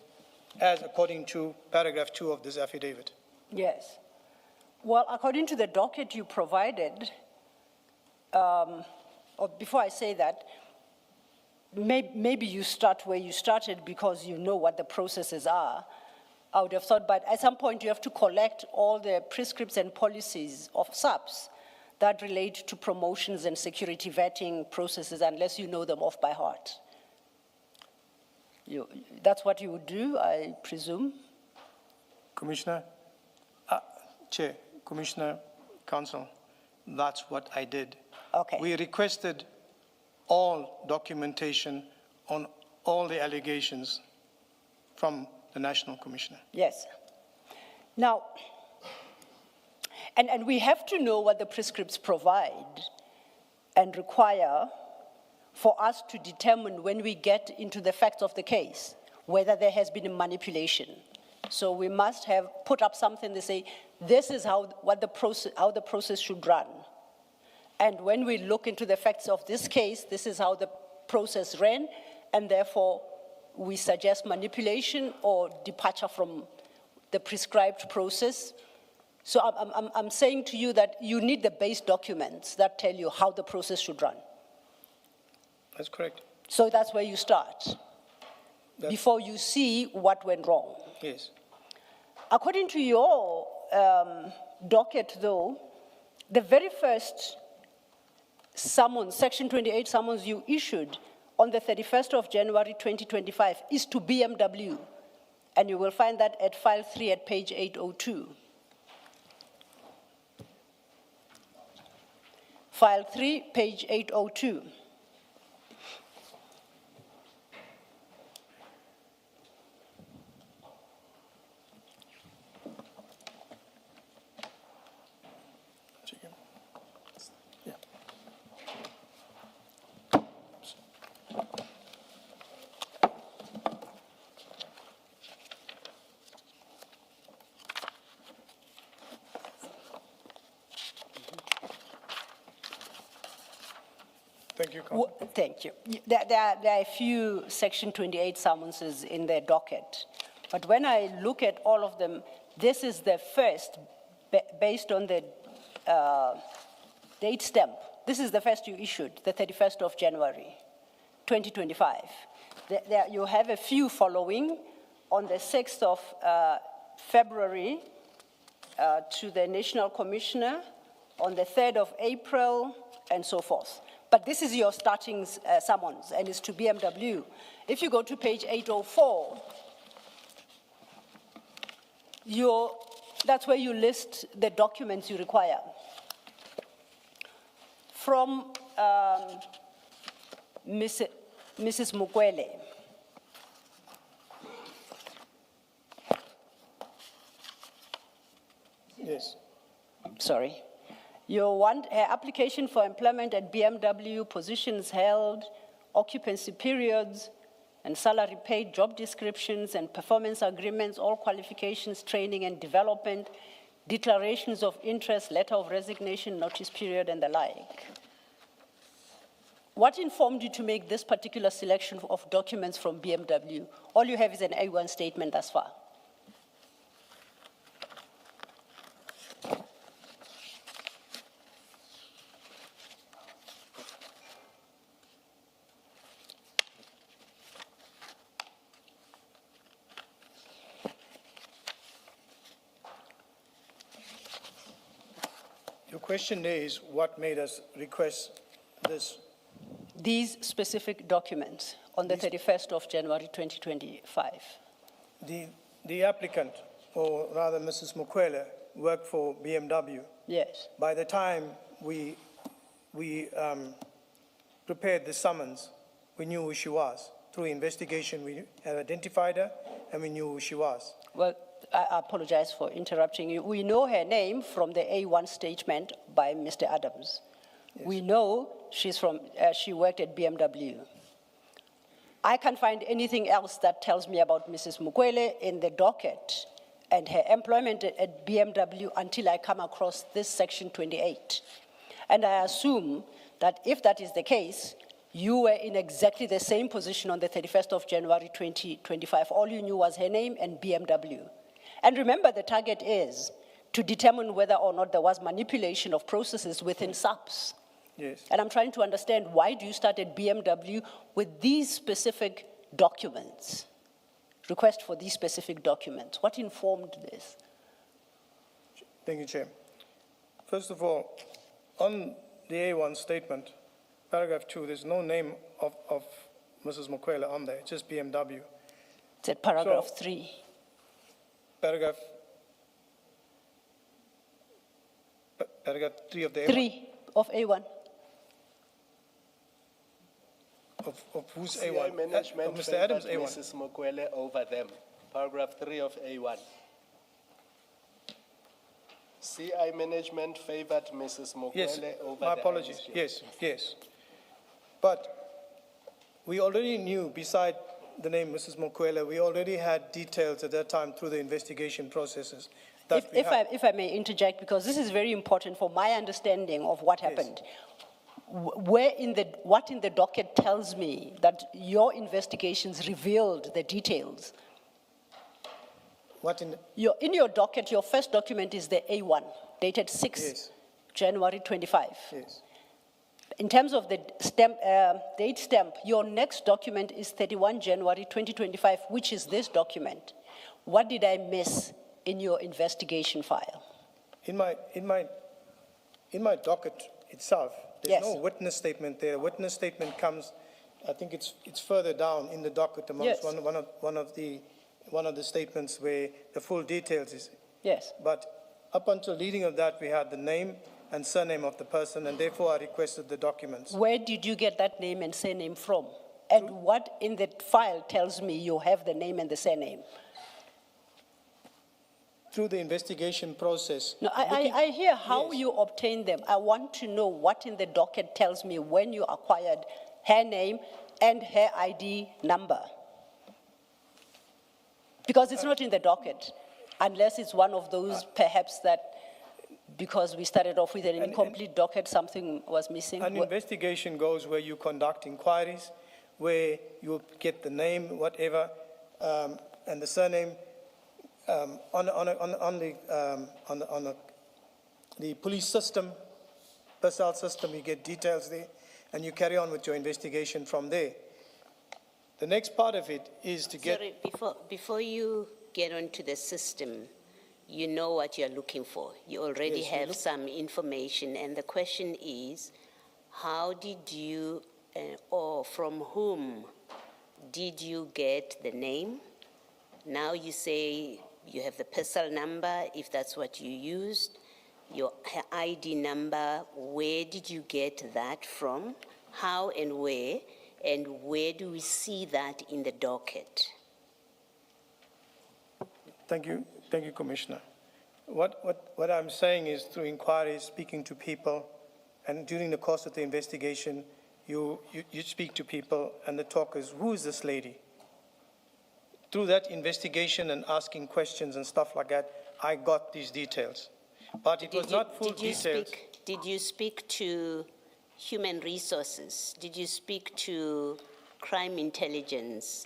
as according to paragraph 2 of this affidavit. Yes. Well, according to the docket you provided, or before I say that, maybe you start where you started because you know what the processes are. I would have thought, but at some point you have to collect all the prescripts and policies of SAPS that relate to promotions and security vetting processes unless you know them off by heart. That's what you would do, I presume? Commissioner, Chair, Commissioner, Council, that's what I did. Okay. We requested all documentation on all the allegations from the National Commissioner. Yes. Now, and we have to know what the prescripts provide and require for us to determine when we get into the facts of the case, whether there has been a manipulation. So we must have put up something to say, this is how the process should run. And when we look into the facts of this case, this is how the process ran, and therefore we suggest manipulation or departure from the prescribed process. So I'm saying to you that you need the base documents that tell you how the process should run. That's correct. So that's where you start, before you see what went wrong. Yes. According to your docket, though, the very first summons, Section 28 summons you issued on the 31st of January 2025 is to BMW, and you will find that at file 3 at page 802. File 3, page 802. Thank you, Council. Thank you. There are a few Section 28 summonses in the docket, but when I look at all of them, this is the first, based on the date stamp. This is the first you issued, the 31st of January, 2025. You have a few following on the 6th of February to the National Commissioner, on the 3rd of April, and so forth. But this is your starting summons, and it's to BMW. If you go to page 804, that's where you list the documents you require. From Mrs. Mukwele. Yes. Sorry. You want her application for employment at BMW, positions held, occupancy periods, and salary paid, job descriptions and performance agreements, all qualifications, training and development, declarations of interest, letter of resignation, notice period, and the like. What informed you to make this particular selection of documents from BMW? All you have is an A1 statement thus far. Your question is what made us request this? These specific documents on the 31st of January 2025. The applicant, or rather Mrs. Mukwele, worked for BMW. Yes. By the time we prepared the summons, we knew who she was. Through investigation, we had identified her, and we knew who she was. Well, I apologize for interrupting you. We know her name from the A1 statement by Mr. Adams. Yes. We know she's from, she worked at BMW. I can't find anything else that tells me about Mrs. Mukwele in the docket and her employment at BMW until I come across this Section 28. And I assume that if that is the case, you were in exactly the same position on the 31st of January 2025. All you knew was her name and BMW. And remember, the target is to determine whether or not there was manipulation of processes within SAPS. Yes. And I'm trying to understand, why do you start at BMW with these specific documents? request for these specific documents? What informed this? Thank you, Chair. First of all, on the A1 statement, paragraph 2, there's no name of Mrs. Mokwele on there, just BMW. It's at paragraph So- 3. Paragraph 3 of the A1. 3 of A1. Of whose CI A1? management Of Mr. Adams' favored A1. Mrs. Mokwele over them. Paragraph 3 of A1. CI management favored Mrs. Yes, Mokwele over my the apologies. IDAC. Yes, yes. But we already knew, beside the name Mrs. Mokwele, we already had details at that time through the investigation processes that we had. If I may interject, because this is very important for my understanding of what happened. What in the docket tells me that your investigations revealed the details? What in, In your docket, your first document is the A1, dated 6 Yes. January 25. yes. In terms of the date stamp, your next document is 31 January 2025, which is this document. What did I miss in your investigation file? In my docket itself, there's Yes. no witness statement there. Witness statement comes, I think it's further down in the docket amongst Yes. one of the statements where the full details is. Yes. But up until leading of that, we had the name and surname of the person, and therefore I requested the documents. Where did you get that name and surname from? And what in the file tells me you have the name and the surname? Through the investigation process. No, I hear how you obtain them. I want to know what in the docket tells me when you acquired her name and her ID number. Because it's not in the docket, unless it's one of those perhaps that, because we started off with an incomplete docket, something was missing. An investigation goes where you conduct inquiries, where you get the name, whatever, and the surname. On the police system, personnel system, you get details there, and you carry on with your investigation from there. The next part of it is to get. Sorry, before you get onto the system, you know what you're looking for. You already Yes, we have look- some information, and the question is, how did you, or from whom did you get the name? Now you say you have the parcel number, if that's what you used, your ID number. Where did you get that from? How and where do we see that in the docket? Thank you, Commissioner. What I'm saying is through inquiries, speaking to people, and during the course of the investigation, you speak to people, and the talk is, who is this lady? Through that investigation and asking questions and stuff like that, I got these details. But it was not full details. Did you speak to human resources? Did you speak to crime intelligence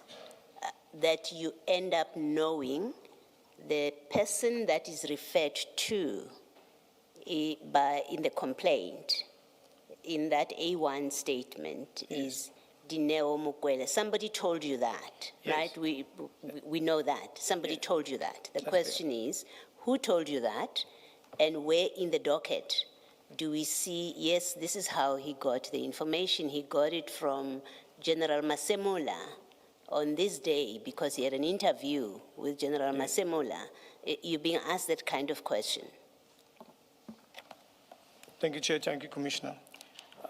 that you end up knowing the person that is referred to in the complaint, in that A1 statement, is Dineo Mokwele? Somebody told you that, Yes. right? We know that. Somebody told you that. The question is, who told you that? And where in the docket do we see, yes, this is how he got the information. He got it from General Masemola on this day because he had an interview with General Masemola. You're being asked that kind of question. Thank you, Chair. Thank you, Commissioner.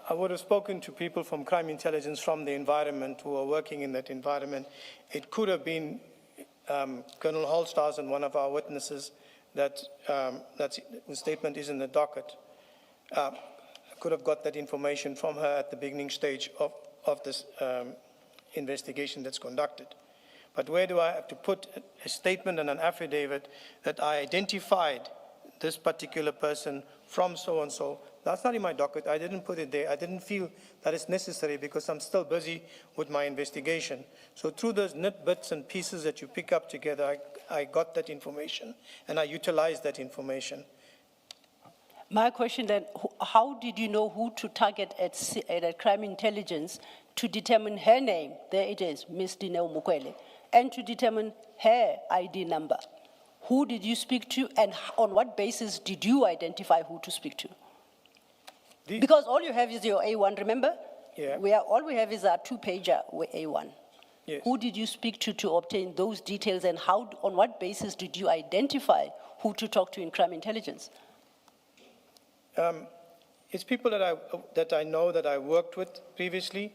I would have spoken to people from crime intelligence from the environment who are working in that environment. It could have been Colonel Holstars and one of our witnesses that's whose statement is in the docket. I could have got that information from her at the beginning stage of this investigation that's conducted. But where do I have to put a statement and an affidavit that I identified this particular person from so-and-so? That's not in my docket. I didn't put it there. I didn't feel that it's necessary because I'm still busy with my investigation. So through those bits and pieces that you pick up together, I got that information and I utilized that information. My question then, how did you know who to target at crime intelligence to determine her name? There it is, Ms. Dineo Mokwele. and to determine her ID number. Who did you speak to, and on what basis did you identify who to speak to? Because all you have is your A1, remember? Yeah. All we have is our two-pager with A1. Yes. Who did you speak to obtain those details, and how, on what basis did you identify who to talk to in crime intelligence? It's people that I know that I worked with previously.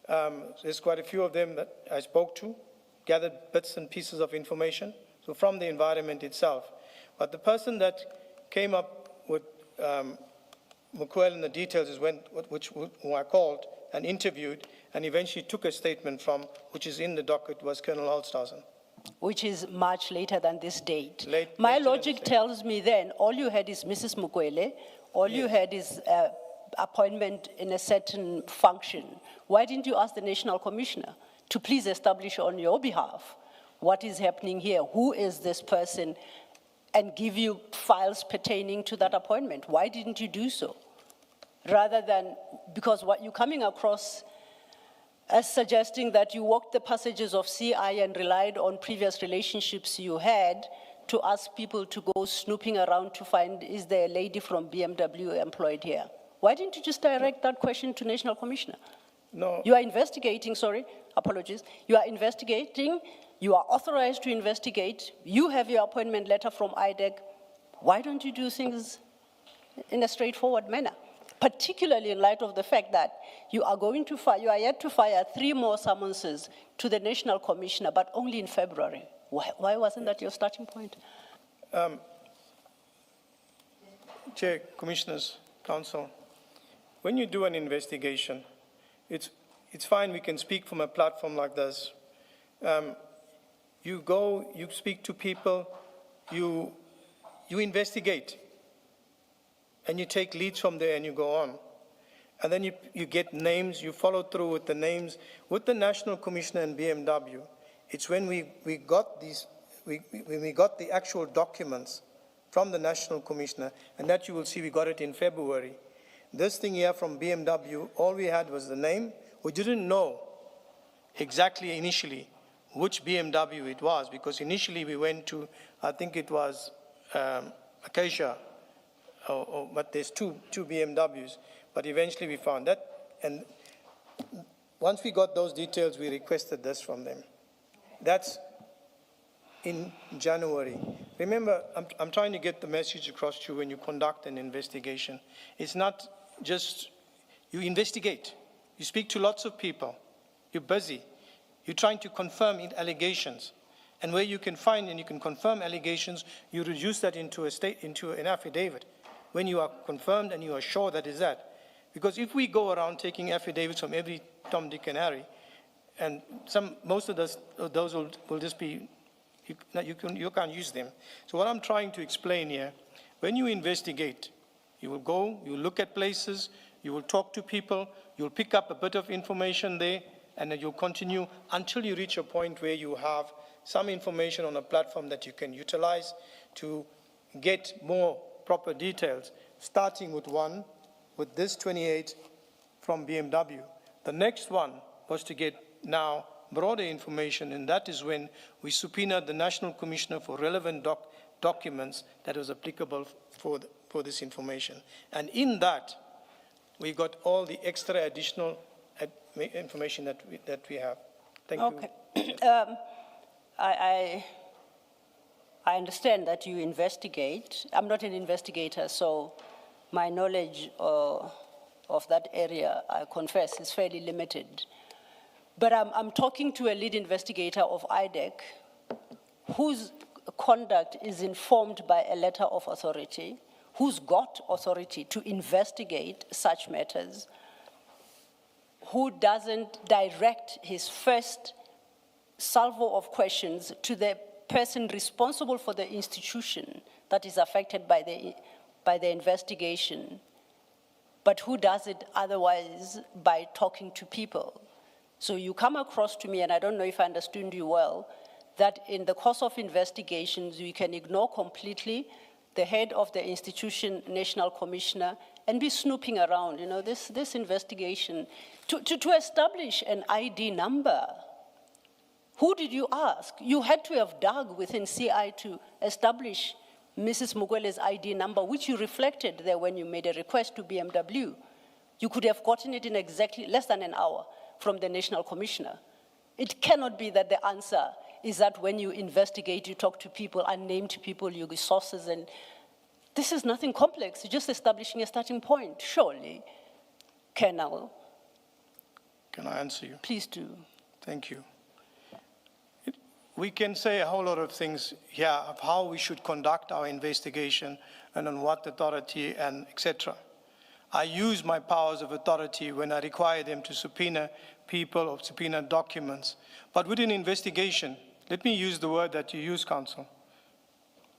There's quite a few of them that I spoke to, gathered bits and pieces of information, so from the environment itself. But the person that came up with Mukwel and the details is who I called and interviewed and eventually took a statement from, which is in the docket, was Colonel Holstausen. Which is much later than this date. Later My than this logic date. tells me then, all you had is Mrs. Mukwele, all you had is appointment in a certain function. Why didn't you ask the National Commissioner to please establish on your behalf what is happening here? Who is this person? And give you files pertaining to that appointment. Why didn't you do so? Rather than, because what you're coming across as suggesting that you walked the passages of CI and relied on previous relationships you had to ask people to go snooping around to find, is there a lady from BMW employed here? Why didn't you just direct that question to National Commissioner? No. You are investigating, sorry, apologies. You are investigating, you are authorized to investigate, you have your appointment letter from IDAC. Why don't you do things in a straightforward manner? Particularly in light of the fact that you are yet to fire 3 more summonses to the National Commissioner, but only in February. Why wasn't that your starting point? Chair, Commissioners, Council, when you do an investigation, it's fine, we can speak from a platform like this. You go, you speak to people, you investigate, and you take leads from there and you go on. And then you get names, you follow through with the names. With the National Commissioner and BMW, it's when we got when we got the actual documents from the National Commissioner, and that you will see we got it in February. This thing here from BMW, all we had was the name. We didn't know exactly initially which BMW it was, because initially we went to, I think it was Acacia, but there's two BMWs, but eventually we found that, and once we got those details, we requested this from them. That's in January. Remember, I'm trying to get the message across to you when you conduct an investigation. It's not just, you investigate, you speak to lots of people, you're busy, you're trying to confirm allegations, and where you can find and you can confirm allegations, you reduce that into an affidavit when you are confirmed and you are sure that is that. Because if we go around taking affidavits from every Tom, Dick, and Harry, and most of those will just be, you can't use them. So what I'm trying to explain here, when you investigate, you will go, you will look at places, you will talk to people, you'll pick up a bit of information there, and then you'll continue until you reach a point where you have some information on a platform that you can utilize to get more proper details, starting with this 28 from BMW. The next one was to get now broader information, and that is when we subpoenaed the National Commissioner for relevant documents that was applicable for this information. And in that, we got all the extra additional information that we have. Thank you. Okay. I understand that you investigate. I'm not an investigator, so my knowledge of that area, I confess, is fairly limited. But I'm talking to a lead investigator of IDAC whose conduct is informed by a letter of authority, who's got authority to investigate such matters, who doesn't direct his first salvo of questions to the person responsible for the institution that is affected by the investigation, but who does it otherwise by talking to people. So you come across to me, and I don't know if I understood you well, that in the course of investigations, you can ignore completely the head of the institution, National Commissioner, and be snooping around, this investigation, to establish an ID number Who did you ask? You had to have dug within CI to establish Mrs. Mukwele's ID number, which you reflected there when you made a request to BMW. You could have gotten it in exactly less than an hour from the National Commissioner. It cannot be that the answer is that when you investigate, you talk to people, unnamed people, you give sources, and this is nothing complex. You're just establishing a starting point, surely. Colonel, Can I answer you? please do. Thank you. We can say a whole lot of things here of how we should conduct our investigation and on what authority and etc. I use my powers of authority when I require them to subpoena people or subpoena documents. But within investigation, let me use the word that you use, Counsel.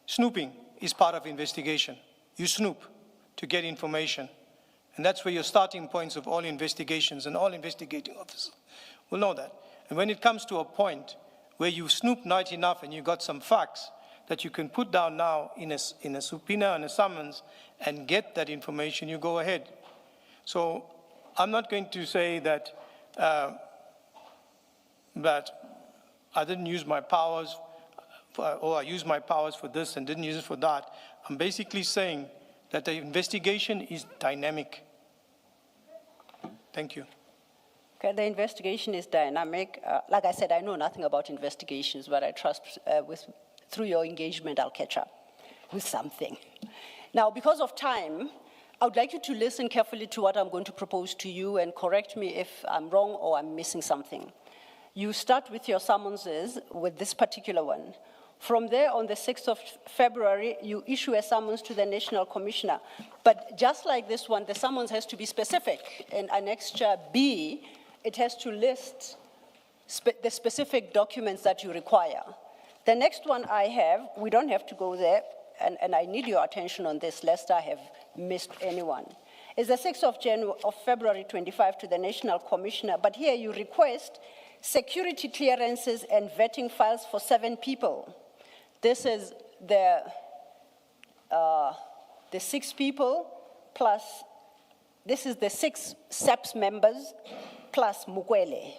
Snooping is part of investigation. You snoop to get information. And that's where your starting points of all investigations, and all investigating officers will know that. And when it comes to a point where you snoop not enough and you got some facts that you can put down now in a subpoena and a summons and get that information, you go ahead. So I'm not going to say that I didn't use my powers or I used my powers for this and didn't use it for that. I'm basically saying that the investigation is dynamic. Thank you. Okay, the investigation is dynamic. Like I said, I know nothing about investigations, but I trust through your engagement, I'll catch up with something. Now, because of time, I would like you to listen carefully to what I'm going to propose to you and correct me if I'm wrong or I'm missing something. You start with your summonses with this particular one. From there, on the 6th of February, you issue a summons to the National Commissioner. But just like this one, the summons has to be specific. In Annexure B, it has to list the specific documents that you require. The next one I have, we don't have to go there, and I need your attention on this, lest I have missed anyone, is the 6th of February 25 to the National Commissioner. But here you request security clearances and vetting files for 7 people. This is the 6 people plus, this is the 6 SEPS members plus Mukwele.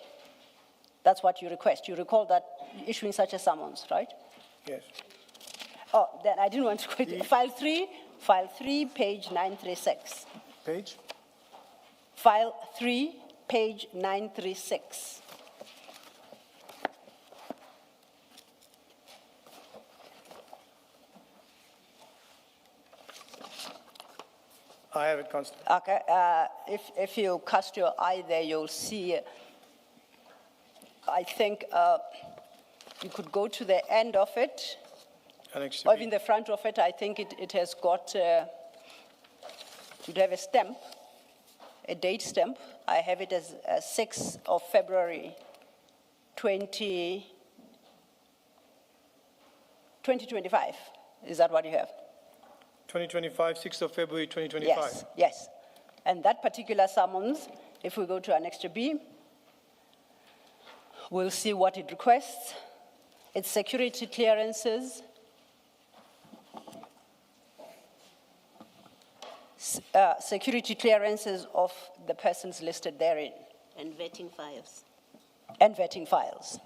That's what you request. You recall that issuing such a summons, right? Yes. Oh, then I didn't want to quit. File 3, page 936. Page? File 3, page 936. I have it, Constable. Okay, if you cast your eye there, you'll see, I think you could go to the end of it, Annex or B. in the front of it. I think it has got, you'd have a stamp, a date stamp. I have it as 6th of February 2025. Is that what you have? 2025, 6th of February 2025. Yes, yes. And that particular summons, if we go to Annexure B, we'll see what it requests. It's security clearances, security clearances of the persons listed therein. And vetting files. And vetting files.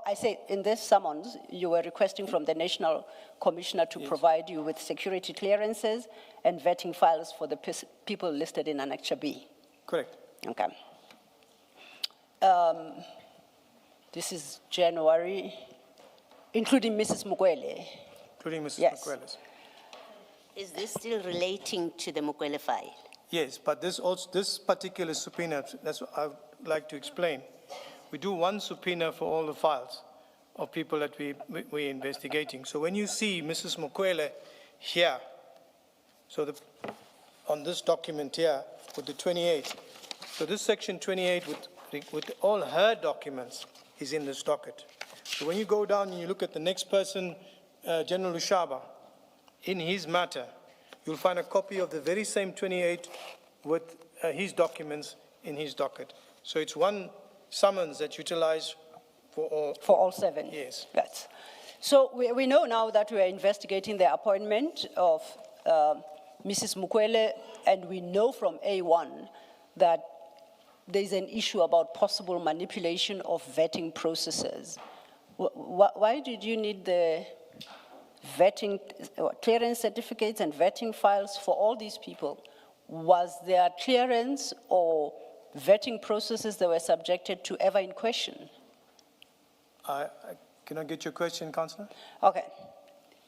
I say in this summons, you were requesting from the National Commissioner to provide you with security clearances and vetting files for the people listed in Annexure B. Correct. Okay. This is January, including Mrs. Mukwele. Including Mrs. Yes. Mukwele's. Is this still relating to the Mukwele file? Yes, but this particular subpoena, that's what I would like to explain. We do one subpoena for all the files of people that we're investigating. So when you see Mrs. Mukwele here, so on this document here with the 28, so this section 28 with all her documents is in this docket. So when you go down and you look at the next person, General Lushaba, in his matter, you'll find a copy of the very same 28 with his documents in his docket. So it's one summons that utilize for all 7. Yes. Yes. So we know now that we are investigating the appointment of Mrs. Mukwele, and we know from A1 that there's an issue about possible manipulation of vetting processes. Why did you need the vetting, clearance certificates and vetting files for all these people? Was there clearance or vetting processes that were subjected to ever in question? Can I get your question, Councillor? Okay.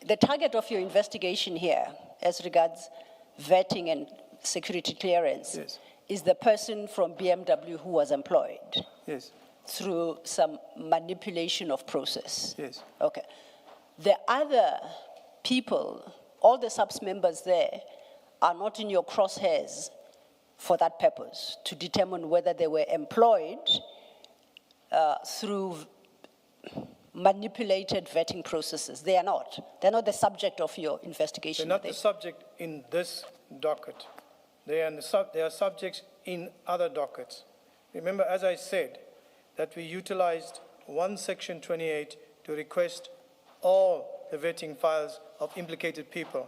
The target of your investigation here, as regards vetting and security clearance, Yes. is the person from BMW who was employed Yes, through some manipulation of process. yes. Okay. The other people, all the subs members there, are not in your crosshairs for that purpose, to determine whether they were employed through manipulated vetting processes. They are not. They're not the subject of your investigation. They're not the subject in this docket. They are subjects in other dockets. Remember, as I said, that we utilized one Section 28 to request all the vetting files of implicated people.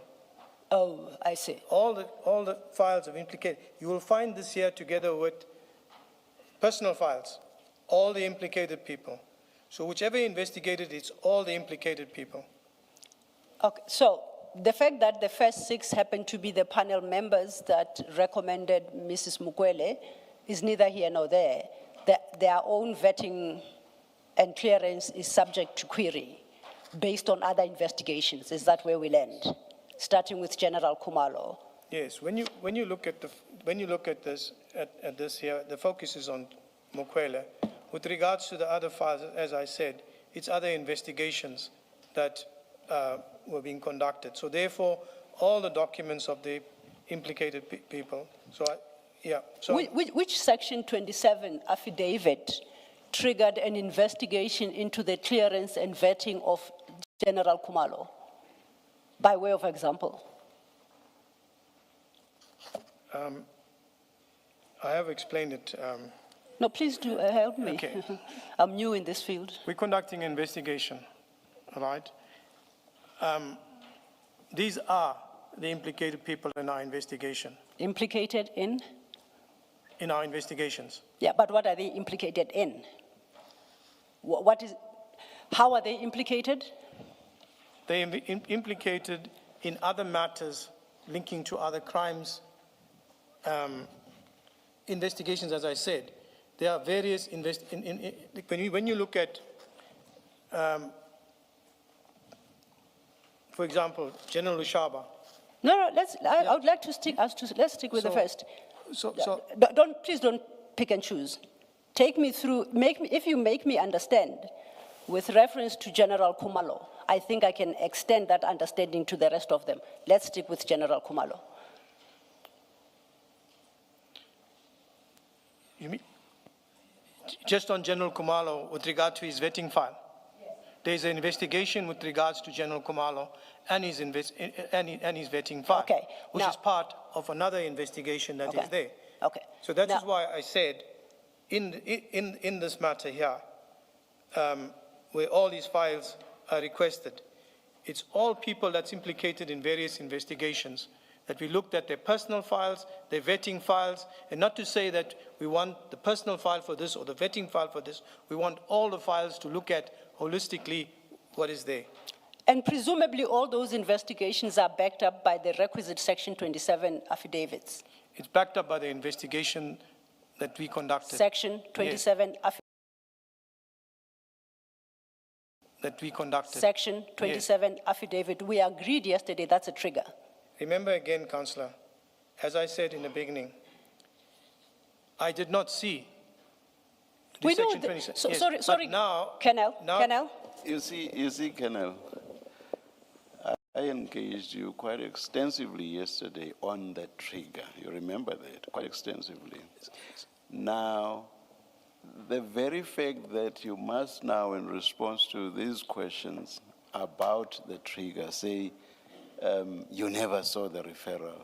Oh, I see. All the files of implicated. You will find this here together with personal files, all the implicated people. So whichever investigated, it's all the implicated people. Okay, so the fact that the first 6 happened to be the panel members that recommended Mrs. Mukwele is neither here nor there. Their own vetting and clearance is subject to query based on other investigations. Is that where we land? Starting with General Kumalo. Yes, when you look at this here, the focus is on Mukwele. With regards to the other files, as I said, it's other investigations that were being conducted. So therefore, all the documents of the implicated people. So, So Which Section 27 affidavit triggered an investigation into the clearance and vetting of General Kumalo, by way of example? I have explained it. No, please do help me. Okay. I'm new in this field. We're conducting an investigation, all right? These are the implicated people in our investigation. Implicated in? In our investigations. Yeah, but what are they implicated in? How are they implicated? They are implicated in other matters linking to other crimes. Investigations, as I said, there are various when you look at, for example, General Lushaba. No, I would like to stick, let's stick with the first. Please don't pick and choose. Take me through, if you make me understand with reference to General Kumalo, I think I can extend that understanding to the rest of them. Let's stick with General Kumalo. You mean, just on General Kumalo with regard to his vetting file? Yes. There's an investigation with regards to General Kumalo and his vetting file, okay. Which is part of another investigation that is there. Okay. So that is why I said, in this matter here, where all these files are requested, it's all people that's implicated in various investigations, that we looked at their personal files, their vetting files, and not to say that we want the personal file for this or the vetting file for this. We want all the files to look at holistically what is there. And presumably all those investigations are backed up by the requisite Section 27 affidavits. It's backed up by the investigation that we conducted. Section 27 affidavit. That we conducted. Section 27 affidavit. We agreed yesterday that's a trigger. Remember again, Councillor, as I said in the beginning, I did not see the we Section know 27. Yes, sorry, now, Colonel. You see, Colonel, I engaged you quite extensively yesterday on that trigger. You remember that, quite extensively. Now, the very fact that you must now, in response to these questions about the trigger, say, you never saw the referral,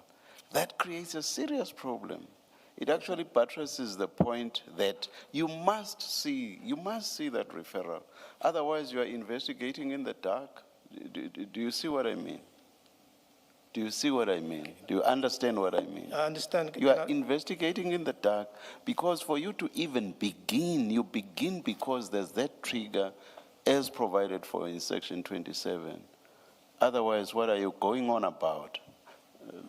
that creates a serious problem. It actually buttresses the point that you must see that referral. Otherwise, you are investigating in the dark. Do you see what I mean? Do you see what I mean? Do you understand what I mean? I understand. You are investigating in the dark because for you to even begin, you begin because there's that trigger as provided for in section 27. Otherwise, what are you going on about?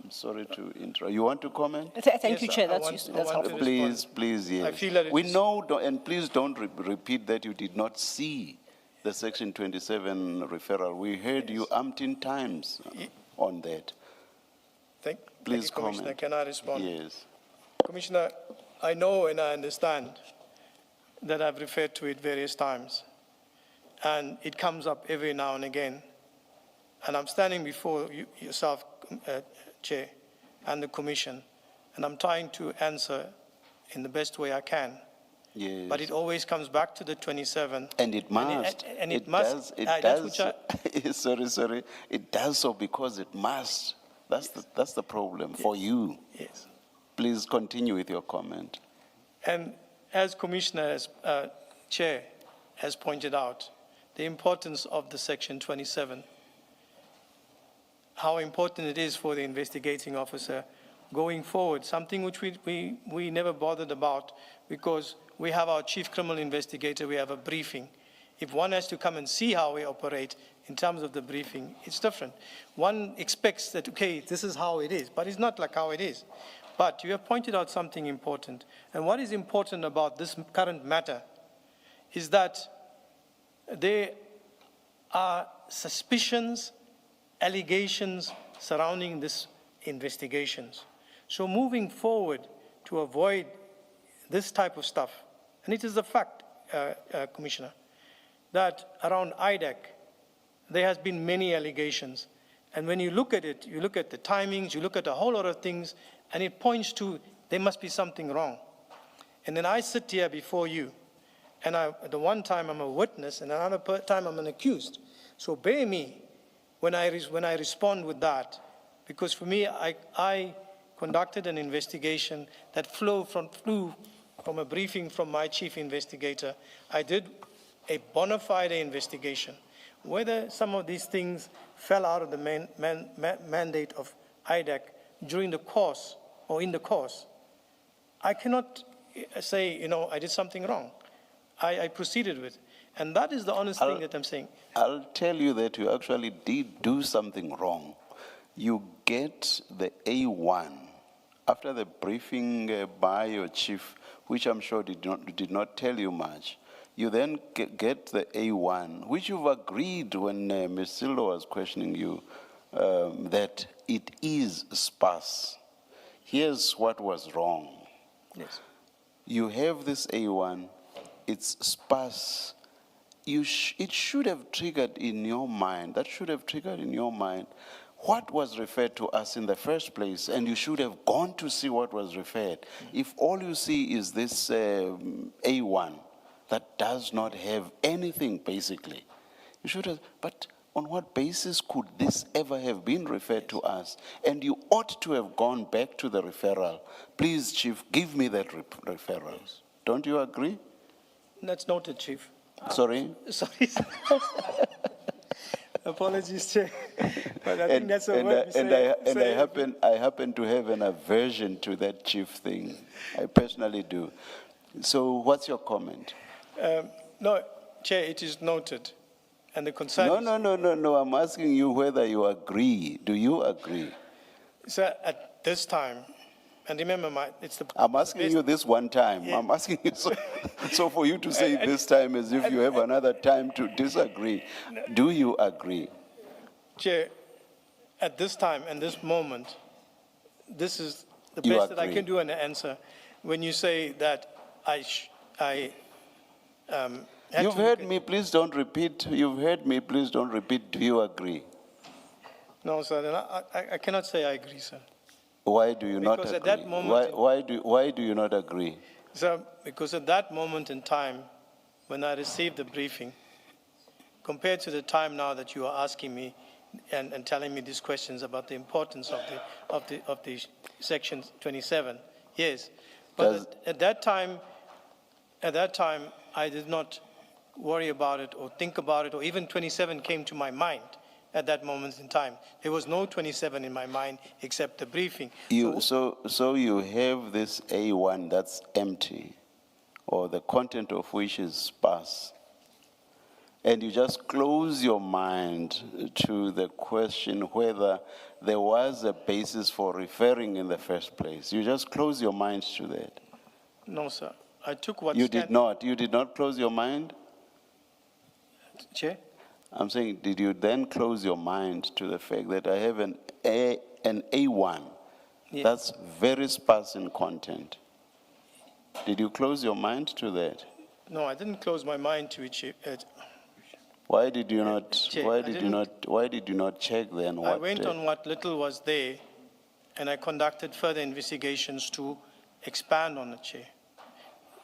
Sorry to interrupt. You want to comment? Thank you, Yes, Chair. I That's want- useful. I That's want to helpful. Please, please, yes. I feel that it we is- know, and please don't repeat that you did not see the section 27 referral. We heard you umpteen times on that. Thank Please you, Commissioner. comment. Can I respond? Yes. Commissioner, I know and I understand that I've referred to it various times, and it comes up every now and again. And I'm standing before yourself, Chair, and the Commission, and I'm trying to answer in the best way I can. Yes. But it always comes back to the 27. And it must. And it must. Does, That's which sorry. It does so because it must. That's the problem for you. Yes. Please continue with your comment. And as Commissioner, Chair, has pointed out, the importance of the Section 27, how important it is for the investigating officer going forward, something which we never bothered about because we have our chief criminal investigator, we have a briefing. If one has to come and see how we operate in terms of the briefing, it's different. One expects that, okay, this is how it is, but it's not like how it is. But you have pointed out something important. And what is important about this current matter is that there are suspicions, allegations surrounding this investigations. So moving forward to avoid this type of stuff, and it is a fact, Commissioner, that around IDAC, there has been many allegations. And when you look at it, you look at the timings, you look at a whole lot of things, and it points to there must be something wrong. And then I sit here before you, and the one time I'm a witness, and another time I'm an accused. So bear me when I respond with that, because for me, I conducted an investigation that flew from a briefing from my chief investigator. I did a bona fide investigation. Whether some of these things fell out of the mandate of IDAC during the course or in the course, I cannot say, I did something wrong. I proceeded with. And that is the honest thing that I'm saying. I'll tell you that you actually did do something wrong. You get the A1 after the briefing by your chief, which I'm sure did not tell you much. You then get the A1, which you've agreed when Ms. Sildo was questioning you, that it is sparse. Here's what was wrong. Yes. You have this A1, it's sparse. It should have triggered in your mind, what was referred to us in the first place, and you should have gone to see what was referred. If all you see is this A1 that does not have anything, basically, you should have, but on what basis could this ever have been referred to us? And you ought to have gone back to the referral. Please, Chief, give me that referral. Don't you agree? That's noted, Chief. Sorry? Sorry. Apologies, Chair. But I think that's a word I happen to have an aversion to that chief thing. I personally do. So what's your comment? No, Chair, it is noted. And the concern is... No. I'm asking you whether you agree. Do you agree? Sir, at this time, and remember, I'm asking you this one time. Yeah. I'm asking you, so for you to say this time as if you have another time to disagree, do you agree? Chair, at this time and this moment, this is the You best that I agree. can do an answer. When you say that You've heard me, please don't repeat. You've heard me, please don't repeat. Do you agree? No, sir, then I cannot say I agree, sir. Why do you not Because agree? at that moment- Why do you not agree? Sir, because at that moment in time, when I received the briefing, compared to the time now that you are asking me and telling me these questions about the importance of the Section 27, yes. But at that time, I did not worry about it or think about it, or even 27 came to my mind at that moment in time. There was no 27 in my mind except the briefing. So you have this A1 that's empty, or the content of which is sparse, and you just close your mind to the question whether there was a basis for referring in the first place. You just close your mind to that. No, sir. I took what You did not close your mind? Chair? I'm saying, did you then close your mind to the fact that I have an A1 Yes. that's very sparse in content? Did you close your mind to that? No, I didn't close my mind to it, Chair. Why did you not? Chair, Why I did you didn't- not? Why did you not check then? I What? went on what little was there, and I conducted further investigations to expand on the Chair.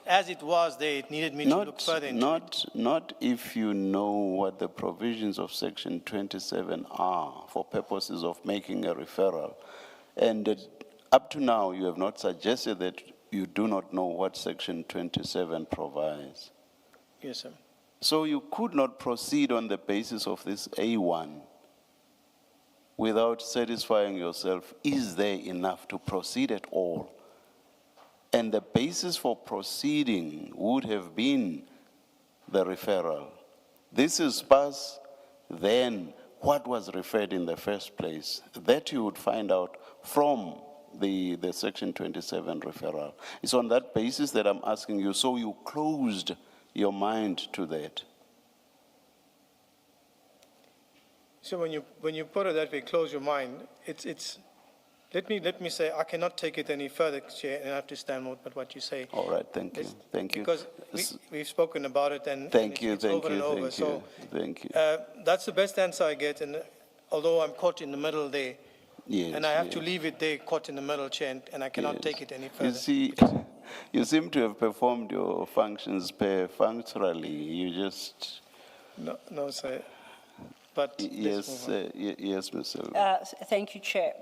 As it was there, it needed me to look further into it. Not if you know what the provisions of Section 27 are for purposes of making a referral, and up to now you have not suggested that you do not know what Section 27 provides. Yes, sir. So you could not proceed on the basis of this A1 without satisfying yourself, is there enough to proceed at all? And the basis for proceeding would have been the referral. This is sparse, then what was referred in the first place? That you would find out from the Section 27 referral. It's on that basis that I'm asking you, so you closed your mind to that? So when you put it that way, close your mind, let me say, I cannot take it any further, Chair, and I have to stand with what you say. All right, thank you, thank you. Because we've spoken about it and Thank you, it's thank over and you, over. thank So you, thank you. that's the best answer I get, and although I'm caught in the middle there, Yes, and I have to yes. leave it there, caught in the middle, Chair, and I cannot Yes. take it any You further. see, you seem to have performed your functions perfunctorily. You just, No, sir. But let's yes, move on. yes, Ms. Selvi. Thank you, Chair.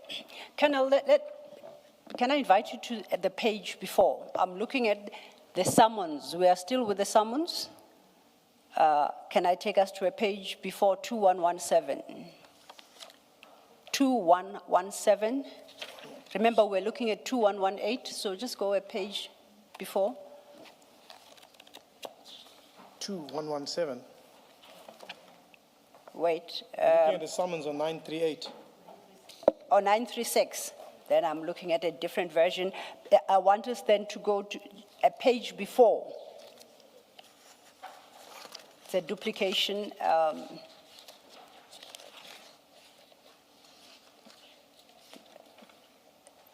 Colonel, can I invite you to the page before? I'm looking at the summons. We are still with the summons. Can I take us to a page before 2117? 2117. Remember, we're looking at 2118, so just go a page before. 2117. Wait, Looking at the summons on 938. or 936. Then I'm looking at a different version. I want us then to go to a page before. It's a duplication.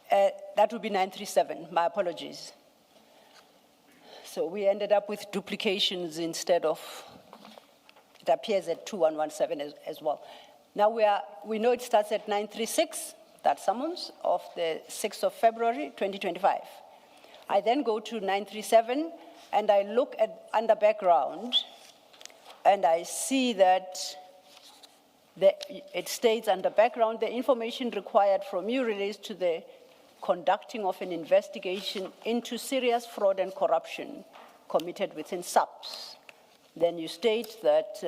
That would be 937, my apologies. So we ended up with duplications instead of, it appears at 2117 as well. Now we know it starts at 936, that summons of the 6th of February, 2025. I then go to 937 and I look at under background and I see that it states under background, the information required from you relates to the conducting of an investigation into serious fraud and corruption committed within SAPS. Then you state that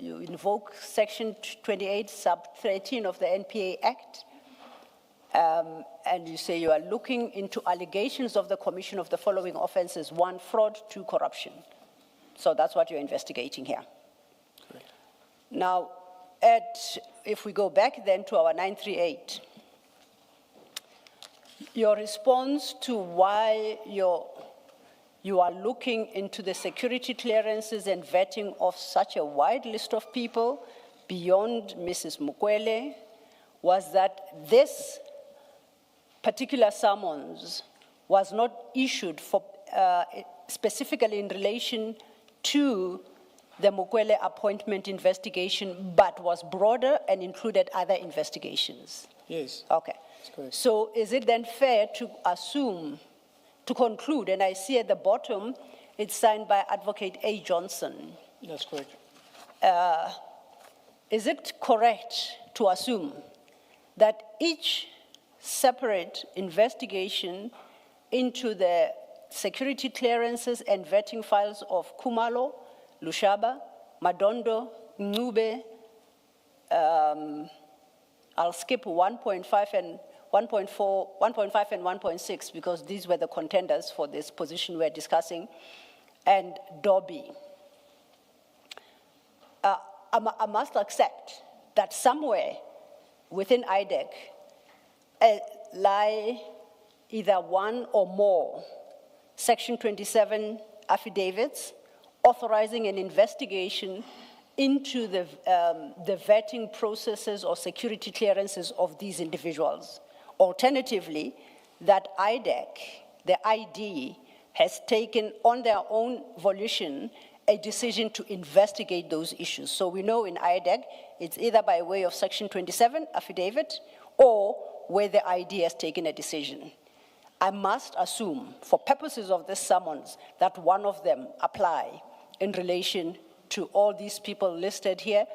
you invoke Section 28, Sub 13 of the NPA Act, and you say you are looking into allegations of the commission of the following offenses: 1, fraud; 2, corruption. So that's what you're investigating here. Correct. Now, if we go back then to our 938, your response to why you are looking into the security clearances and vetting of such a wide list of people beyond Mrs. Mukwele was that this particular summons was not issued for, specifically in relation to the Mukwele appointment investigation, but was broader and included other investigations. Yes. Okay. That's correct. So is it then fair to assume, to conclude, and I see at the bottom, it's signed by Advocate A. Johnson. That's correct. Is it correct to assume that each separate investigation into the security clearances and vetting files of Kumalo, Lushaba, Madondo, Ncube, I'll skip 1.5 and 1.4, 1.5 and 1.6 because these were the contenders for this position we're discussing, and Dobby. I must accept that somewhere within IDAC lie either one or more Section 27 affidavits authorizing an investigation into the vetting processes or security clearances of these individuals. Alternatively, that IDAC, the ID, has taken on their own volition a decision to investigate those issues. So we know in IDAC, it's either by way of Section 27 affidavit or where the ID has taken a decision. I must assume, for purposes of this summons, that one of them apply in relation to all these people listed here,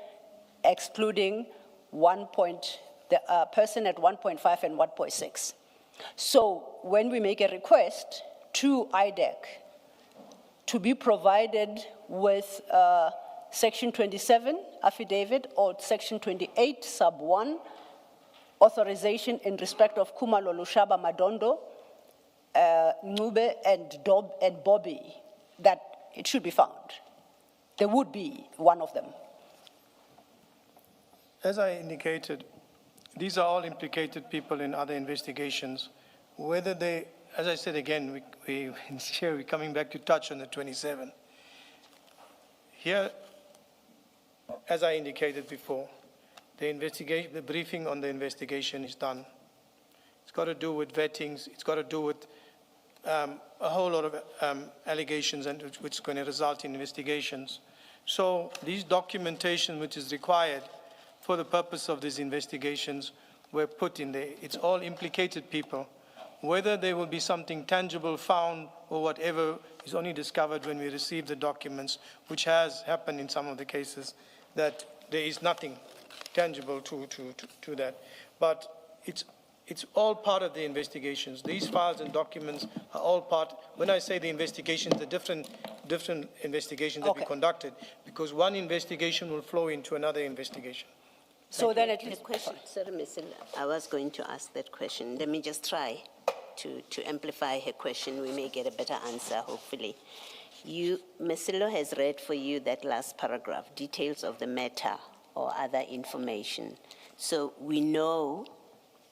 excluding the person at 1.5 and 1.6. So when we make a request to IDAC to be provided with Section 27 affidavit or Section 28 sub 1 authorization in respect of Kumalo Lushaba Madondo, Ngube and Bobby, that it should be found. There would be one of them. As I indicated, these are all implicated people in other investigations. Whether they, as I said again, we're coming back to touch on the 27. Here, as I indicated before, the briefing on the investigation is done. It's got to do with vettings. It's got to do with a whole lot of allegations and which is going to result in investigations. So these documentation which is required for the purpose of these investigations were put in there. It's all implicated people. Whether there will be something tangible found or whatever is only discovered when we receive the documents, which has happened in some of the cases, that there is nothing tangible to that. But it's all part of the investigations. These files and documents are all part. When I say the investigations, the different investigations that we conducted, because one investigation will flow into another investigation. So then at least, Sorry, Ms. I was going to ask that question. Let me just try to amplify her question. We may get a better answer, hopefully. Ms. Silo has read for you that last paragraph, details of the matter or other information. So we know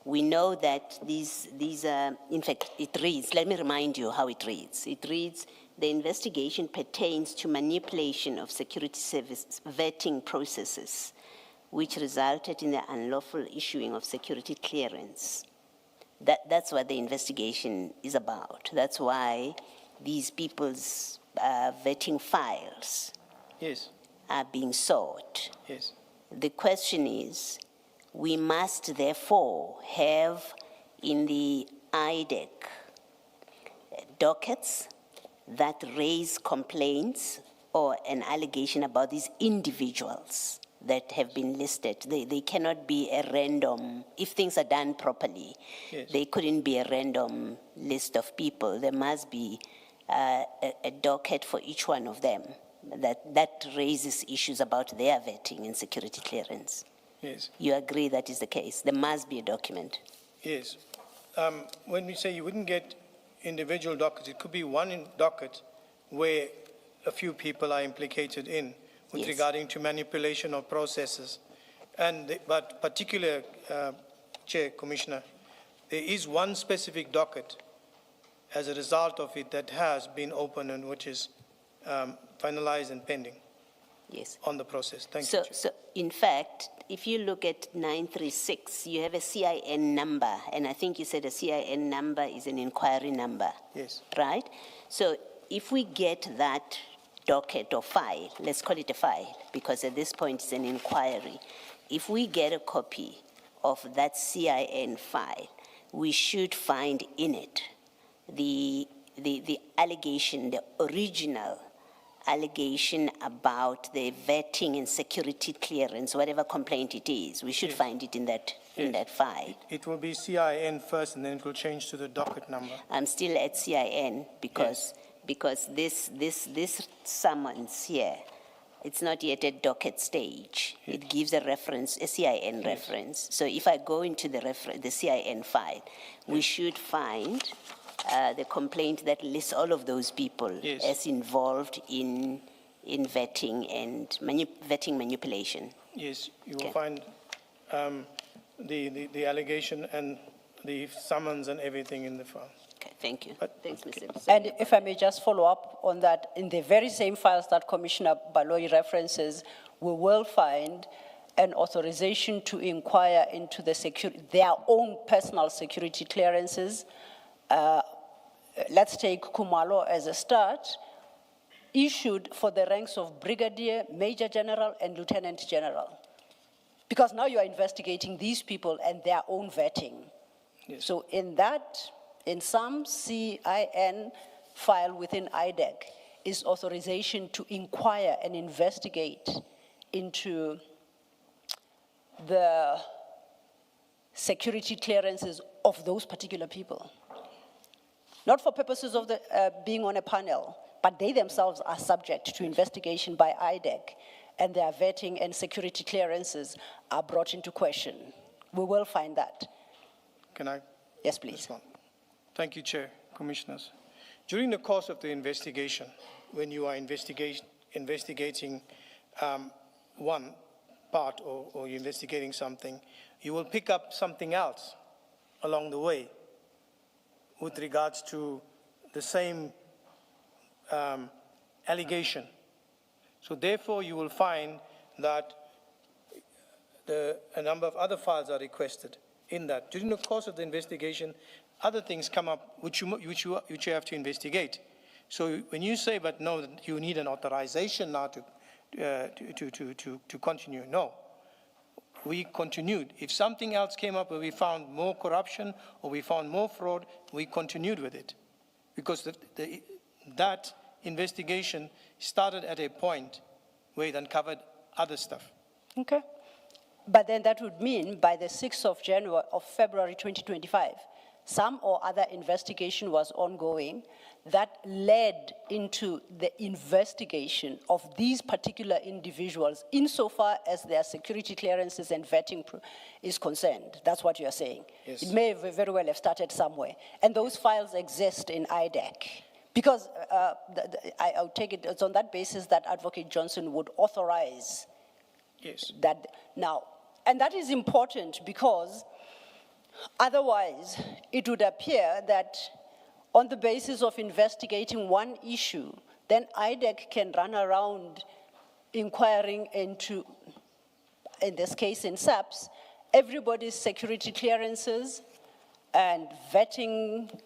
that these are, in fact, it reads, let me remind you how it reads. It reads, the investigation pertains to manipulation of security service vetting processes, which resulted in the unlawful issuing of security clearance. That's what the investigation is about. That's why these people's vetting files are being sought. Yes. The question is, we must therefore have in the IDAC dockets that raise complaints or an allegation about these individuals that have been listed. They cannot be a random, if things are done properly, they couldn't be a random list of people. There must be a docket for each one of them that raises issues about their vetting and security clearance. Yes. You agree that is the case? There must be a document. Yes. When we say you wouldn't get individual dockets, it could be one docket where a few people are implicated in with regarding to manipulation of processes. But particular, Chair, Commissioner, there is one specific docket as a result of it that has been opened and which is finalized and pending on the process. Thank you, Chair. So in fact, if you look at 936, you have a CIN number, and I think you said a CIN number is an inquiry number. Yes. Right? So if we get that docket or file, let's call it a file, because at this point it's an inquiry. If we get a copy of that CIN file, we should find in it the allegation, the original allegation about the vetting and security clearance, whatever complaint it is. We should find it in that file. It will be CIN first, and then it will change to the docket number. I'm still at CIN because this summons here It's not yet at docket stage. It gives a reference, a CIN reference. So if I go into the CIN file, we should find the complaint that lists all of those people as involved in vetting and vetting manipulation. Yes, you will find the allegation and the summons and everything in the file. Okay, thank you. Thanks, Mr. And if I may just follow up on that, in the very same files that Commissioner Baloyi references, we will find an authorization to inquire into their own personal security clearances. Let's take Kumalo as a start, issued for the ranks of Brigadier, Major General, and Lieutenant General. Because now you are investigating these people and their own vetting. Yes. So in some CIN file within IDAC is authorization to inquire and investigate into the security clearances of those particular people. Not for purposes of being on a panel, but they themselves are subject to investigation by IDAC, and their vetting and security clearances are brought into question. We will find that. Can I? Yes, please. Respond? Thank you, Chair, Commissioners. During the course of the investigation, when you are investigating one part or you're investigating something, you will pick up something else along the way with regards to the same allegation. So therefore, you will find that a number of other files are requested in that. During the course of the investigation, other things come up which you have to investigate. So when you say, but no, you need an authorization now to continue, no. We continued. If something else came up where we found more corruption or we found more fraud, we continued with it. Because that investigation started at a point where it uncovered other stuff. Okay. But then that would mean by the 6th of February 2025, some or other investigation was ongoing that led into the investigation of these particular individuals insofar as their security clearances and vetting is concerned. That's what you're saying. Yes. It may very well have started somewhere. And those files exist in IDAC. Because I'll take it, it's on that basis that Advocate Johnson would authorize that now. And that is important because otherwise it would appear that on the basis of investigating one issue, then IDAC can run around inquiring into, in this case in SAPS, everybody's security clearances and vetting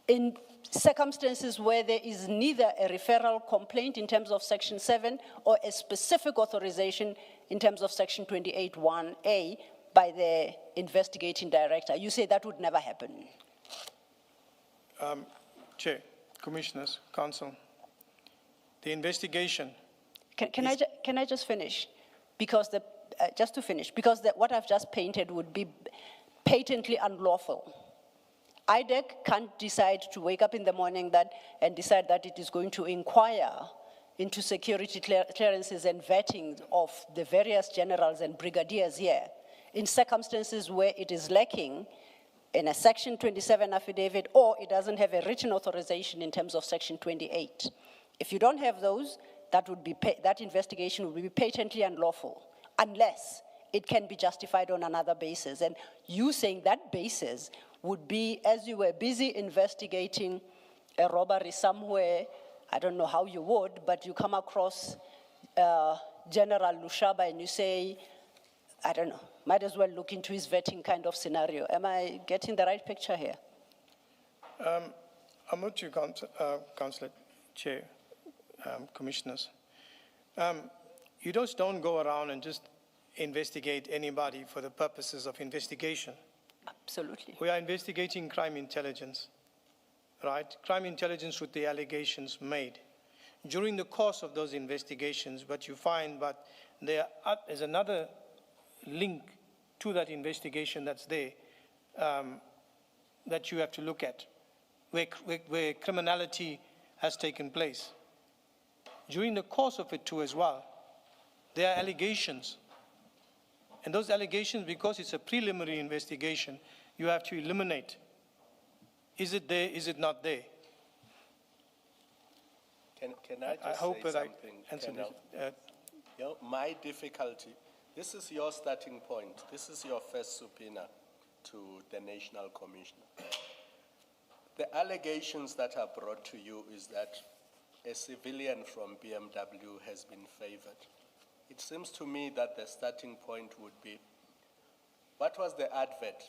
in circumstances where there is neither a referral complaint in terms of Section 7 or a specific authorization in terms of Section 28(1)A by the investigating director. You say that would never happen. Chair, Commissioners, Council, the investigation. Can I just finish? Because just to finish, because what I've just painted would be patently unlawful. IDAC can't decide to wake up in the morning and decide that it is going to inquire into security clearances and vetting of the various generals and brigadiers here in circumstances where it is lacking in a Section 27 affidavit or it doesn't have a written authorization in terms of Section 28. If you don't have those, that investigation will be patently unlawful unless it can be justified on another basis. And you saying that basis would be as you were busy investigating a robbery somewhere, I don't know how you would, but you come across General Lushaba and you say, I don't know, might as well look into his vetting kind of scenario. Am I getting the right picture here? I'm with you, Councillor Chair, Commissioners. You just don't go around and just investigate anybody for the purposes of investigation. Absolutely. We are investigating crime intelligence, right? Crime intelligence with the allegations made. During the course of those investigations, what you find, but there is another link to that investigation that's there that you have to look at, where criminality has taken place. During the course of it too as well, There are allegations. And those allegations, because it's a preliminary investigation, you have to eliminate. Is it there? Is it not there? Can I I just hope say that I something? answered Colonel? it. You know, my difficulty, this is your starting point. This is your first subpoena to the National Commission. The allegations that are brought to you is that a civilian from BMW has been favored. It seems to me that the starting point would be, what was the advert?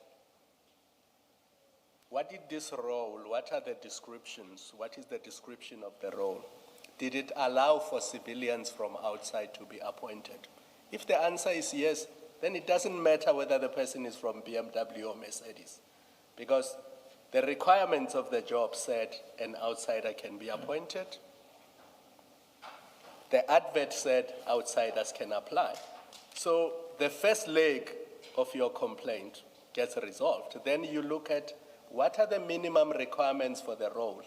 What did this role, what are the descriptions? What is the description of the role? Did it allow for civilians from outside to be appointed? If the answer is yes, then it doesn't matter whether the person is from BMW or Mercedes, because the requirements of the job said an outsider can be appointed. The advert said outsiders can apply. So the first leg of your complaint gets resolved. Then you look at what are the minimum requirements for the role?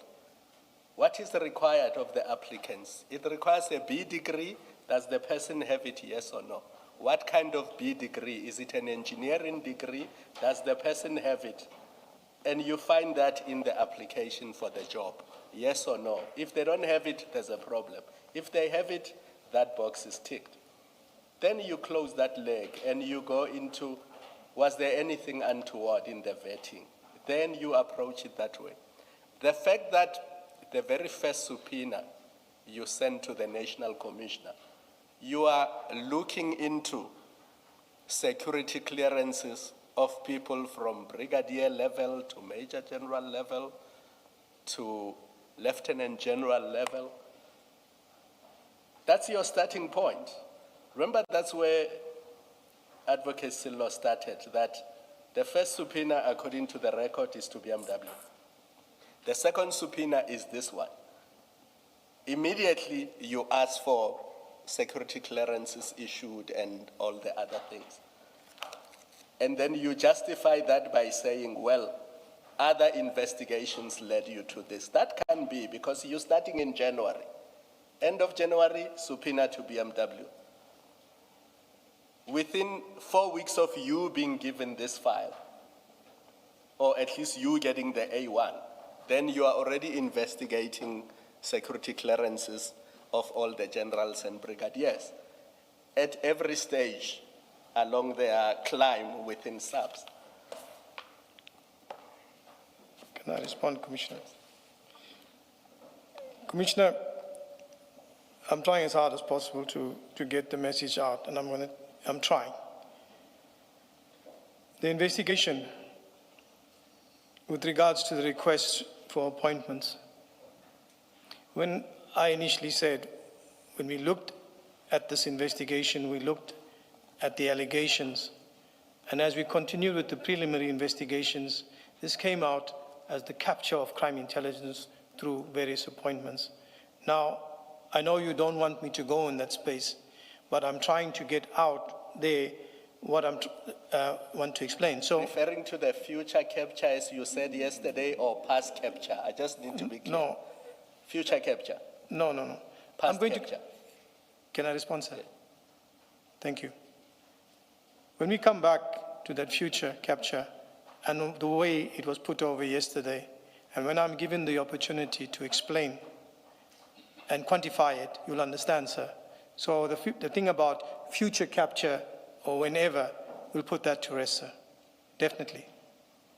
What is required of the applicants? It requires a B degree. Does the person have it, yes or no? What kind of B degree? Is it an engineering degree? Does the person have it? And you find that in the application for the job, yes or no? If they don't have it, there's a problem. If they have it, that box is ticked. Then you close that leg and you go into, was there anything untoward in the vetting? Then you approach it that way. The fact that the very first subpoena you sent to the National Commissioner, you are looking into security clearances of people from brigadier level to major general level to lieutenant general level. That's your starting point. Remember, that's where advocacy law started, that the first subpoena, according to the record, is to BMW. The second subpoena is this one. Immediately, you ask for security clearances issued and all the other things. And then you justify that by saying, well, other investigations led you to this. That can be because you're starting in January. End of January, subpoena to BMW. Within 4 weeks of you being given this file, or at least you getting the A1, then you are already investigating security clearances of all the generals and brigadiers at every stage along their climb within subs. Can I respond, Commissioner? Commissioner, I'm trying as hard as possible to get the message out, and I'm trying. The investigation with regards to the request for appointments, when I initially said, when we looked at this investigation, we looked at the allegations, and as we continued with the preliminary investigations, this came out as the capture of crime intelligence through various appointments. Now, I know you don't want me to go in that space, but I'm trying to get out there what I want to explain. So, referring to the future capture, as you said yesterday, or past capture? I just need to be clear. no, Future capture, no. past I'm going capture. Can I respond, sir? Thank you. When we come back to that future capture and the way it was put over yesterday, and when I'm given the opportunity to explain and quantify it, you'll understand, sir. So the thing about future capture or whenever, we'll put that to rest, sir. Definitely.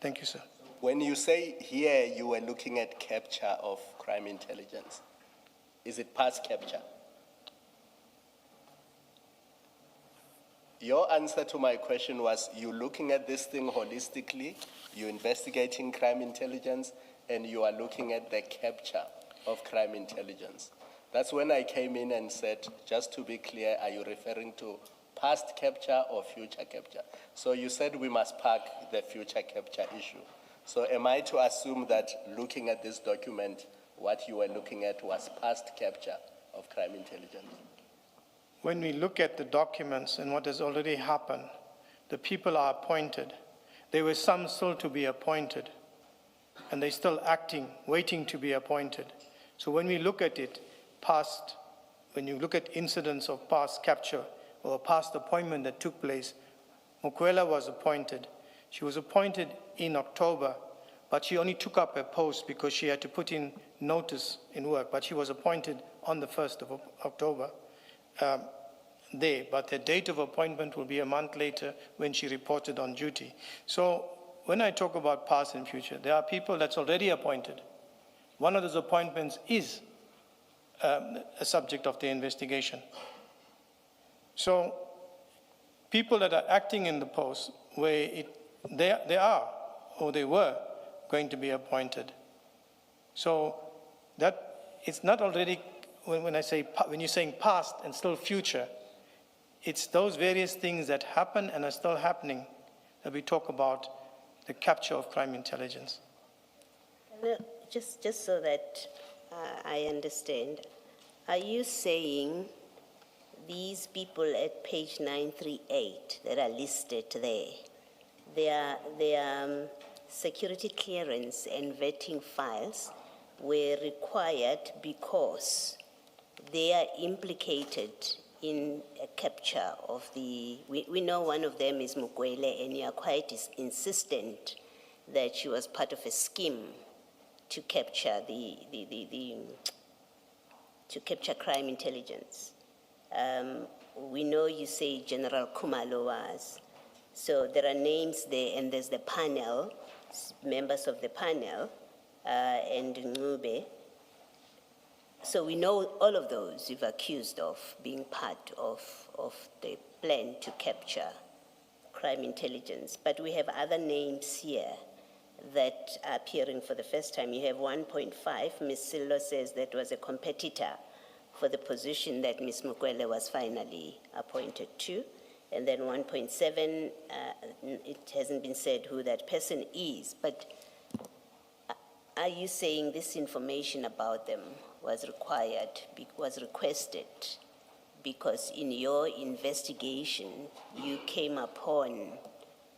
Thank you, sir. When you say here you were looking at capture of crime intelligence, is it past capture? Your answer to my question was you're looking at this thing holistically, you're investigating crime intelligence, and you are looking at the capture of crime intelligence. That's when I came in and said, just to be clear, are you referring to past capture or future capture? So you said we must park the future capture issue. So am I to assume that looking at this document, what you were looking at was past capture of crime intelligence? When we look at the documents and what has already happened, the people are appointed. There were some still to be appointed, and they're still acting, waiting to be appointed. So when we look at it, when you look at incidents of past capture, or a past appointment that took place. Mukwela was appointed. She was appointed in October, but she only took up her post because she had to put in notice in work, but she was appointed on the 1st of October there, but the date of appointment will be a month later when she reported on duty. So when I talk about past and future, there are people that's already appointed. One of those appointments is a subject of the investigation. So people that are acting in the post where they are or they were going to be appointed. So that it's not already, when you're saying past and still future, it's those various things that happen and are still happening that we talk about the capture of crime intelligence. Just so that I understand, are you saying these people at page 938 that are listed there, their security clearance and vetting files were required because they are implicated in a capture of we know one of them is Mukwele, and you are quite insistent that she was part of a scheme to capture to capture crime intelligence. We know you say General Kumalo was. So there are names there, and there's the panel, members of the panel, and Ngube. So we know all of those you've accused of being part of the plan to capture crime intelligence. But we have other names here that are appearing for the first time. You have 1.5, Ms. Sillo says that was a competitor for the position that Ms. Mukwele was finally appointed to. And then 1.7, it hasn't been said who that person is, but are you saying this information about them was requested because in your investigation you came upon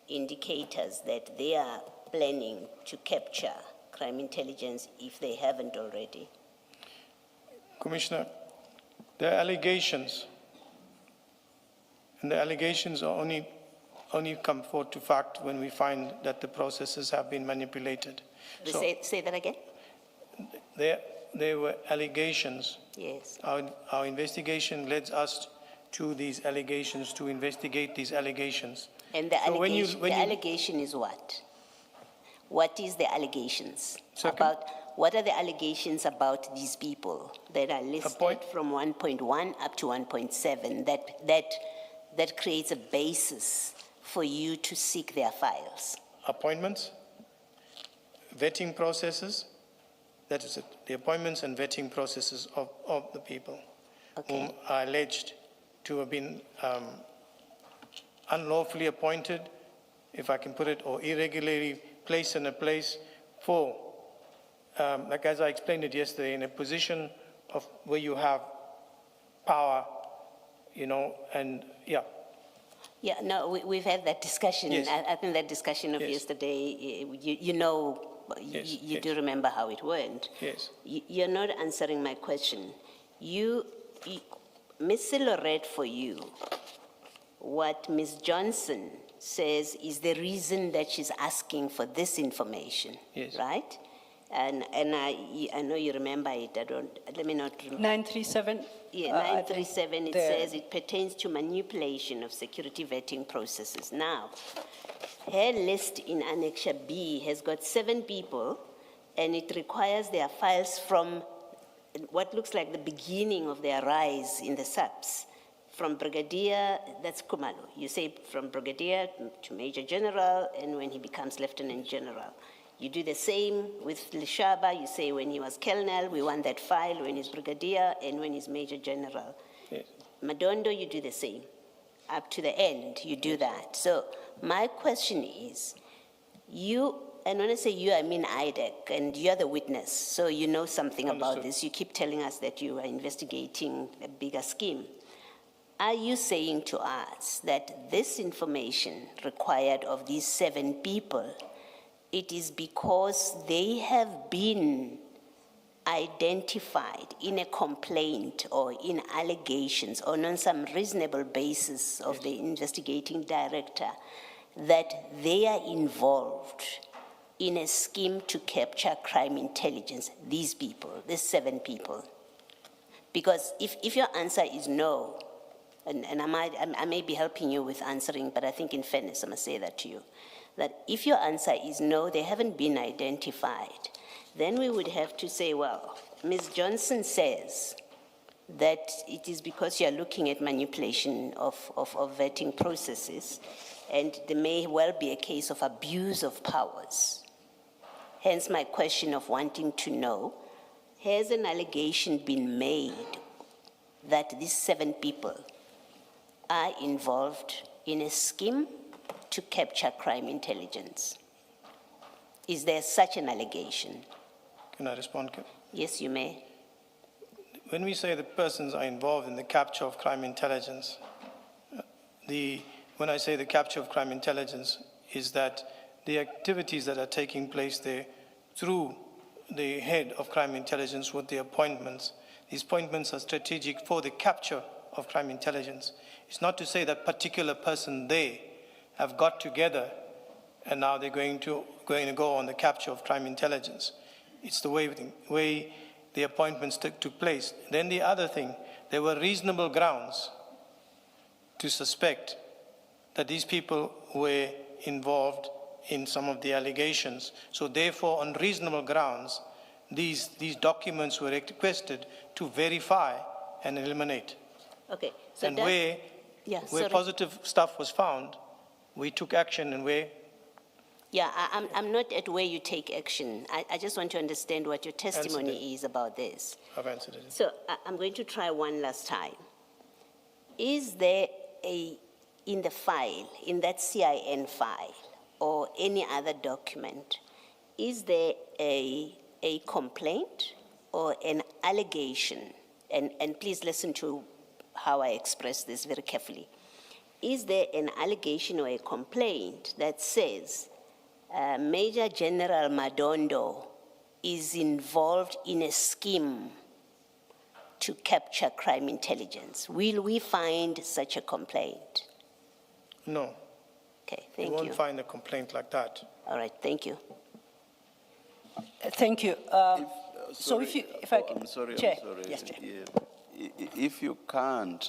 indicators that they are planning to capture crime intelligence if they haven't already? Commissioner, there are allegations, and the allegations are only come forth to fact when we find that the processes have been manipulated. So Say that again? there were allegations. Yes. Our investigation led us to these allegations, to investigate these allegations. And the, So allegation is what? What is the allegations? Second? What are the allegations about these people that are listed from 1.1 up to 1.7 that creates a basis for you to seek their files? Appointments, vetting processes, that is it, the appointments and vetting processes of the people whom are alleged to have been unlawfully appointed, if I can put it, or irregularly placed in a place for, like as I explained it yesterday, in a position of where you have power, you know, and yeah. Yeah, no, we've had that discussion. Yes. I think that discussion of Yes. yesterday, you know, Yes, you yes. do remember how it went. Yes. You're not answering my question. Ms. Silo read for you what Ms. Johnson says is the reason that she's asking for this information, Yes. right? And I know you remember it. Let me not remember. 937? Yeah, 937, it says it pertains to manipulation of security vetting processes. Now, her list in Annexure B has got 7 people, and it requires their files from what looks like the beginning of their rise in the SAPS. From Brigadier, that's Kumalo. You say from Brigadier to Major General, and when he becomes Lieutenant General. You do the same with Lishaba. You say when he was Colonel, we want that file, when he's Brigadier, and when he's Major General. Yes. Madondo, you do the same. Up to the end, you do that. So my question is, and when I say you, I mean IDAC, and you're the witness, so you know something about this. You keep telling us that you are investigating a bigger scheme. Are you saying to us that this information required of these 7 people, it is because they have been identified in a complaint or in allegations or on some reasonable basis of the investigating director that they are involved in a scheme to capture crime intelligence, these people, these 7 people? Because if your answer is no, and I may be helping you with answering, but I think in fairness, I must say that to you, that if your answer is no, they haven't been identified, then we would have to say, well, Ms. Johnson says that it is because you're looking at manipulation of vetting processes, and there may well be a case of abuse of powers. Hence my question of wanting to know, has an allegation been made that these 7 people are involved in a scheme to capture crime intelligence? Is there such an allegation? Can I respond? Yes, you may. When we say the persons are involved in the capture of crime intelligence, when I say the capture of crime intelligence, is that the activities that are taking place there through the head of crime intelligence with the appointments, these appointments are strategic for the capture of crime intelligence. It's not to say that particular person they have got together and now they're going to go on the capture of crime intelligence. It's the way the appointments took place. Then the other thing, there were reasonable grounds to suspect that these people were involved in some of the allegations. So therefore, on reasonable grounds, these documents were requested to verify and eliminate. Okay. So And where positive stuff was found, we took action, and where yeah, I'm not at where you take action. I just want to understand what your testimony is about this. I've answered it. So I'm going to try one last time. Is there in the file, in that CIN file, or any other document, is there a complaint or an allegation? And please listen to how I express this very carefully. Is there an allegation or a complaint that says Major General Madondo is involved in a scheme to capture crime intelligence? Will we find such a complaint? No, Okay, we thank won't you. find a complaint like that. All right, thank you. Thank you. So if I can, I'm sorry, Chair. I'm sorry. Yes, Chair. Yeah. If you can't,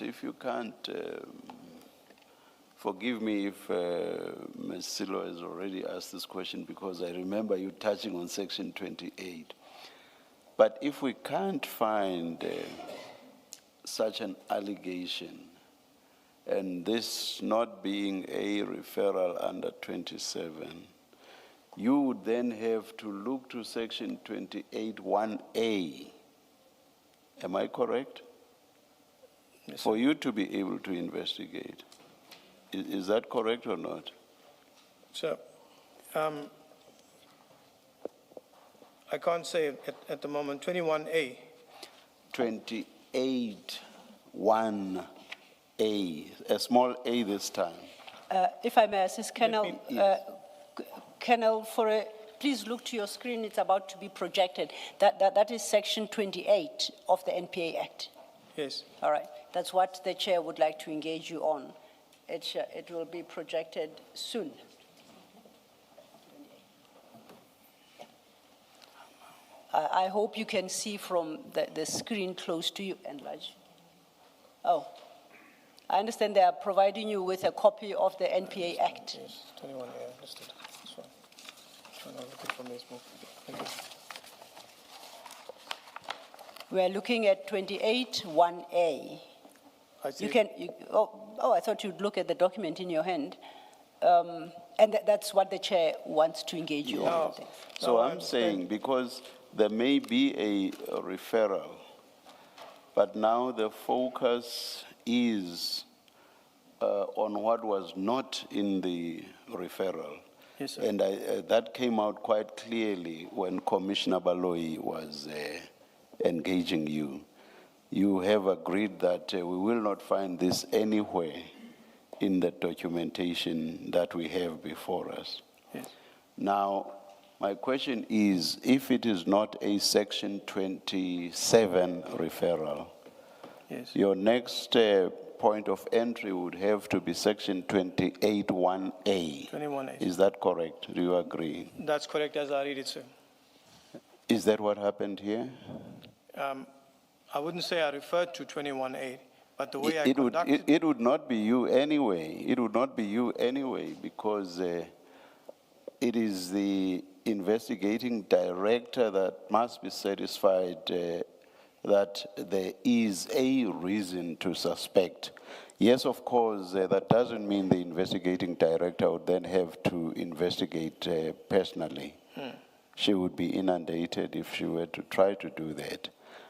forgive me if Ms. Silo has already asked this question, because I remember you touching on Section 28. But if we can't find such an allegation, and this not being a referral under 27, you would then have to look to Section 28(1)(a). Am I correct? Yes, For you to be able to investigate. Is that correct or not? So, I can't say at the moment. 21A. 28(1)(a), a small a this time. If I may assist, Colonel, Yes. Colonel, please look to your screen. It's about to be projected. That is Section 28 of the NPA Act. Yes. All right. That's what the chair would like to engage you on. It will be projected soon. I hope you can see from the screen close to you. Enlarge. Oh, I understand they are providing you with a copy of the NPA Act. Yes, 21A, listed. That's fine. I'm looking for this book. Thank you. We're looking at 28(1)(a). I see. I thought you'd look at the document in your hand. And that's what the chair wants to engage you on. So No, I I'm understand. saying, because there may be a referral, but now the focus is on what was not in the referral. Yes, sir. And that came out quite clearly when Commissioner Baloyi was engaging you. You have agreed that we will not find this anywhere in the documentation that we have before us. Yes. Now, My question is, if it is not a Section 27 referral, Yes. your next point of entry would have to be Section 28(1)A. 21A. Is that correct? Do you agree? That's correct as I read it, sir. Is that what happened here? I wouldn't say I referred to 21A, but the way I It would, conducted. it would not be you anyway. It would not be you anyway, because it is the investigating director that must be satisfied that there is a reason to suspect. Yes, of course, that doesn't mean the investigating director would then have to investigate personally. She would be inundated if she were to try to do that.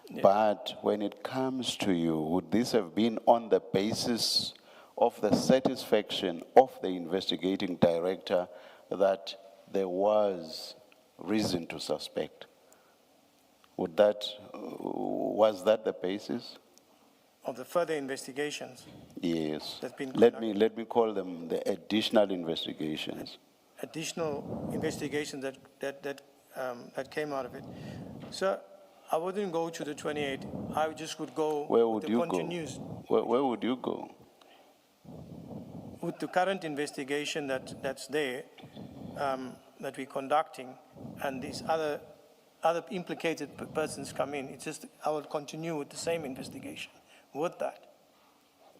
Yes. But when it comes to you, would this have been on the basis of the satisfaction of the investigating director that there was reason to suspect? Would that, was that the basis? Of the further investigations Yes. that's been Let conducted. me call them the additional investigations. Additional investigations that came out of it. Sir, I wouldn't go to the 28. I just would go Where with would the you go? continuous, Where would you go? with the current investigation that's there, that we're conducting, and these other implicated persons come in. It's just, I will continue with the same investigation with that.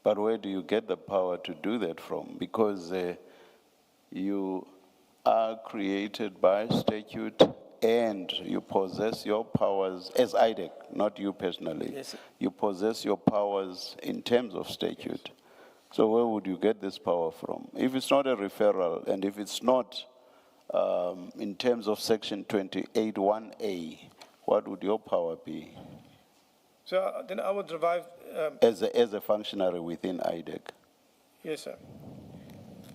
But where do you get the power to do that from? Because you are created by statute and you possess your powers as IDAC, not you personally. Yes, sir. You possess your powers in terms of statute. So where would you get this power from? If it's not a referral and if it's not in terms of Section 28(1)A, what would your power be So then I would revive, as a functionary within IDAC? yes, sir.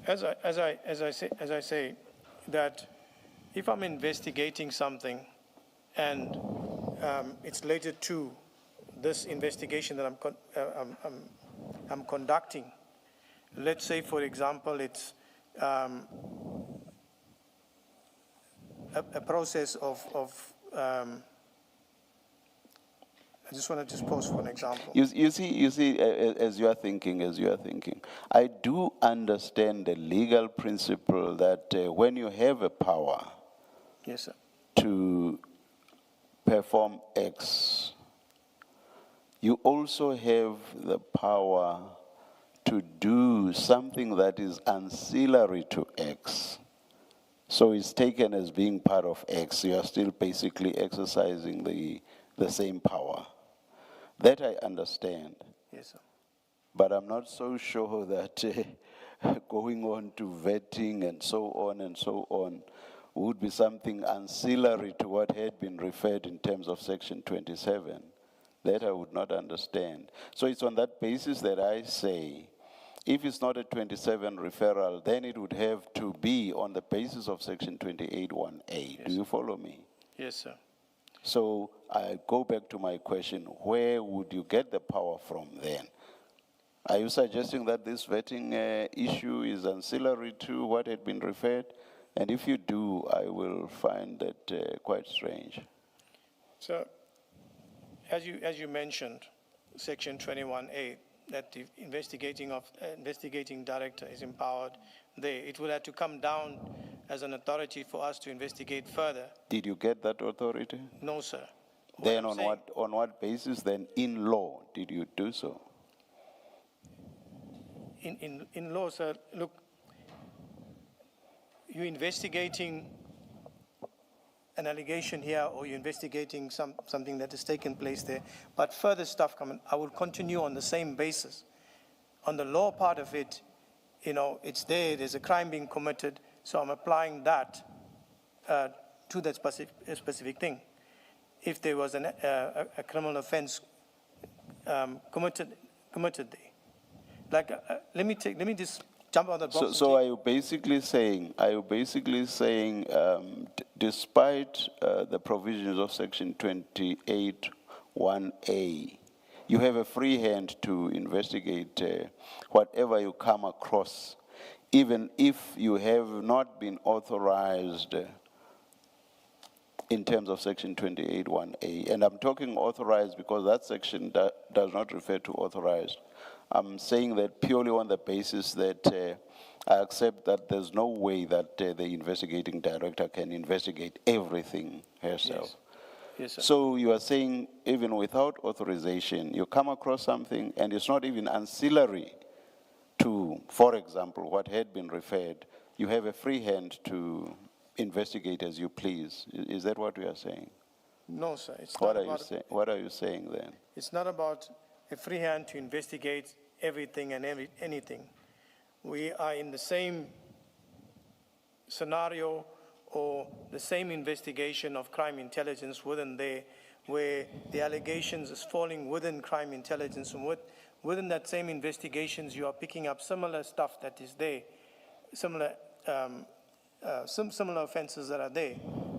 As I say, that if I'm investigating something and it's related to this investigation that I'm conducting, let's say, for example, it's a process of I just want to just pause for an example. You see, as you are thinking, I do understand the legal principle that when you have a power Yes, sir. to perform X, you also have the power to do something that is ancillary to X. So it's taken as being part of X. You are still basically exercising the same power. That I understand. Yes, sir. But I'm not so sure that going on to vetting and so on would be something ancillary to what had been referred in terms of Section 27. That I would not understand. So it's on that basis that I say, if it's not a 27 referral, then it would have to be on the basis of Section 28(1)A. Do you follow me? Yes, sir. So I go back to my question, where would you get the power from then? Are you suggesting that this vetting issue is ancillary to what had been referred? And if you do, I will find that quite strange. So, as you mentioned, Section 21A, that the investigating director is empowered there. It would have to come down as an authority for us to investigate further. Did you get that authority? No, sir. Then I'm saying- on what basis then in law did you do so? In law, sir, look, you're investigating an allegation here, or you're investigating something that has taken place there, but further stuff coming, I will continue on the same basis. On the law part of it, it's there's a crime being committed, so I'm applying that to that specific thing. If there was a criminal offense committed there. Like, let me just jump on the box. So are you basically saying, despite the provisions of Section 28(1)A, you have a free hand to investigate whatever you come across, even if you have not been authorized in terms of section 28(1)A. And I'm talking authorized because that section does not refer to authorized. I'm saying that purely on the basis that I accept that there's no way that the investigating director can investigate everything herself. Yes, sir. So you are saying even without authorization, you come across something and it's not even ancillary to, for example, what had been referred, you have a free hand to investigate as you please. Is that what we are saying? No, sir. It's What not are you about, saying? What are you saying then? it's not about a free hand to investigate everything and anything. We are in the same scenario or the same investigation of crime intelligence within there, where the allegations is falling within crime intelligence, and within that same investigations you are picking up similar stuff that is there, similar some similar offenses that are there.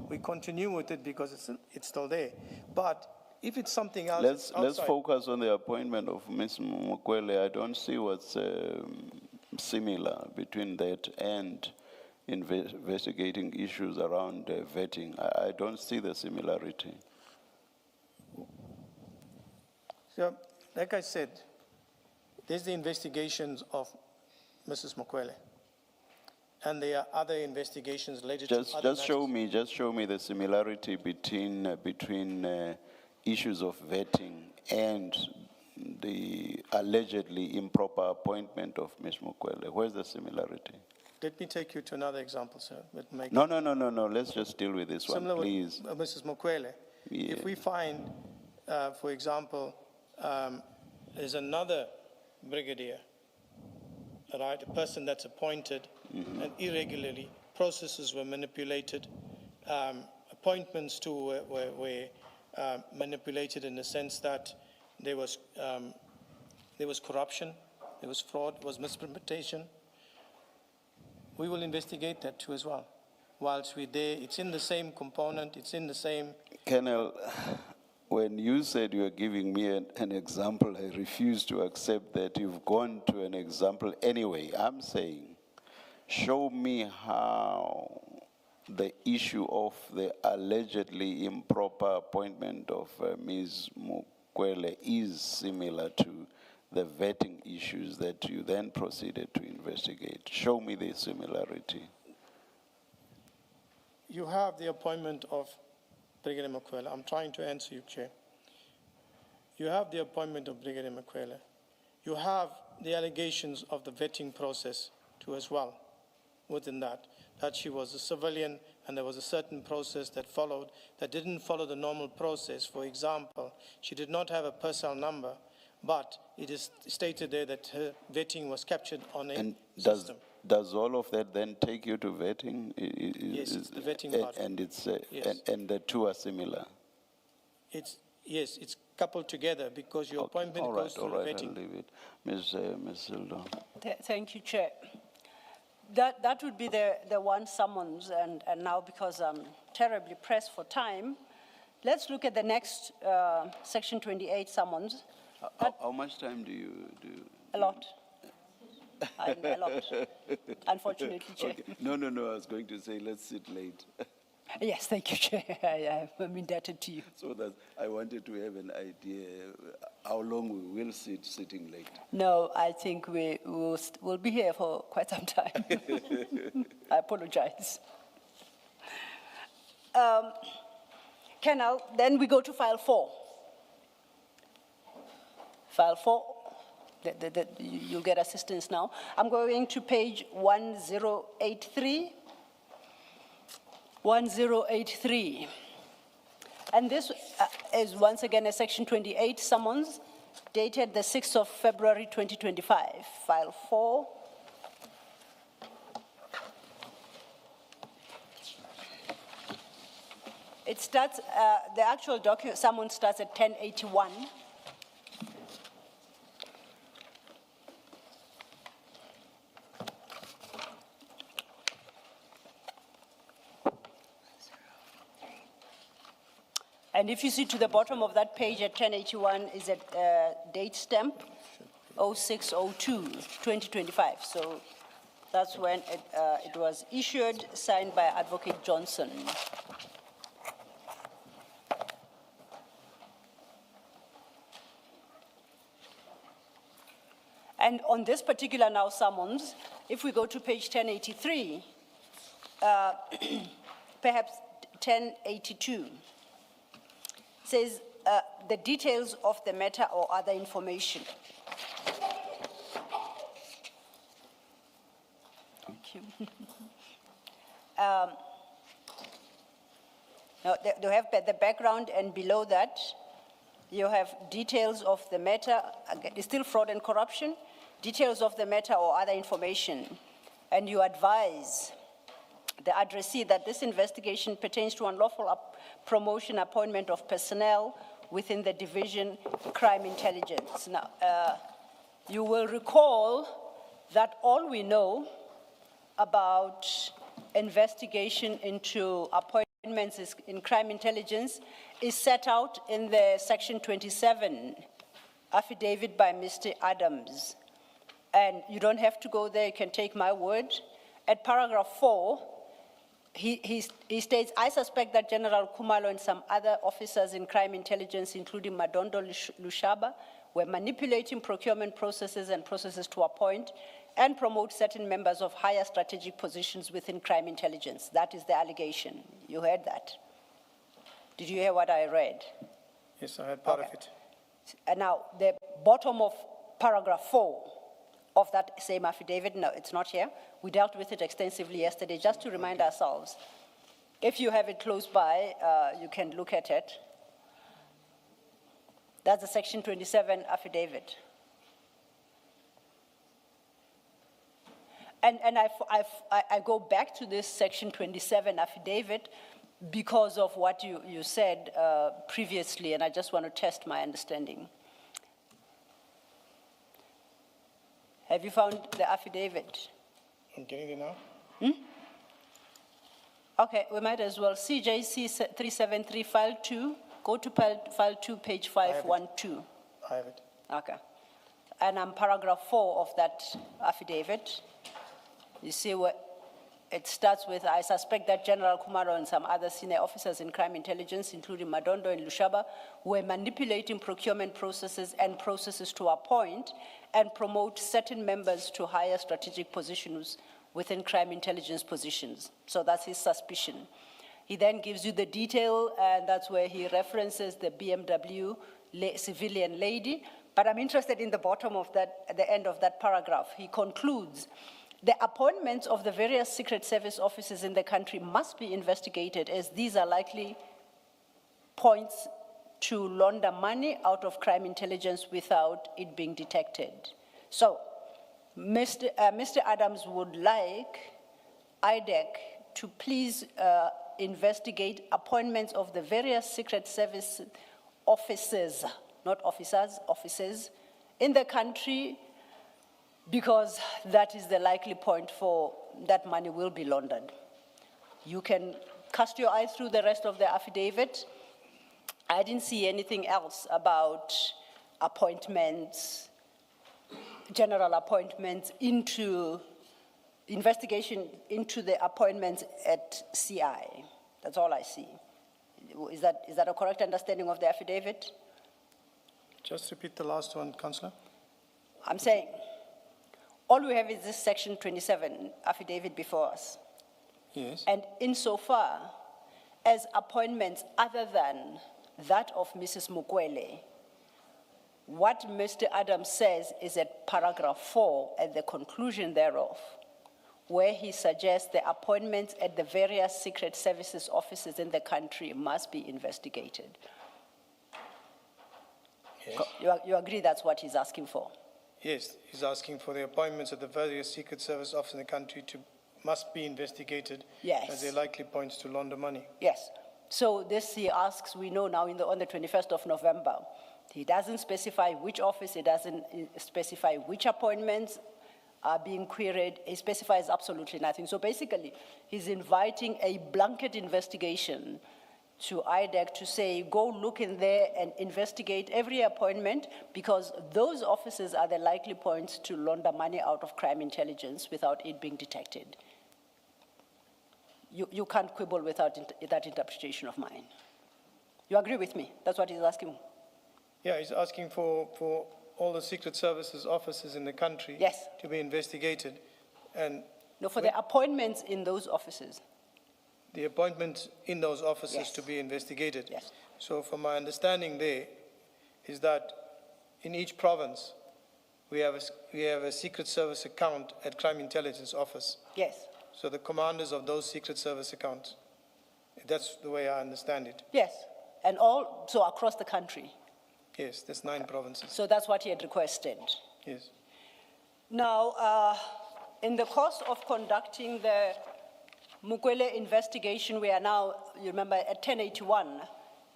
We continue with it because it's still there. But if it's something else, Let's outside, focus on the appointment of Ms. Mukwele. I don't see what's similar between that and investigating issues around vetting. I don't see the similarity. So, like I said, there's the investigations of Mrs. Mukwele, and there are other investigations related to other Just show matters. me the similarity between issues of vetting and the allegedly improper appointment of Ms. Mukwele. Where's the similarity? Let me take you to another example, sir. No. Let's just deal with this one, Similar please. with Mrs. Mukwele. Yeah. If we find, for example, there's another brigadier, right, a person that's appointed and irregularly, processes were manipulated, appointments too were manipulated in the sense that there was corruption, there was fraud, there was misrepresentation. We will investigate that too as well. Whilst we're there, it's in the same component, it's in the same. Colonel, when you said you were giving me an example, I refuse to accept that. You've gone to an example anyway. I'm saying, show me how the issue of the allegedly improper appointment of Ms. Mukwele is similar to the vetting issues that you then proceeded to investigate. Show me the similarity. You have the appointment of Brigadier Mukwele. I'm trying to answer you, Chair. You have the appointment of Brigadier Mukwele. You have the allegations of the vetting process too as well within that she was a civilian and there was a certain process that followed that didn't follow the normal process. For example, she did not have a personnel number, but it is stated there that her vetting was captured on a system. Does all of that then take you to vetting? Yes, it's the vetting part. And it's Yes. and the two are similar. Yes, it's coupled together because your appointment goes through All right, vetting. I'll leave it. Ms. Sildo. Thank you, Chair. That would be the one summons, and now because I'm terribly pressed for time, let's look at the next Section 28 summons. How much time do you do? A lot. A lot, unfortunately, Chair. Okay. No, I was going to say let's sit late. Yes, thank you, Chair. I'm indebted to you. So that I wanted to have an idea how long we will sitting late. No, I think we'll be here for quite some time. I apologize. Colonel, then we go to file 4. File 4, you'll get assistance now. I'm going to page 1083. 1083. And this is once again a Section 28 summons dated the 6th of February 2025. File 4. It starts, the actual document summons starts at 1081. And if you see to the bottom of that page at 1081 is a date stamp, 06/02/2025. So that's when it was issued, signed by Advocate Johnson. And on this particular now summons, if we go to page 1083, perhaps 1082, says the details of the matter or other information. Thank you. Now, they have the background, and below that, you have details of the matter, it's still fraud and corruption, details of the matter or other information, and you advise the addressee that this investigation pertains to unlawful promotion, appointment of personnel within the division crime intelligence. Now, you will recall that all we know about investigation into appointments in crime intelligence is set out in the section 27 affidavit by Mr. Adams. And you don't have to go there, you can take my word. At paragraph 4, he states, I suspect that General Kumalo and some other officers in crime intelligence, including Madondo Lushaba, were manipulating procurement processes and processes to appoint and promote certain members of higher strategic positions within crime intelligence. That is the allegation. You heard that. Did you hear what I read? Yes, I heard part of it. And now, the bottom of paragraph 4 of that same affidavit, no, it's not here. We dealt with it extensively yesterday, just to remind ourselves. If you have it close by, you can look at it. That's the section 27 affidavit. And I go back to this section 27 affidavit because of what you said previously, and I just want to test my understanding. Have you found the affidavit? I'm getting it now. Okay, we might as well. CJC 373 file 2, go to file 2, page 512. I have it. Okay. And I'm paragraph 4 of that affidavit. You see what it starts with, I suspect that General Kumaro and some other senior officers in crime intelligence, including Madondo and Lushaba, were manipulating procurement processes and processes to appoint and promote certain members to higher strategic positions within crime intelligence positions. So that's his suspicion. He then gives you the detail, and that's where he references the BMW civilian lady. But I'm interested in the bottom of that, at the end of that paragraph. He concludes, the appointments of the various Secret Service officers in the country must be investigated, as these are likely points to launder money out of crime intelligence without it being detected. So, Mr. Adams would like IDAC to please investigate appointments of the various Secret Service officers, not officers, officers, in the country, because that is the likely point for that money will be laundered. You can cast your eye through the rest of the affidavit. I didn't see anything else about appointments, general appointments into investigation into the appointments at CI. That's all I see. Is that a correct understanding of the affidavit? Just repeat the last one, Councillor. I'm saying, all we have is this section 27 affidavit before us. Yes. And insofar as appointments other than that of Mrs. Mukwele, what Mr. Adams says is at paragraph 4 at the conclusion thereof, where he suggests the appointments at the various Secret Services offices in the country must be investigated. Yes. You agree that's what he's asking for? Yes, he's asking for the appointments of the various Secret Service officers in the country must be investigated. Yes. As they likely points to launder money. Yes. So this he asks, we know now on the 21st of November. He doesn't specify which office, he doesn't specify which appointments are being queried. He specifies absolutely nothing. So basically, he's inviting a blanket investigation to IDAC to say, go look in there and investigate every appointment, because those officers are the likely points to launder money out of crime intelligence without it being detected. You can't quibble without that interpretation of mine. You agree with me? That's what he's asking. Yeah, he's asking for all the Secret Services officers in the country Yes. to be investigated, and No, for the appointments in those offices. the appointments in those offices Yes. to be investigated. Yes. So from my understanding there is that in each province, we have a Secret Service account at Crime Intelligence Office. Yes. So the commanders of those Secret Service accounts, that's the way I understand it. Yes. And so across the country. Yes, there's 9 provinces. So that's what he had requested. Yes. Now, in the course of conducting the Mukwele investigation, we are now, you remember, at 1081,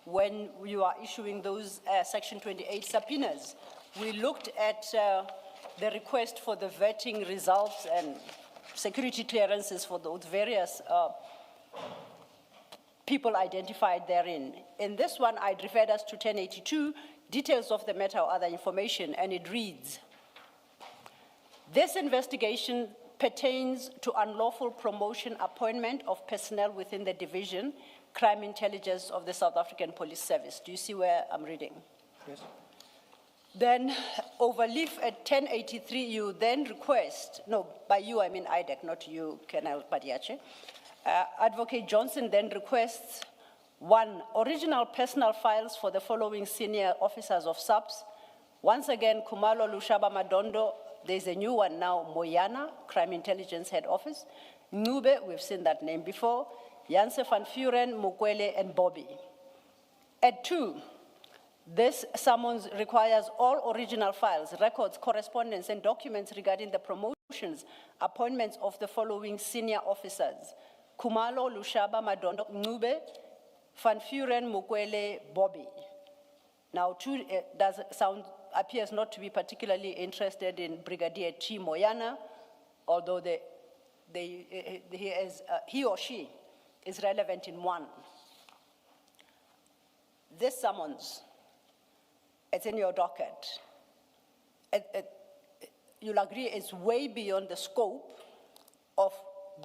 when you are issuing those Section 28 subpoenas. We looked at the request for the vetting results and security clearances for those various people identified therein. In this one, I'd referred us to 1082, details of the matter or other information, and it reads, this investigation pertains to unlawful promotion, appointment of personnel within the division, crime intelligence of the South African Police Service. Do you see where I'm reading? Yes. Then overleaf at 1083, you then request, no, by you I mean IDAC, not you, Colonel Padayachee. Advocate Johnson then requests 1, original personal files for the following senior officers of SAPS. Once again, Kumalo Lushaba Madondo, there's a new one now, Moyana, Crime Intelligence Head Office. Nube, we've seen that name before. Janse van Vuren, Mukwele, and Bobby. At 2, this summons requires all original files, records, correspondence, and documents regarding the promotions, appointments of the following senior officers: Kumalo, Lushaba, Madondo, Nube, van Vuren, Mukwele, Bobby. Now, 2 appears not to be particularly interested in Brigadier T. Moyana, although he or she is relevant in 1. This summons, it's in your docket. You'll agree it's way beyond the scope of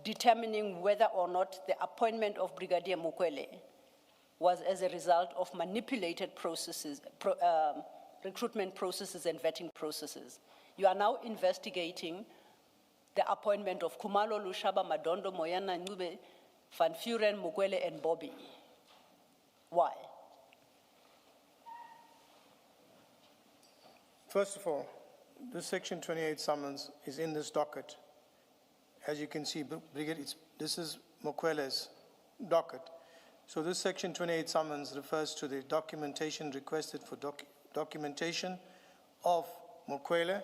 determining whether or not the appointment of Brigadier Mukwele was as a result of manipulated processes, recruitment processes and vetting processes. You are now investigating the appointment of Kumalo, Lushaba, Madondo, Moyana, Nube, Van Vuren, Mukwele, and Bobby. Why? First of all, this Section 28 summons is in this docket. As you can see, this is Mukwele's docket. So this Section 28 summons refers to the documentation requested for documentation of Mukwele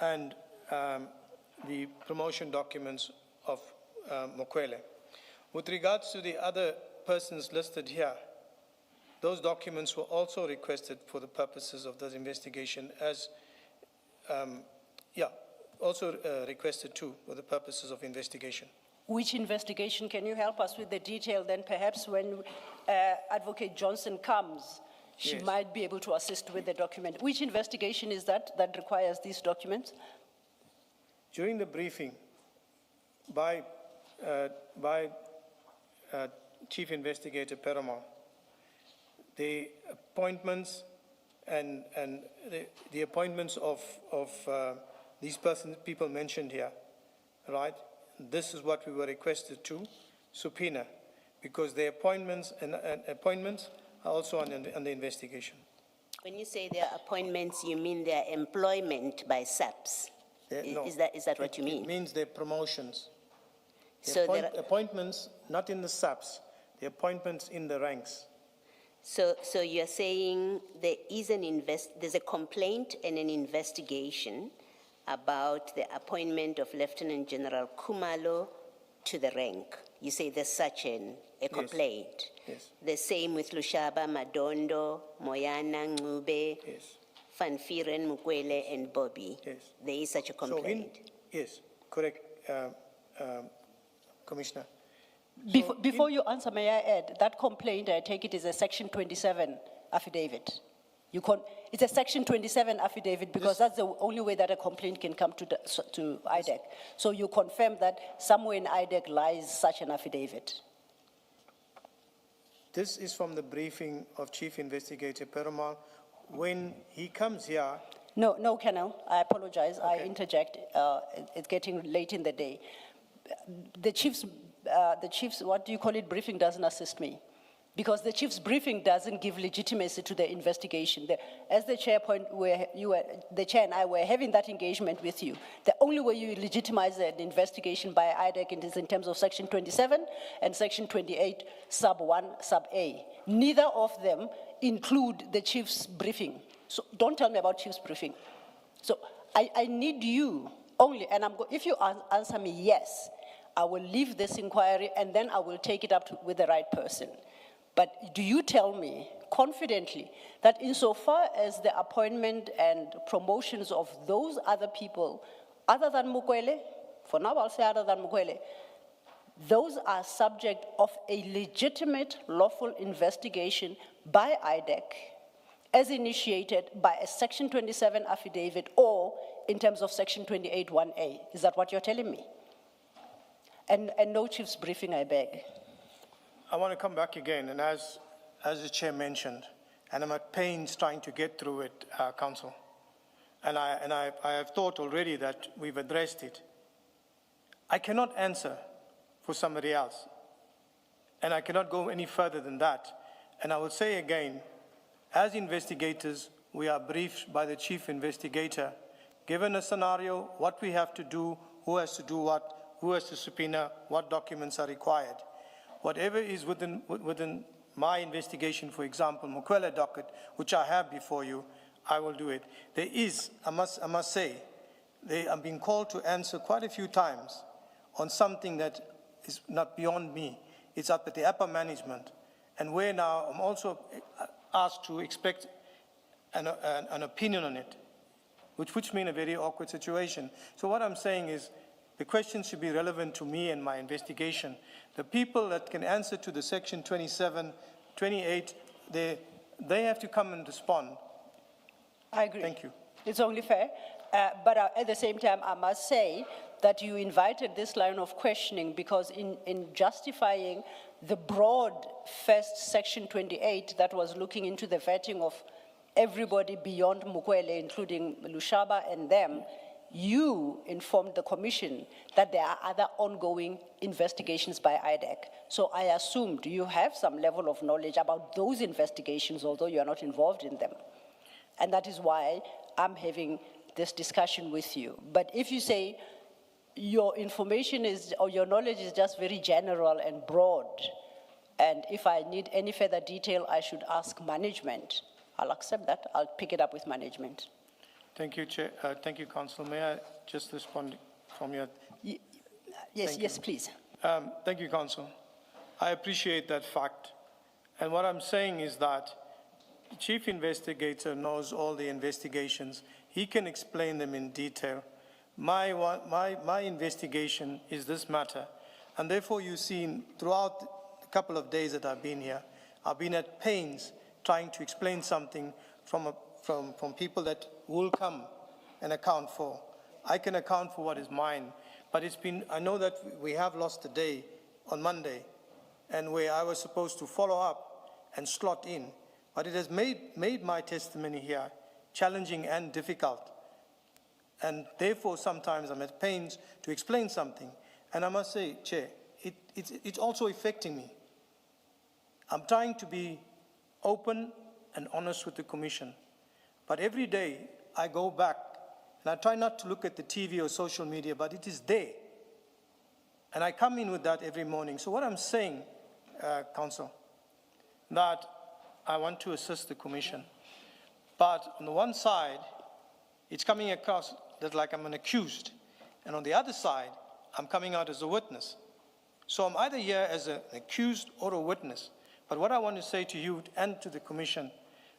and the promotion documents of Mukwele. With regards to the other persons listed here, those documents were also requested for the purposes of this investigation as, also requested too for the purposes of investigation. Which investigation? Can you help us with the detail? Then perhaps when Advocate Johnson comes, she Yes. might be able to assist with the document. Which investigation is that requires these documents? During the briefing by Chief Investigator Padayachee, the appointments and the appointments of these people mentioned here, right? This is what we were requested to subpoena, because the appointments are also under investigation. When you say their appointments, you mean their employment by SAPS? No, Is that what you mean? It means their promotions. So Appointments, not in the SAPs, the appointments in the ranks. So you're saying there is there's a complaint and an investigation about the appointment of Lieutenant General Kumalo to the rank. You say there's such a complaint. Yes. The same with Lushaba, Madondo, Moyana, Ngube, Yes. Van Vuren, Mukwele, and Bobby. Yes. There is such a complaint. Yes, correct, Commissioner. Before you answer, may I add, that complaint, I take it, is a Section 27 affidavit. It's a Section 27 affidavit because that's the only way that a complaint can come to IDAC. So you confirm that somewhere in IDAC lies such an affidavit. This is from the briefing of Chief Investigator Padayachee. When he comes here, No, Colonel, I apologize. I interject. It's getting late in the day. The chief's, what do you call it, briefing doesn't assist me. Because the chief's briefing doesn't give legitimacy to the investigation. As the chair the chair and I were having that engagement with you. The only way you legitimize an investigation by IDAC is in terms of Section 27 and Section 28, sub 1, sub A. Neither of them include the chief's briefing. So don't tell me about chief's briefing. So I need you only, and if you answer me yes, I will leave this inquiry and then I will take it up with the right person. But do you tell me confidently that insofar as the appointment and promotions of those other people, other than Mukwele, for now I'll say other than Mukwele, those are subject of a legitimate lawful investigation by IDAC as initiated by a Section 27 affidavit or in terms of Section 28 1A? Is that what you're telling me? And no chief's briefing, I beg. I want to come back again, and as the chair mentioned, and I'm at pains trying to get through it, Council. And I have thought already that we've addressed it. I cannot answer for somebody else, and I cannot go any further than that. And I will say again, as investigators, we are briefed by the chief investigator, given a scenario, what we have to do, who has to do what, who has to subpoena, what documents are required. Whatever is within my investigation, for example, Mukwele docket, which I have before you, I will do it. There is, I must say, they are being called to answer quite a few times on something that is not beyond me. It's up at the upper management. And where now I'm also asked to expect an opinion on it, which puts me in a very awkward situation. So what I'm saying is, the question should be relevant to me and my investigation. The people that can answer to the Section 27, 28, they have to come and respond. I agree. Thank you. It's only fair. But at the same time, I must say that you invited this line of questioning because in justifying the broad first Section 28 that was looking into the vetting of everybody beyond Mukwele, including Lushaba and them, you informed the commission that there are other ongoing investigations by IDAC. So I assumed you have some level of knowledge about those investigations, although you are not involved in them. And that is why I'm having this discussion with you. But if you say your information is, or your knowledge is just very general and broad, and if I need any further detail, I should ask management, I'll accept that. I'll pick it up with management. Thank you, Chair. Thank you, Council. May I just respond from your... Yes, please. Thank you, Council. I appreciate that fact. And what I'm saying is that the Chief Investigator knows all the investigations. He can explain them in detail. My investigation is this matter. And therefore, you've seen throughout the couple of days that I've been here, I've been at pains trying to explain something from people that will come and account for. I can account for what is mine, but I know that we have lost a day on Monday, and where I was supposed to follow up and slot in, but it has made my testimony here challenging and difficult. And therefore, sometimes I'm at pains to explain something. And I must say, Chair, it's also affecting me. I'm trying to be open and honest with the Commission. But every day I go back and I try not to look at the TV or social media, but it is there. And I come in with that every morning. So what I'm saying, Council, that I want to assist the Commission. But on the one side, it's coming across that like I'm an accused. And on the other side, I'm coming out as a witness. So I'm either here as an accused or a witness. But what I want to say to you and to the Commission,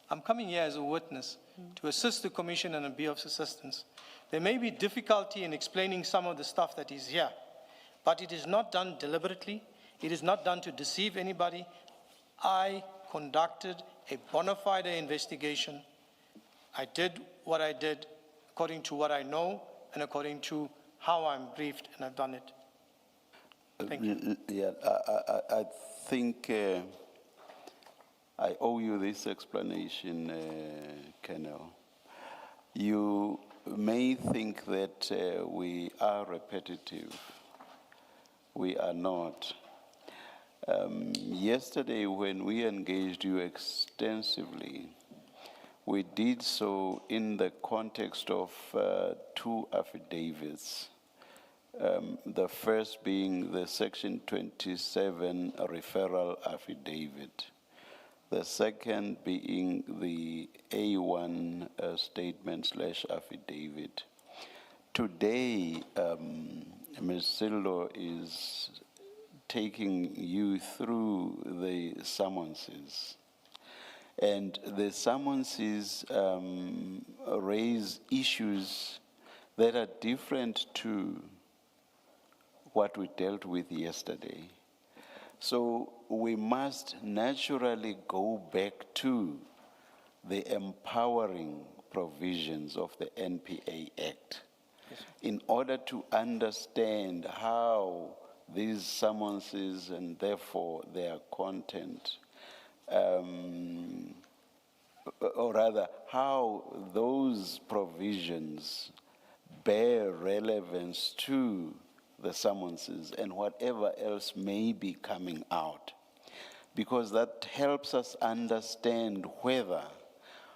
I'm coming here as a witness to assist the Commission and be of assistance. There may be difficulty in explaining some of the stuff that is here, but it is not done deliberately. It is not done to deceive anybody. I conducted a bona fide investigation. I did what I did according to what I know and according to how I'm briefed, and I've done it. Thank you. Yeah, I think I owe you this explanation, Colonel. You may think that we are repetitive. We are not. Yesterday, when we engaged you extensively, we did so in the context of two affidavits. The first being the Section 27 referral affidavit. The second being the A1 statement/affidavit. Today, Ms. Sillo is taking you through the summonses. And the summonses raise issues that are different to what we dealt with yesterday. So we must naturally go back to the empowering provisions of the NPA Act in order to understand how these summonses and therefore their content, or rather how those provisions bear relevance to the summonses and whatever else may be coming out. Because that helps us understand whether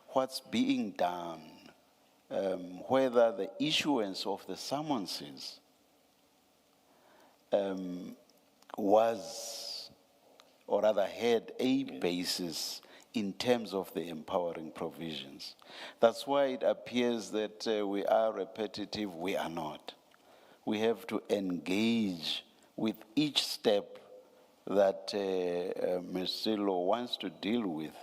what's being done, whether the issuance of the summonses was, or rather had a basis in terms of the empowering provisions. That's why it appears that we are repetitive. We are not. We have to engage with each step that Ms. Sillo wants to deal with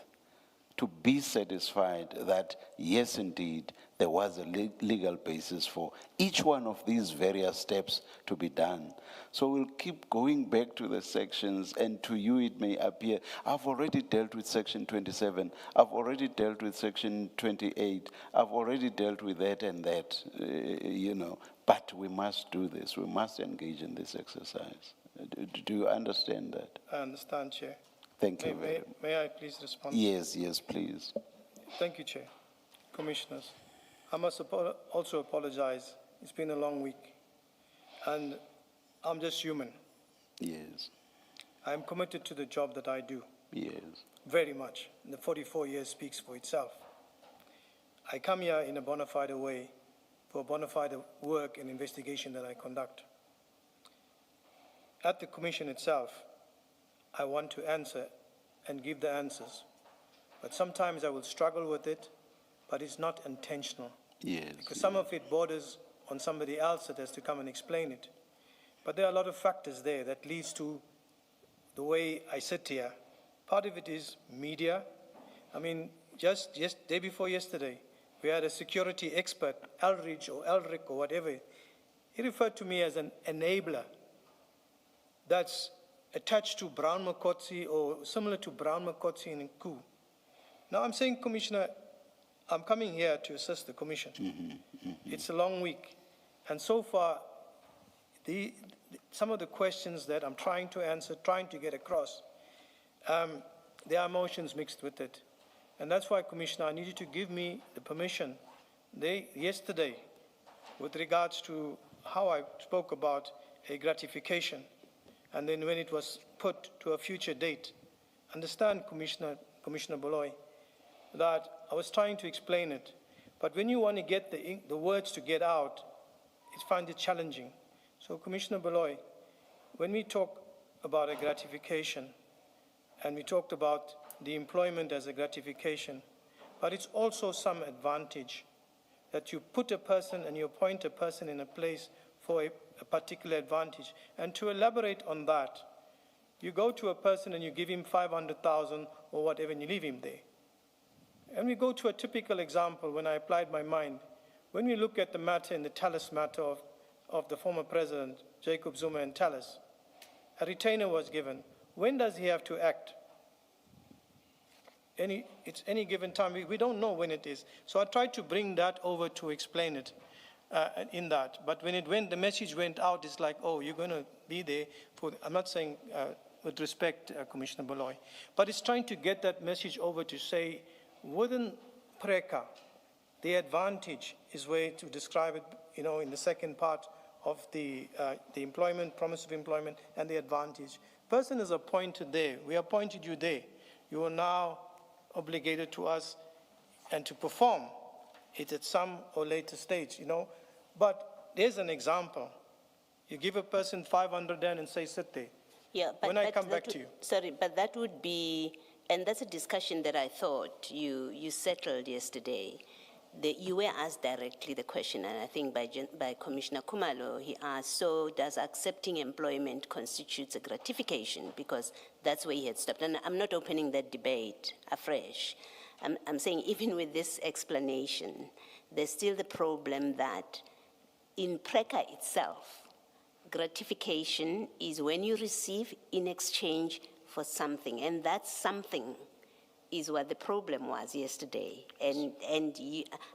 to be satisfied that, yes, indeed, there was a legal basis for each one of these various steps to be done. So we'll keep going back to the sections, and to you it may appear, I've already dealt with Section 27, I've already dealt with Section 28, I've already dealt with that and that, but we must do this, we must engage in this exercise. Do you understand that? I understand, Chair. Thank you very much. May I please respond? Yes, please. Thank you, Chair. Commissioners, I must also apologize. It's been a long week, and I'm just human. Yes. I'm committed to the job that I do. Yes. Very much. The 44 years speaks for itself. I come here in a bona fide way for bona fide work and investigation that I conduct. At the Commission itself, I want to answer and give the answers. But sometimes I will struggle with it, but it's not intentional. Yes. Because some of it borders on somebody else that has to come and explain it. But there are a lot of factors there that leads to the way I sit here. Part of it is media. I mean, just day before yesterday, we had a security expert, Elridge or Elric or whatever. He referred to me as an enabler. That's attached to Brown Makotsi or similar to Brown Makotsi in Nku. Now I'm saying, Commissioner, I'm coming here to assist the Commission. It's a long week. And so far, some of the questions that I'm trying to answer, trying to get across, there are emotions mixed with it. And that's why, Commissioner, I need you to give me the permission yesterday with regards to how I spoke about a gratification. And then when it was put to a future date, understand, Commissioner Boloy, that I was trying to explain it. But when you want to get the words to get out, I find it challenging. So, Commissioner Boloy, when we talk about a gratification, and we talked about the employment as a gratification, but it's also some advantage that you put a person and you appoint a person in a place for a particular advantage. And to elaborate on that, you go to a person and you give him 500,000 or whatever, and you leave him there. And we go to a typical example when I applied my mind. When we look at the matter in the Tallis matter of the former president, Jacob Zuma and Tallis, a retainer was given. When does he have to act? It's any given time. We don't know when it is. So I tried to bring that over to explain it. In that, but when the message went out, it's like, oh, you're going to be there for, I'm not saying with respect, Commissioner Boloy, but it's trying to get that message over to say, within PRECA, The advantage is way to describe it, in the second part of the employment, promise of employment, and the advantage. Person is appointed there. We appointed you there. You are now obligated to us and to perform it at some or later stage, But there's an example. You give a person 500 and say, sit there. Yeah, but When I come back to you. Sorry, but that would be, and that's a discussion that I thought you settled yesterday. You were asked directly the question, and I think by Commissioner Kumalo, he asked, so does accepting employment constitutes a gratification? Because that's where he had stopped. And I'm not opening that debate afresh. I'm saying even with this explanation, there's still the problem that in PRECA itself, gratification is when you receive in exchange for something, and that something is what the problem was yesterday. And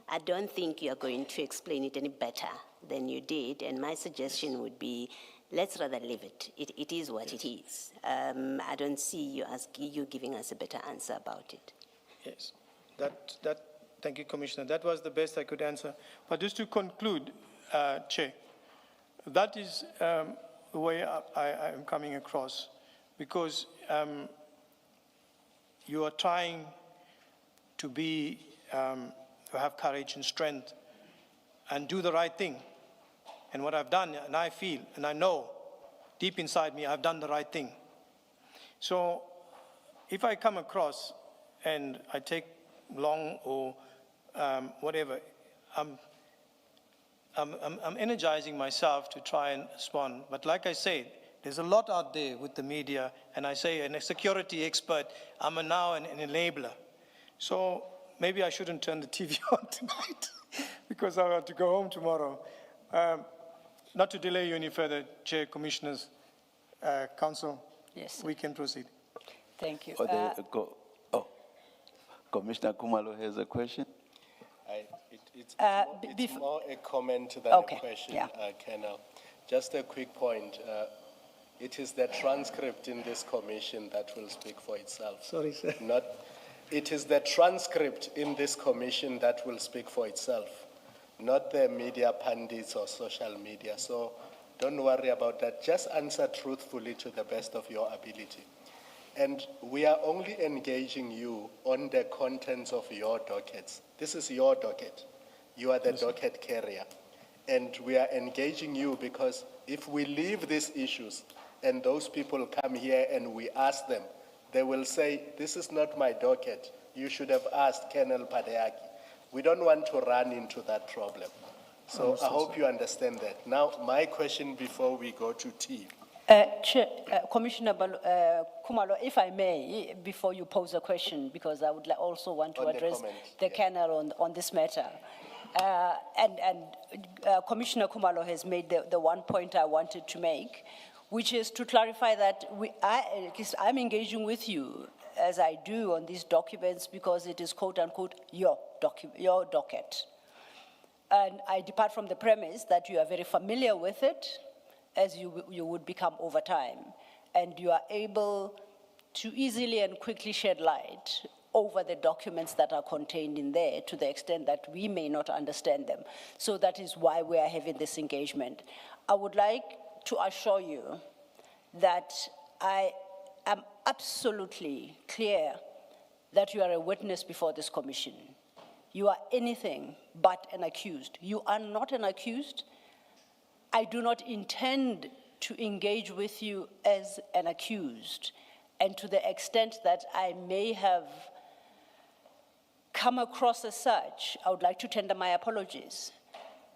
I don't think you're going to explain it any better than you did, and my suggestion would be, let's rather leave it. It is what it is. I don't see you giving us a better answer about it. Yes, thank you, Commissioner. That was the best I could answer. But just to conclude, Chair, that is the way I am coming across, because you are trying to to have courage and strength and do the right thing. And what I've done, and I feel, and I know deep inside me, I've done the right thing. So if I come across and I take long or whatever, I'm energizing myself to try and respond. But like I said, there's a lot out there with the media, and I say, and a security expert, I'm now an enabler. So maybe I shouldn't turn the TV on tonight because I have to go home tomorrow. Not to delay you any further, Chair, Commissioners, Council, Yes. we can proceed. Thank you. Commissioner Kumalo has a question. It's bef- more a comment than Okay, a question, yeah. Colonel. Just a quick point. It is the transcript in this commission that will speak for itself. Sorry, sir. It is the transcript in this commission that will speak for itself, not the media pundits or social media. So don't worry about that. Just answer truthfully to the best of your ability. And we are only engaging you on the contents of your dockets. This is your docket. You are the docket carrier. And we are engaging you because if we leave these issues and those people come here and we ask them, they will say, this is not my docket. You should have asked Colonel Padayachee. We don't want to run into that problem. So I hope you understand that. Now, my question before we go to T. Chair, Commissioner Kumalo, if I may, before you pose a question, because I would also want to On the address comment, the yeah. Colonel on this matter. Commissioner Kumalo has made the one point I wanted to make, which is to clarify that I'm engaging with you as I do on these documents because it is quote unquote your docket. And I depart from the premise that you are very familiar with it, as you would become over time, and you are able to easily and quickly shed light over the documents that are contained in there to the extent that we may not understand them. So that is why we are having this engagement. I would like to assure you that I am absolutely clear that you are a witness before this commission. You are anything but an accused. You are not an accused. I do not intend to engage with you as an accused. And to the extent that I may have come across as such, I would like to tender my apologies.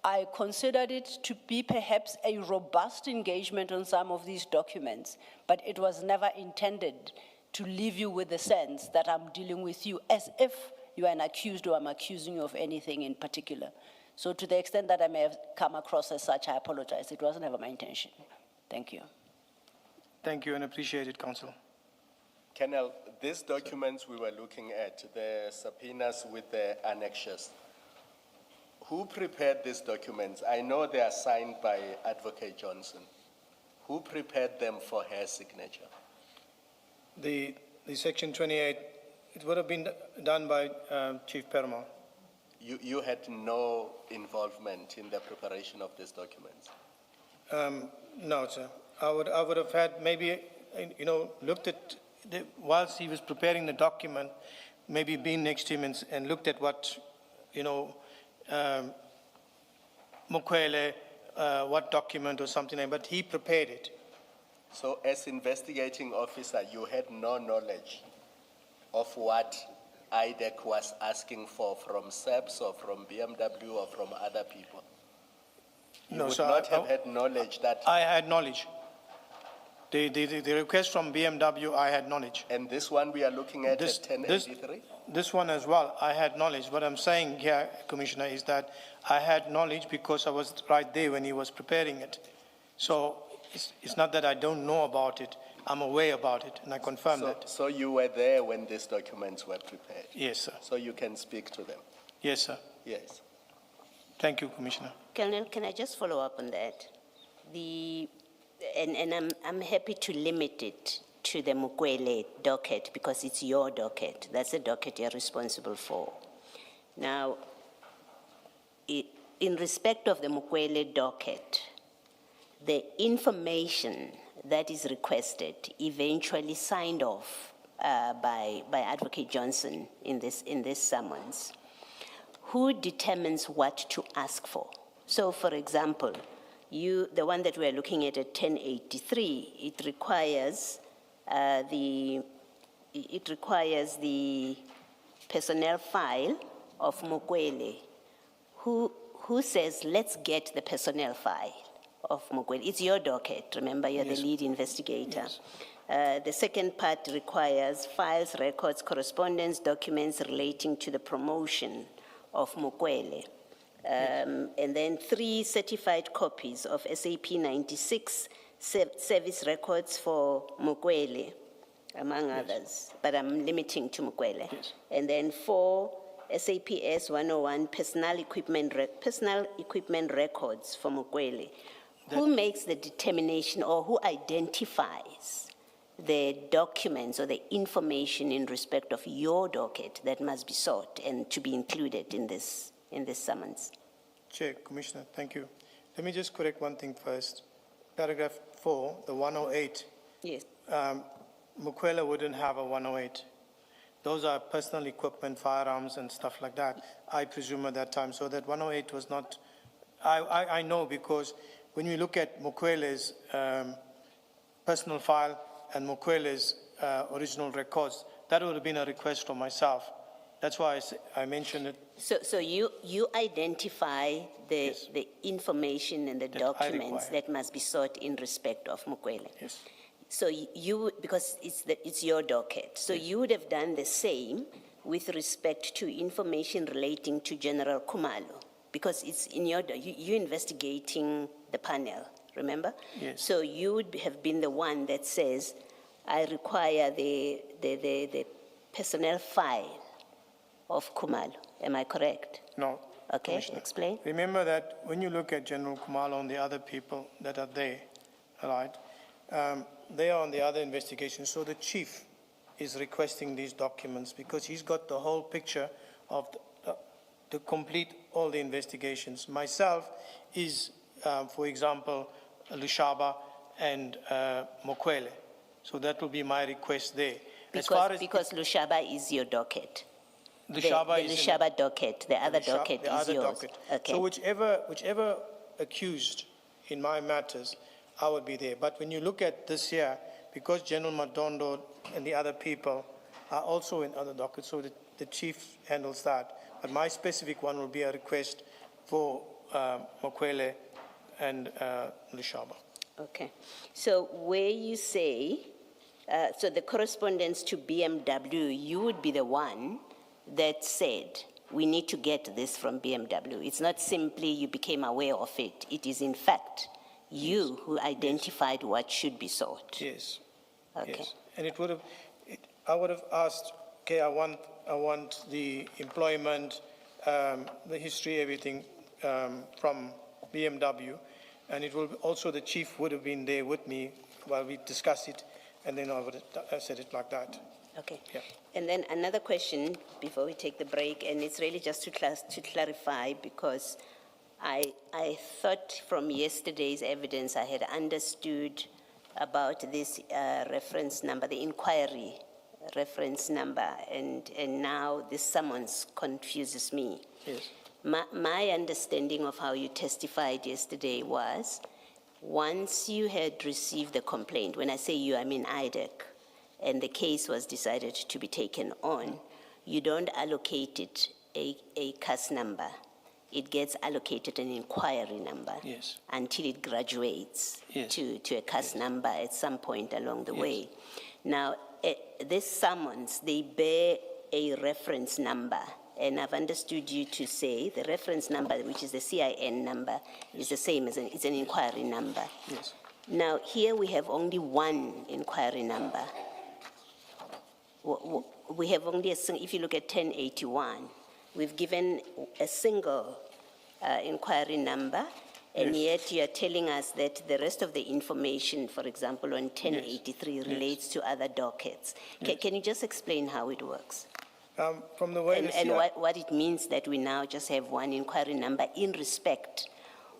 I considered it to be perhaps a robust engagement on some of these documents, but it was never intended to leave you with the sense that I'm dealing with you as if you are an accused or I'm accusing you of anything in particular. So to the extent that I may have come across as such, I apologize. It wasn't ever my intention. Thank you. Thank you and appreciate it, Council. Colonel, these documents we were looking at, the subpoenas with the annexures, who prepared these documents? I know they are signed by Advocate Johnson. Who prepared them for her signature? The Section 28, it would have been done by Chief Perma. You had no involvement in the preparation of these documents? No, sir. I would have had maybe, looked at, whilst he was preparing the document, maybe been next to him and looked at what, Mukwele, what document or something like that, but he prepared it. So as investigating officer, you had no knowledge of what IDAC was asking for from SEPS or from BMW or from other people? You No, would sir, not have had knowledge that, I had knowledge. The request from BMW, I had knowledge. and this one we are looking at This- 1083? This one as well, I had knowledge. What I'm saying here, Commissioner, is that I had knowledge because I was right there when he was preparing it. So it's not that I don't know about it, I'm aware about it, and I confirm that. So you were there when these documents were prepared? Yes, sir. So you can speak to them? Yes, sir. Yes. Thank you, Commissioner. Colonel, can I just follow up on that? I'm happy to limit it to the Mukwele docket because it's your docket. That's the docket you're responsible for. Now, in respect of the Mukwele docket, the information that is requested, eventually signed off by Advocate Johnson in this summons, who determines what to ask for? So, for example, the one that we're looking at 1083, it requires the personnel file of Mukwele. Who says, let's get the personnel file of Mukwele? It's your docket, remember, you're the lead investigator. Yes. The second part requires files, records, correspondence, documents relating to the promotion of Mukwele. And then 3 certified copies of SAP 96 service records for Mukwele, among others, but I'm limiting to Mukwele. Yes. And then 4 SAPS 101 personal equipment records for Mukwele. Who makes the determination or who identifies the documents or the information in respect of your docket that must be sought and to be included in this summons? Chair, Commissioner, thank you. Let me just correct one thing first. Paragraph 4, the 108, Yes. Mukwele wouldn't have a 108. Those are personal equipment, firearms and stuff like that, I presume at that time. So that 108 was not, I know because when we look at Mukwele's personal file and Mukwele's original records, that would have been a request from myself. That's why I mentioned it. So you identify Yes. the information and the That I documents require. that must be sought in respect of Mukwele. Yes. So because it's your docket, so you would have done the same with respect to information relating to General Kumalo, because it's in you're investigating the panel, remember? Yes. So you would have been the one that says, I require the personnel file of Kumalo. Am I correct? No. Okay, Commissioner. explain. Remember that when you look at General Kumalo and the other people that are there, all right, they are on the other investigation. So the chief is requesting these documents because he's got the whole picture of to complete all the investigations. Myself is, for example, Lushaba and Mukwele. So that will be my request there. Because Lushaba is your docket. Lushaba The is in- Lushaba docket, the other docket the is other yours. docket. Okay. So whichever accused in my matters, I would be there. But when you look at this here, because General Madondo and the other people are also in other dockets, so the chief handles that. But my specific one will be a request for Mukwele and Lushaba. Okay. So where you say, so the correspondence to BMW, you would be the one that said, we need to get this from BMW. It's not simply you became aware of it. It is in fact you who identified what should be sought. Yes. Okay. Yes. And I would have asked, okay, I want the employment, the history, everything from BMW, and it will also the chief would have been there with me while we discussed it, and then I would have said it like that. Okay. Yeah. And then another question before we take the break, and it's really just to clarify, because I thought from yesterday's evidence I had understood about this reference number, the inquiry reference number, and now this summons confuses me. Yes. My understanding of how you testified yesterday was, once you had received the complaint, when I say you, I mean IDAC, and the case was decided to be taken on, you don't allocate it a CAS number. It gets allocated an inquiry number. Yes. Until it graduates Yes. to a CAS number at some point along the Yes. way. Now, this summons, they bear a reference number. And I've understood you to say the reference number, which is the CIN number, is the same as it's an inquiry number. Yes. Now, here we have only one inquiry number. We have only if you look at 1081, we've given a single inquiry number, and yet you are telling us that the rest of the information, for example, on 1083 relates to other dockets. Can you just explain how it works? From the way And what it means that we now just have one inquiry number in respect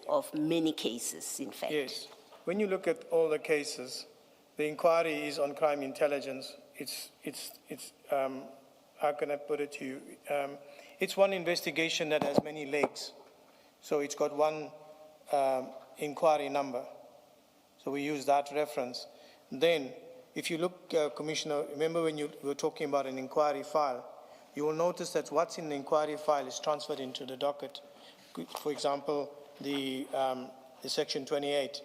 of many cases, in fact. Yes. When you look at all the cases, the inquiry is on crime intelligence. It's how can I put it to you? It's one investigation that has many legs. So it's got one inquiry number. So we use that reference. Then, if you look, Commissioner, remember when you were talking about an inquiry file, you will notice that what's in the inquiry file is transferred into the docket. For example, the Section 28,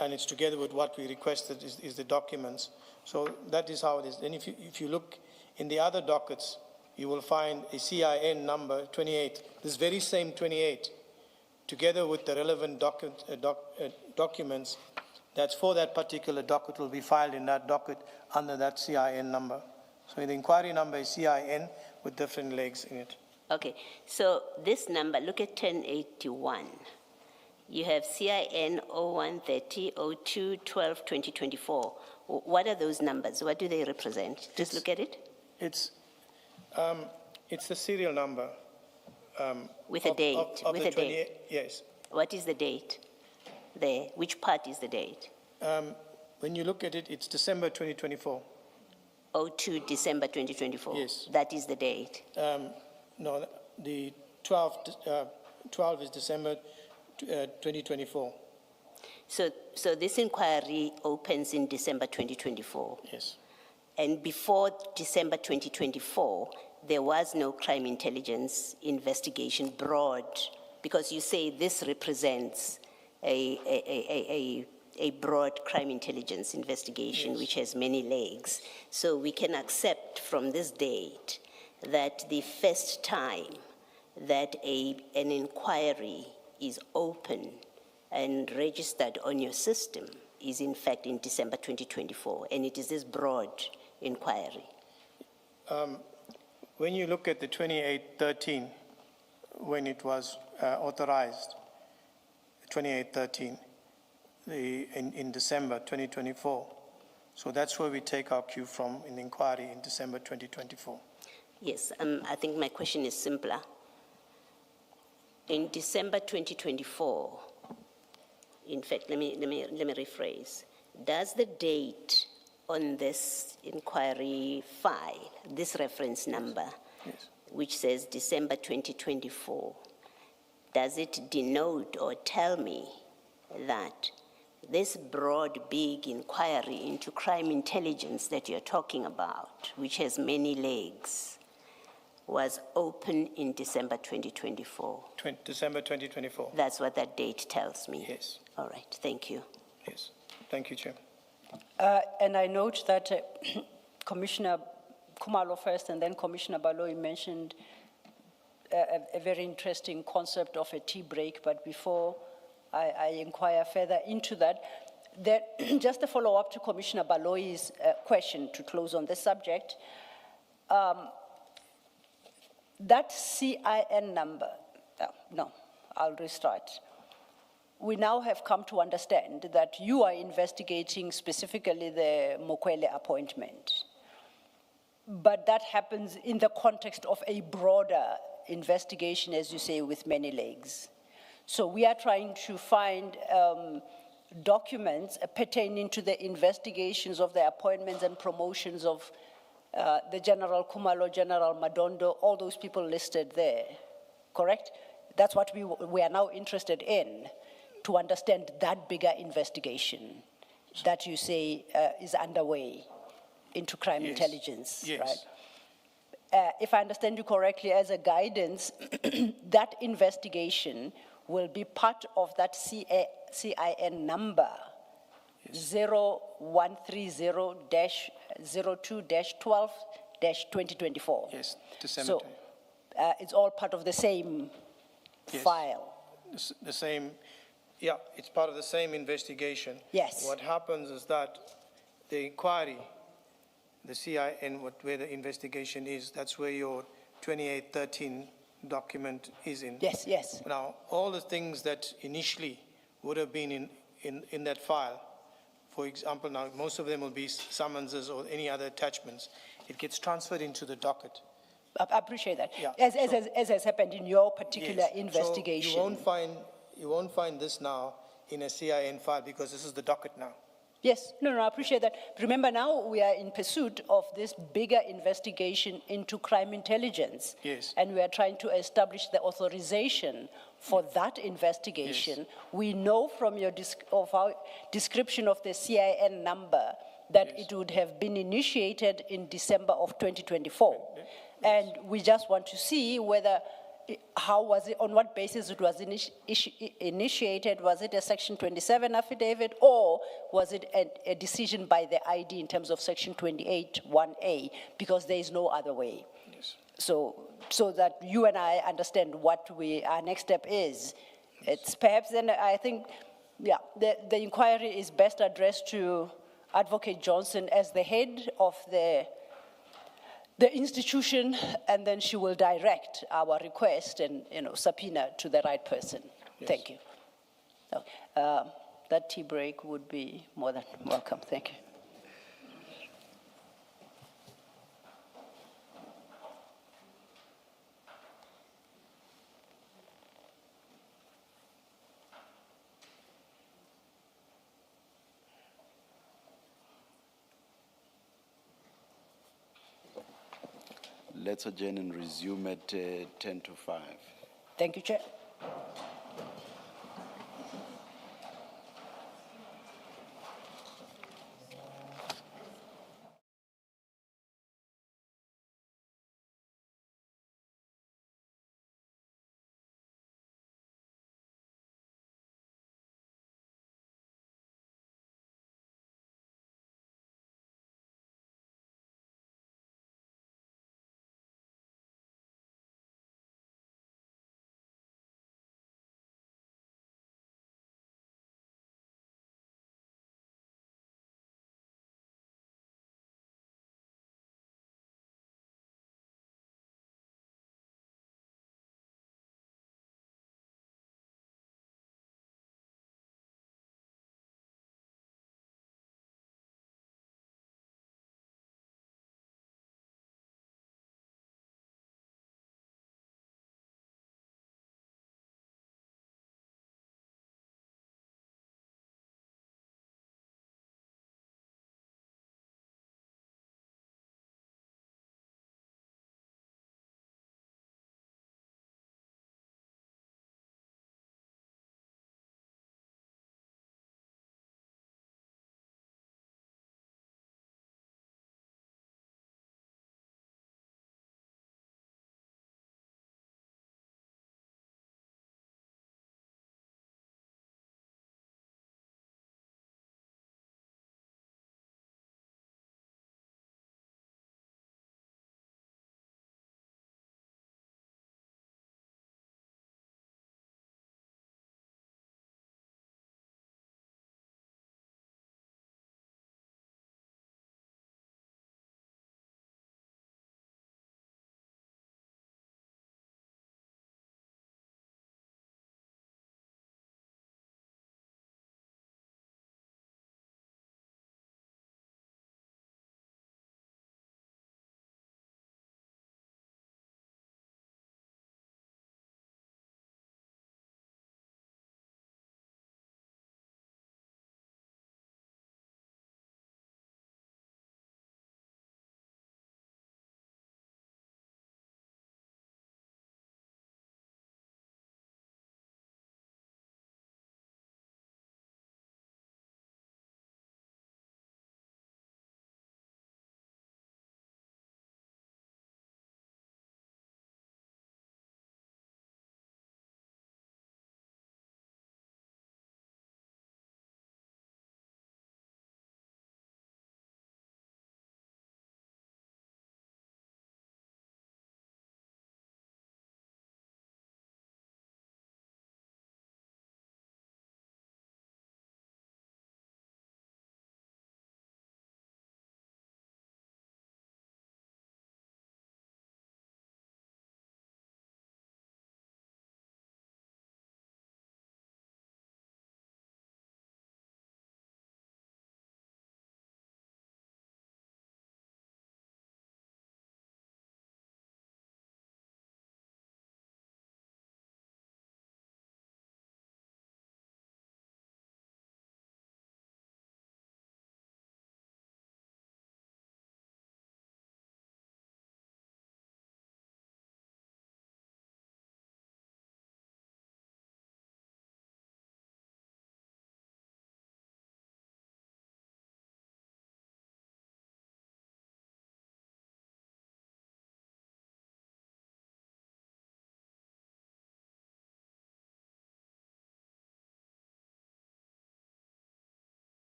and it's together with what we requested is the documents. So that is how it is. Then if you look in the other dockets, you will find a CIN number 28, this very same 28, together with the relevant documents that's for that particular docket will be filed in that docket under that CIN number. So the inquiry number is CIN with different legs in it. Okay, so this number, look at 1081. You have CIN 0130 02 12 2024. What are those numbers? What do they represent? Just look at it. It's the serial number. With a date. Of with the a 28, date. yes. What is the date there? Which part is the date? When you look at it, it's December 2024. 02 December 2024. Yes. That is the date. No, the 12 is December 2024. So this inquiry opens in December 2024. Yes. And before December 2024, there was no crime intelligence investigation broad, because you say this represents a broad crime intelligence investigation, Yes. which has many legs. So we can accept from this date that the first time that an inquiry is open and registered on your system is in fact in December 2024, and it is this broad inquiry. When you look at the 2813, when it was authorized, 2813, in December 2024, so that's where we take our cue from in the inquiry in December 2024. Yes, I think my question is simpler. In December 2024, in fact, let me rephrase. Does the date on this inquiry file, this reference number, Yes. which says December 2024, does it denote or tell me that this broad, big inquiry into crime intelligence that you're talking about, which has many legs, was open in December 2024? December 2024. That's what that date tells me. Yes. All right, thank you. Yes. Thank you, Chair. And I note that Commissioner Khumalo first and then Commissioner Baloyi mentioned a very interesting concept of a tea break, but before I inquire further into that, just a follow-up to Commissioner Baloyi's question to close on this subject. That CIN number, no, I'll restart. We now have come to understand that you are investigating specifically the Mokwele appointment. But that happens in the context of a broader investigation, as you say, with many legs. So we are trying to find documents pertaining to the investigations of the appointments and promotions of the General Kumalo, General Madondo, all those people listed there, correct? That's what we are now interested in, to understand that bigger investigation that you say is underway into crime Yes. intelligence, Yes. right? If I understand you correctly, as a guidance, that investigation will be part of that CIN number, 0130-02-12-2024. Yes, December. So it's all part of the same Yes. file. The same, yeah, it's part of the same investigation. Yes. What happens is that the inquiry, the CIN, where the investigation is, that's where your 2813 document is in. Yes, yes. Now, all the things that initially would have been in that file, for example, now most of them will be summonses or any other attachments. It gets transferred into the docket. I appreciate that. Yeah, As has happened in your particular Yes. investigation. So you won't find this now in a CIN file because this is the docket now. Yes, no, I appreciate that. Remember, now we are in pursuit of this bigger investigation into crime intelligence. Yes. And we are trying to establish the authorization for that investigation. Yes. We know from your our description of the CIN number that Yes. it would have been initiated in December of 2024. Yes. And we just want to see whether, how was it, on what basis it was initiated? Was it a Section 27 affidavit, or was it a decision by the ID in terms of Section 28(1)A? Because there is no other way. Yes. So that you and I understand what our next step is. It's perhaps then, I think, yeah, the inquiry is best addressed to Advocate Johnson as the head of the institution, and then she will direct our request and, subpoena to the right person. Yes. Thank you. So, that tea break would be more than welcome. Thank you. Let's adjourn and resume at 10 to 5. Thank you, Chair.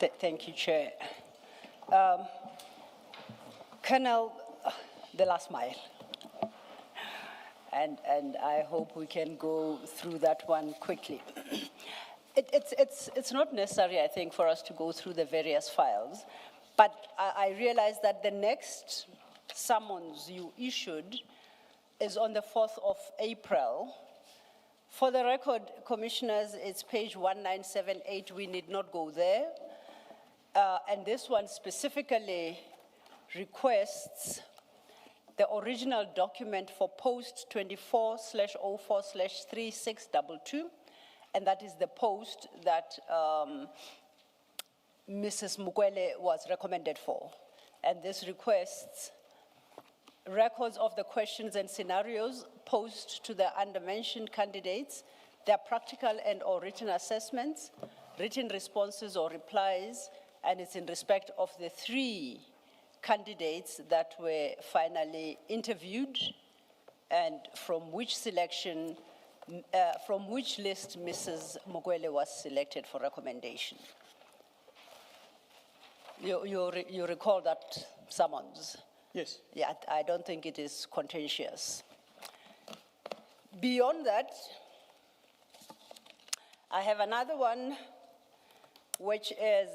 Thank you, Chair. Colonel, the last mile. And I hope we can go through that one quickly. It's not necessary, I think, for us to go through the various files, but I realize that the next summons you issued is on the 4th of April. For the record, Commissioners, it's page 1978. We need not go there. And this one specifically requests the original document for post 24/04/3622, and that is the post that Mrs. Mukwele was recommended for. And this requests records of the questions and scenarios posed to the undermentioned candidates, their practical and or written assessments, written responses or replies, and it's in respect of the 3 candidates that were finally interviewed and from which selection, from which list Mrs. Mukwele was selected for recommendation. You recall that summons? Yes. Yeah, I don't think it is contentious. Beyond that, I have another one which is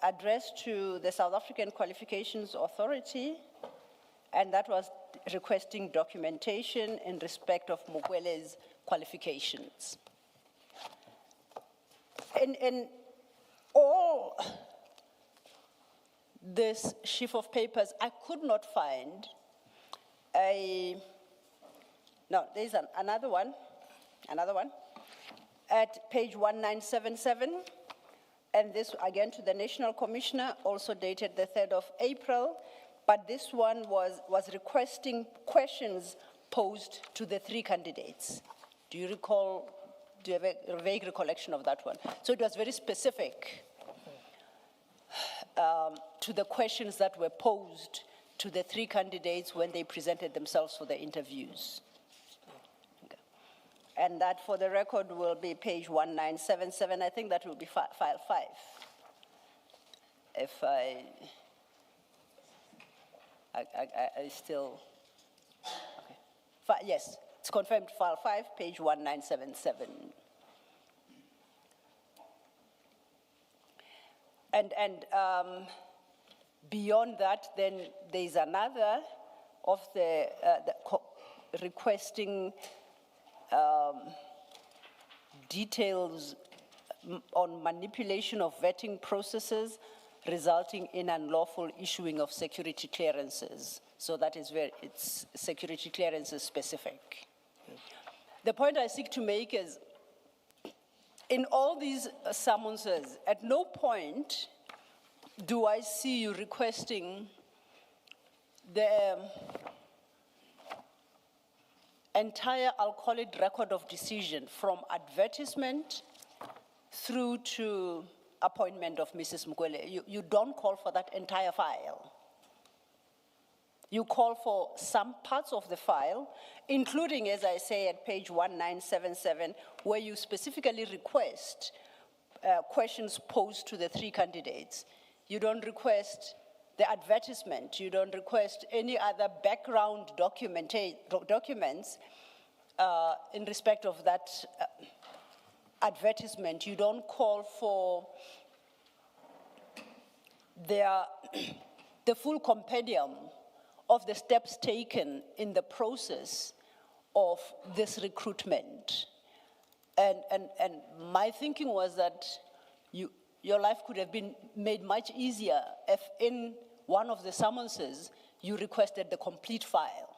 addressed to the South African Qualifications Authority, and that was requesting documentation in respect of Mukwele's qualifications. In all this sheaf of papers, I could not find no, there's another one, at page 1977, and this again to the National Commissioner, also dated the 3rd of April, but this one was requesting questions posed to the 3 candidates. Do you recall, do you have a vague recollection of that one? So it was very specific to the questions that were posed to the 3 candidates when they presented themselves for the interviews. Okay. And that, for the record, will be page 1977. I think that will be file 5. If I still, okay. Yes, it's confirmed, file 5, page 1977. And beyond that, then there's another of the requesting details on manipulation of vetting processes resulting in unlawful issuing of security clearances. So that is where it's security clearances specific. The point I seek to make is, in all these summonses, at no point do I see you requesting the entire, I'll call it, record of decision from advertisement through to appointment of Mrs. Mukwele. You don't call for that entire file. You call for some parts of the file, including, as I say, at page 1977, where you specifically request questions posed to the 3 candidates. You don't request the advertisement. You don't request any other background documents in respect of that advertisement. You don't call for the full compendium of the steps taken in the process of this recruitment. And my thinking was that your life could have been made much easier if in one of the summonses you requested the complete file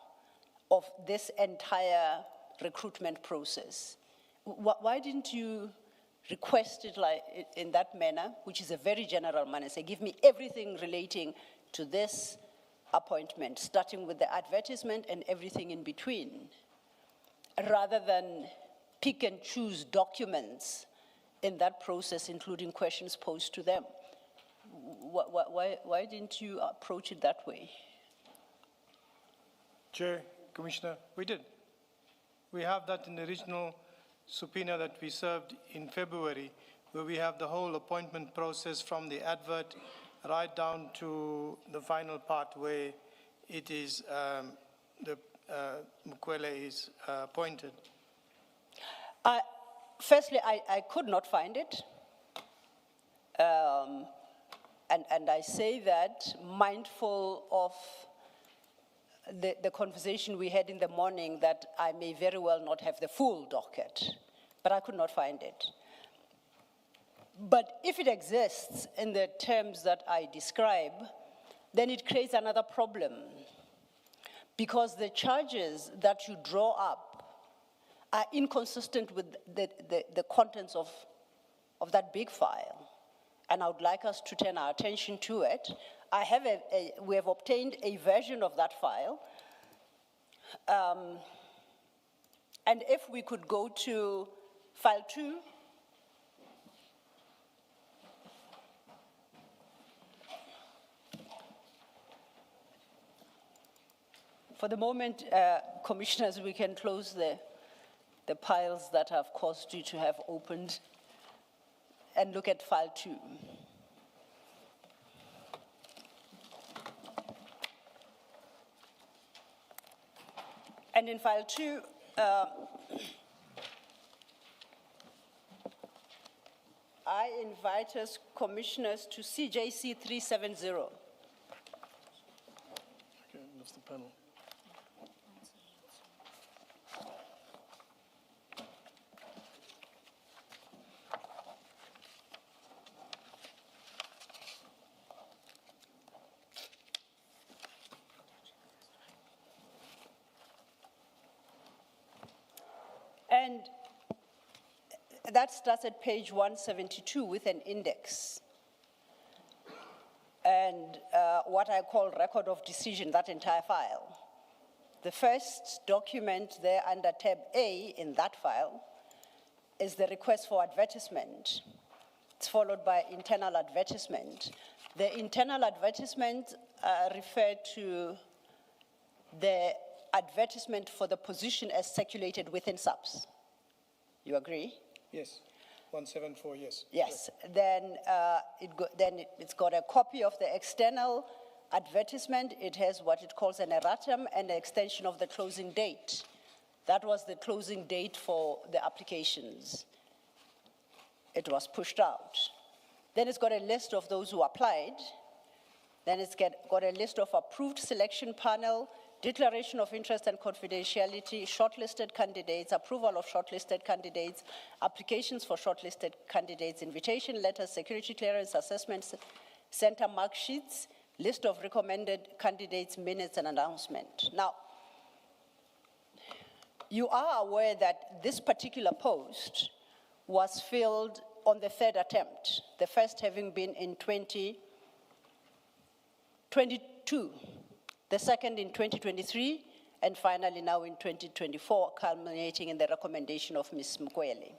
of this entire recruitment process. Why didn't you request it like in that manner, which is a very general manner? Say, give me everything relating to this appointment, starting with the advertisement and everything in between, rather than pick and choose documents in that process, including questions posed to them. Why didn't you approach it that way? Chair, Commissioner, we did. We have that in the original subpoena that we served in February, where we have the whole appointment process from the advert right down to the final part where it is Mukwele is appointed? Firstly, I could not find it. And I say that mindful of the conversation we had in the morning, that I may very well not have the full docket, but I could not find it. But if it exists in the terms that I describe, then it creates another problem, because the charges that you draw up are inconsistent with the contents of that big file. And I would like us to turn our attention to it. We have obtained a version of that file. And if we could go to file 2. For the moment, commissioners, we can close the piles that have caused you to have opened and look at file 2. And in file 2, I invite us commissioners to CJC 370. Okay, that's the panel. And that starts at page 172 with an index. And what I call record of decision, that entire file. The first document there under tab A in that file is the request for advertisement. It's followed by internal advertisement. The internal advertisement referred to the advertisement for the position as circulated within SAPS. You agree? Yes, 174, yes. Yes, then, it's got a copy of the external advertisement. It has what it calls an erratum and an extension of the closing date. That was the closing date for the applications. It was pushed out. Then it's got a list of those who applied. Then it's got a list of approved selection panel, declaration of interest and confidentiality, shortlisted candidates, approval of shortlisted candidates, applications for shortlisted candidates, invitation letters, security clearance assessments, center mark sheets, list of recommended candidates, minutes, and announcement. Now, you are aware that this particular post was filled on the 3rd attempt, the first having been in 2022. The second in 2023, and finally now in 2024, culminating in the recommendation of Ms. Mukwele.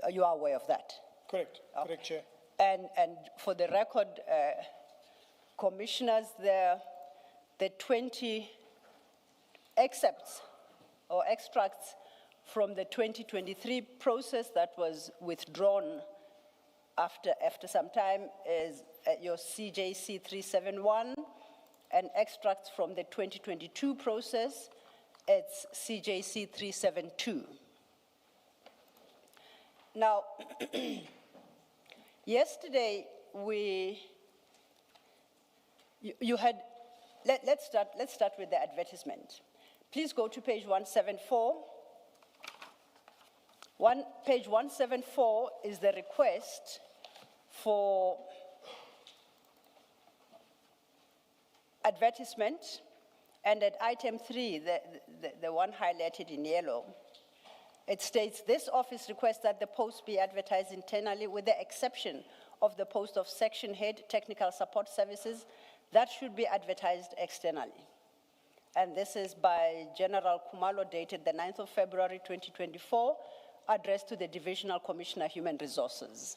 You are aware of that? Correct, correct, Chair. And for the record, commissioners, the 20 excerpts or extracts from the 2023 process that was withdrawn after some time is your CJC 371, and extracts from the 2022 process, it's CJC 372. Now, yesterday let's start with the advertisement. Please go to page 174. Page 174 is the request for advertisement, and at item 3, the one highlighted in yellow, it states, this office requests that the post be advertised internally with the exception of the post of section head technical support services that should be advertised externally. And this is by General Kumalo, dated the 9th of February 2024, addressed to the Divisional Commissioner Human Resources.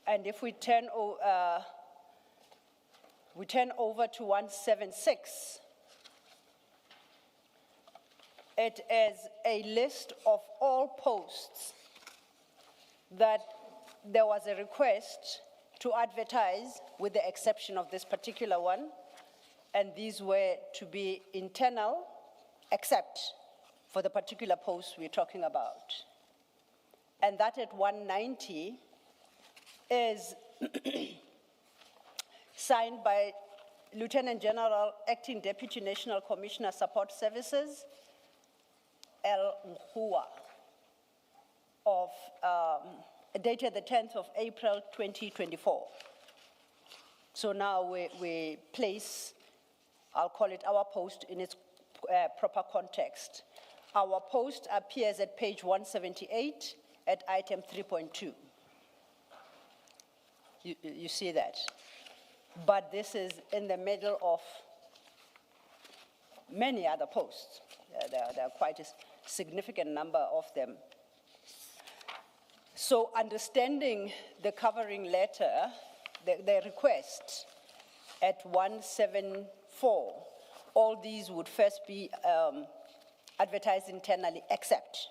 And if we turn over to 176, it is a list of all posts that there was a request to advertise with the exception of this particular one, and these were to be internal except for the particular post we're talking about. And that at 190 is signed by Lieutenant General, Acting Deputy National Commissioner Support Services, L. Nhua, of dated the 10th of April 2024. So now we place, I'll call it our post in its proper context. Our post appears at page 178 at item 3.2. You see that? But this is in the middle of many other posts. There are quite a significant number of them. So understanding the covering letter, the request at 174, all these would first be advertised internally except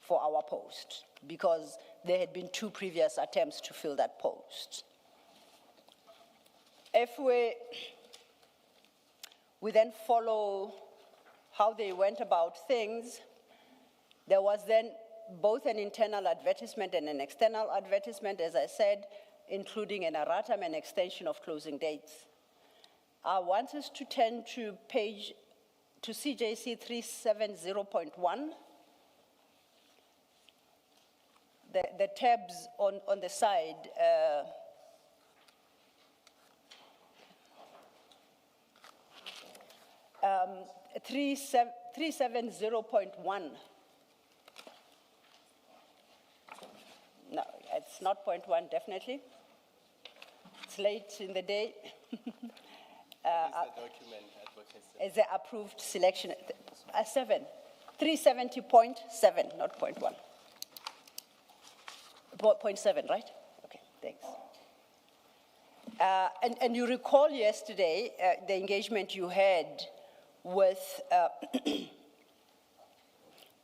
for our post, because there had been 2 previous attempts to fill that post. If we then follow how they went about things, there was then both an internal advertisement and an external advertisement, as I said, including an erratum and extension of closing dates. I want us to turn to CJC 370.1. The tabs on the side, 370.1. No, it's not point 1, definitely. It's late in the day. What is the document advocacy? It's the approved selection, 370.7, not point 1. Point 7, right? Okay, thanks. And you recall yesterday the engagement you had with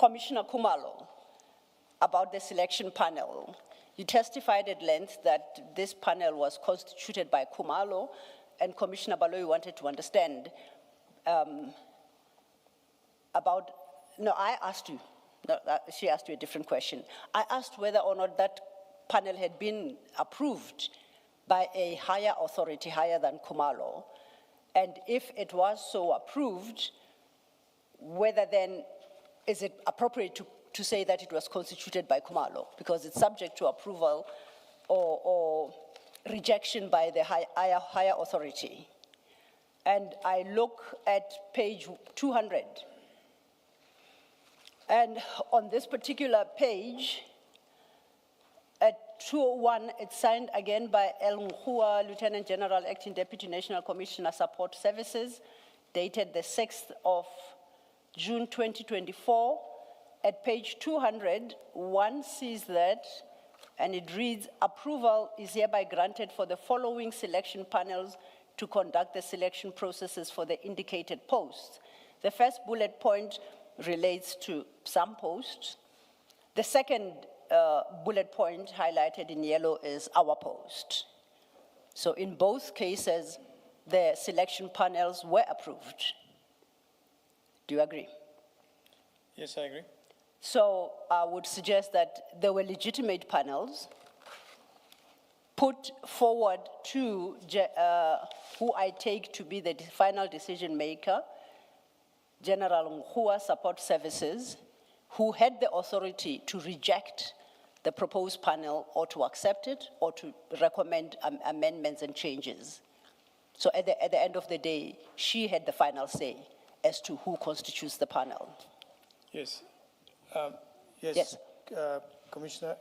Commissioner Kumalo about the selection panel. You testified at length that this panel was constituted by Kumalo, and Commissioner Baloyi wanted to understand I asked you, she asked you a different question. I asked whether or not that panel had been approved by a higher authority, higher than Kumalo, and if it was so approved, whether then is it appropriate to say that it was constituted by Kumalo, because it's subject to approval or rejection by the higher authority. And I look at page 200. And on this particular page, at 201, it's signed again by L. Nhua, Lieutenant General, Acting Deputy National Commissioner Support Services, dated the 6th of June 2024. At page 200, one sees that, and it reads, approval is hereby granted for the following selection panels to conduct the selection processes for the indicated posts. The first bullet point relates to some posts. The second bullet point highlighted in yellow is our post. So in both cases, the selection panels were approved. Do you agree? Yes, I agree. So I would suggest that there were legitimate panels put forward to who I take to be the final decision maker, General Nhua Support Services, who had the authority to reject the proposed panel or to accept it or to recommend amendments and changes. So at the end of the day, she had the final say as to who constitutes the panel. Yes. Yes. Commissioner,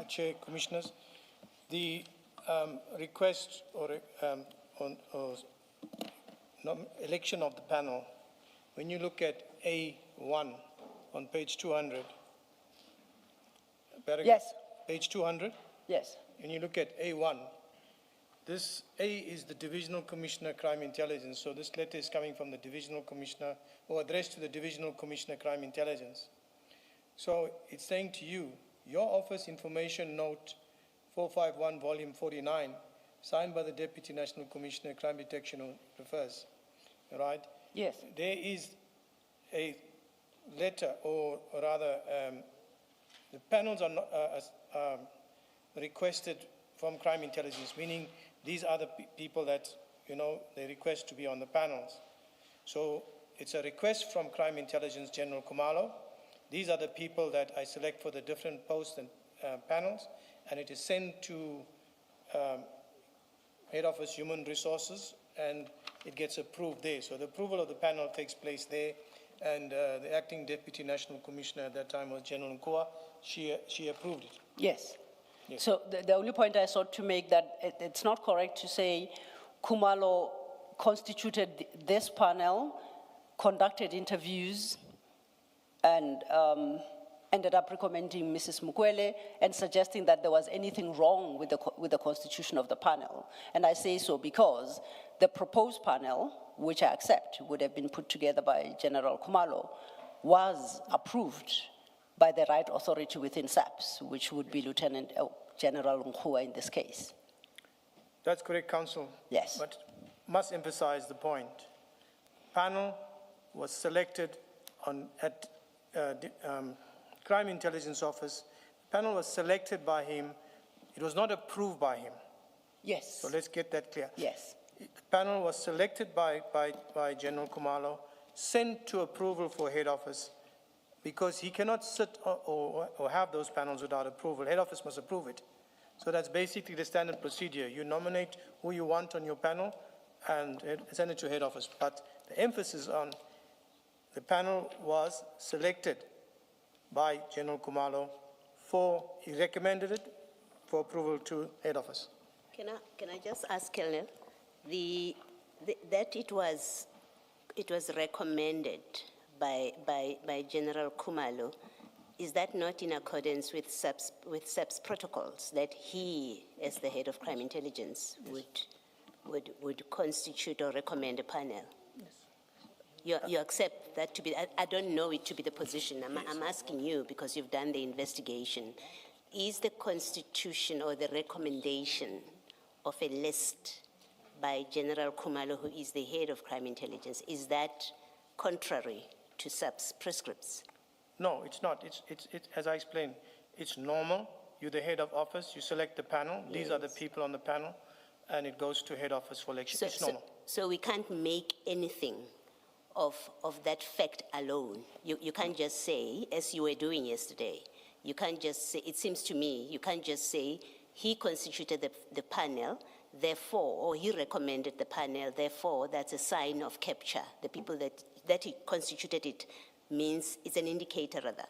Chair, Commissioners, the request or election of the panel, when you look at A1 on page 200, Yes. Page 200, Yes. when you look at A1, this A is the Divisional Commissioner Crime Intelligence. So this letter is coming from the Divisional Commissioner, or addressed to the Divisional Commissioner Crime Intelligence. So it's saying to you your office information note 451, volume 49, signed by the Deputy National Commissioner, Crime Detection, refers, right? Yes. There is a letter, or rather, the panels are not, requested from crime intelligence, meaning these are the people that, they request to be on the panels. So it's a request from Crime Intelligence General Kumalo. These are the people that I select for the different posts and panels, and it is sent to Head Office Human Resources, and it gets approved there. So the approval of the panel takes place there, and the acting Deputy National Commissioner at that time was General Nkua. She approved it. Yes. Yes. So the only point I sought to make that it's not correct to say Kumalo constituted this panel, conducted interviews, and ended up recommending Mrs. Mukwele and suggesting that there was anything wrong with the constitution of the panel. And I say so because the proposed panel, which I accept would have been put together by General Kumalo, was approved by the right authority within SAPS, which would be Lieutenant General Nkua in this case. That's correct, Counsel. Yes. But must emphasize the point. Panel was selected at Crime Intelligence Office. The panel was selected by him. It was not approved by him. Yes. So let's get that clear. Yes. The panel was selected by General Kumalo, sent to approval for Head Office, because he cannot sit or have those panels without approval. Head Office must approve it. So that's basically the standard procedure. You nominate who you want on your panel and send it to Head Office. But the emphasis on the panel was selected by General Kumalo he recommended it for approval to Head Office. Can I just ask, Colonel, that it was recommended by General Kumalo, is that not in accordance with SAPS protocols that he, as the head of crime intelligence, would constitute or recommend a panel? Yes. You accept that to be, I don't know it to be the position. I'm asking you because you've done the investigation. Is the constitution or the recommendation of a list by General Kumalo, who is the head of crime intelligence, is that contrary to SAPS prescripts? No, it's not. It's as I explained, it's normal. You're the head of office, you select the panel. Yes. These are the people on the panel, and it goes to Head Office for election. It's normal. So we can't make anything of that fact alone. You can't just say, as you were doing yesterday, you can't just say, it seems to me, you can't just say, he constituted the panel, therefore, or he recommended the panel, therefore, that's a sign of capture. The people that he constituted it means it's an indicator, rather,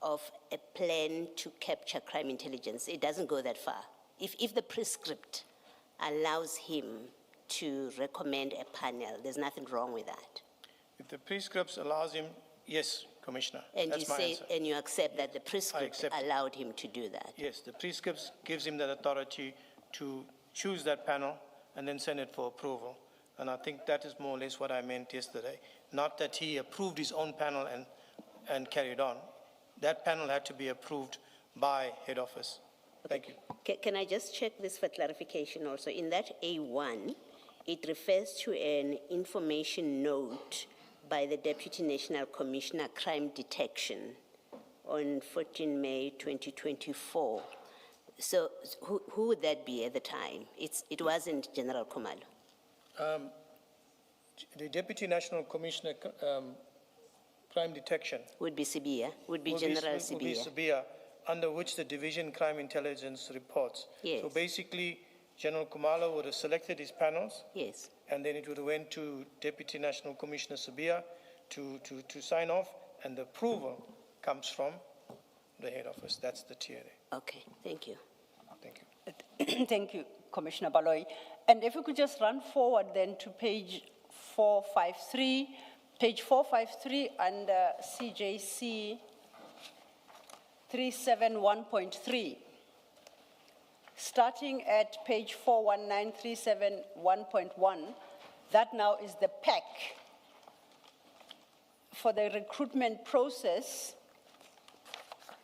of a plan to capture crime intelligence. It doesn't go that far. If the prescript allows him to recommend a panel, there's nothing wrong with that. If the prescripts allows him, yes, Commissioner. And that's my answer. And you accept that the prescript allowed him to do that? Yes, the prescripts gives him that authority to choose that panel and then send it for approval. And I think that is more or less what I meant yesterday. Not that he approved his own panel and carried on. That panel had to be approved by Head Office. Thank you. Can I just check this for clarification also? In that A1, it refers to an information note by the Deputy National Commissioner Crime Detection on 14 May 2024. So who would that be at the time? It wasn't General Kumalo. The Deputy National Commissioner Crime Detection would be Sibia, would be General Sibia. Would be Sibia, under which the Division Crime Intelligence reports. Yes. So basically, General Kumalo would have selected his panels. Yes. And then it would have went to Deputy National Commissioner Sibia to sign off, and the approval comes from the Head Office. That's the tier there. Okay, thank you. Thank you. Thank you, Commissioner Baloy. And if we could just run forward then to page 453, page 453 under CJC 371.3. Starting at page 419.371.1, that now is the pack for the recruitment process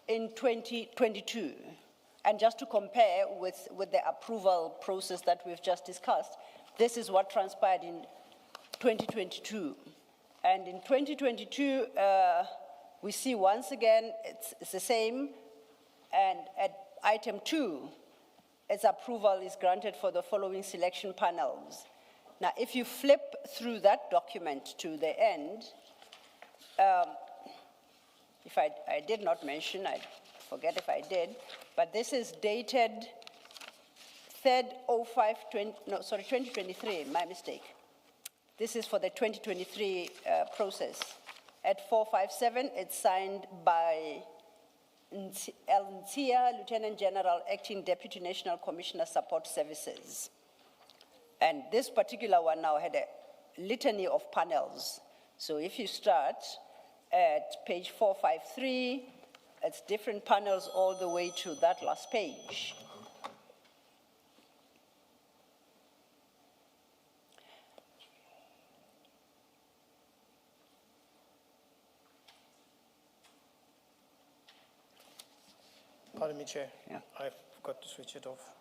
in 2022. And just to compare with the approval process that we've just discussed, this is what transpired in 2022. And in 2022, we see once again, it's the same. And at item 2, its approval is granted for the following selection panels. Now, if you flip through that document to the end, if I did not mention, I forget if I did, but this is dated 2023, my mistake. This is for the 2023 process. At 457, it's signed by El Ntia, Lieutenant General, Acting Deputy National Commissioner, Support Services. And this particular one now had a litany of panels. So if you start at page 453, it's different panels all the way to that last page. Pardon me, Chair. Yeah. I forgot to switch it off.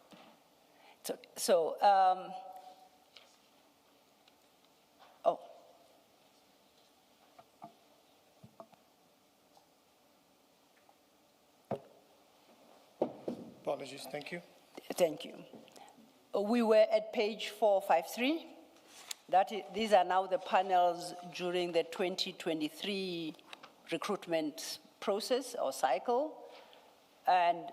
Oh. Apologies, thank you. Thank you. We were at page 453. These are now the panels during the 2023 recruitment process or cycle. And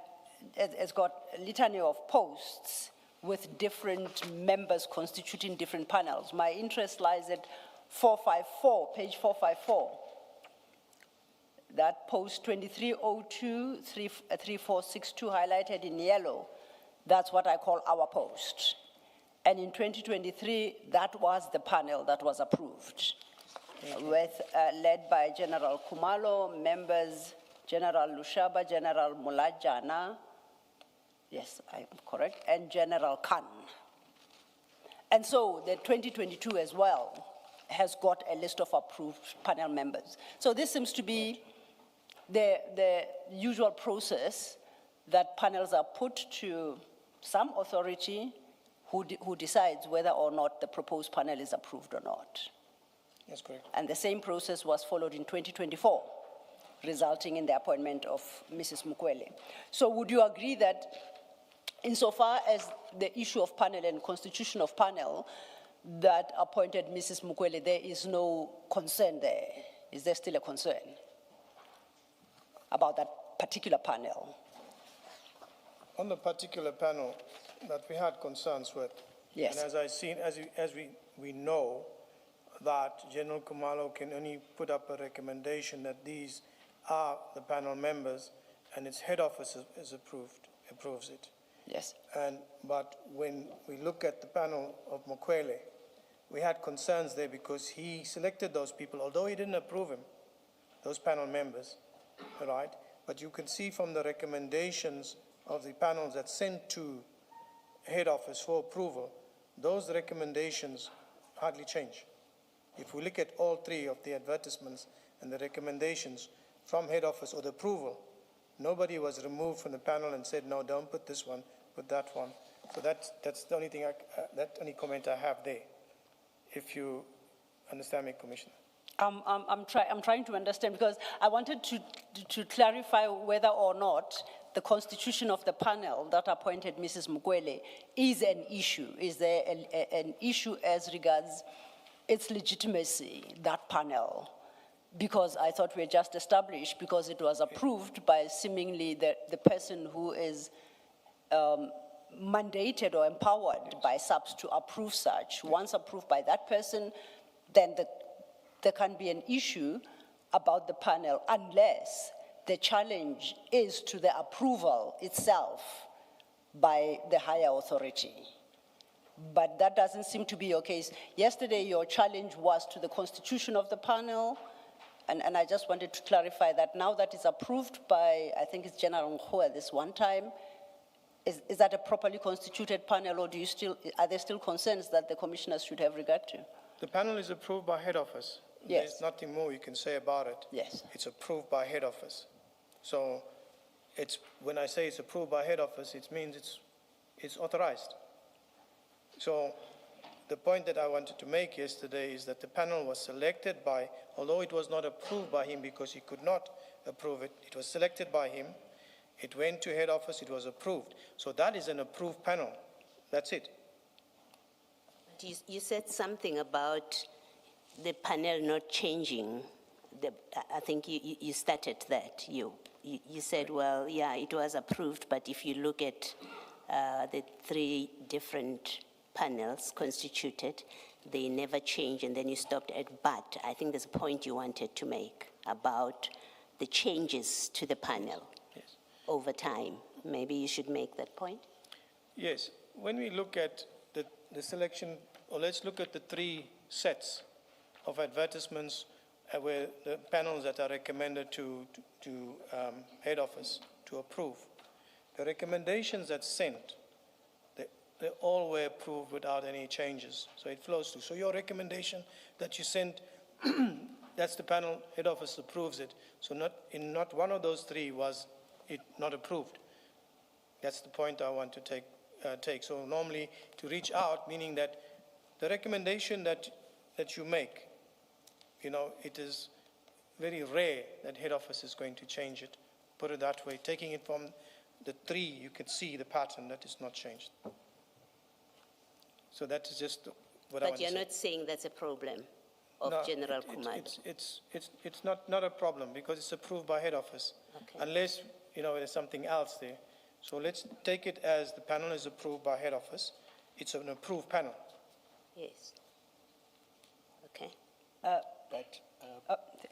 it's got a litany of posts with different members constituting different panels. My interest lies at 454, page 454. That post 2302, 3462 highlighted in yellow, that's what I call our post. And in 2023, that was the panel that was approved, led by General Kumalo, members General Lushaba, General Mulajana, yes, I am correct, and General Khan. And so the 2022 as well has got a list of approved panel members. So this seems to be the usual process that panels are put to some authority who decides whether or not the proposed panel is approved or not. That's correct. And the same process was followed in 2024, resulting in the appointment of Mrs. Mukwele. So would you agree that insofar as the issue of panel and constitution of panel that appointed Mrs. Mukwele, there is no concern there? Is there still a concern about that particular panel? On the particular panel that we had concerns with, Yes. and as we know that General Kumalo can only put up a recommendation that these are the panel members, and its head office approves it. Yes. But when we look at the panel of Mukwele, we had concerns there because he selected those people, although he didn't approve him, those panel members, all right? But you can see from the recommendations of the panels that sent to head office for approval, those recommendations hardly change. If we look at all three of the advertisements and the recommendations from head office or the approval, nobody was removed from the panel and said, no, don't put this one, put that one. So that's the only thing, that only comment I have there, if you understand me, Commissioner. I'm trying to understand because I wanted to clarify whether or not the constitution of the panel that appointed Mrs. Mukwele is an issue. Is there an issue as regards its legitimacy, that panel? Because I thought we had just established, because it was approved by seemingly the person who is mandated or empowered by SAPS to approve such. Once approved by that person, then there can be an issue about the panel unless the challenge is to the approval itself by the higher authority. But that doesn't seem to be your case. Yesterday, your challenge was to the constitution of the panel, and I just wanted to clarify that now that it's approved by, I think it's General Nkhoa this one time, is that a properly constituted panel, or are there still concerns that the commissioners should have regard to? The panel is approved by head office. Yes. There's nothing more you can say about it. Yes. It's approved by head office. So when I say it's approved by head office, it means it's authorized. So the point that I wanted to make yesterday is that the panel was selected by, although it was not approved by him because he could not approve it, it was selected by him, it went to head office, it was approved. So that is an approved panel. That's it. You said something about the panel not changing. I think you started that. You said, well, yeah, it was approved, but if you look at the three different panels constituted, they never change, and then you stopped at but. I think there's a point you wanted to make about the changes to the panel over time. Maybe you should make that point. Yes. When we look at the selection, or let's look at the three sets of advertisements where the panels that are recommended to head office to approve. The recommendations that's sent, they all were approved without any changes. So it flows through. So your recommendation that you sent, that's the panel, head office approves it. So not one of those three was it not approved. That's the point I want to take. So normally to reach out, meaning that the recommendation that you make, it is very rare that head office is going to change it. Put it that way. Taking it from the three, you can see the pattern that is not changed. So that is just what I want to say. But you're not saying that's a problem of General Khumalo? It's not a problem because it's approved by head office. Okay. Unless, there's something else there. So let's take it as the panel is approved by head office. It's an approved panel. Yes. Okay. But,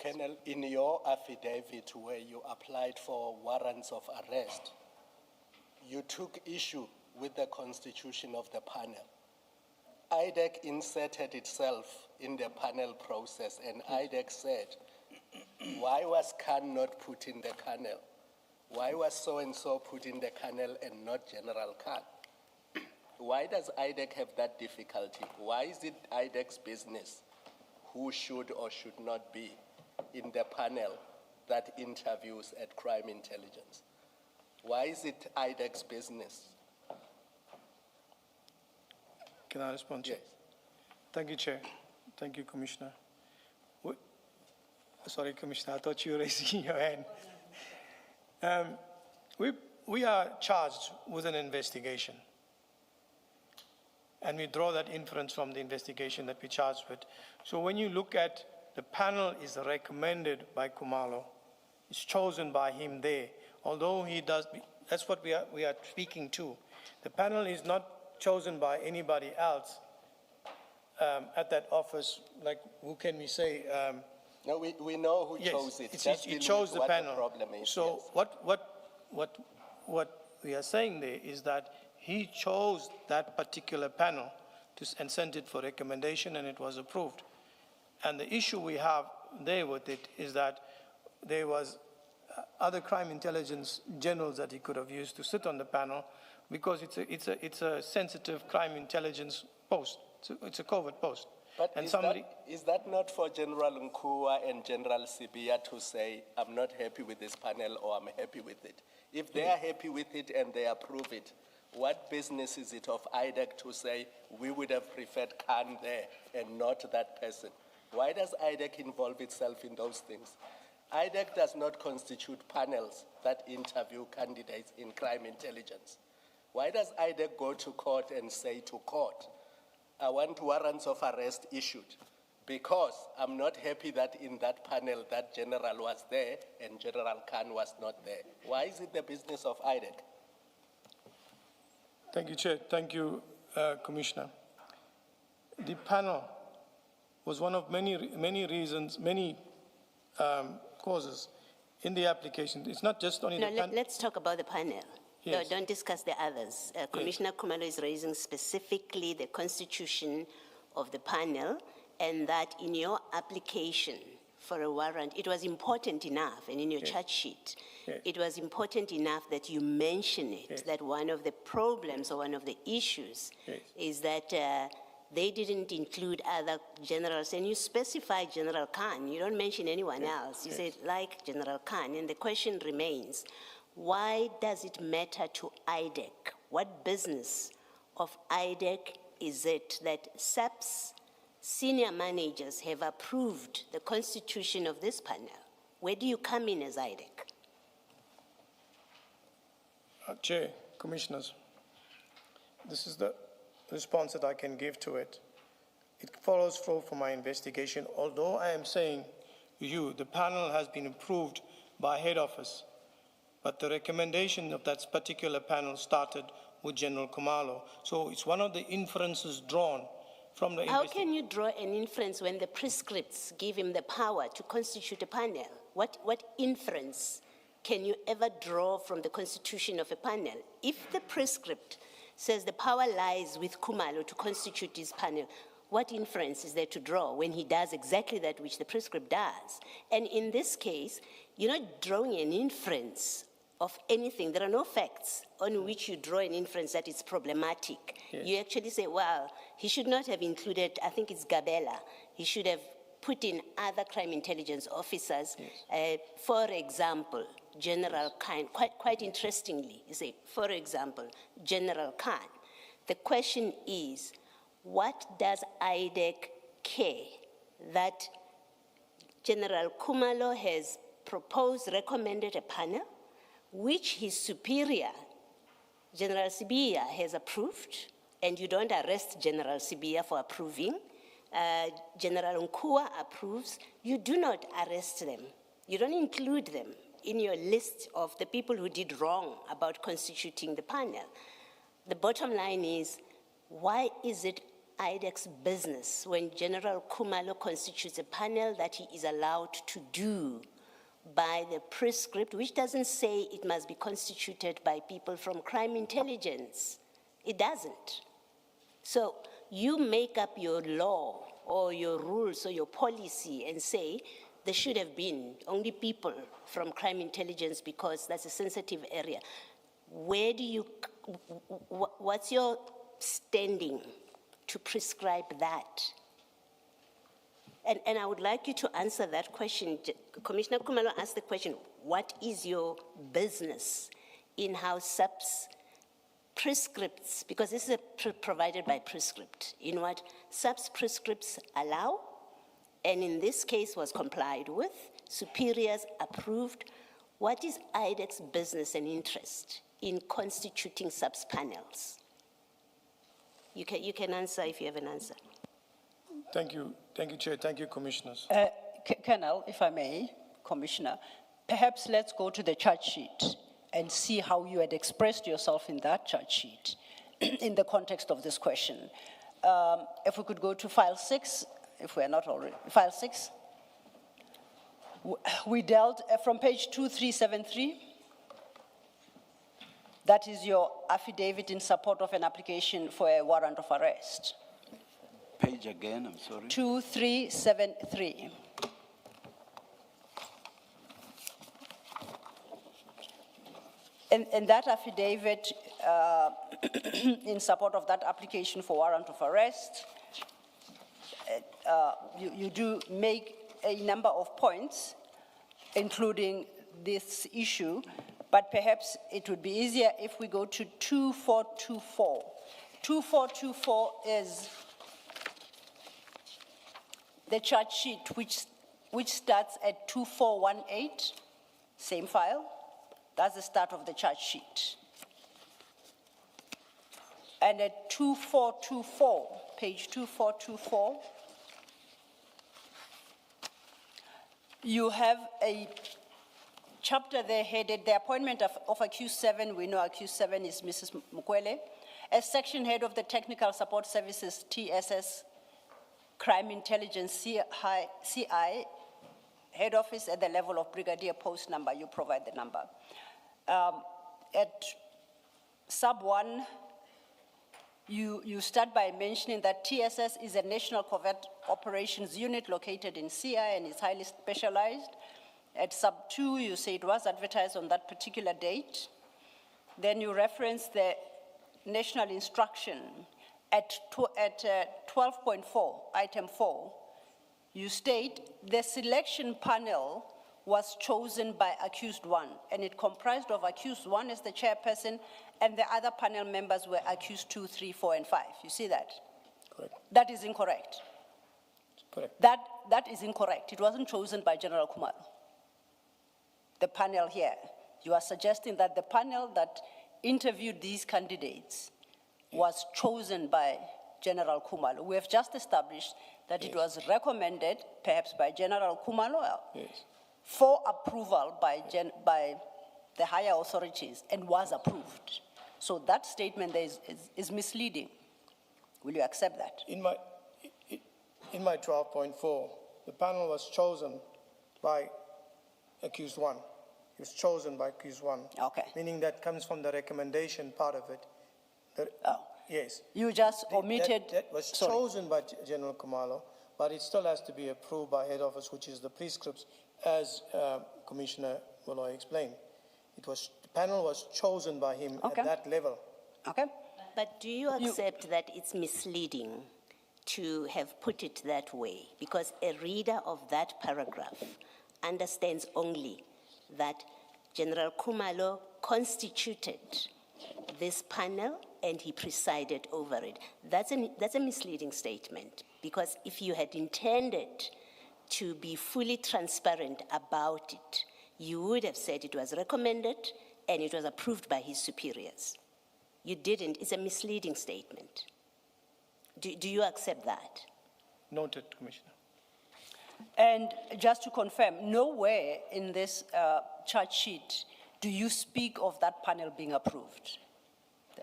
Colonel, in your affidavit where you applied for warrants of arrest, you took issue with the constitution of the panel. IDAC inserted itself in the panel process, and IDAC said, why was Khan not put in the panel? Why was so-and-so put in the panel and not General Khan? Why does IDAC have that difficulty? Why is it IDAC's business who should or should not be in the panel that interviews at crime intelligence? Why is it IDAC's business? Can I respond? Yes. Thank you, Chair. Thank you, Commissioner. Sorry, Commissioner, I thought you were raising your hand. We are charged with an investigation. And we draw that inference from the investigation that we're charged with. So when you look at the panel is recommended by Khumalo, it's chosen by him there. Although he does, that's what we are speaking to. The panel is not chosen by anybody else at that office. Like, who can we say? No, we know who chose it. He chose the panel. The problem is, so yes. what we are saying there is that he chose that particular panel and sent it for recommendation, and it was approved. And the issue we have there with it is that there was other crime intelligence generals that he could have used to sit on the panel, because it's a sensitive crime intelligence post. It's a covert post. But and is that not for General Nkua and General Sibia to say, I'm not happy with this panel or I'm happy with it? If they are happy with it and they approve it, what business is it of IDAC to say, we would have preferred Khan there and not that person? Why does IDAC involve itself in those things? IDAC does not constitute panels that interview candidates in crime intelligence. Why does IDAC go to court and say to court, I want warrants of arrest issued because I'm not happy that in that panel that general was there and General Khan was not there? Why is it the business of IDAC? Thank you, Chair. Thank you, Commissioner. The panel was one of many reasons, many causes in the application. It's not just only the panel. Let's talk about the panel. Yes. No, don't discuss the others. Commissioner Khumalo is raising specifically the constitution of the panel, and that in your application for a warrant, it was important enough, and in your charge sheet, it was important enough that you mention it, that one of the problems or one of the issues is that they didn't include other generals, and you specify General Khan. You don't mention anyone else. You say, like General Khan, and the question remains, why does it matter to IDAC? What business of IDAC is it that SAP's senior managers have approved the constitution of this panel? Where do you come in as IDAC? Chair, Commissioners, this is the response that I can give to it. It follows through from my investigation. Although I am saying to you, the panel has been approved by head office, but the recommendation of that particular panel started with General Kumalo. So it's one of the inferences drawn from the How can you draw an inference when the prescripts give him the power to constitute a panel? What inference can you ever draw from the constitution of a panel? If the prescript says the power lies with Kumalo to constitute his panel, what inference is there to draw when he does exactly that which the prescript does? And in this case, you're not drawing an inference of anything. There are no facts on which you draw an inference that it's problematic. Yes. You actually say, well, he should not have included, I think it's Gabela, he should have put in other crime intelligence officers. Yes. For example, General Khan, quite interestingly, you say, for example, General Khan. The question is, what does IDAC care that General Kumalo has proposed, recommended a panel, which his superior, General Sibia, has approved, and you don't arrest General Sibia for approving. General Nkua approves. You do not arrest them. You don't include them in your list of the people who did wrong about constituting the panel. The bottom line is, why is it IDAC's business when General Kumalo constitutes a panel that he is allowed to do by the prescript, which doesn't say it must be constituted by people from crime intelligence? It doesn't. So you make up your law or your rules or your policy and say there should have been only people from crime intelligence because that's a sensitive area. Where do you, what's your standing to prescribe that? And I would like you to answer that question. Commissioner Kumalo asked the question, what is your business in how SAP's prescripts, because this is provided by prescript, in what SAP's prescripts allow, and in this case was complied with, superiors approved. What is IDAC's business and interest in constituting SAP's panels? You can answer if you have an answer. Thank you, Chair. Thank you, Commissioners. Colonel, if I may, Commissioner, perhaps let's go to the charge sheet and see how you had expressed yourself in that charge sheet in the context of this question. If we could go to file 6, if we're not already, file 6. We dealt from page 2373. That is your affidavit in support of an application for a warrant of arrest. Page again, I'm sorry. 2373. And that affidavit in support of that application for warrant of arrest, you do make a number of points, including this issue, but perhaps it would be easier if we go to 2424. 2424 is the charge sheet which starts at 2418, same file. That's the start of the charge sheet. And at 2424, page 2424, you have a chapter there headed, the appointment of accused 7, we know accused 7 is Mrs. Mukwele, as section head of the Technical Support Services, TSS, Crime Intelligence, CI, head office at the level of brigadier post number, you provide the number. At sub 1, you start by mentioning that TSS is a National Covert Operations Unit located in CI and is highly specialized. At sub 2, you say it was advertised on that particular date. Then you reference the national instruction at 12.4, item 4. You state the selection panel was chosen by accused one, and it comprised of accused one as the chairperson, and the other panel members were accused 2, 3, 4, and 5. You see that? Correct. That is incorrect. Correct. That is incorrect. It wasn't chosen by General Kumalo. The panel here. You are suggesting that the panel that interviewed these candidates was chosen by General Kumalo. We have just established that it was recommended, perhaps by General Kumalo, Yes. for approval by the higher authorities and was approved. So that statement there is misleading. Will you accept that? In my 12.4, the panel was chosen by accused one. It was chosen by accused one. Okay. Meaning that comes from the recommendation part of it. Oh. Yes. You just omitted. That was sorry. chosen by General Kumalo, but it still has to be approved by head office, which is the prescripts, as Commissioner Molloy explained. The panel was chosen by him Okay. at that level. Okay. But do you accept that it's misleading to have put it that way? Because a reader of that paragraph understands only that General Kumalo constituted this panel and he presided over it. That's a misleading statement, because if you had intended to be fully transparent about it, you would have said it was recommended and it was approved by his superiors. You didn't. It's a misleading statement. Do you accept that? Noted, Commissioner. And just to confirm, nowhere in this charge sheet do you speak of that panel being approved.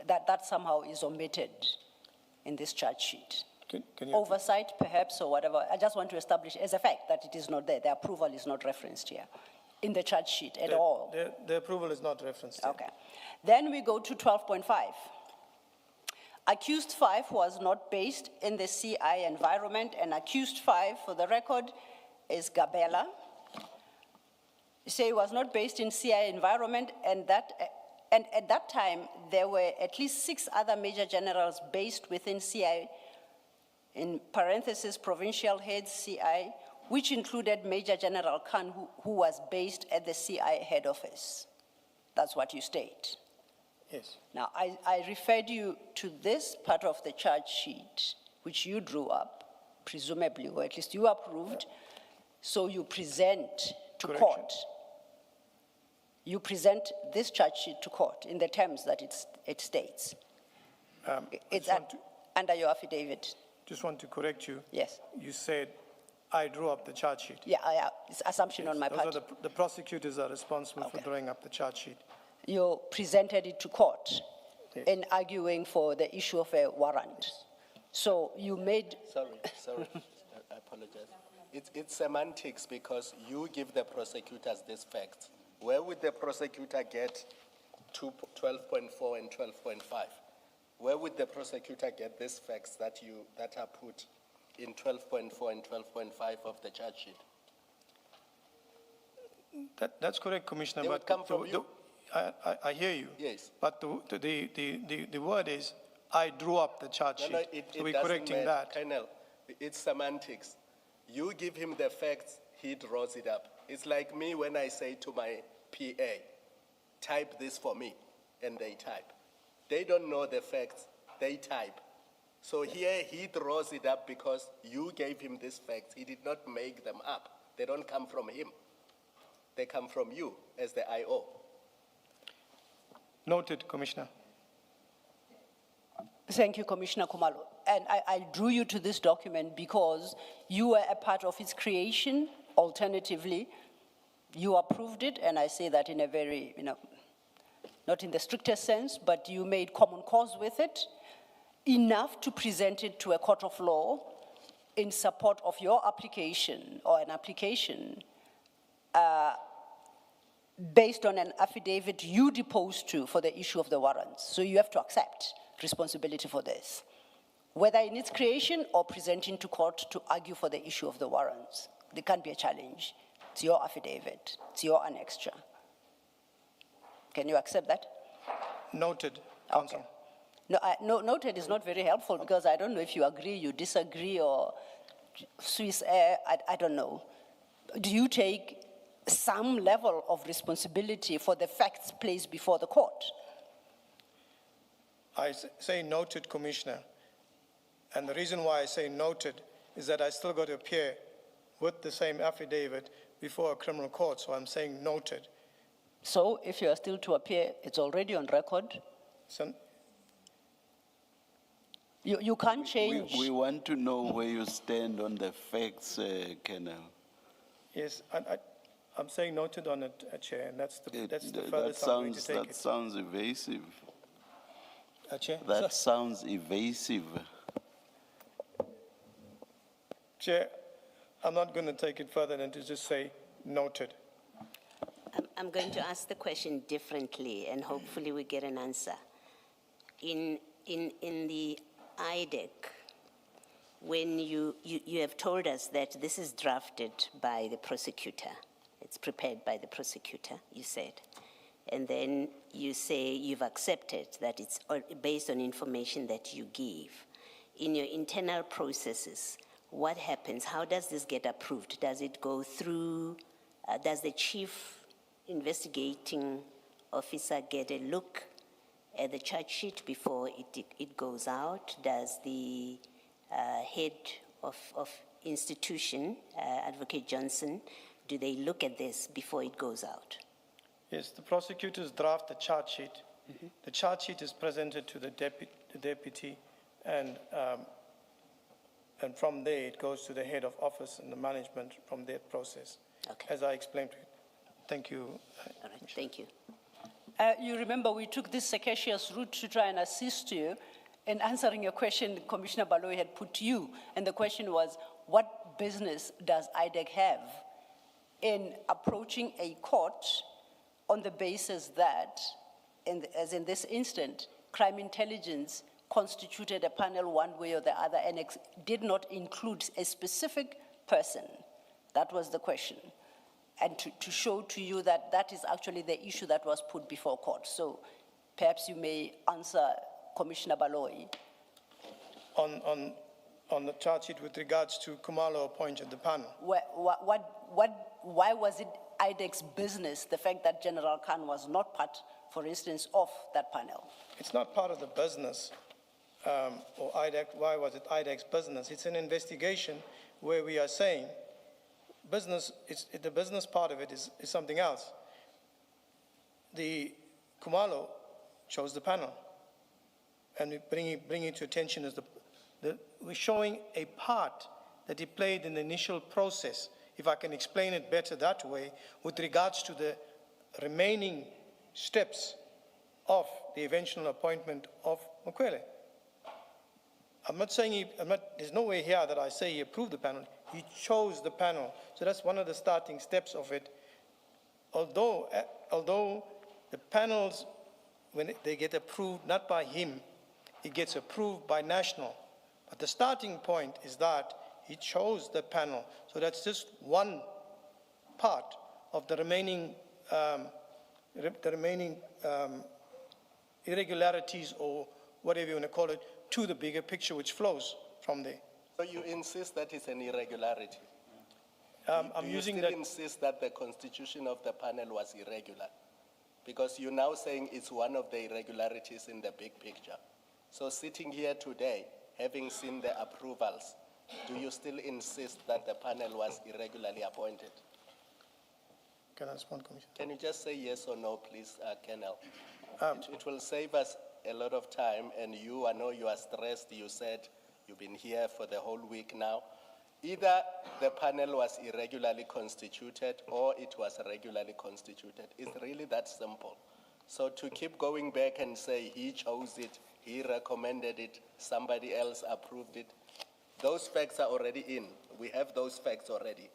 That somehow is omitted in this charge sheet. Can you Oversight, perhaps, or whatever. I just want to establish as a fact that it is not there. The approval is not referenced here in the charge sheet at all. The approval is not referenced here. Okay. Then we go to 12.5. Accused 5 was not based in the CI environment, and accused 5, for the record, is Gabela. You say it was not based in CI environment, and at that time, there were at least 6 other major generals based within CI, in parentheses, provincial heads CI, which included Major General Khan, who was based at the CI head office. That's what you state. Yes. Now, I referred you to this part of the charge sheet, which you drew up, presumably, or at least you approved, so you present to Correction. court. You present this charge sheet to court in the terms that it states. It's under your affidavit. Just want to correct you. Yes. You said, I drew up the charge sheet. Yeah, it's assumption on my Those part. are the prosecutors are responsible for Okay. drawing up the charge sheet. You presented it to court Yes. in arguing for the issue of a warrant. So you made, Sorry, I apologize. It's semantics, because you give the prosecutors these facts. Where would the prosecutor get 12.4 and 12.5? Where would the prosecutor get these facts that are put in 12.4 and 12.5 of the charge sheet? That's correct, Commissioner. They would but come from you. I hear you. Yes. But the word is, I drew up the charge sheet. No, it So we're doesn't correcting matter. that. Colonel, it's semantics. You give him the facts, he draws it up. It's like me when I say to my PA, type this for me, and they type. They don't know the facts, they type. So here he draws it up because you gave him these facts. He did not make them up. They don't come from him. They come from you as the IO. Noted, Commissioner. thank you, Commissioner Kumalo. And I drew you to this document because you were a part of its creation. Alternatively, you approved it, and I say that in a very, not in the strictest sense, but you made common cause with it, enough to present it to a court of law in support of your application, or an application based on an affidavit you deposed to for the issue of the warrants. So you have to accept responsibility for this, whether in its creation or presenting to court to argue for the issue of the warrants. There can't be a challenge. It's your affidavit. It's your annexure. Can you accept that? Noted, Counsel. Okay. No, noted is not very helpful, because I don't know if you agree, you disagree, or Swiss air, I don't know. Do you take some level of responsibility for the facts placed before the court. I say noted, Commissioner. And the reason why I say noted is that I still got to appear with the same affidavit before a criminal court, so I'm saying noted. So if you are still to appear, it's already on record. So You can't change. We want to know where you stand on the facts, Colonel. yes, I'm saying noted on it, Chair, and that's the That furthest I'm going to take that it. sounds evasive. Chair? That sounds evasive. Chair, I'm not going to take it further than to just say noted. I'm going to ask the question differently, and hopefully we get an answer. In the IDAC, when you have told us that this is drafted by the prosecutor, it's prepared by the prosecutor, you said, and then you say you've accepted that it's based on information that you give. In your internal processes, what happens? How does this get approved? Does it go through, does the chief investigating officer get a look at the charge sheet before it goes out? Does the head of institution, Advocate Johnson, do they look at this before it goes out? Yes, the prosecutors draft the charge sheet. Mm-hmm. The charge sheet is presented to the deputy, and from there it goes to the head of office and the management from that process. Okay. As I explained to you. Thank you. All right, thank you. You remember we took this circuitous route to try and assist you in answering a question Commissioner Baloyi had put to you. And the question was, what business does IDAC have in approaching a court on the basis that, as in this instant, crime intelligence constituted a panel one way or the other and did not include a specific person? That was the question. And to show to you that that is actually the issue that was put before court. So perhaps you may answer Commissioner Baloyi. On the charge sheet with regards to Kumalo appointed the panel. Why was it IDAC's business, the fact that General Khan was not part, for instance, of that panel? It's not part of the business, or IDAC. Why was it IDAC's business? It's an investigation where we are saying business, the business part of it is something else. The Kumalo chose the panel, and we bring it to attention as we're showing a part that he played in the initial process, if I can explain it better that way, with regards to the remaining steps of the eventual appointment of Mokwele. I'm not saying there's no way here that I say he approved the panel. He chose the panel. So that's one of the starting steps of it. Although the panels, when they get approved, not by him, it gets approved by national. But the starting point is that he chose the panel. So that's just one part of the remaining, irregularities, or whatever you want to call it, to the bigger picture which flows from there. So you insist that it's an irregularity? I'm Do using you that. still insist that the constitution of the panel was irregular? Because you're now saying it's one of the irregularities in the big picture. So sitting here today, having seen the approvals, do you still insist that the panel was irregularly appointed? Can I respond, Commissioner? Can you just say yes or no, please, Colonel? It will save us a lot of time, and I know you are stressed. You said you've been here for the whole week now. Either the panel was irregularly constituted or it was regularly constituted. It's really that simple. So to keep going back and say he chose it, he recommended it, somebody else approved it, those facts are already in. We have those facts already.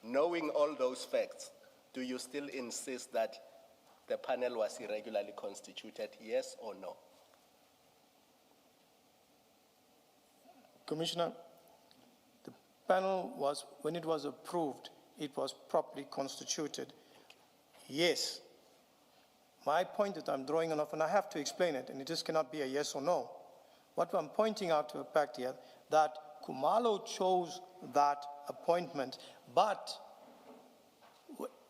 Knowing all those facts, do you still insist that the panel was irregularly constituted, yes or no? Commissioner, the panel was, when it was approved, it was properly constituted. Yes. My point that I'm drawing on, and I have to explain it, and it just cannot be a yes or no. What I'm pointing out to the fact here, that Kumalo chose that appointment, but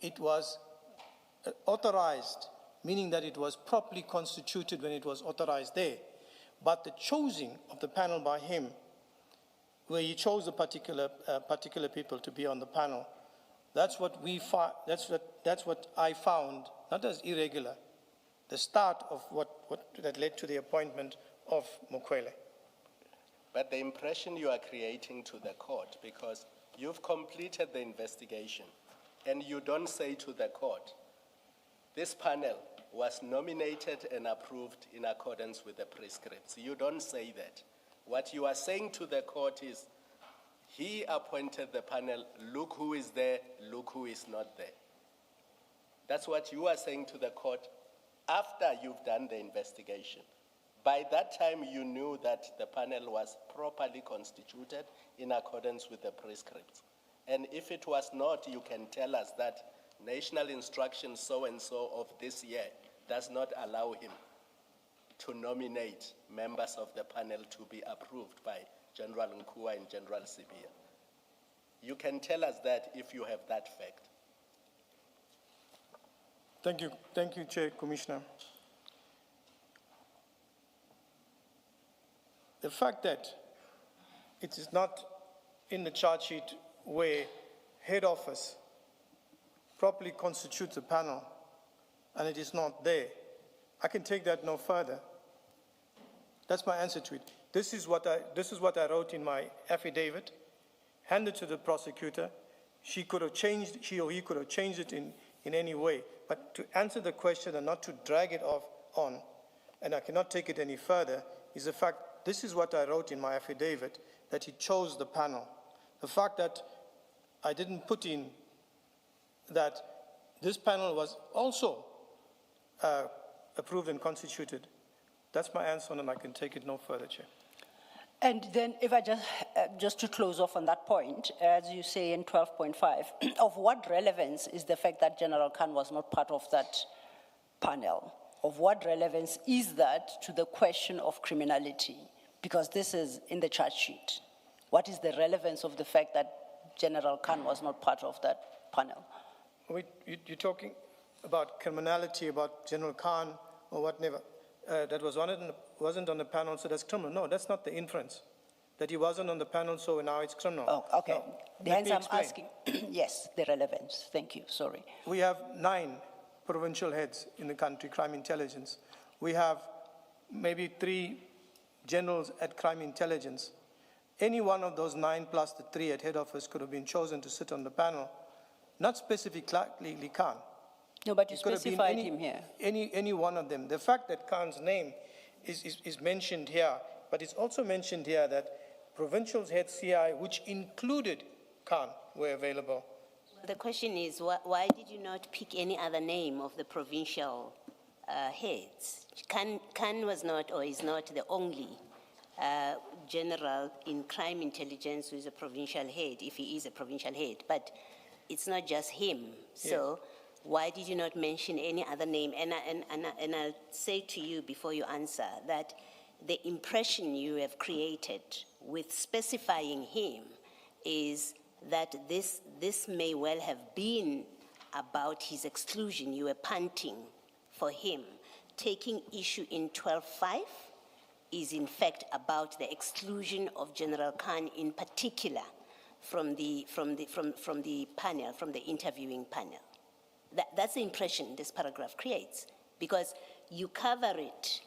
it was authorized, meaning that it was properly constituted when it was authorized there. But the choosing of the panel by him, where he chose the particular people to be on the panel, that's what I found, not as irregular, the start of what that led to the appointment of Mokwele. But the impression you are creating to the court, because you've completed the investigation, and you don't say to the court, this panel was nominated and approved in accordance with the prescripts. You don't say that. What you are saying to the court is, he appointed the panel, look who is there, look who is not there. That's what you are saying to the court after you've done the investigation. By that time, you knew that the panel was properly constituted in accordance with the prescripts. And if it was not, you can tell us that National Instruction so-and-so of this year does not allow him to nominate members of the panel to be approved by General Nkua and General Sibia. You can tell us that if you have that fact. Thank you, Chair, Commissioner. The fact that it is not in the charge sheet where head office properly constitutes a panel and it is not there, I can take that no further. That's my answer to it. This is what I wrote in my affidavit, handed to the prosecutor. She or he could have changed it in any way. But to answer the question and not to drag it on, and I cannot take it any further, is the fact, this is what I wrote in my affidavit, that he chose the panel. The fact that I didn't put in that this panel was also approved and constituted, that's my answer, and I can take it no further, Chair. And then if I just to close off on that point, as you say in 12.5, of what relevance is the fact that General Khan was not part of that panel? Of what relevance is that to the question of criminality? Because this is in the charge sheet. What is the relevance of the fact that General Khan was not part of that panel? You're talking about criminality, about General Khan or whatever. That wasn't on the panel, so that's criminal. No, that's not the inference. That he wasn't on the panel, so now it's criminal. Oh, okay. No, Hence I'm asking, yes, the relevance. Thank you, sorry. We have 9 provincial heads in the country, crime intelligence. We have maybe 3 generals at crime intelligence. Any one of those 9 plus the 3 at head office could have been chosen to sit on the panel, not specifically Khan. No, but you specified him here. Any one of them. The fact that Khan's name is mentioned here, but it's also mentioned here that provincial head CI, which included Khan, were available. The question is, why did you not pick any other name of the provincial heads? Khan was not or is not the only general in crime intelligence who is a provincial head, if he is a provincial head, but it's not just him. So. Yeah. Why did you not mention any other name? And I'll say to you before you answer that the impression you have created with specifying him is that this may well have been about his exclusion. You were punting for him. Taking issue in 12.5 is in fact about the exclusion of General Khan in particular from the panel, from the interviewing panel. That's the impression this paragraph creates, because you cover it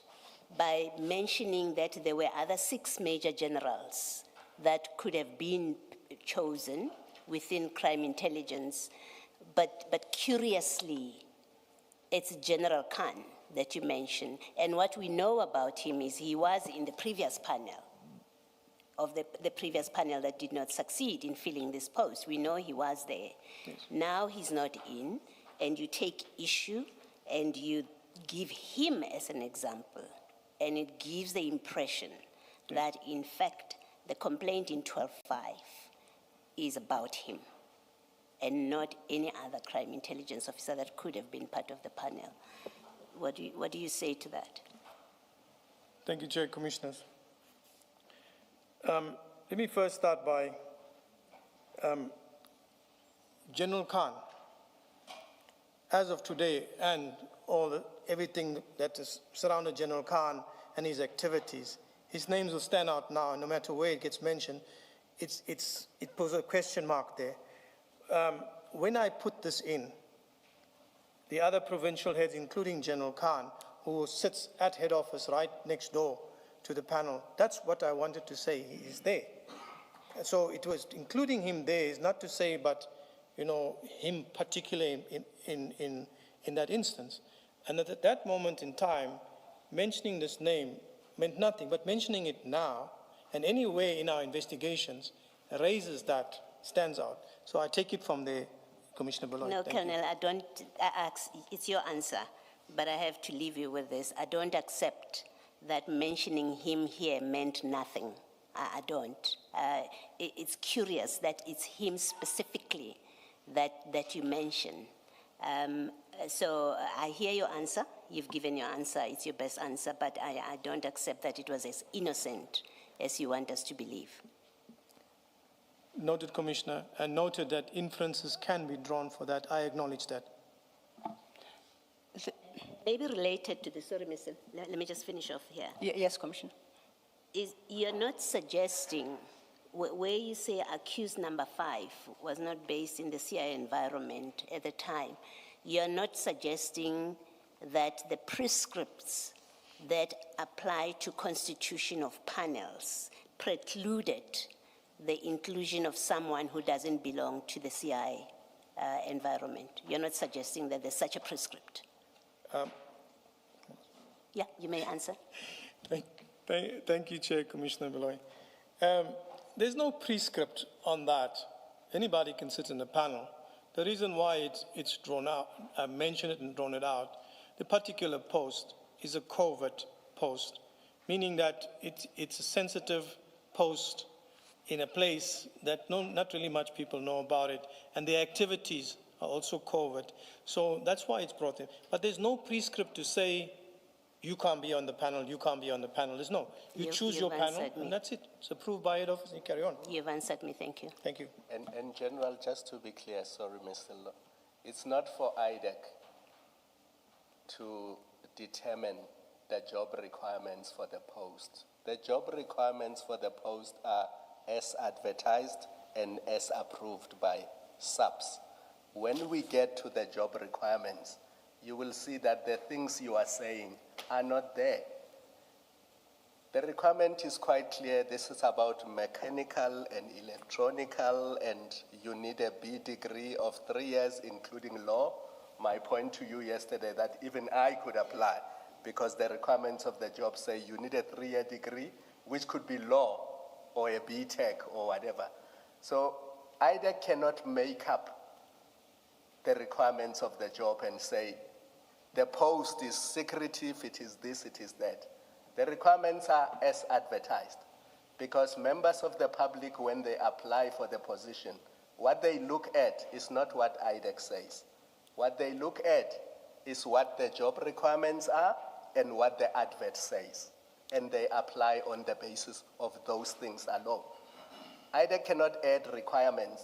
by mentioning that there were other 6 major generals that could have been chosen within crime intelligence, but curiously, it's General Khan that you mentioned. And what we know about him is he was in the previous panel, of the previous panel that did not succeed in filling this post. We know he was there. Yes. Now he's not in. And you take issue and you give him as an example, and it gives the impression that, in fact, the complaint in 12.5 is about him and not any other crime intelligence officer that could have been part of the panel. What do you say to that? Thank you, Chair, Commissioners. Let me first start by General Khan as of today, and everything that is surrounded General Khan and his activities, his names will stand out now, no matter where it gets mentioned. It poses a question mark there. When I put this in, the other provincial heads, including General Khan, who sits at head office right next door to the panel, that's what I wanted to say. He is there. So it was including him there is not to say, but him particularly in that instance. And at that moment in time, mentioning this name meant nothing, but mentioning it now, and any way in our investigations, raises that, stands out. So I take it from there, Commissioner Beloy. No, Thank you. Colonel, I don't ask, it's your answer, but I have to leave you with this. I don't accept that mentioning him here meant nothing. I don't. It's curious that it's him specifically that you mention. So I hear your answer. You've given your answer. It's your best answer, but I don't accept that it was as innocent as you want us to believe. Noted, Commissioner, and noted that inferences can be drawn for that. I acknowledge that. Maybe related to the, sorry, Mr. Let me just finish off here. Yes, Commissioner. You're not suggesting, where you say accused number 5 was not based in the CIA environment at the time, you're not suggesting that the prescripts that apply to constitution of panels precluded the inclusion of someone who doesn't belong to the CIA environment. You're not suggesting that there's such a prescript. Yeah, you may answer. Thank you, Chair, Commissioner Beloy. There's no prescript on that. Anybody can sit in the panel. The reason why it's drawn out, I mentioned it and drawn it out, the particular post is a covert post, meaning that it's a sensitive post in a place that not really much people know about it, and the activities are also covert. So that's why it's brought in. But there's no prescript to say, you can't be on the panel, you can't be on the panel. There's no. You choose your panel, and that's it. It's approved by head office, and you carry on. You've answered me, thank you. Thank you. And General, just to be clear, sorry, Mr. Law, it's not for IDAC to determine the job requirements for the post. The job requirements for the post are as advertised and as approved by SAPS. When we get to the job requirements, you will see that the things you are saying are not there. The requirement is quite clear. This is about mechanical and electronical, and you need a B degree of 3 years, including law. My point to you yesterday that even I could apply, because the requirements of the job say you need a 3-year degree, which could be law or a B.Tech or whatever. So IDAC cannot make up the requirements of the job and say, the post is secretive, it is this, it is that. The requirements are as advertised, because members of the public, when they apply for the position, what they look at is not what IDAC says. What they look at is what the job requirements are and what the advert says, and they apply on the basis of those things alone. IDAC cannot add requirements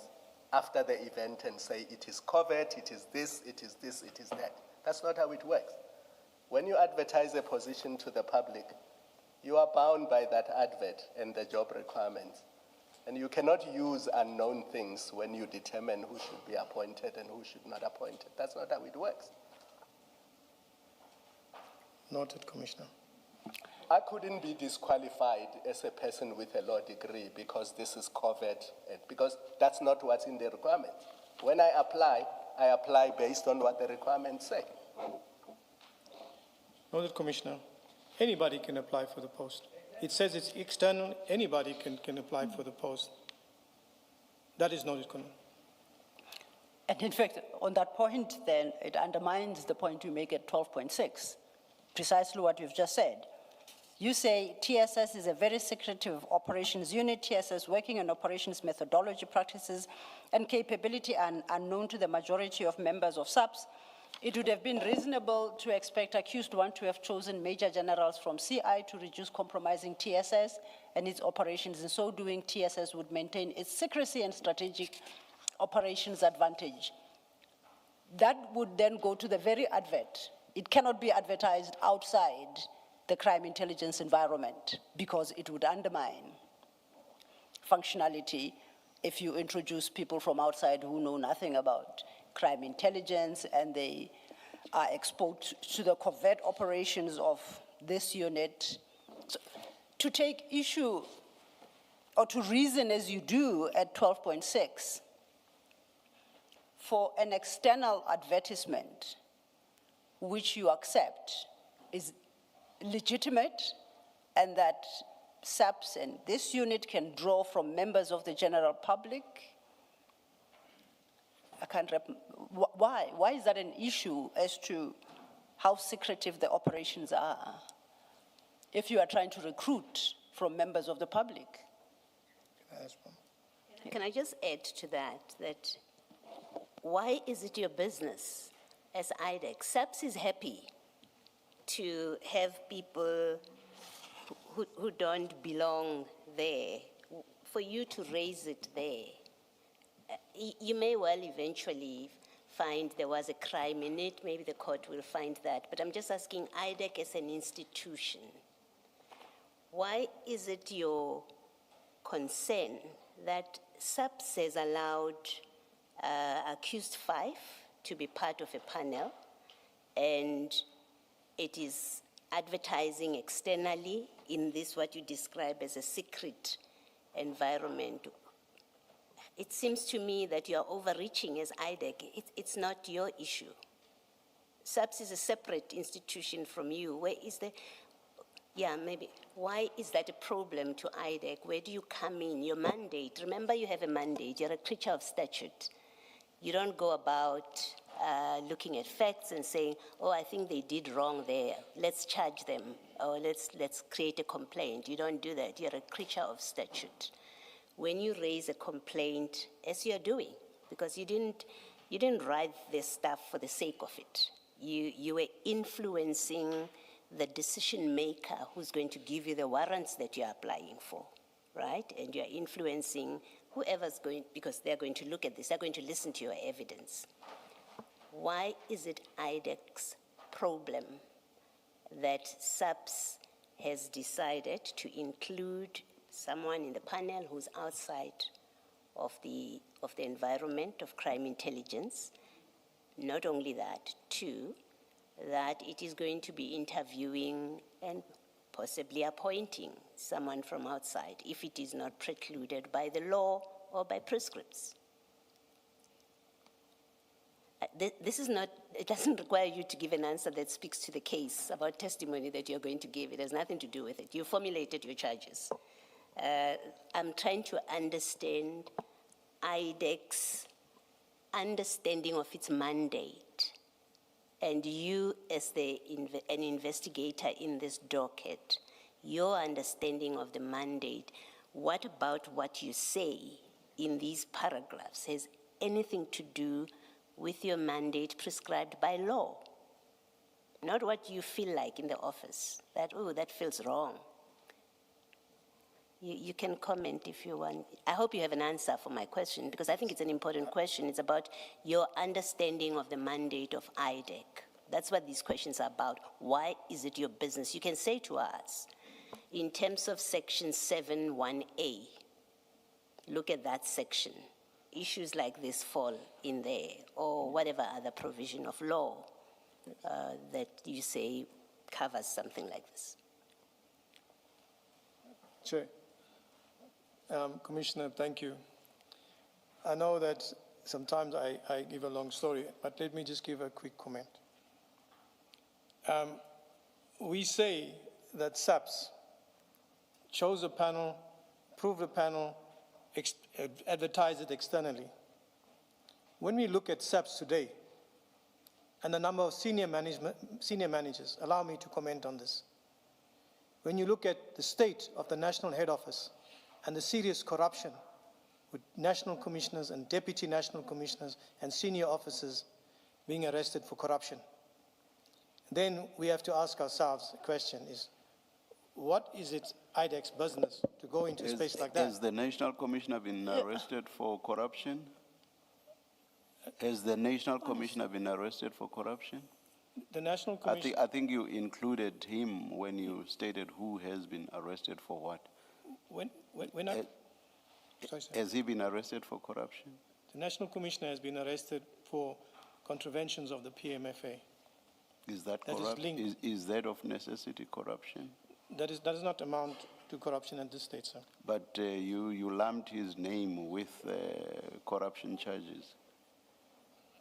after the event and say it is covered, it is this, it is this, it is that. That's not how it works. When you advertise a position to the public, you are bound by that advert and the job requirements. And you cannot use unknown things when you determine who should be appointed and who should not be appointed. That's not how it works. Noted, Commissioner. I couldn't be disqualified as a person with a law degree because this is covered, because that's not what's in the requirement. When I apply based on what the requirements say. Noted, Commissioner. Anybody can apply for the post. It says it's external. Anybody can apply for the post. That is noted, Colonel. And in fact, on that point, then, it undermines the point you make at 12.6, precisely what you've just said. You say TSS is a very secretive operations unit. TSS working on operations methodology, practices, and capability are unknown to the majority of members of SAPS. It would have been reasonable to expect accused one to have chosen major generals from CI to reduce compromising TSS and its operations. In so doing, TSS would maintain its secrecy and strategic operations advantage. that would then go to the very advert. It cannot be advertised outside the crime intelligence environment because it would undermine functionality if you introduce people from outside who know nothing about crime intelligence and they are exposed to the covert operations of this unit. So, to take issue or to reason as you do at 12.6 for an external advertisement which you accept is legitimate and that SAPS and this unit can draw from members of the general public. I can't why? Why is that an issue as to how secretive the operations are if you are trying to recruit from members of the public? Can I just add to that, that why is it your business as IDAC? SAPS is happy to have people who don't belong there, for you to raise it there. You may well eventually find there was a crime in it, maybe the court will find that, but I'm just asking IDAC as an institution, why is it your concern that SAPS has allowed accused 5 to be part of a panel and it is advertising externally in this, what you describe as a secret environment? It seems to me that you are overreaching as IDAC. It's not your issue. SAPS is a separate institution from you. Where is the, yeah, maybe, why is that a problem to IDAC? Where do you come in? Your mandate, remember you have a mandate, you're a creature of statute. You don't go about looking at facts and saying, oh, I think they did wrong there, let's charge them, or let's create a complaint. You don't do that, you're a creature of statute. When you raise a complaint, as you're doing, because you didn't write this stuff for the sake of it. You were influencing the decision maker who's going to give you the warrants that you're applying for, right? And you're influencing whoever's going, because they're going to look at this, they're going to listen to your evidence. Why is it IDAC's problem that SAPS has decided to include someone in the panel who's outside of the environment of crime intelligence? Not only that, too, that it is going to be interviewing and possibly appointing someone from outside if it is not precluded by the law or by prescripts. This is not, it doesn't require you to give an answer that speaks to the case about testimony that you're going to give. It has nothing to do with it. You formulated your charges. I'm trying to understand IDAC's understanding of its mandate, and you as an investigator in this docket, your understanding of the mandate. What about what you say in these paragraphs has anything to do with your mandate prescribed by law? Not what you feel like in the office, that, oh, that feels wrong. You can comment if you want. I hope you have an answer for my question, because I think it's an important question. It's about your understanding of the mandate of IDAC. That's what these questions are about. Why is it your business? You can say to us, in terms of section 7(1)(a), look at that section. Issues like this fall in there, or whatever other provision of law that you say covers something like this. Chair. Commissioner, thank you. I know that sometimes I give a long story, but let me just give a quick comment. We say that SAPS chose a panel, approved a panel, advertise it externally. When we look at SAPS today and the number of senior managers, allow me to comment on this. When you look at the state of the national head office and the serious corruption with national commissioners and deputy national commissioners and senior officers being arrested for corruption, then we have to ask ourselves the question is, what is it IDAC's business to go into a space like that? Has the national commissioner been arrested for corruption? Has the National Commissioner been arrested for corruption? The National Commission, I think you included him when you stated who has been arrested for what. when I, sorry, sir. Has he been arrested for corruption? The National Commissioner has been arrested for contraventions of the PMFA. Is that That is corrupt? linked. Is that of necessity corruption? That does not amount to corruption at this stage, sir. But you lumped his name with corruption charges.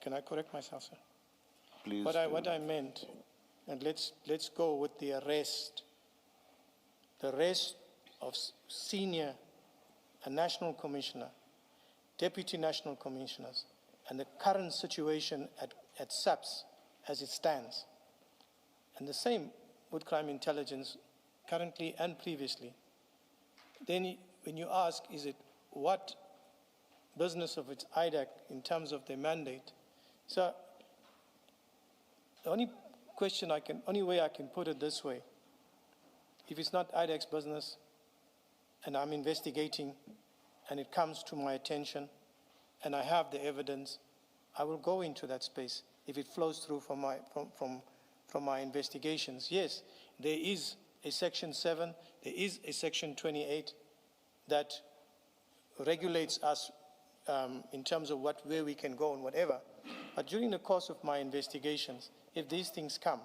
Can I correct myself, sir? Please. What I meant, and let's go with the arrest of senior and national commissioner, deputy national commissioners, and the current situation at SAPS as it stands. And the same with crime intelligence currently and previously. Then when you ask, is it what business of its IDAC in terms of their mandate? So the only way I can put it this way, if it's not IDAC's business and I'm investigating and it comes to my attention and I have the evidence, I will go into that space if it flows through from my investigations. Yes, there is a Section 7, there is a Section 28 that regulates us in terms of where we can go and whatever. But during the course of my investigations, if these things come,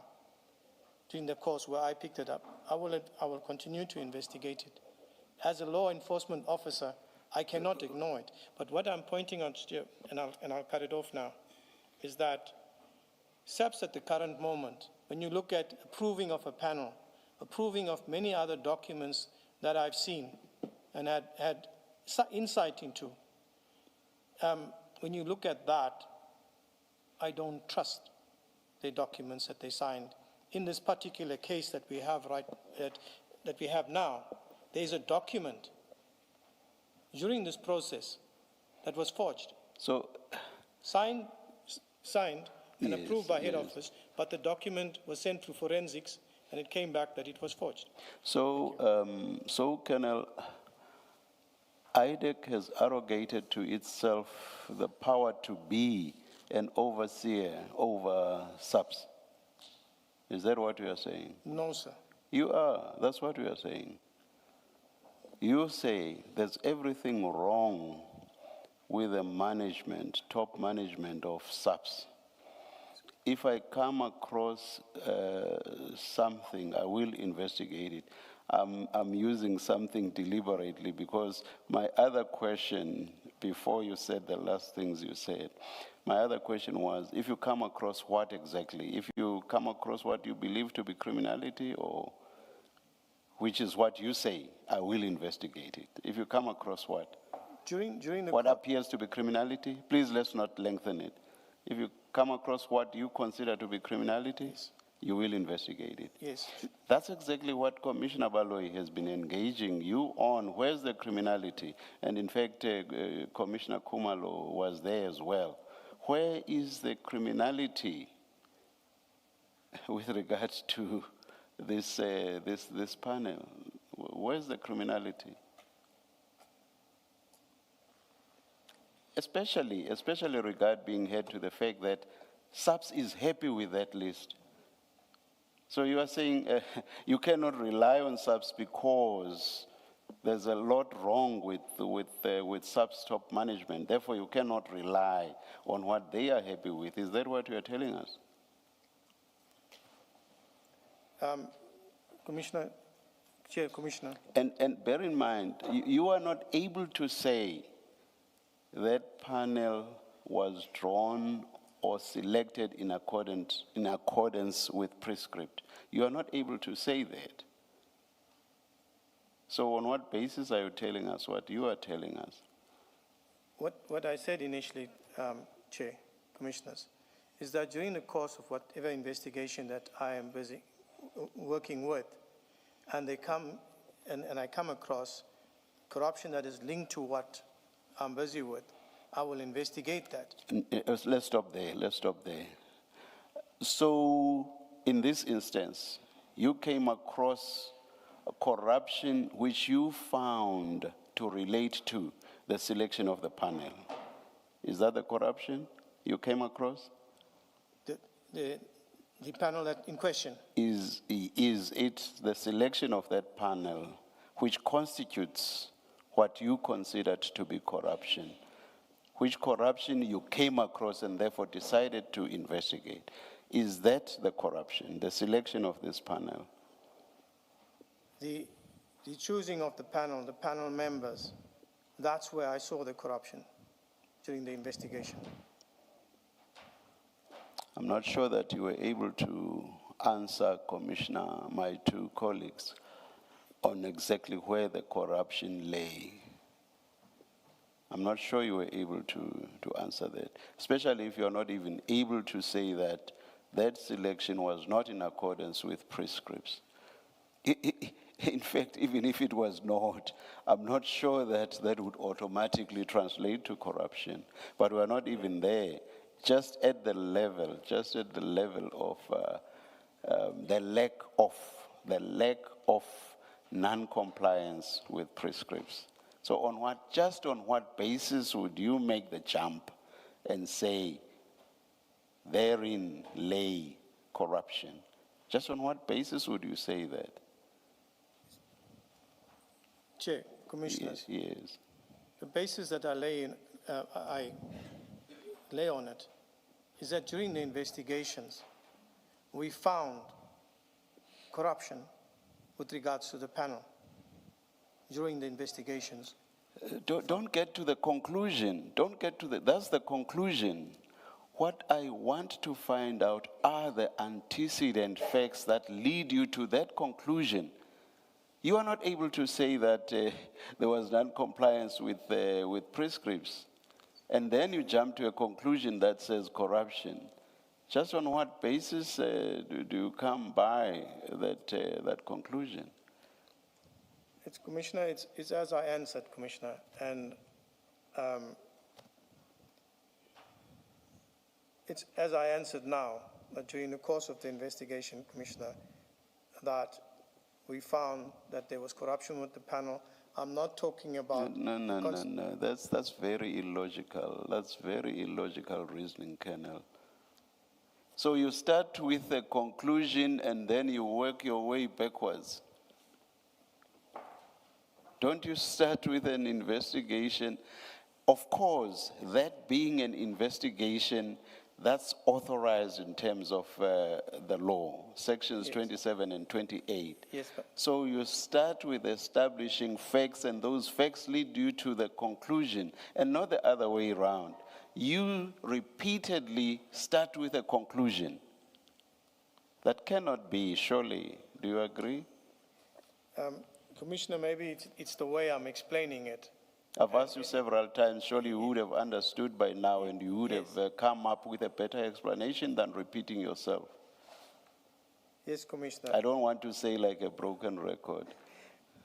during the course where I picked it up, I will continue to investigate it. As a law enforcement officer, I cannot ignore it. But what I'm pointing out, and I'll cut it off now, is that SAPS at the current moment, when you look at approving of a panel, approving of many other documents that I've seen and had insight into, when you look at that, I don't trust the documents that they signed. In this particular case that we have that we have now, there is a document during this process that was forged. So, Signed and Yes, approved by head yes. office, but the document was sent through forensics and it came back that it was forged. so Colonel, IDAC has arrogated to itself the power to be an overseer over SAPS. Is that what you are saying? No, sir. You are. That's what you are saying. You say there's everything wrong with the management, top management of SAPS. If I come across something, I will investigate it. I'm using something deliberately because my other question, before you said the last things you said, my other question was, if you come across what exactly? If you come across what you believe to be criminality, or which is what you say, I will investigate it. If you come across what? During the What appears to be criminality? Please, let's not lengthen it. If you come across what you consider to be criminality, Yes. you will investigate it. yes, That's exactly what Commissioner Baloyi has been engaging you on. Where's the criminality? And in fact, Commissioner Kumalo was there as well. Where is the criminality with regards to this panel? Where's the criminality? Especially regard being head to the fact that SAPS is happy with that list. So you are saying you cannot rely on SAPS because there's a lot wrong with SAPS top management. Therefore, you cannot rely on what they are happy with. Is that what you are telling us? Commissioner, Chair, Commissioner. And bear in mind, you are not able to say that panel was drawn or selected in accordance with prescript. You are not able to say that. So on what basis are you telling us what you are telling us? What I said initially, Chair, Commissioners, is that during the course of whatever investigation that I am busy working with, and they come and I come across corruption that is linked to what I'm busy with, I will investigate that. Let's stop there. So in this instance, you came across corruption which you found to relate to the selection of the panel. Is that the corruption? you came across? The panel that in question? Is it the selection of that panel which constitutes what you considered to be corruption? Which corruption you came across and therefore decided to investigate? Is that the corruption, the selection of this panel? The choosing of the panel members, that's where I saw the corruption during the investigation. I'm not sure that you were able to answer, Commissioner, my two colleagues, on exactly where the corruption lay. I'm not sure you were able to answer that, especially if you're not even able to say that that selection was not in accordance with prescripts. In fact, even if it was not, I'm not sure that that would automatically translate to corruption. But we're not even there. Just at the level of the lack of non-compliance with prescripts. So just on what basis would you make the jump and say therein lay corruption? Just on what basis would you say that? Chair, Commissioners. Yes. The basis that I lay on it is that during the investigations, we found corruption with regards to the panel during the investigations. Don't get to the conclusion. That's the conclusion. What I want to find out are the antecedent facts that lead you to that conclusion. You are not able to say that there was non-compliance with prescripts, and then you jump to a conclusion that says corruption. Just on what basis do you come by that conclusion? Commissioner, it's as I answered, Commissioner, and it's as I answered now, that during the course of the investigation, Commissioner, that we found that there was corruption with the panel. I'm not talking about... No. That's very illogical. That's very illogical reasoning, Colonel. So you start with a conclusion and then you work your way backwards. Don't you start with an investigation? Of course, that being an investigation, that's authorized in terms of the law, sections Yes. 27 and 28. Yes, but So you start with establishing facts, and those facts lead you to the conclusion, and not the other way around. You repeatedly start with a conclusion. That cannot be, surely. Do you agree? Commissioner, maybe it's the way I'm explaining it. I've asked you several times, surely you would have understood by now and you would have come up with a better explanation than repeating yourself. Yes, Commissioner. I don't want to say like a broken record.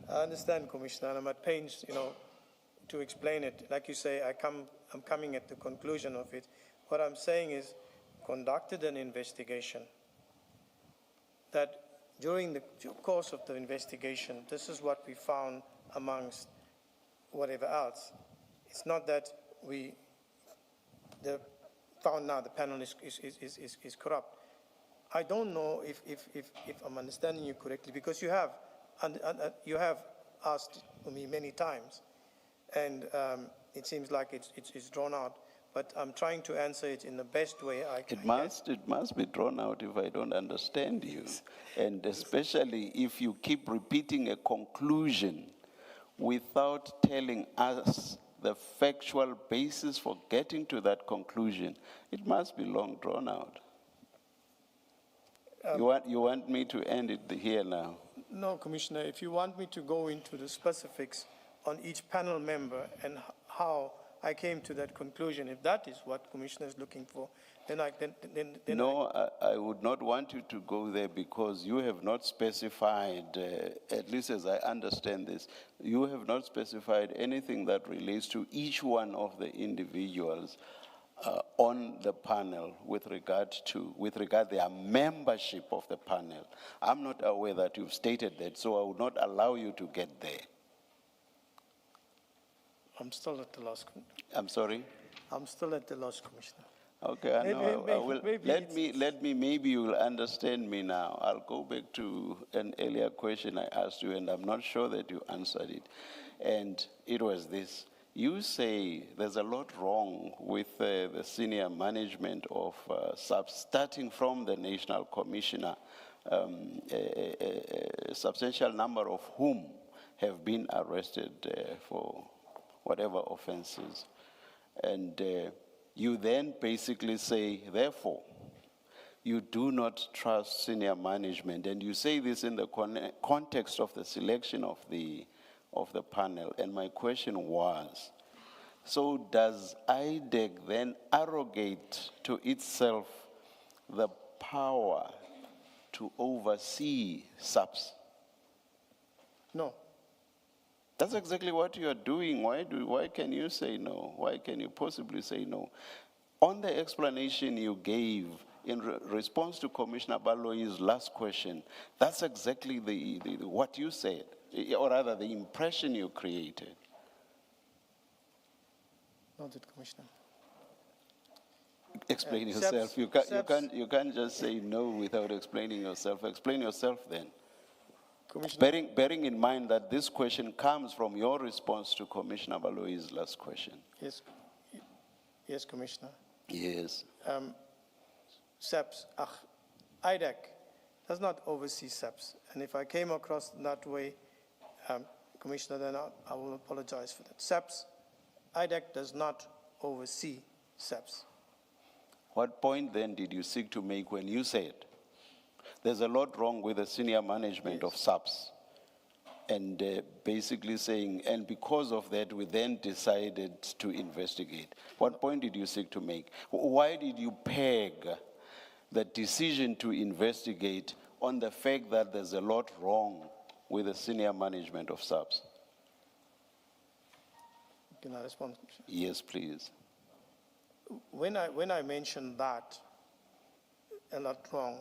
I understand, Commissioner, and I'm at pains, to explain it. Like you say, I'm coming at the conclusion of it. What I'm saying is, conducted an investigation that during the course of the investigation, this is what we found amongst whatever else. It's not that we found now the panel is corrupt. I don't know if I'm understanding you correctly, because you have asked me many times, and it seems like it's drawn out. But I'm trying to answer it in the best way I can. It must be drawn out if I don't understand you, and especially if you keep repeating a conclusion without telling us the factual basis for getting to that conclusion. It must be long drawn out. You want me to end it here now? No, Commissioner, if you want me to go into the specifics on each panel member and how I came to that conclusion, if that is what Commissioner is looking for, then I would not want you to go there, because you have not specified, at least as I understand this, you have not specified anything that relates to each one of the individuals on the panel with regard their membership of the panel. I'm not aware that you've stated that, so I would not allow you to get there. I'm still at the loss. I'm sorry? I'm still at the loss, Commissioner. Okay, I know. I will, maybe maybe you will understand me now. I'll go back to an earlier question I asked you, and I'm not sure that you answered it. And it was this. You say there's a lot wrong with the senior management of SAPS, starting from the National Commissioner, a substantial number of whom have been arrested for whatever offenses. And you then basically say, therefore, you do not trust senior management. And you say this in the context of the selection of the panel. And my question was, so does IDAC then arrogate to itself the power to oversee SAPS? No. That's exactly what you are doing. Why can you say no? Why can you possibly say no? On the explanation you gave in response to Commissioner Baloyi's last question, that's exactly what you said, or rather the impression you created. Noted, Commissioner. Explain SAPS yourself. You can't just say no without explaining yourself. Explain yourself then. Commissioner. Bearing in mind that this question comes from your response to Commissioner Baloyi's last question. Yes, Commissioner. Yes. SAPS, IDAC does not oversee SAPS. And if I came across that way, Commissioner, then I will apologize for that. SAPS, IDAC does not oversee SAPS. What point then did you seek to make when you said there's a lot wrong with the senior management of SAPS? And basically saying, and because of that, we then decided to investigate. What point did you seek to make? Why did you peg the decision to investigate on the fact that there's a lot wrong with the senior management of SAPS? Can I respond? Yes, please. When I mentioned that, a lot wrong,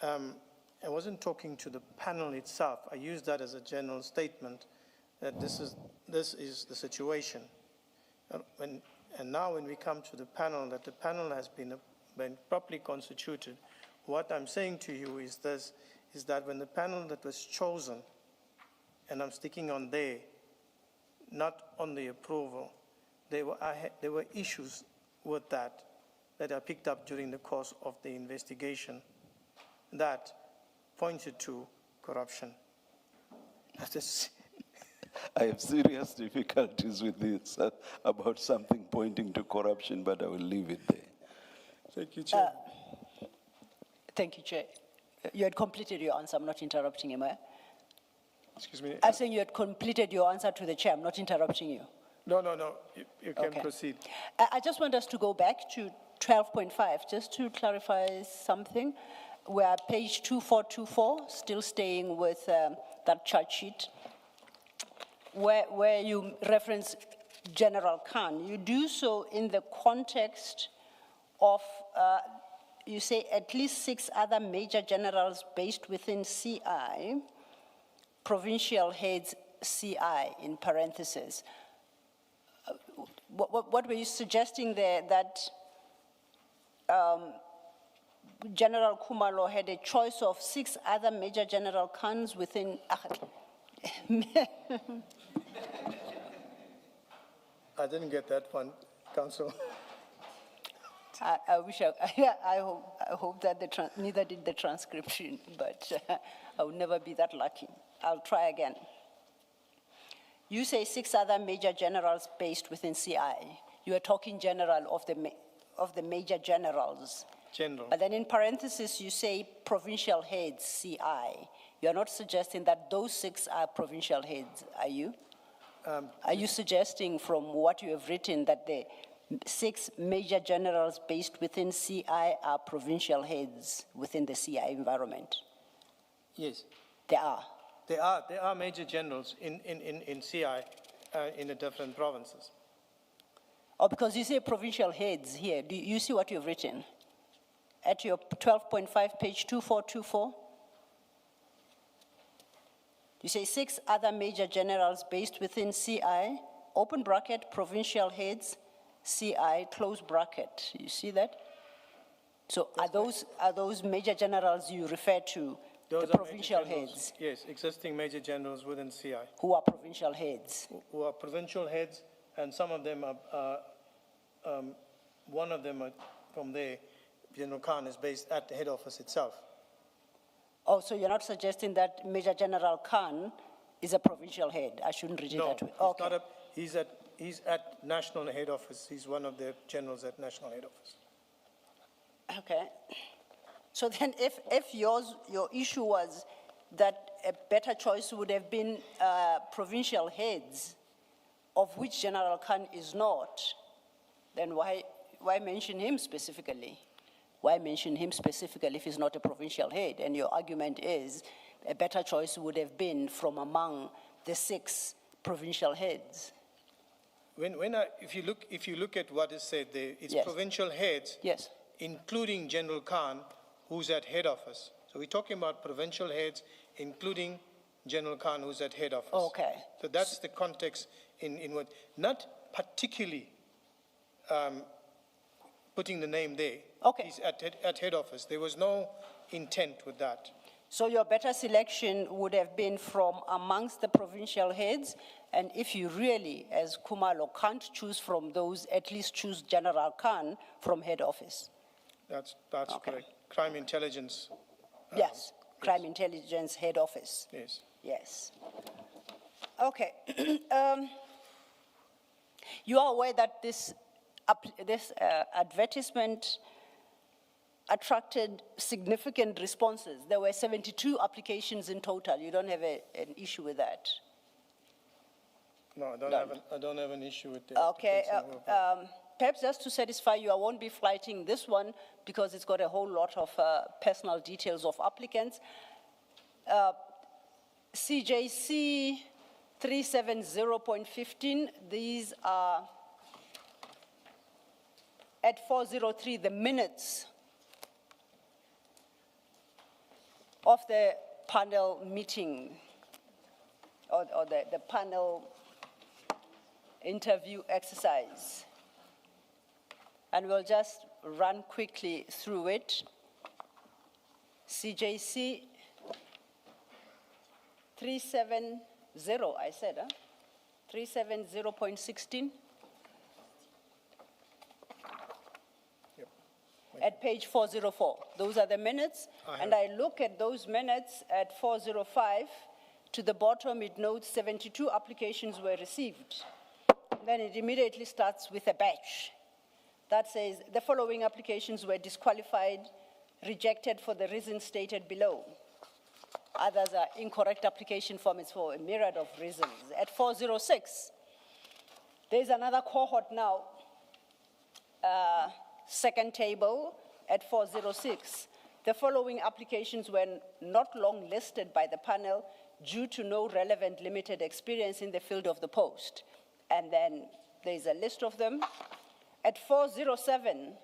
I wasn't talking to the panel itself. I used that as a general statement that this is the situation. And now when we come to the panel, that the panel has been properly constituted, what I'm saying to you is this, is that when the panel that was chosen, and I'm sticking on there, not on the approval, there were issues with that I picked up during the course of the investigation that pointed to corruption. I have serious difficulties with this about something pointing to corruption, but I will leave it there. Thank you, Chair. Thank you, Chair. You had completed your answer. I'm not interrupting him. Excuse me. I'm saying you had completed your answer to the Chair. I'm not interrupting you. No. You can Okay. proceed. I just want us to go back to 12.5, just to clarify something. We're page 2424, still staying with that chart sheet, where you reference General Khan. You do so in the context of, you say, at least 6 other major generals based within CI, provincial heads CI, in parentheses. What were you suggesting there, that General Kumalo had a choice of 6 other major general Khans within... I didn't get that one, Council. I wish I hope that neither did the transcription, but I will never be that lucky. I'll try again. You say 6 other major generals based within CI. You are talking general of the major generals. General. But then in parentheses, you say provincial heads, CI. You're not suggesting that those 6 are provincial heads, are you? Are you suggesting from what you have written that the 6 major generals based within CI are provincial heads within the CI environment? Yes. They are. There are major generals in CI in the different provinces. Oh, because you say provincial heads here. Do you see what you've written? At your 12.5, page 2424? You say 6 other major generals based within CI, open bracket, provincial heads, CI, close bracket. You see that? So are those major generals you refer to, Those the are provincial major generals, heads, yes, existing major generals within CI, who are provincial heads? who are provincial heads, and some of them are, one of them are from there, General Khan is based at the head office itself. Oh, so you're not suggesting that Major General Khan is a provincial head? I shouldn't read it No, that way. he's Okay. not he's at national head office. He's one of the generals at national head office. Okay. So then if your issue was that a better choice would have been provincial heads, of which General Khan is not, then why mention him specifically? Why mention him specifically if he's not a provincial head? And your argument is a better choice would have been from among the 6 provincial heads. If you look at what is said there, it's Yes. provincial heads, Yes. including General Khan, who's at head office. So we're talking about provincial heads, including General Khan, who's at head office. Okay. So that's the context in what, not particularly putting the name there. Okay. He's at head office. There was no intent with that. So your better selection would have been from amongst the provincial heads, and if you really, as Kumalo, can't choose from those, at least choose General Khan from head office. That's Okay. correct. Crime intelligence. Yes, crime intelligence head office. Yes. Yes. Okay. You are aware that this advertisement attracted significant responses. There were 72 applications in total. You don't have an issue with that? No, I don't have an issue with that. Okay. Perhaps just to satisfy you, I won't be flighting this one because it's got a whole lot of personal details of applicants. CJC 370.15, these are at 403, the minutes of the panel meeting or the panel interview exercise. And we'll just run quickly through it. CJC 370, I said, huh? 370.16. Yep. At page 404. Those are the minutes. And I look at those minutes at 405. To the bottom, it notes 72 applications were received. Then it immediately starts with a batch that says the following applications were disqualified, rejected for the reasons stated below. Others are incorrect application formats for a myriad of reasons. At 406, there's another cohort now, second table at 406. The following applications were not long listed by the panel due to no relevant limited experience in the field of the post. And then there's a list of them. At 407,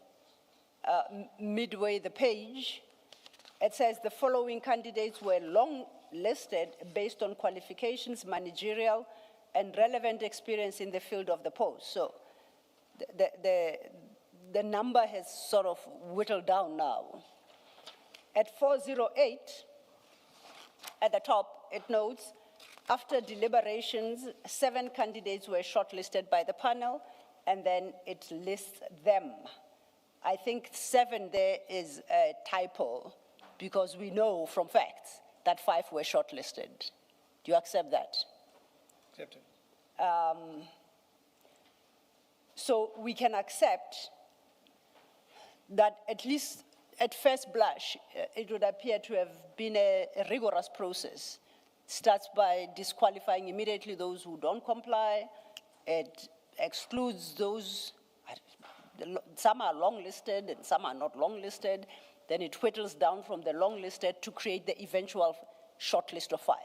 midway the page, it says the following candidates were long listed based on qualifications, managerial, and relevant experience in the field of the post. So the number has sort of whittled down now. At 408, at the top, it notes, after deliberations, 7 candidates were shortlisted by the panel, and then it lists them. I think 7 there is a typo, because we know from facts that 5 were shortlisted. Do you accept that? Accepted. So we can accept that at least at first blush, it would appear to have been a rigorous process. It starts by disqualifying immediately those who don't comply. It excludes those, some are long listed and some are not long listed. Then it whittles down from the long listed to create the eventual short list of 5.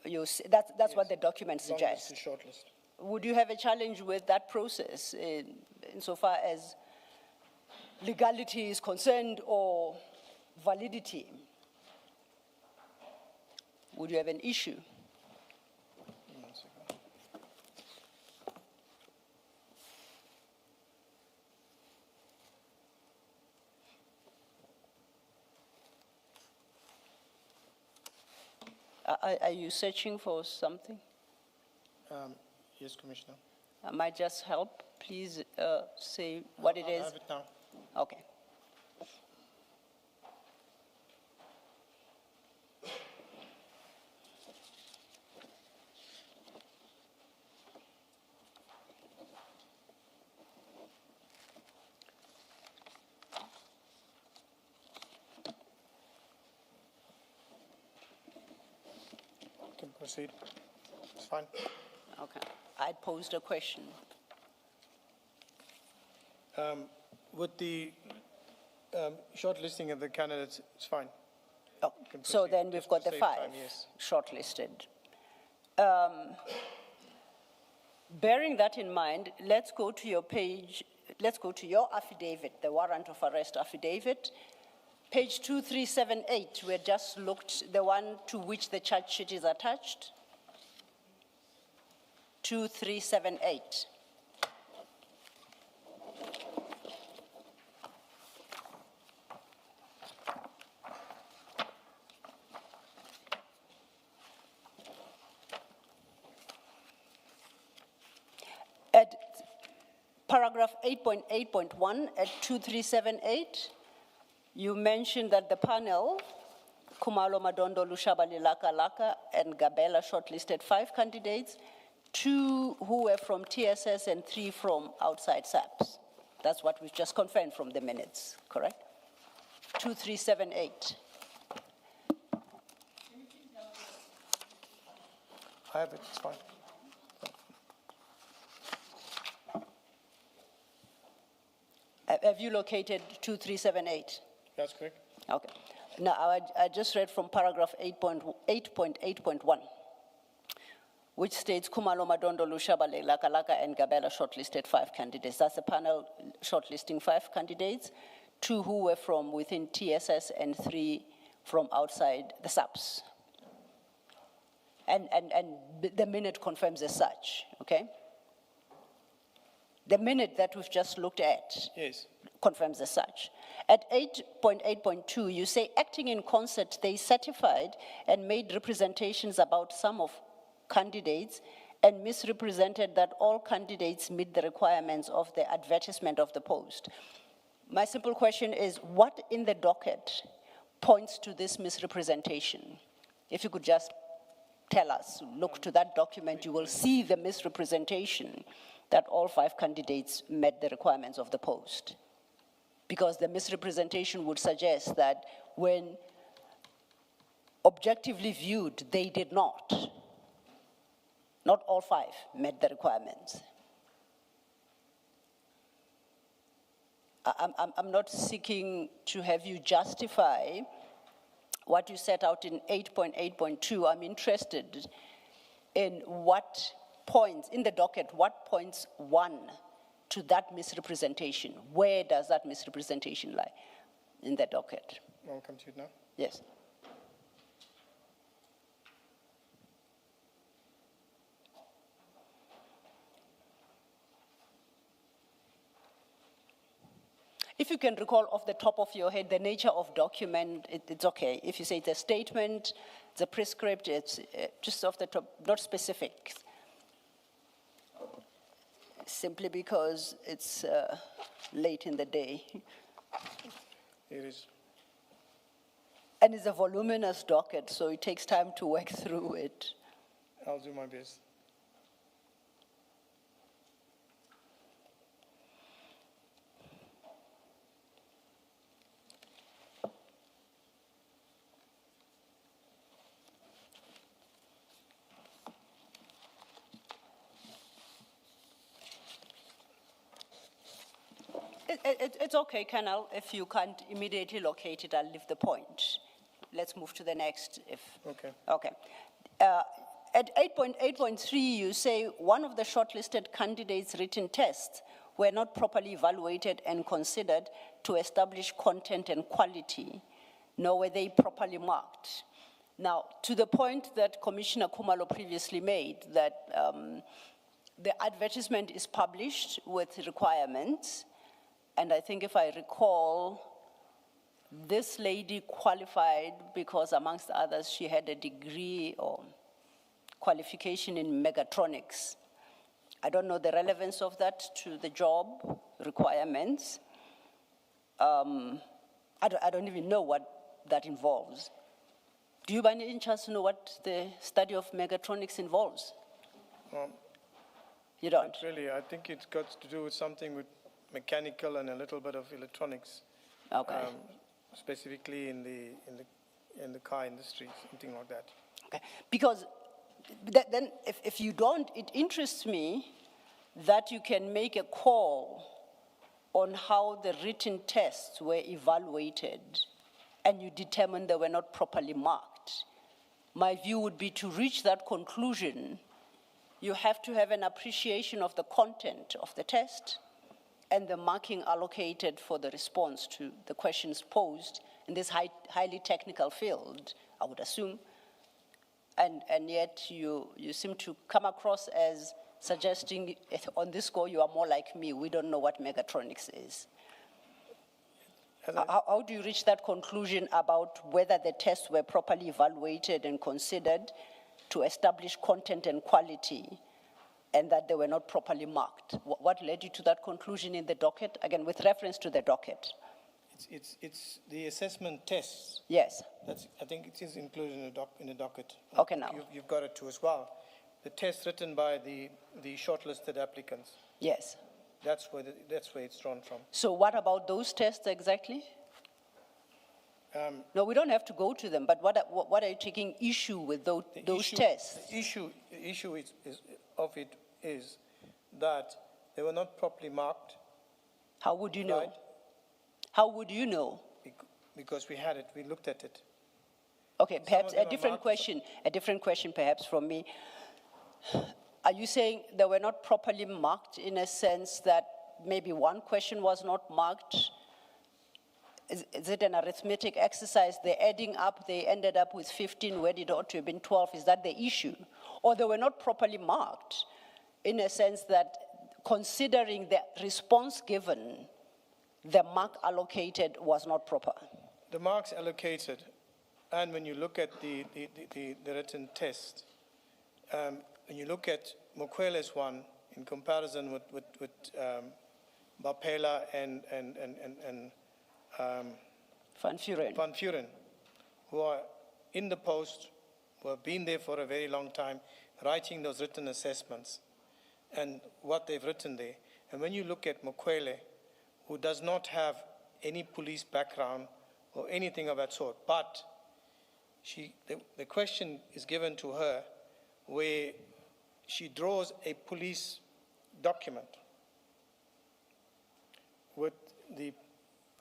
You see, that's yes, what the document suggests. Long list to short list. Would you have a challenge with that process insofar as legality is concerned or validity? Would you have an issue? Are you searching for something? Yes, Commissioner. I might just help. Please say what it I is. have it now. Okay. You can proceed. It's fine. Okay. I posed a question. With the shortlisting of the candidates, it's fine. Oh, Can so proceed. then we've Just got to the save 5 time, yes. shortlisted. Bearing that in mind, let's go to your page, let's go to your affidavit, the warrant of arrest affidavit. Page 2378, we just looked, the one to which the charge sheet is attached. 2378. At paragraph 8.8.1 at 2378, you mentioned that the panel, Kumalo Madondo Lushabali Laka Laka and Gabela shortlisted 5 candidates, 2 who were from TSS and 3 from outside SAPS. That's what we've just confirmed from the minutes, correct? 2378. I have it, it's fine. Have you located 2378? That's correct. Okay. Now, I just read from paragraph 8.8.1, which states Kumalo Madondo Lushabale Lakalaka and Gabela shortlisted 5 candidates. That's the panel shortlisting 5 candidates, 2 who were from within TSS and 3 from outside the SAPS. And the minute confirms as such, okay? The minute that we've just looked at Yes. confirms as such. At 8.8.2, you say, acting in concert, they certified and made representations about some of candidates and misrepresented that all candidates meet the requirements of the advertisement of the post. My simple question is, what in the docket points to this misrepresentation? If you could just tell us, look to that document, you will see the misrepresentation that all 5 candidates met the requirements of the post. Because the misrepresentation would suggest that when objectively viewed, they did not. Not all 5 met the requirements. I'm not seeking to have you justify what you set out in 8.8.2. I'm interested in what points, in the docket, what points 1 to that misrepresentation? Where does that misrepresentation lie in the docket? I'll come to it now. Yes. If you can recall off the top of your head the nature of document, it's okay. If you say it's a statement, it's a prescript, it's just off the top, not specific. Simply because it's late in the day. It is. And it's a voluminous docket, so it takes time to work through it. I'll do my best. It's okay, Colonel. If you can't immediately locate it, I'll leave the point. Let's move to the next. Okay. Okay. At 8.8.3, you say one of the shortlisted candidates' written tests were not properly evaluated and considered to establish content and quality, nor were they properly marked. Now, to the point that Commissioner Kumalo previously made, that the advertisement is published with requirements, and I think if I recall, this lady qualified because amongst others, she had a degree or qualification in mechatronics. I don't know the relevance of that to the job requirements. I don't even know what that involves. Do you by any chance know what the study of mechatronics involves? You don't? Not really. I think it's got to do with something with mechanical and a little bit of electronics. Okay. Specifically in the car industry, something like that. Okay. Because then if you don't, it interests me that you can make a call on how the written tests were evaluated and you determined they were not properly marked. My view would be to reach that conclusion, you have to have an appreciation of the content of the test and the marking allocated for the response to the questions posed in this highly technical field, I would assume. And yet you seem to come across as suggesting on this score you are more like me. We don't know what mechatronics is. How do you reach that conclusion about whether the tests were properly evaluated and considered to establish content and quality and that they were not properly marked? What led you to that conclusion in the docket? Again, with reference to the docket. It's the assessment tests. Yes. I think it is included in the docket. Okay, now. You've got it too as well. The tests written by the shortlisted applicants. Yes. That's where it's drawn from. So what about those tests exactly? No, we don't have to go to them, but what are you taking issue with those tests? The issue is that they were not properly marked. How would you know? Right. How would you know? Because we had it, we looked at it. Okay, perhaps of them a are different question perhaps from me. Are you saying they were not properly marked in a sense that maybe one question was not marked? Is it an arithmetic exercise? They're adding up, they ended up with 15 where it ought to have been 12. Is that the issue? Or they were not properly marked in a sense that considering the response given, the mark allocated was not proper? The marks allocated, and when you look at the written test, when you look at Mokwele's one in comparison with Bapela and Van Vuren, who are in the post, who have been there for a very long time, writing those written assessments and what they've written there. And when you look at Mokwele, who does not have any police background or anything of that sort, but the question is given to her where she draws a police document with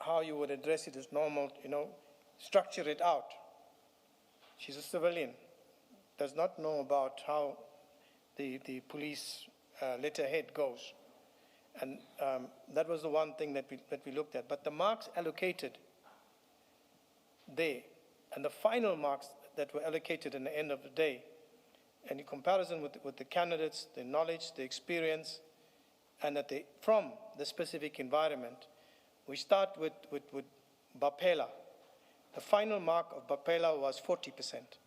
how you would address it as normal, structure it out. She's a civilian, does not know about how the police letterhead goes. And that was the one thing that we looked at. But the marks allocated there, and the final marks that were allocated in the end of the day, and in comparison with the candidates, the knowledge, the experience, and that from the specific environment, we start with Bapela. The final mark of Bapela was 40%.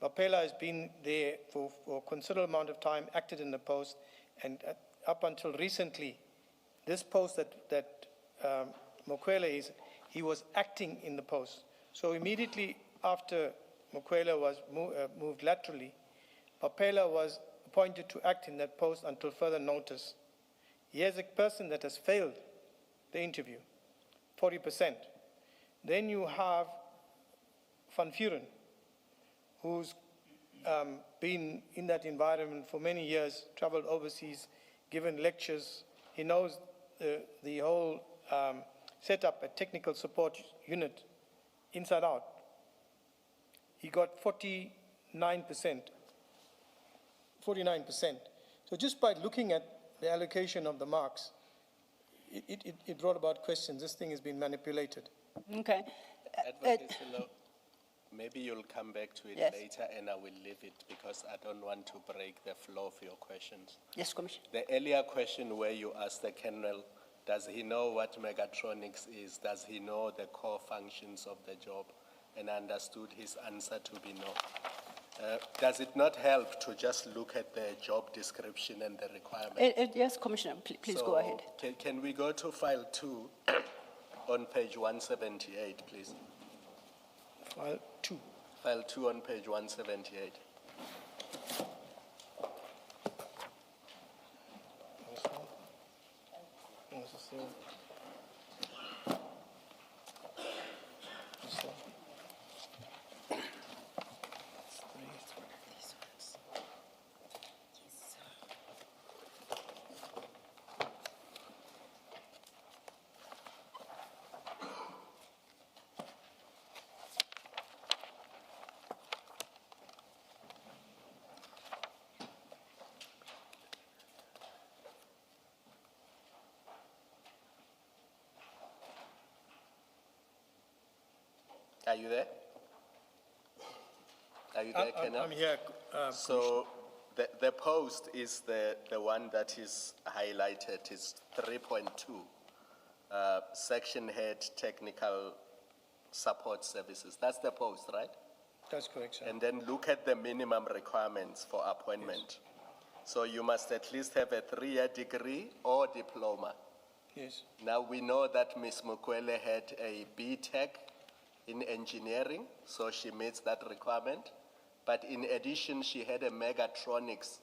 Bapela has been there for a considerable amount of time, acted in the post, and up until recently, this post that Mokwele is, he was acting in the post. So immediately after Mokwele was moved laterally, Bapela was appointed to act in that post until further notice. Here's a person that has failed the interview, 40%. Then you have Van Vuren, who's been in that environment for many years, traveled overseas, given lectures. He knows the whole setup, a technical support unit, inside out. He got 49%. So just by looking at the allocation of the marks, it brought about questions. This thing has been manipulated. Okay. Advocate Silo, maybe you'll come back to it Yes. later and I will leave it because I don't want to break the flow of your questions. Yes, Commissioner. The earlier question where you asked the Colonel, Does he know what mechatronics is? Does he know the core functions of the job? And understood his answer to be no. Does it not help to just look at the job description and the requirement? Yes, Commissioner, please go So, ahead. Can we go to file 2 on page 178, please? File 2. File 2 on page 178. This one. This is the- this one. Are you there? Are you there, Kenna? I'm here. So the post is the one that is highlighted, is 3.2, section head technical support services. That's the post, right? That's correct, sir. And then look at the minimum requirements for appointment. So you must at least have a 3-year degree or diploma. Yes, Now we know that Ms. Mukwele had a B.Tech in engineering, so she meets that requirement. But in addition, she had a mechatronics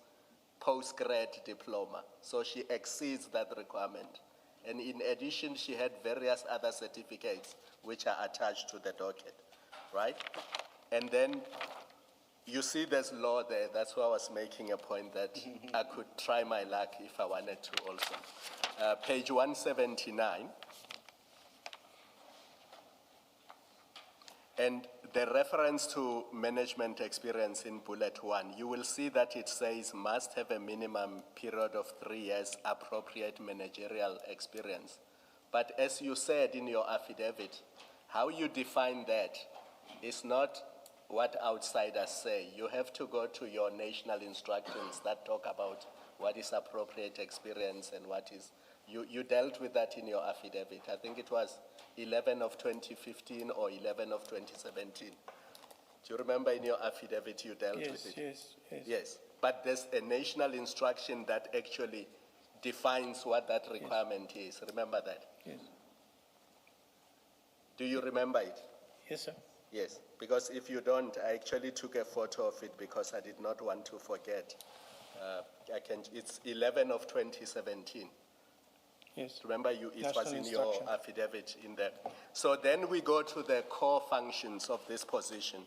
postgrad diploma, so she exceeds that requirement. And in addition, she had various other certificates which are attached to the docket, right? And then you see there's law there. That's why I was making a point that I could try my luck if I wanted to also. Page 179. And the reference to management experience in bullet 1, you will see that it says must have a minimum period of 3 years appropriate managerial experience. But as you said in your affidavit, how you define that is not what outsiders say. You have to go to your national instructions that talk about what is appropriate experience and what is. You dealt with that in your affidavit. I think it was 11 of 2015 or 11 of 2017. Do you remember in your affidavit you dealt with it? yes. Yes, but there's a national instruction that actually defines what that requirement is. Remember that? Yes. Do you remember it? Yes, sir. Yes, because if you don't, I actually took a photo of it because I did not want to forget. It's 11 of 2017. Yes. Remember, it was National in your instruction. affidavit in there. So then we go to the core functions of this position.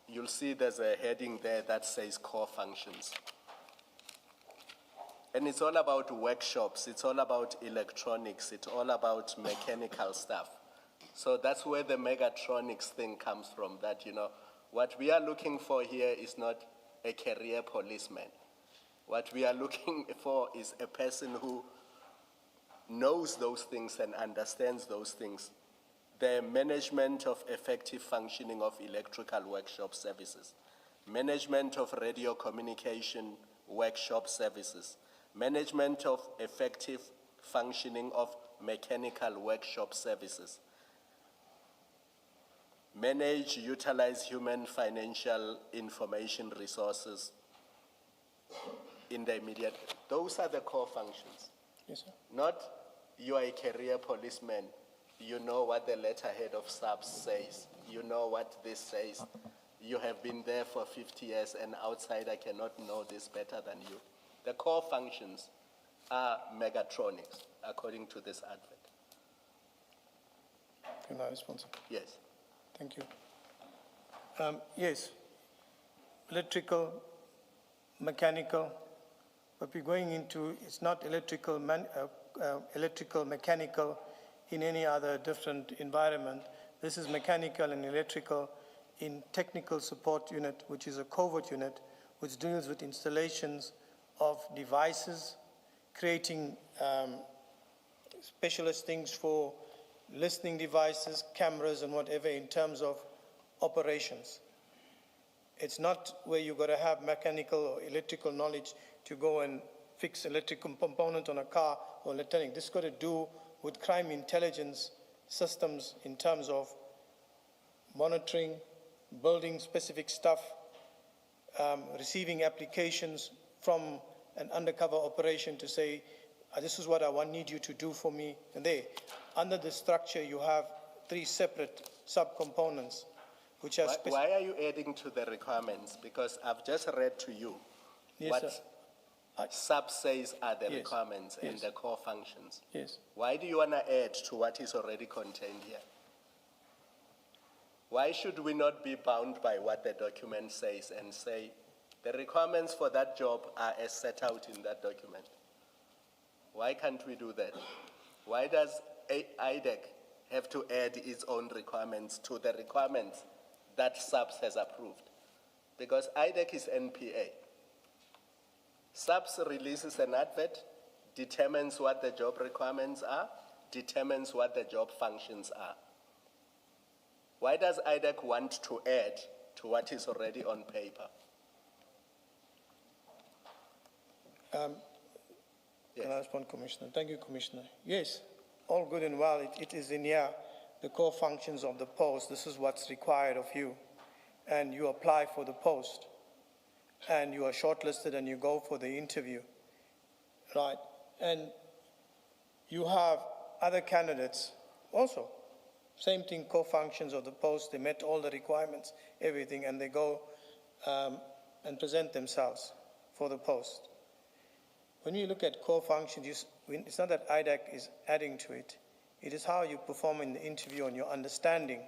You'll see there's a heading there that says core functions. And it's all about workshops, it's all about electronics, it's all about mechanical stuff. So that's where the mechatronics thing comes from, that, what we are looking for here is not a career policeman. What we are looking for is a person who knows those things and understands those things. The management of effective functioning of electrical workshop services, management of radio communication workshop services, management of effective functioning of mechanical workshop services, manage, utilize human financial information resources in the immediate. Those are the core functions. Yes, sir. Not you are a career policeman, you know what the letterhead of SAPS says, you know what this says, you have been there for 50 years and outsider cannot know this better than you. The core functions are mechatronics, according to this advert. Can I respond, sir? Yes. Thank you. Yes, electrical, mechanical, what we're going into is not electrical, mechanical in any other different environment. This is mechanical and electrical in technical support unit, which is a covert unit, which deals with installations of devices, creating specialist things for listening devices, cameras, and whatever in terms of operations. It's not where you've got to have mechanical or electrical knowledge to go and fix electric component on a car or electronic. This got to do with crime intelligence systems in terms of monitoring, building specific stuff, receiving applications from an undercover operation to say, this is what I need you to do for me. And there, under the structure, you have 3 separate subcomponents, which are Why are you adding to the requirements? Because I've just read to you Yes, what sir. sub says are the Yes, requirements and yes. the core functions. Yes. Why do you want to add to what is already contained here? Why should we not be bound by what the document says and say the requirements for that job are as set out in that document? Why can't we do that? Why does IDAC have to add its own requirements to the requirements that SAPS has approved? Because IDAC is NPA. SAPS releases an advert, determines what the job requirements are, determines what the job functions are. Why does IDAC want to add to what is already on paper? Yes. Can I respond, Commissioner? Thank you, Commissioner. Yes, all good and well. It is in here, the core functions of the post. This is what's required of you. And you apply for the post. And you are shortlisted and you go for the interview. Right? And you have other candidates also. Same thing, core functions of the post. They met all the requirements, everything, and they go and present themselves for the post. When you look at core functions, it's not that IDAC is adding to it. It is how you perform in the interview and your understanding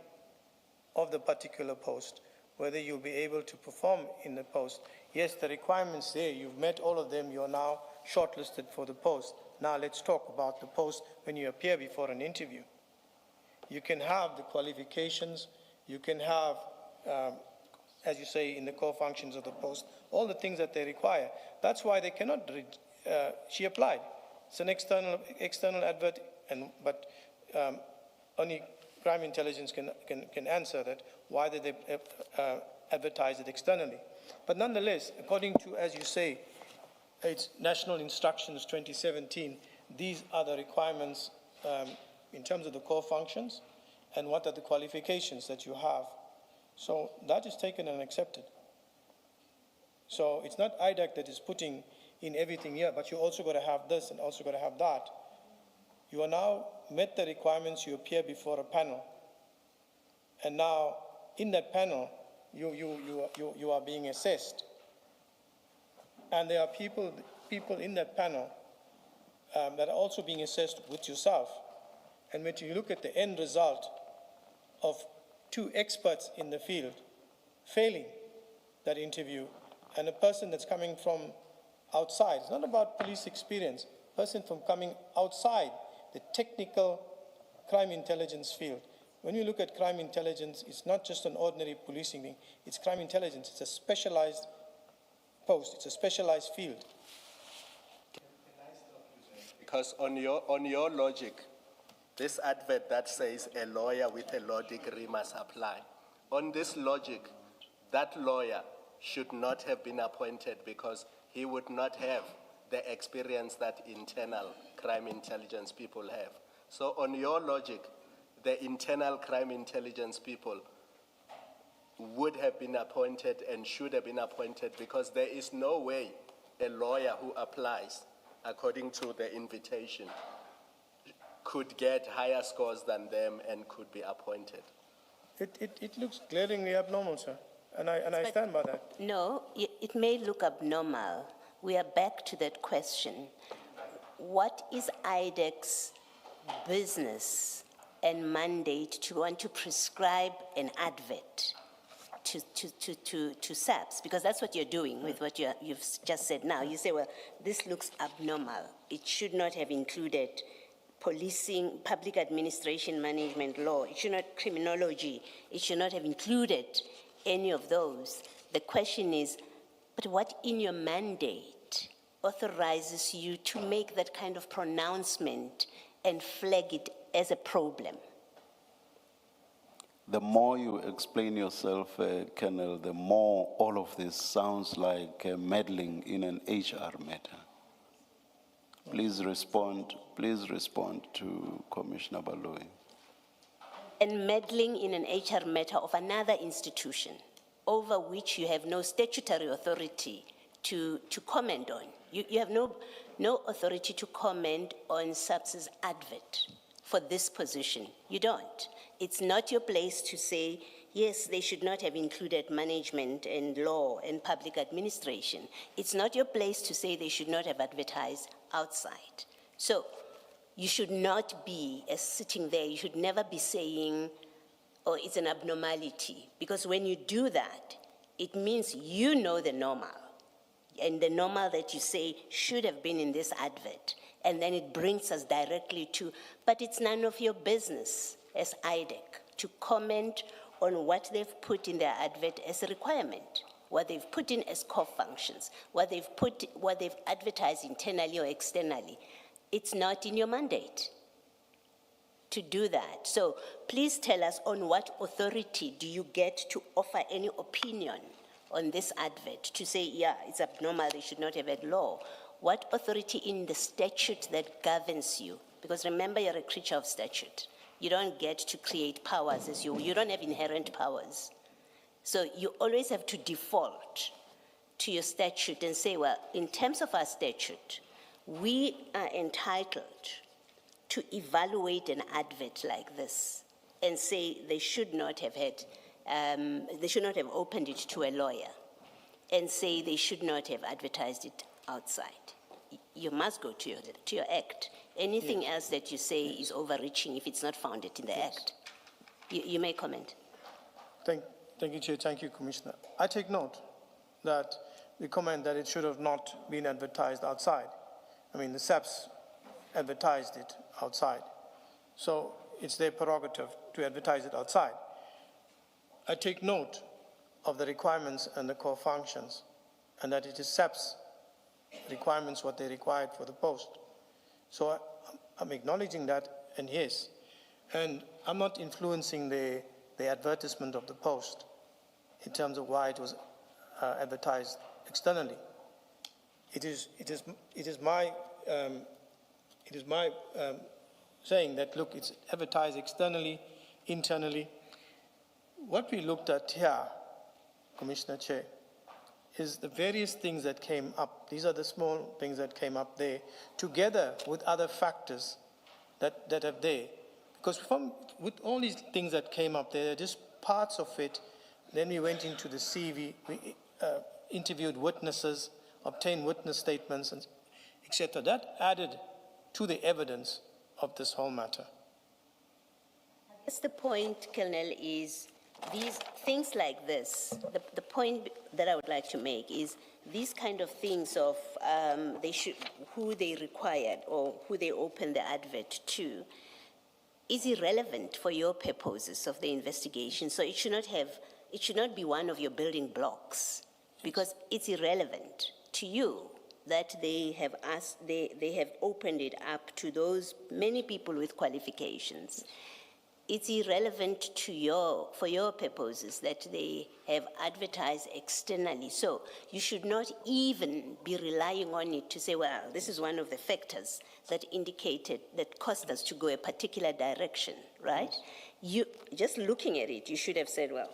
of the particular post, whether you'll be able to perform in the post. Yes, the requirements there, you've met all of them, you're now shortlisted for the post. Now let's talk about the post when you appear before an interview. You can have the qualifications, you can have, as you say, in the core functions of the post, all the things that they require. That's why they cannot she applied. It's an external advert, but only crime intelligence can answer that. Why did they advertise it externally? But nonetheless, according to, as you say, it's National Instructions 2017, these are the requirements in terms of the core functions and what are the qualifications that you have. So that is taken and accepted. So it's not IDAC that is putting in everything here, but you also got to have this and also got to have that. You are now met the requirements, you appear before a panel. And now in that panel, you are being assessed. And there are people in that panel that are also being assessed with yourself. And when you look at the end result of 2 experts in the field failing that interview, and a person that's coming from outside, it's not about police experience, person from coming outside the technical crime intelligence field. When you look at crime intelligence, it's not just an ordinary policing thing, it's crime intelligence, it's a specialized post, it's a specialized field. Because on your logic, this advert that says a lawyer with a law degree must apply, on this logic, that lawyer should not have been appointed because he would not have the experience that internal crime intelligence people have. So on your logic, the internal crime intelligence people would have been appointed and should have been appointed because there is no way a lawyer who applies according to the invitation could get higher scores than them and could be appointed. It looks glaringly abnormal, sir, and I stand by that. No, it may look abnormal. We are back to that question. What is IDAC's business and mandate to want to prescribe an advert to SAPS? Because that's what you're doing with what you've just said now. You say, well, this looks abnormal. It should not have included policing, public administration management law. It should not, criminology. It should not have included any of those. The question is, but what in your mandate authorizes you to make that kind of pronouncement and flag it as a problem? The more you explain yourself, Colonel, the more all of this sounds like meddling in an HR matter. Please respond to Commissioner Baloyi. And meddling in an HR matter of another institution over which you have no statutory authority to comment on. You have no authority to comment on SAPS's advert for this position. You don't. It's not your place to say, yes, they should not have included management and law and public administration. It's not your place to say they should not have advertised outside. So you should not be, as sitting there, you should never be saying, oh, it's an abnormality. Because when you do that, it means you know the normal. And the normal that you say should have been in this advert. And then it brings us directly to, but it's none of your business as IDAC to comment on what they've put in their advert as a requirement, what they've put in as core functions, what they've advertised internally or externally. It's not in your mandate to do that. So please tell us, on what authority do you get to offer any opinion on this advert to say, yeah, it's abnormal, they should not have had law? What authority in the statute that governs you? Because remember, you're a creature of statute. You don't get to create powers as you don't have inherent powers. So you always have to default to your statute and say, well, in terms of our statute, we are entitled to evaluate an advert like this and say they should not have had, they should not have opened it to a lawyer and say they should not have advertised it outside. You must go to your act. Anything else that you say is overreaching if it's not founded in the act. You may comment. Thank you, Chair. Thank you, Commissioner. I take note that the comment that it should have not been advertised outside. I mean, the SAPS advertised it outside. So it's their prerogative to advertise it outside. I take note of the requirements and the core functions, and that it is SAPS requirements what they required for the post. So I'm acknowledging that, and yes. And I'm not influencing the advertisement of the post in terms of why it was advertised externally. It is my saying that, look, it's advertised externally, internally. What we looked at here, Commissioner Chair, is the various things that came up. These are the small things that came up there, together with other factors that are there. Because with all these things that came up there, just parts of it. Then we went into the CV, we interviewed witnesses, obtained witness statements, and etc. That added to the evidence of this whole matter. That's the point, Colonel, is these things like this, the point that I would like to make is these kind of things of who they required or who they opened the advert to is irrelevant for your purposes of the investigation. So it should not be one of your building blocks, because it's irrelevant to you that they have opened it up to those many people with qualifications. It's irrelevant for your purposes that they have advertised externally. So you should not even be relying on it to say, well, this is one of the factors that caused us to go a particular direction, right? You, just looking at it, you should have said, well,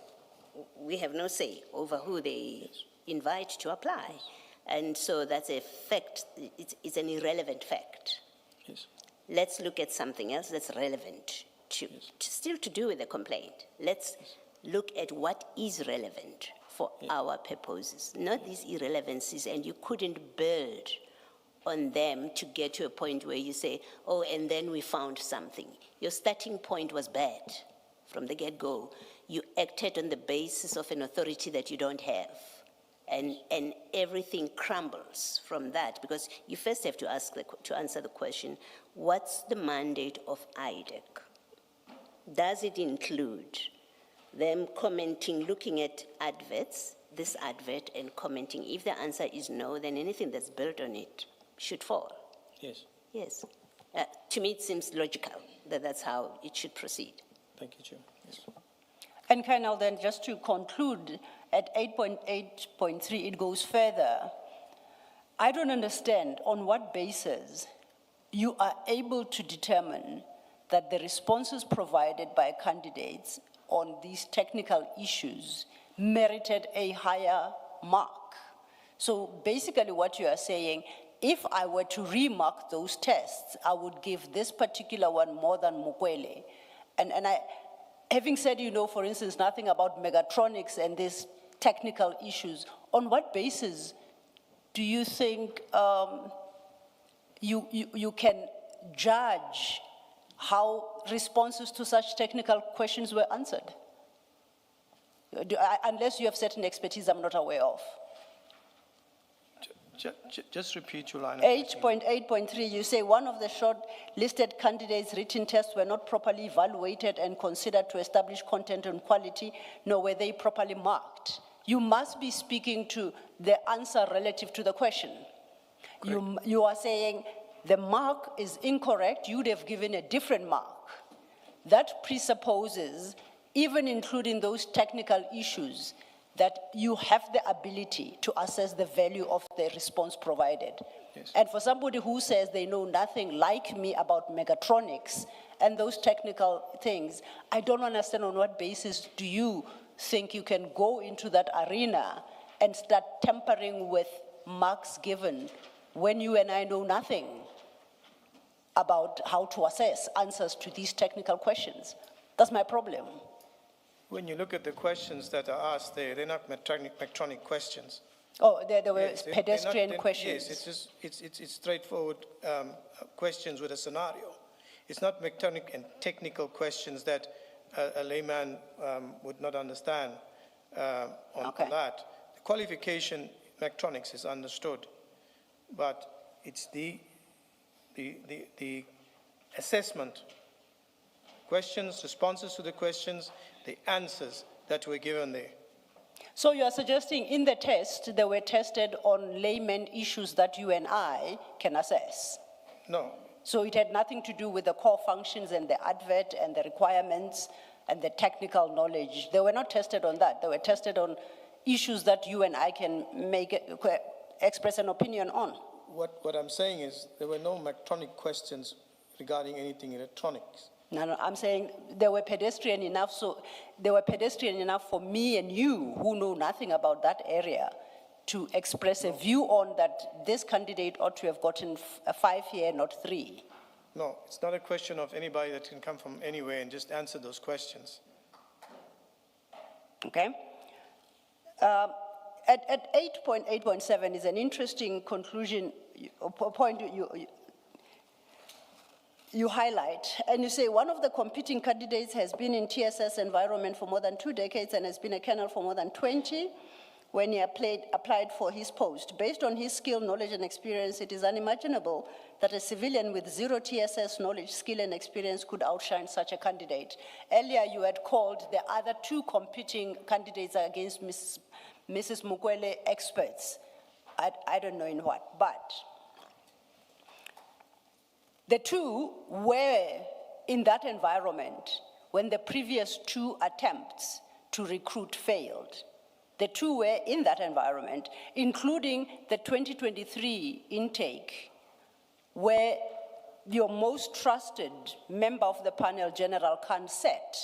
we have no say over who they invite to apply. And so that's a fact, it's an irrelevant fact. Yes. Let's look at something else that's relevant still to do with the complaint. Let's look at what is relevant for our purposes, not these irrelevancies, and you couldn't build on them to get to a point where you say, oh, and then we found something. Your starting point was bad from the get-go. You acted on the basis of an authority that you don't have. And everything crumbles from that, because you first have to answer the question, what's the mandate of IDAC? Does it include them commenting, looking at adverts, this advert, and commenting? If the answer is no, then anything that's built on it should fall. Yes. Yes. To me, it seems logical that that's how it should proceed. Thank you, Chair. Yes. And Colonel, then just to conclude, at 8.8.3, it goes further. I don't understand on what basis you are able to determine that the responses provided by candidates on these technical issues merited a higher mark. So basically what you are saying, if I were to remark those tests, I would give this particular one more than Mukwele. And I, having said, for instance, nothing about megatronics and these technical issues, on what basis do you think you can judge how responses to such technical questions were answered? Unless you have certain expertise I'm not aware of. Just repeat your line. of questioning. 8.8.3, you say one of the short-listed candidates' written tests were not properly evaluated and considered to establish content and quality, nor were they properly marked. You must be speaking to the answer relative to the question. You are saying the mark is incorrect, you'd have given a different mark. That presupposes, even including those technical issues, that you have the ability to assess the value of the response provided. Yes. And for somebody who says they know nothing like me about megatronics and those technical things, I don't understand on what basis do you think you can go into that arena and start tampering with marks given when you and I know nothing about how to assess answers to these technical questions? That's my problem. When you look at the questions that are asked there, they're not metronic questions. Oh, there were Yes, pedestrian they're not- questions. Yes, it's straightforward questions with a scenario. It's not metronic and technical questions that a layman would not understand on that. The qualification, metronics is understood, but it's the assessment, questions, responses to the questions, the answers that were given there. So you are suggesting in the test, they were tested on layman issues that you and I can assess? No, So it had nothing to do with the core functions and the advert and the requirements and the technical knowledge. They were not tested on that. They were tested on issues that you and I can express an opinion on. what I'm saying is there were no metronic questions regarding anything electronics. No, I'm saying they were pedestrian enough, so they were pedestrian enough for me and you who know nothing about that area to express a view on that this candidate ought to have gotten a 5-year, not 3. No, it's not a question of anybody that can come from anywhere and just answer those questions. Okay? At 8.8.7 is an interesting conclusion, point you highlight, and you say one of the competing candidates has been in TSS environment for more than 2 decades and has been a colonel for more than 20 when he applied for his post. Based on his skill, knowledge, and experience, it is unimaginable that a civilian with 0 TSS knowledge, skill, and experience could outshine such a candidate. Earlier, you had called the other 2 competing candidates against Mrs. Mukwele experts. I don't know in what, but the 2 were in that environment when the previous 2 attempts to recruit failed. The 2 were in that environment, including the 2023 intake, where your most trusted member of the panel, General Khan, sat.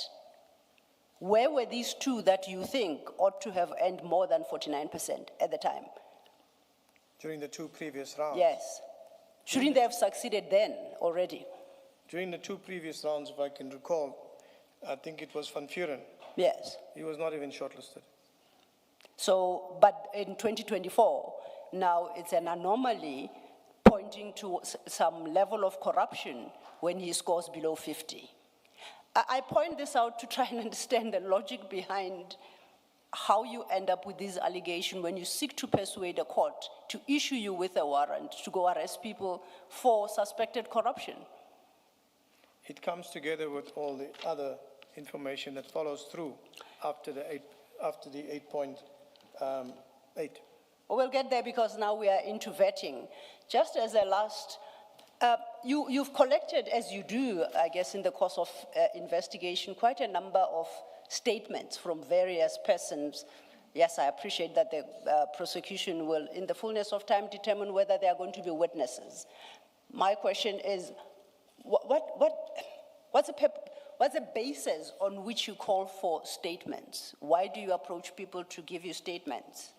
Where were these 2 that you think ought to have earned more than 49% at the time? During the 2 previous rounds? Yes. Shouldn't they have succeeded then already? During the 2 previous rounds, if I can recall, I think it was Van Vuren. Yes. He was not even shortlisted. So, but in 2024, now it's an anomaly pointing to some level of corruption when he scores below 50. I point this out to try and understand the logic behind how you end up with this allegation when you seek to persuade a court to issue you with a warrant to go arrest people for suspected corruption. It comes together with all the other information that follows through after the 8.8. We'll get there because now we are into vetting. Just as a last, you've collected, as you do, I guess, in the course of investigation, quite a number of statements from various persons. Yes, I appreciate that the prosecution will, in the fullness of time, determine whether they are going to be witnesses. My question is, what's the basis on which you call for statements? Why do you approach people to give you statements?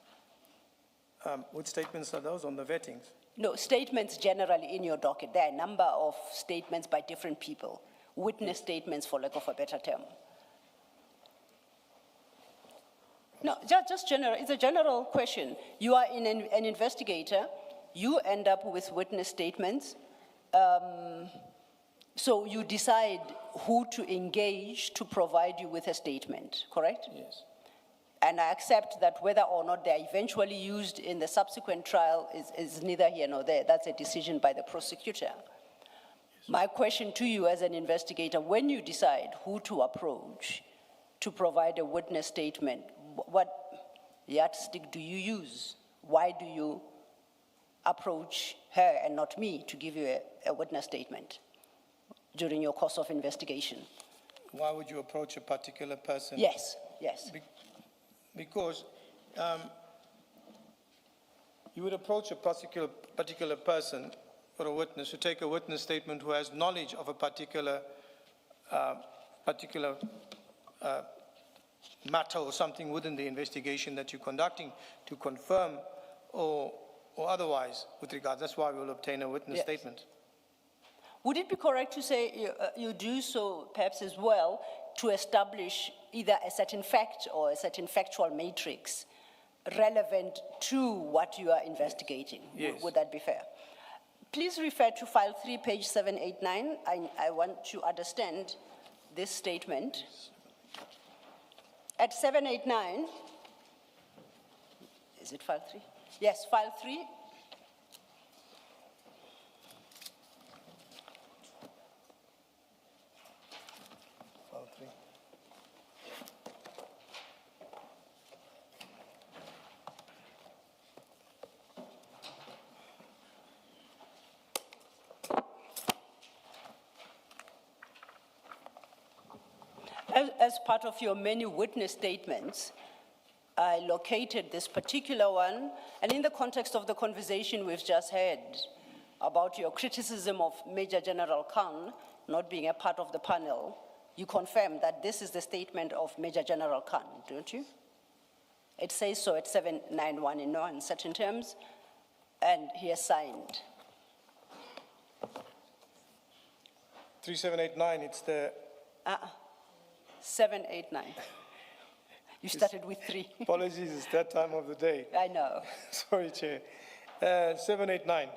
Which statements are those on the vettings? No, statements generally in your docket. There are a number of statements by different people, witness statements for lack of a better term. No, just general, it's a general question. You are an investigator, you end up with witness statements, so you decide who to engage to provide you with a statement, correct? Yes. And I accept that whether or not they're eventually used in the subsequent trial is neither here nor there. That's a decision by the prosecutor. Yes. My question to you as an investigator, when you decide who to approach to provide a witness statement, what yardstick do you use? Why do you approach her and not me to give you a witness statement during your course of investigation? Why would you approach a particular person? Yes, yes. Because you would approach a particular person or a witness to take a witness statement who has knowledge of a particular matter or something within the investigation that you're conducting to confirm or otherwise with regards. That's why we'll obtain a witness statement. Would it be correct to say you do so perhaps as well to establish either a certain fact or a certain factual matrix relevant to what you are investigating? Yes. Would that be fair? Please refer to file 3, page 789. I want to understand this statement. At 789, is it file 3? Yes, file 3. File 3. As part of your many witness statements, I located this particular one, and in the context of the conversation we've just had about your criticism of Major General Khan not being a part of the panel, you confirm that this is the statement of Major General Khan, don't you? It says so at 791 in no uncertain terms, and he has signed. 3789, it's the... 789. You started with 3. Apologies, it's that time of the day. I know. Sorry, Chair. 789.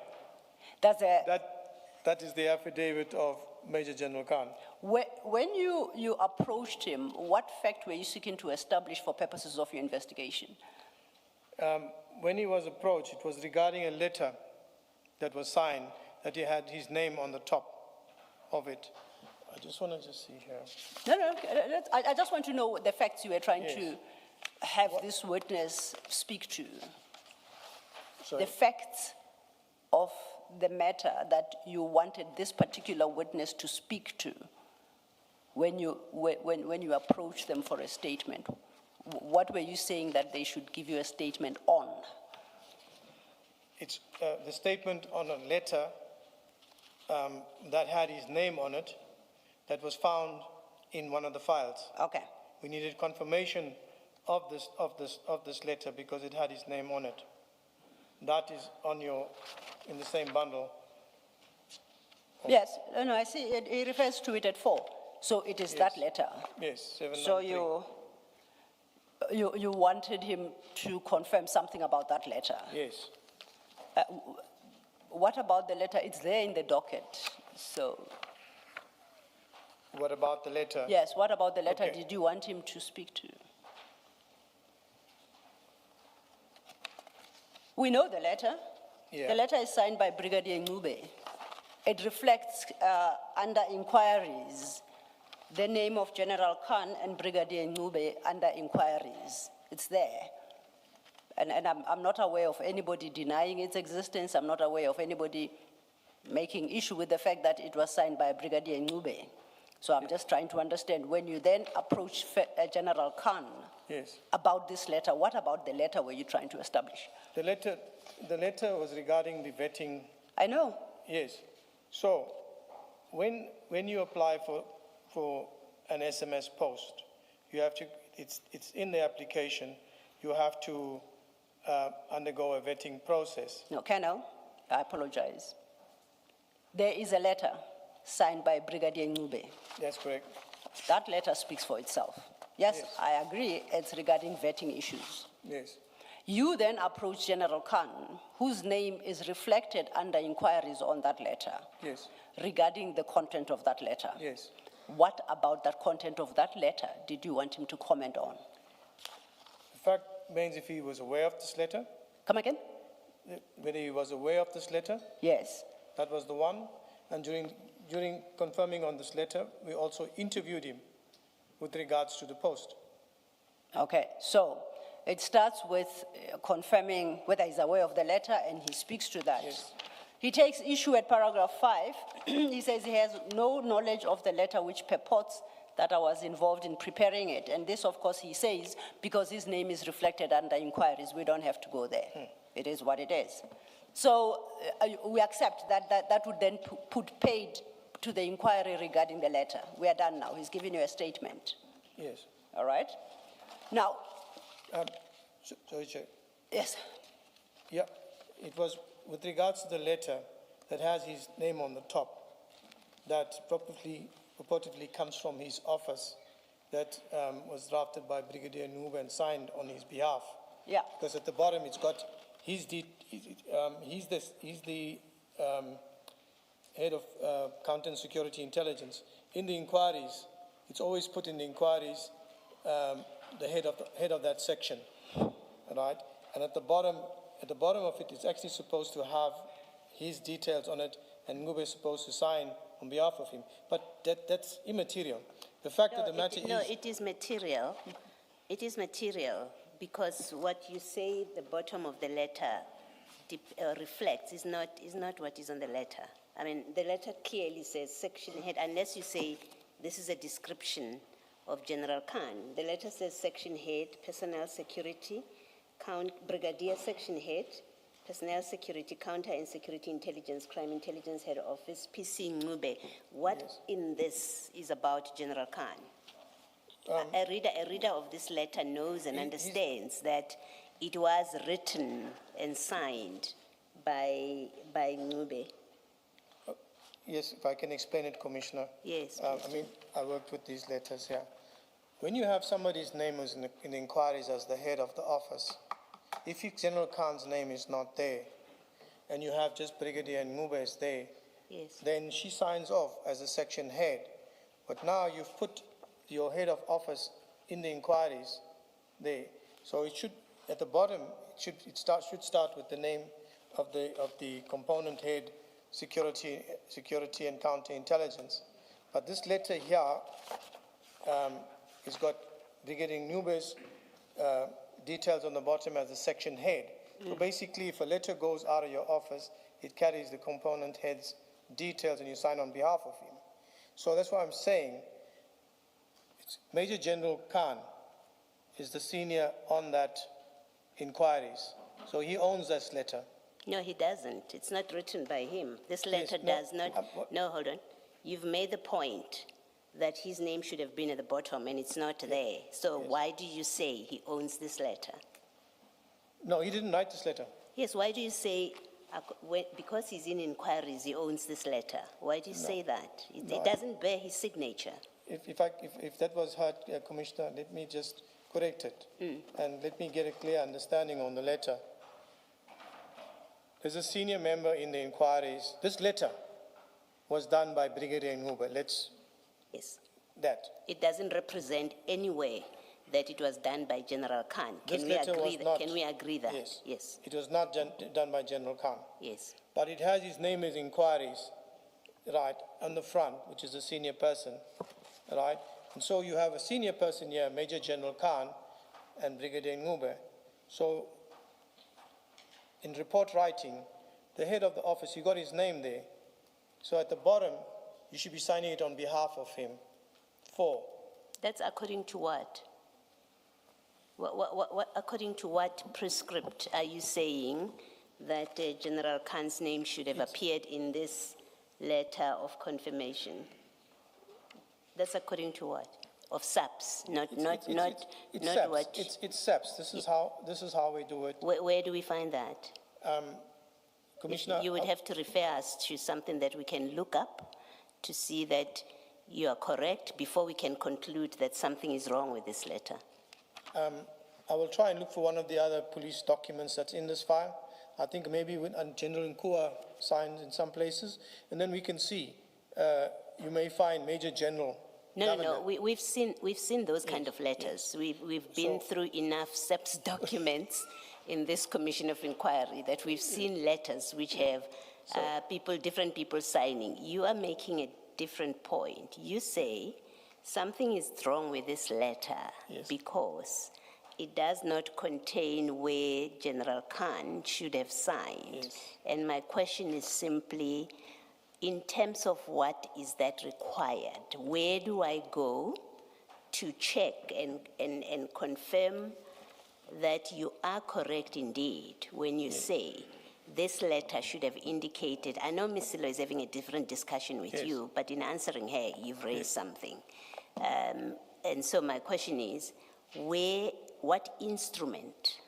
That is the affidavit of Major General Khan. When you approached him, what fact were you seeking to establish for purposes of your investigation? When he was approached, it was regarding a letter that was signed that he had his name on the top of it. I just want to see here. No, I just want to know the facts you were trying to have this witness speak to. Sorry? The facts of the matter that you wanted this particular witness to speak to when you approached them for a statement. What were you saying that they should give you a statement on? It's the statement on a letter that had his name on it, that was found in one of the files. Okay. We needed confirmation of this letter because it had his name on it. That is in the same bundle. Yes, no, I see. It refers to it at 4. So it is that letter. Yes, 793. So you wanted him to confirm something about that letter. Yes. What about the letter? It's there in the docket. So. What about the letter? Yes, what about the letter Okay. did you want him to speak to? We know the letter. Yeah. The letter is signed by Brigadier Ngube. It reflects under inquiries the name of General Khan and Brigadier Ngube under inquiries. It's there. And I'm not aware of anybody denying its existence. I'm not aware of anybody making issue with the fact that it was signed by Brigadier Ngube. So I'm just trying to understand, when you then approach General Khan about this letter, what about the letter were you trying to establish? The letter was regarding the vetting. I know. Yes. So, when you apply for an SMS post, you have to, it's in the application, you have to undergo a vetting process. No, Colonel, I apologize. There is a letter signed by Brigadier Ncube. That's correct. That letter speaks for itself. Yes, Yes. I agree, it's regarding vetting issues. Yes. You then approach General Khan, whose name is reflected under inquiries on that letter. Yes. Regarding the content of that letter. Yes. What about that content of that letter did you want him to comment on? The fact remains if he was aware of this letter, Come again? whether he was aware of this letter, Yes. that was the one. And during confirming on this letter, we also interviewed him with regards to the post. Okay, so it starts with confirming whether he's aware of the letter, and he speaks to that. Yes. He takes issue at paragraph 5. He says he has no knowledge of the letter which purports that I was involved in preparing it. And this, of course, he says, because his name is reflected under inquiries, we don't have to go there. It is what it is. So we accept that would then put paid to the inquiry regarding the letter. We are done now. He's giving you a statement. Yes. All right? Now, Sorry, Chair. yes. Yeah, it was with regards to the letter that has his name on the top, that purportedly comes from his office, that was drafted by Brigadier Ncube and signed on his behalf. Yeah. Because at the bottom it's got he's the head of Counter and Security Intelligence. In the inquiries, it's always put in the inquiries the head of that section, right? And at the bottom of it, it's actually supposed to have his details on it, and Ncube is supposed to sign on behalf of him. But that's immaterial. The fact of the matter is... it is material. It is material because what you say the bottom of the letter reflects is not what is on the letter. I mean, the letter clearly says section head, unless you say this is a description of General Khan. The letter says section head, personnel security, brigadier section head, personnel security, counter and security intelligence, crime intelligence head office, PC Ncube. What in this is about General Khan? A reader of this letter knows and understands that it was written and signed by Ncube. Yes, if I can explain it, Commissioner. Yes, I mean, I worked with these letters here. When you have somebody's name who's in the inquiries as the head of the office, if General Khan's name is not there, and you have just Brigadier Ncube is there, yes. then she signs off as a section head. But now you've put your head of office in the inquiries there. So it should, at the bottom, should start with the name of the component head, security and counterintelligence. But this letter here has got Brigadier Ncube's details on the bottom as the section head. So basically, if a letter goes out of your office, it carries the component head's details and you sign on behalf of him. So that's why I'm saying Major General Khan is the senior on that inquiries. So he owns this letter. No, he doesn't. It's not written by him. This letter Yes, no, does not. No, hold on. You've made the point that his name should have been at the bottom and it's not there. So Yes. why do you say he owns this letter? No, he didn't write this letter. Yes, why do you say, because he's in inquiries, he owns this letter? Why do you say that? It doesn't bear his signature. If that was heard, Commissioner, let me just correct it. And let me get a clear understanding on the letter. There's a senior member in the inquiries. This letter was done by Brigadier Ncube. Yes. That. It doesn't represent anywhere that it was done by General Khan. This Can we letter agree was not- Can we agree that? Yes. Yes. It was not done by General Khan. Yes. But it has his name as inquiries, right, on the front, which is a senior person, right? And so you have a senior person here, Major General Khan and Brigadier Ncube. So in report writing, the head of the office, you got his name there. So at the bottom, you should be signing it on behalf of him. That's according to what? What according to what prescript are you saying that General Khan's name should have appeared in this letter of confirmation. That's according to what? Of SAPS, not SAPS. what? It's SAPS. This is how we do it. Where do we find that? Commissioner, You would have to refer us to something that we can look up to see that you are correct before we can conclude that something is wrong with this letter. I will try and look for one of the other police documents that's in this file. I think maybe with General Nkua signed in some places, and then we can see. You may find Major General. No, we've seen those kind of letters. We've been through enough SEPS documents in this Commission of Inquiry that we've seen letters which have different people signing. You are making a different point. You say something is wrong with this letter because it does not contain where General Khan should have signed. Yes. And my question is simply, in terms of what is that required, where do I go to check and confirm that you are correct indeed when you say this letter should have indicated? I know Ms. Silo is having a different discussion with you, but in answering her, you've raised something. And so my question is, what instrument,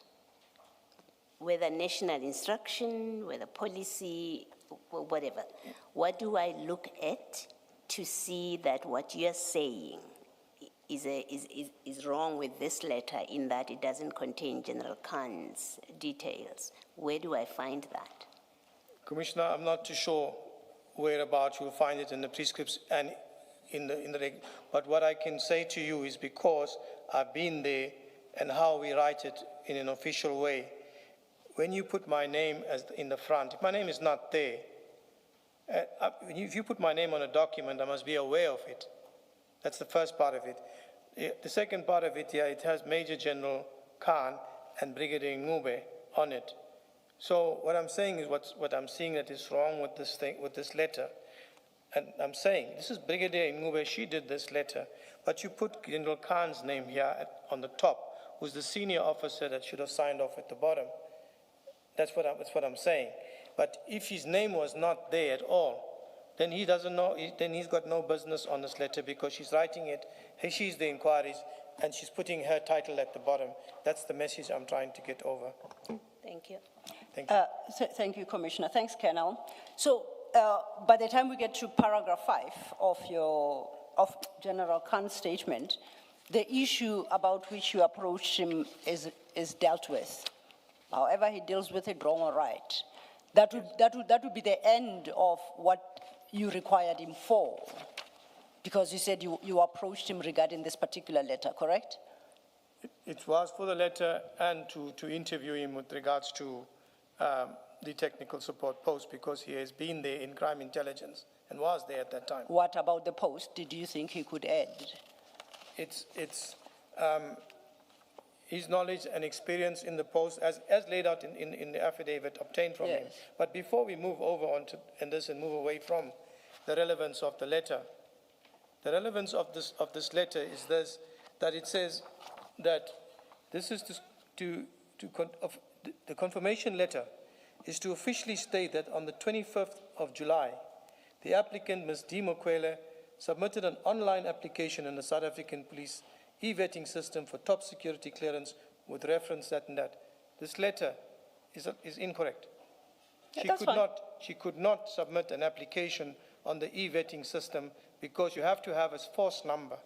whether national instruction, whether policy, whatever, what do I look at to see that what you're saying is wrong with this letter in that it doesn't contain General Khan's details? Where do I find that? Commissioner, I'm not too sure whereabouts you'll find it in the prescripts and in the but what I can say to you is because I've been there and how we write it in an official way. When you put my name as in the front, if my name is not there, if you put my name on a document, I must be aware of it. That's the first part of it. The second part of it, it has Major General Khan and Brigadier Ngube on it. So what I'm saying is what I'm seeing that is wrong with this thing, with this letter. And I'm saying, this is Brigadier Ngube, she did this letter, but you put General Khan's name here on the top, who's the senior officer that should have signed off at the bottom. That's what I'm saying. But if his name was not there at all, then he doesn't know, then he's got no business on this letter because she's writing it, she's the inquiries, and she's putting her title at the bottom. That's the message I'm trying to get over. Thank you. Thank you. Thank you, Commissioner. Thanks, Colonel. So by the time we get to paragraph 5 of General Khan's statement, the issue about which you approached him is dealt with. However he deals with it, wrong or right. That would be the end of what you required him for, because you said you approached him regarding this particular letter, correct? It was for the letter and to interview him with regards to the technical support post because he has been there in crime intelligence and was there at that time. What about the post? Did you think he could add? It's his knowledge and experience in the post as laid out in the affidavit obtained from him. But before we move over onto this and move away from the relevance of the letter, the relevance of this letter is this, that it says that this is the confirmation letter is to officially state that on the 25th of July, the applicant, Ms. D. Mokwele, submitted an online application in the South African Police e-vetting system for top security clearance with reference that and that. This letter is incorrect. She could not submit an application on the e-vetting system because you have to have a force number.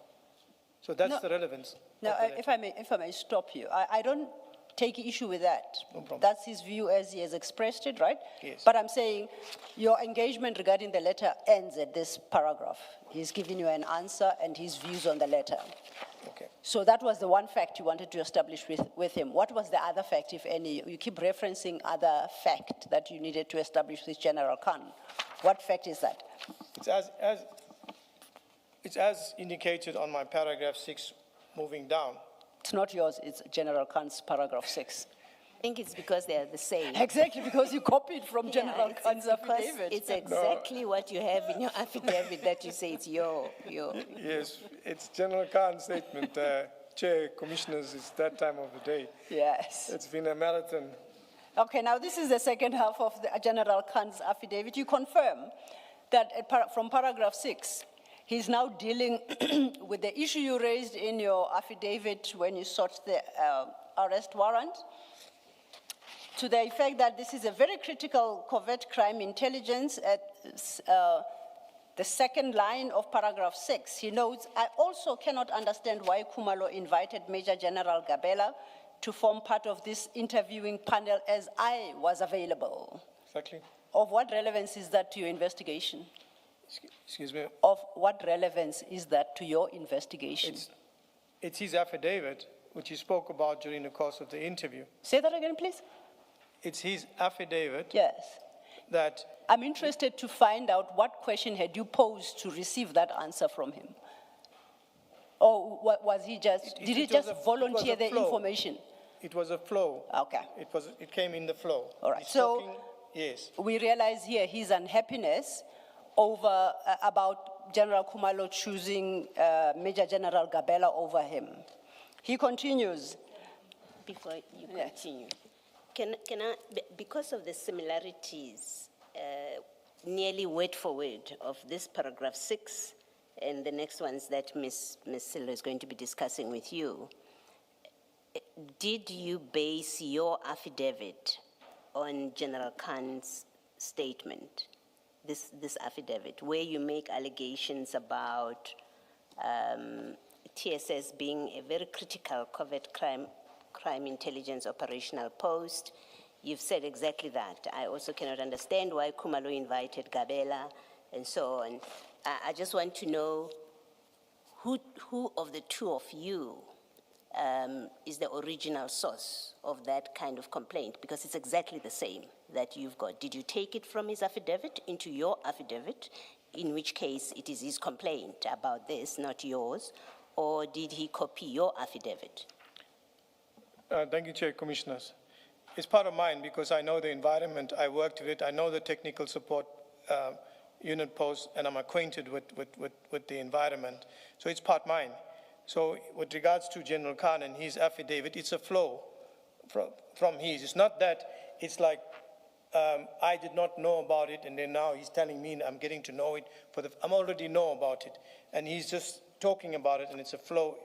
So that's the relevance. Now, if I may stop you, I don't take issue with that. No problem. That's his view as he has expressed it, right? Yes. But I'm saying your engagement regarding the letter ends at this paragraph. He's given you an answer and his views on the letter. Okay. So that was the one fact you wanted to establish with him. What was the other fact, if any? You keep referencing other fact that you needed to establish with General Khan. What fact is that? It's as indicated on my paragraph 6 moving down. It's not yours, it's General Khan's paragraph 6. I think it's because they are the same. Exactly, because you copied from General Khan's Because affidavit. it's exactly what you have in your affidavit that you say it's your. Yes, it's General Khan's statement. Chair, Commissioners, it's that time of the day. Yes. It's been a marathon. Okay, now this is the second half of the General Khan's affidavit. You confirm that from paragraph 6, he's now dealing with the issue you raised in your affidavit when you sought the arrest warrant, to the effect that this is a very critical covert crime intelligence at the second line of paragraph 6. He notes, I also cannot understand why Kumalo invited Major General Gabela to form part of this interviewing panel as I was available. Exactly. Of what relevance is that to your investigation? Excuse me. Of what relevance is that to your investigation? It's his affidavit, which he spoke about during the course of the interview. Say that again, please. It's his affidavit Yes. that I'm interested to find out what question had you posed to receive that answer from him? Or was he just, did he it was just a- it was volunteer a the flow. information? it was a flow. Okay. It came in the flow. All right. He's So- talking- yes. We realize here his unhappiness over, about General Kumalo choosing Major General Gabela over him. He continues, Before you Yes. continue, can I, because of the similarities, nearly word for word of this paragraph 6 and the next ones that Ms. Silva is going to be discussing with you, did you base your affidavit on General Khan's statement, this affidavit, where you make allegations about TSS being a very critical covert crime intelligence operational post? You've said exactly that. I also cannot understand why Kumalo invited Gabela and so on. I just want to know who of the two of you is the original source of that kind of complaint, because it's exactly the same that you've got. Did you take it from his affidavit into your affidavit, in which case it is his complaint about this, not yours, or did he copy your affidavit? Thank you, Chair, Commissioners. It's part of mine because I know the environment, I worked with it, I know the technical support unit post, and I'm acquainted with the environment. So it's part mine. So with regards to General Khan and his affidavit, it's a flow from his. It's not that it's like I did not know about it and then now he's telling me I'm getting to know it. I'm already know about it. And he's just talking about it and it's a flow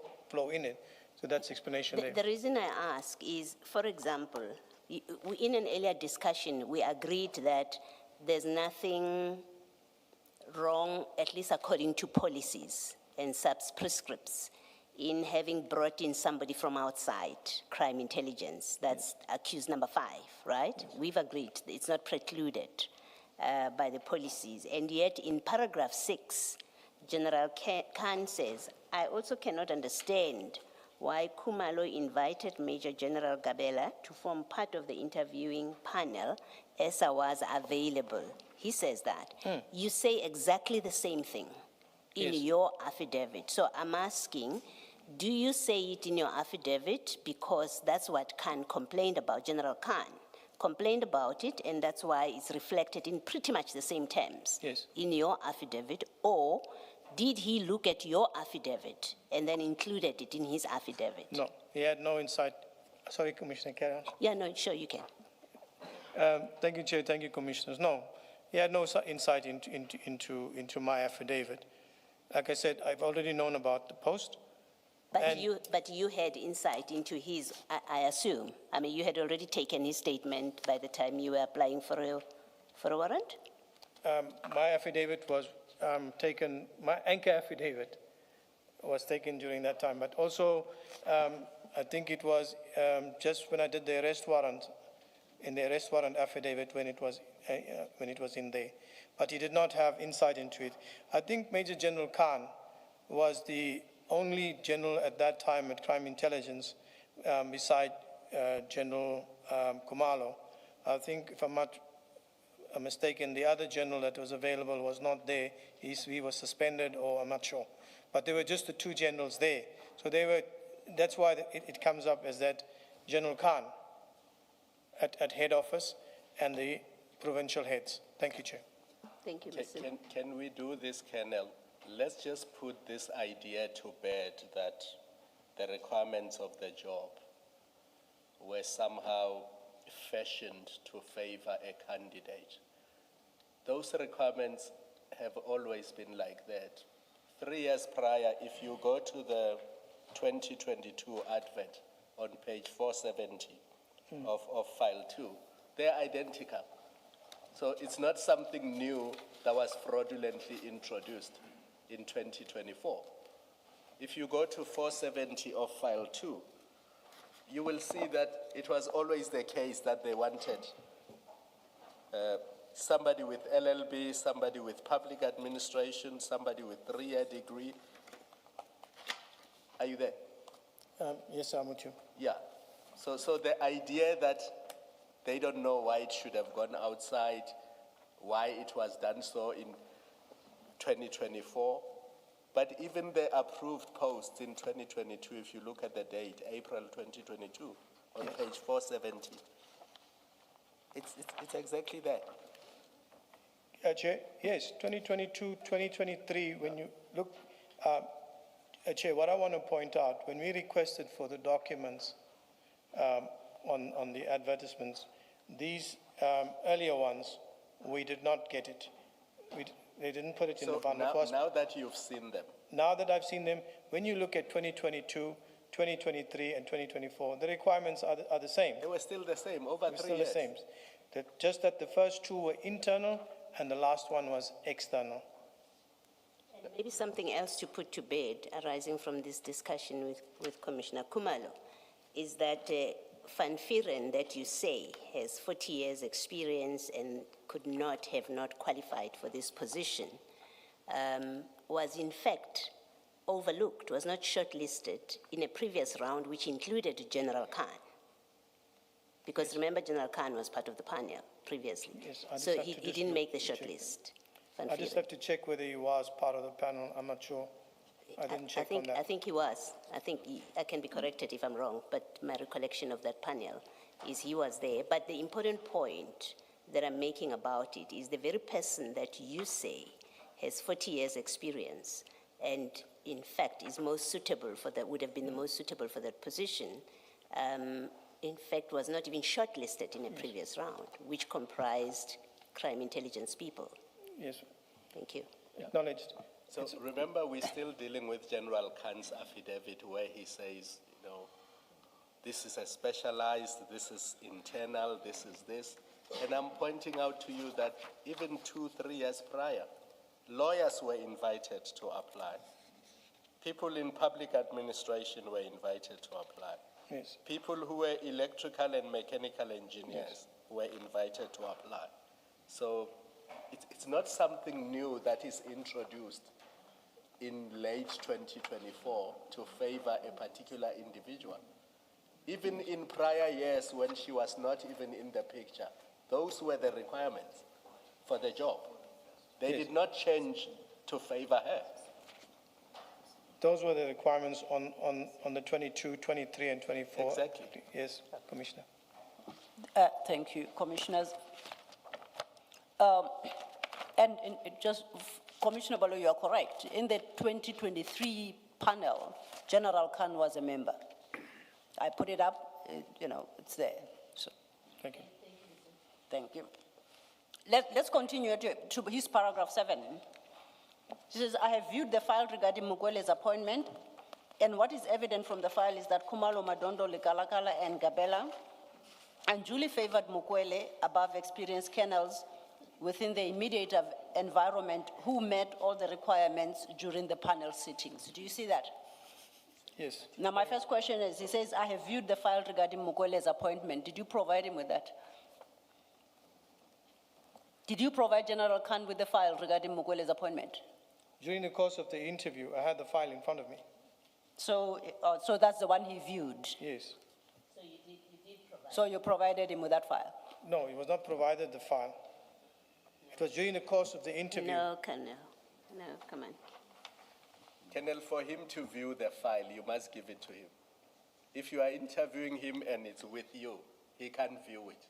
in it. So that's the explanation there. The reason I ask is, for example, in an earlier discussion, we agreed that there's nothing wrong, at least according to policies and prescripts, in having brought in somebody from outside, crime intelligence. That's accused number 5, right? Yes. We've agreed it's not precluded by the policies. And yet in paragraph 6, General Khan says, I also cannot understand why Kumalo invited Major General Gabela to form part of the interviewing panel as I was available. He says that. You say exactly the same thing in Yes. your affidavit. So I'm asking, do you say it in your affidavit because that's what Khan complained about, General Khan complained about it, and that's why it's reflected in pretty much the same terms Yes. in your affidavit, or did he look at your affidavit and then included it in his affidavit? No, he had no insight. Sorry, Commissioner, carry on. Yeah, no, sure you can. Thank you, Chair. Thank you, Commissioners. No, he had no insight into my affidavit. Like I said, I've already known about the post. But you had insight into his, I assume. I mean, you had already taken his statement by the time you were applying for a warrant? My affidavit was taken, my anchor affidavit was taken during that time. But also, I think it was just when I did the arrest warrant, in the arrest warrant affidavit when it was in there. But he did not have insight into it. I think Major General Khan was the only general at that time at Crime Intelligence beside General Kumalo. I think, if I'm not mistaken, the other general that was available was not there. He was suspended, or I'm not sure. But there were just the 2 generals there. So that's why it comes up as that General Khan at head office and the provincial heads. Thank you, Chair. Thank you, Mr. Can we do this, Colonel? Let's just put this idea to bed that the requirements of the job were somehow fashioned to favor a candidate. Those requirements have always been like that. 3 years prior, if you go to the 2022 advert on page 470 of file 2, they're identical. So it's not something new that was fraudulently introduced in 2024. If you go to 470 of file 2, you will see that it was always the case that they wanted somebody with LLB, somebody with public administration, somebody with 3-year degree. Are you there? Yes, I'm with you. Yeah. So the idea that they don't know why it should have gone outside, why it was done so in 2024, but even the approved posts in 2022, if you look at the date, April 2022, on page 470, it's exactly that. Chair, yes, 2022, 2023, when you look, Chair, what I want to point out, when we requested for the documents on the advertisements, these earlier ones, we did not get it. They didn't put it in the bundle. Now that you've seen them, Now that I've seen them, when you look at 2022, 2023, and 2024, the requirements are the same. they were still the same over They're 3 still years. the same. Just that the first two were internal and the last one was external. And maybe something else to put to bed arising from this discussion with Commissioner Kumalo is that Van Vieren that you say has 40 years experience and could not have not qualified for this position was in fact overlooked, was not shortlisted in a previous round which included General Khan. Because remember, General Khan was part of the panel previously. Yes, I just so have he to just didn't make the check. shortlist. Van I just Vieren. have to check whether he was part of the panel. I'm not sure. I didn't check on that. I think he was. I can be corrected if I'm wrong, but my recollection of that panel is he was there. But the important point that I'm making about it is the very person that you say has 40 years experience and in fact is most suitable for that, would have been the most suitable for that position, in fact was not even shortlisted in a previous round, which comprised crime intelligence people. Yes, Thank you. acknowledged. So remember, we're still dealing with General Khan's affidavit where he says, you know, this is a specialized, this is internal, this is this. And I'm pointing out to you that even 2-3 years prior, lawyers were invited to apply. People in public administration were invited to apply. Yes. People who were electrical and mechanical engineers were invited to apply. So it's not something new that is introduced in late 2024 to favor a particular individual. Even in prior years when she was not even in the picture, those were the requirements for the job. They did not change to favor her. Those were the requirements on the 22, 23, and 24. Exactly. Yes, Commissioner. Thank you, Commissioners. Just, Commissioner Balo, you are correct. In the 2023 panel, General Khan was a member. I put it up, it's there. So, Thank you. thank you. Let's continue to his paragraph 7. He says, I have viewed the file regarding Mukwele's appointment, and what is evident from the file is that Kumalo, Madondo, Lekalakala, and Gabela unduly favored Mukwele above experienced colonels within the immediate environment who met all the requirements during the panel sittings. Do you see that? Yes. Now, my first question is, he says, I have viewed the file regarding Mukwele's appointment. Did you provide him with that? Did you provide General Khan with the file regarding Mukwele's appointment? During the course of the interview, I had the file in front of me. So that's the one he viewed. Yes. So you did provide. So you provided him with that file? No, he was not provided the file. It was during the course of the interview. No, Colonel. No, come on. Colonel, for him to view the file, you must give it to him. If you are interviewing him and it's with you, he can't view it.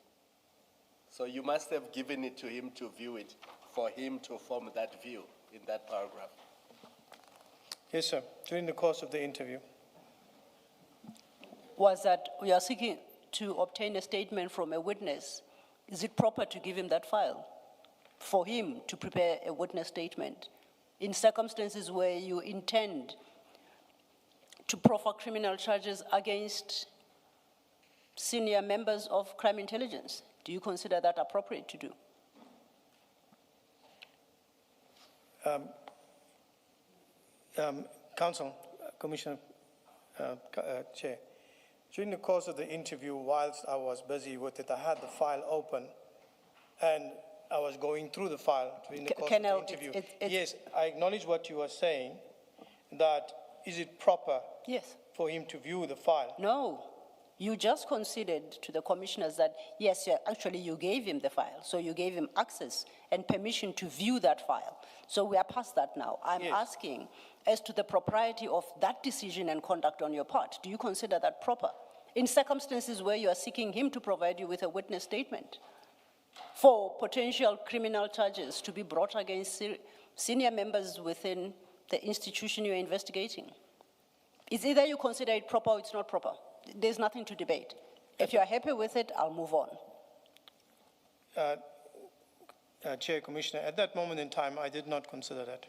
So you must have given it to him to view it for him to form that view in that paragraph. Yes, sir. During the course of the interview. Was that we are seeking to obtain a statement from a witness? Is it proper to give him that file? for him to prepare a witness statement in circumstances where you intend to proffer criminal charges against senior members of crime intelligence? Do you consider that appropriate to do? Council, Commissioner, Chair, during the course of the interview, whilst I was busy with it, I had the file open and I was going through the file during the course of the interview. Yes, I acknowledge what you are saying, that is it proper Yes. for him to view the file? No. You just conceded to the commissioners that, yes, actually you gave him the file. So you gave him access and permission to view that file. So we are past that now. I'm Yes. asking as to the propriety of that decision and conduct on your part. Do you consider that proper? In circumstances where you are seeking him to provide you with a witness statement for potential criminal charges to be brought against senior members within the institution you're investigating. It's either you consider it proper or it's not proper. There's nothing to debate. If you're happy with it, I'll move on. Chair, Commissioner, at that moment in time, I did not consider that.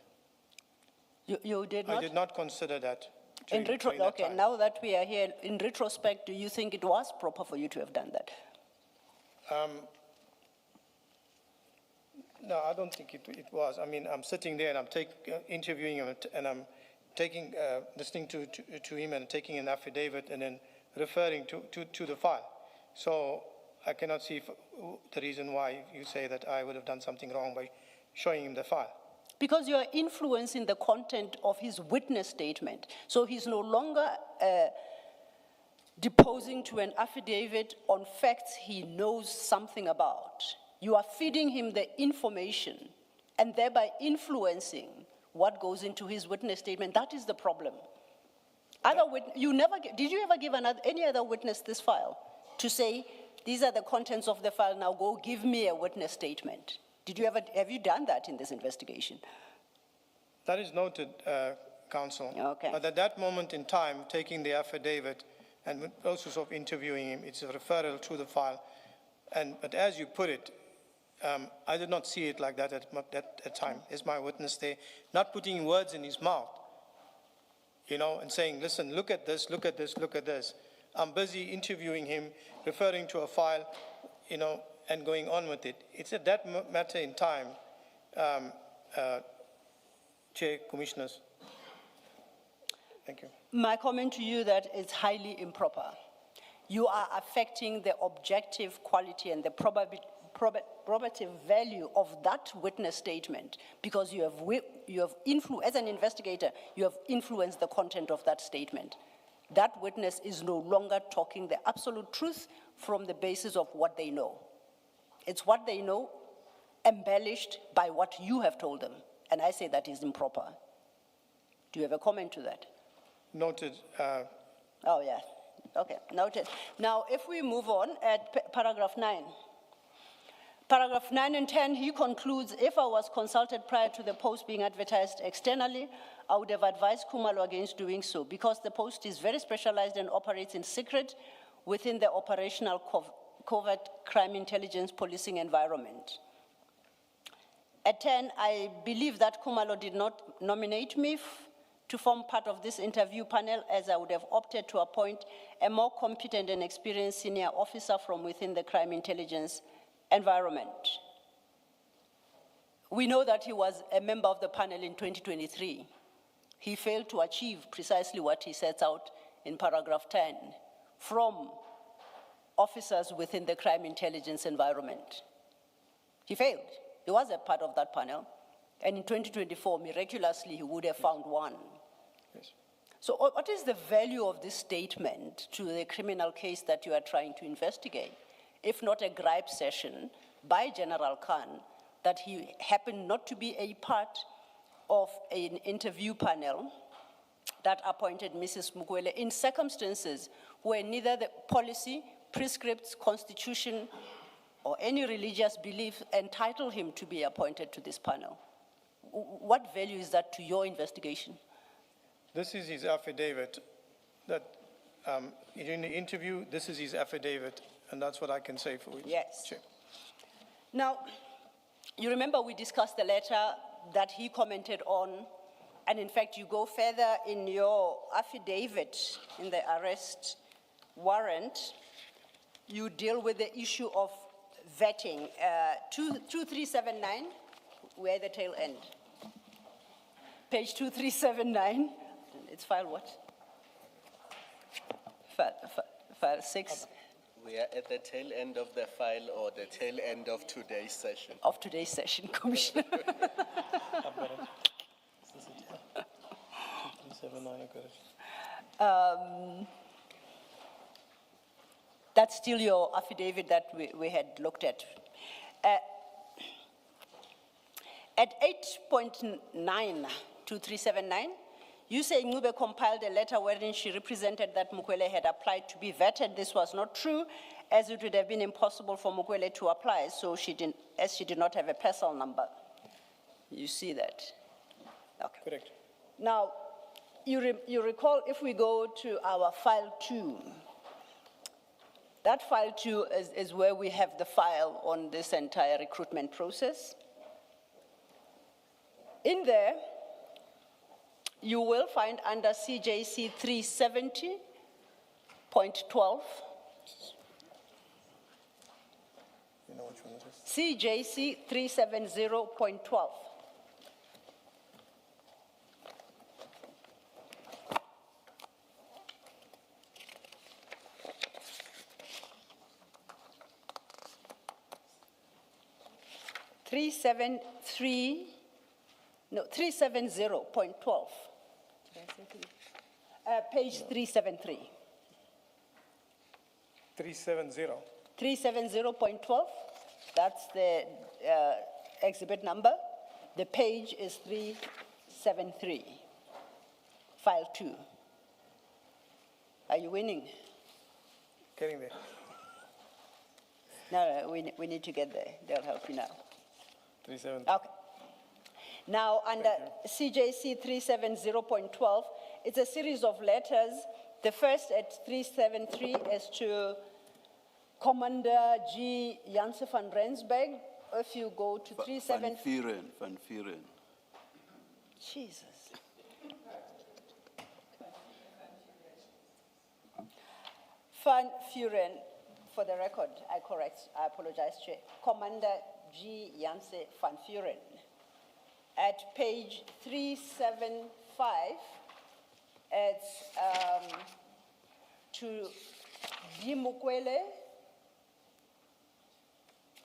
You did not? I did not consider that. In during that okay, time. now that we are here, in retrospect, do you think it was proper for you to have done that? No, I don't think it was. I mean, I'm sitting there and I'm interviewing him and I'm listening to him and taking an affidavit and then referring to the file. So I cannot see the reason why you say that I would have done something wrong by showing him the file. Because you are influencing the content of his witness statement. So he's no longer deposing to an affidavit on facts he knows something about. You are feeding him the information and thereby influencing what goes into his witness statement. That is the problem. Did you ever give any other witness this file to say, these are the contents of the file, now go give me a witness statement? Have you done that in this investigation? That is noted, Counsel. Okay. But at that moment in time, taking the affidavit and the process of interviewing him, it's a referral to the file. But as you put it, I did not see it like that at that time. Is my witness there, not putting words in his mouth, and saying, listen, look at this, look at this, look at this. I'm busy interviewing him, referring to a file, and going on with it. It's at that matter in time, Chair, Commissioners. Thank you. My comment to you that it's highly improper. You are affecting the objective quality and the probative value of that witness statement because you have as an investigator, you have influenced the content of that statement. That witness is no longer talking the absolute truth from the basis of what they know. It's what they know embellished by what you have told them. And I say that is improper. Do you have a comment to that? Noted. Oh, yeah. Okay, noted. Now, if we move on at paragraph 9. Paragraph 9 and 10, he concludes, if I was consulted prior to the post being advertised externally, I would have advised Khumalo against doing so because the post is very specialized and operates in secret within the operational covert crime intelligence policing environment. At 10, I believe that Khumalo did not nominate me to form part of this interview panel, as I would have opted to appoint a more competent and experienced senior officer from within the crime intelligence environment. We know that he was a member of the panel in 2023. He failed to achieve precisely what he sets out in paragraph 10 from officers within the crime intelligence environment. He failed. He was a part of that panel. And in 2024, miraculously, he would have found one. Yes. So what is the value of this statement to the criminal case that you are trying to investigate, if not a gripe session by General Khan that he happened not to be a part of an interview panel that appointed Mrs. Mukwele in circumstances where neither the policy, prescripts, constitution, or any religious belief entitle him to be appointed to this panel? What value is that to your investigation? This is his affidavit that in the interview, this is his affidavit, and that's what I can say for you. Yes. Chair. Now, You remember we discussed the letter that he commented on, and in fact, you go further in your affidavit in the arrest warrant, you deal with the issue of vetting. 2379, we're at the tail end. Page 2379, it's file what? File 6 We are at the tail end of the file or the tail end of today's session. of today's session, Commissioner. I've got it. This is it, yeah. 2379, I got it. That's still your affidavit that we had looked at. At 8.92379, you say Ngube compiled a letter wherein she represented that Mukwele had applied to be vetted. This was not true, as it would have been impossible for Mukwele to apply, so she did not have a parcel number. You see that? Okay. Correct. Now, you recall, if we go to our file 2, that file 2 is where we have the file on this entire recruitment process. In there, you will find under CJC 370.12, You know which one it is? CJC 370.12. Three seven three, no, 370.12. Page 373. 370. 370.12, that's the exhibit number. The page is 373, file 2. Are you winning? Getting there. No, we need to get there. They'll help you now. 370. Okay. Now, under CJC 370.12, it's a series of letters. The first at 373 is to Commander G. Janse van Rensburg. If you go to 370... Van Vuren. Jesus. Van Vuren, for the record, I apologize, Chair. Commander G. Janse van Vuren. At page 375, it's to Di Mukwele,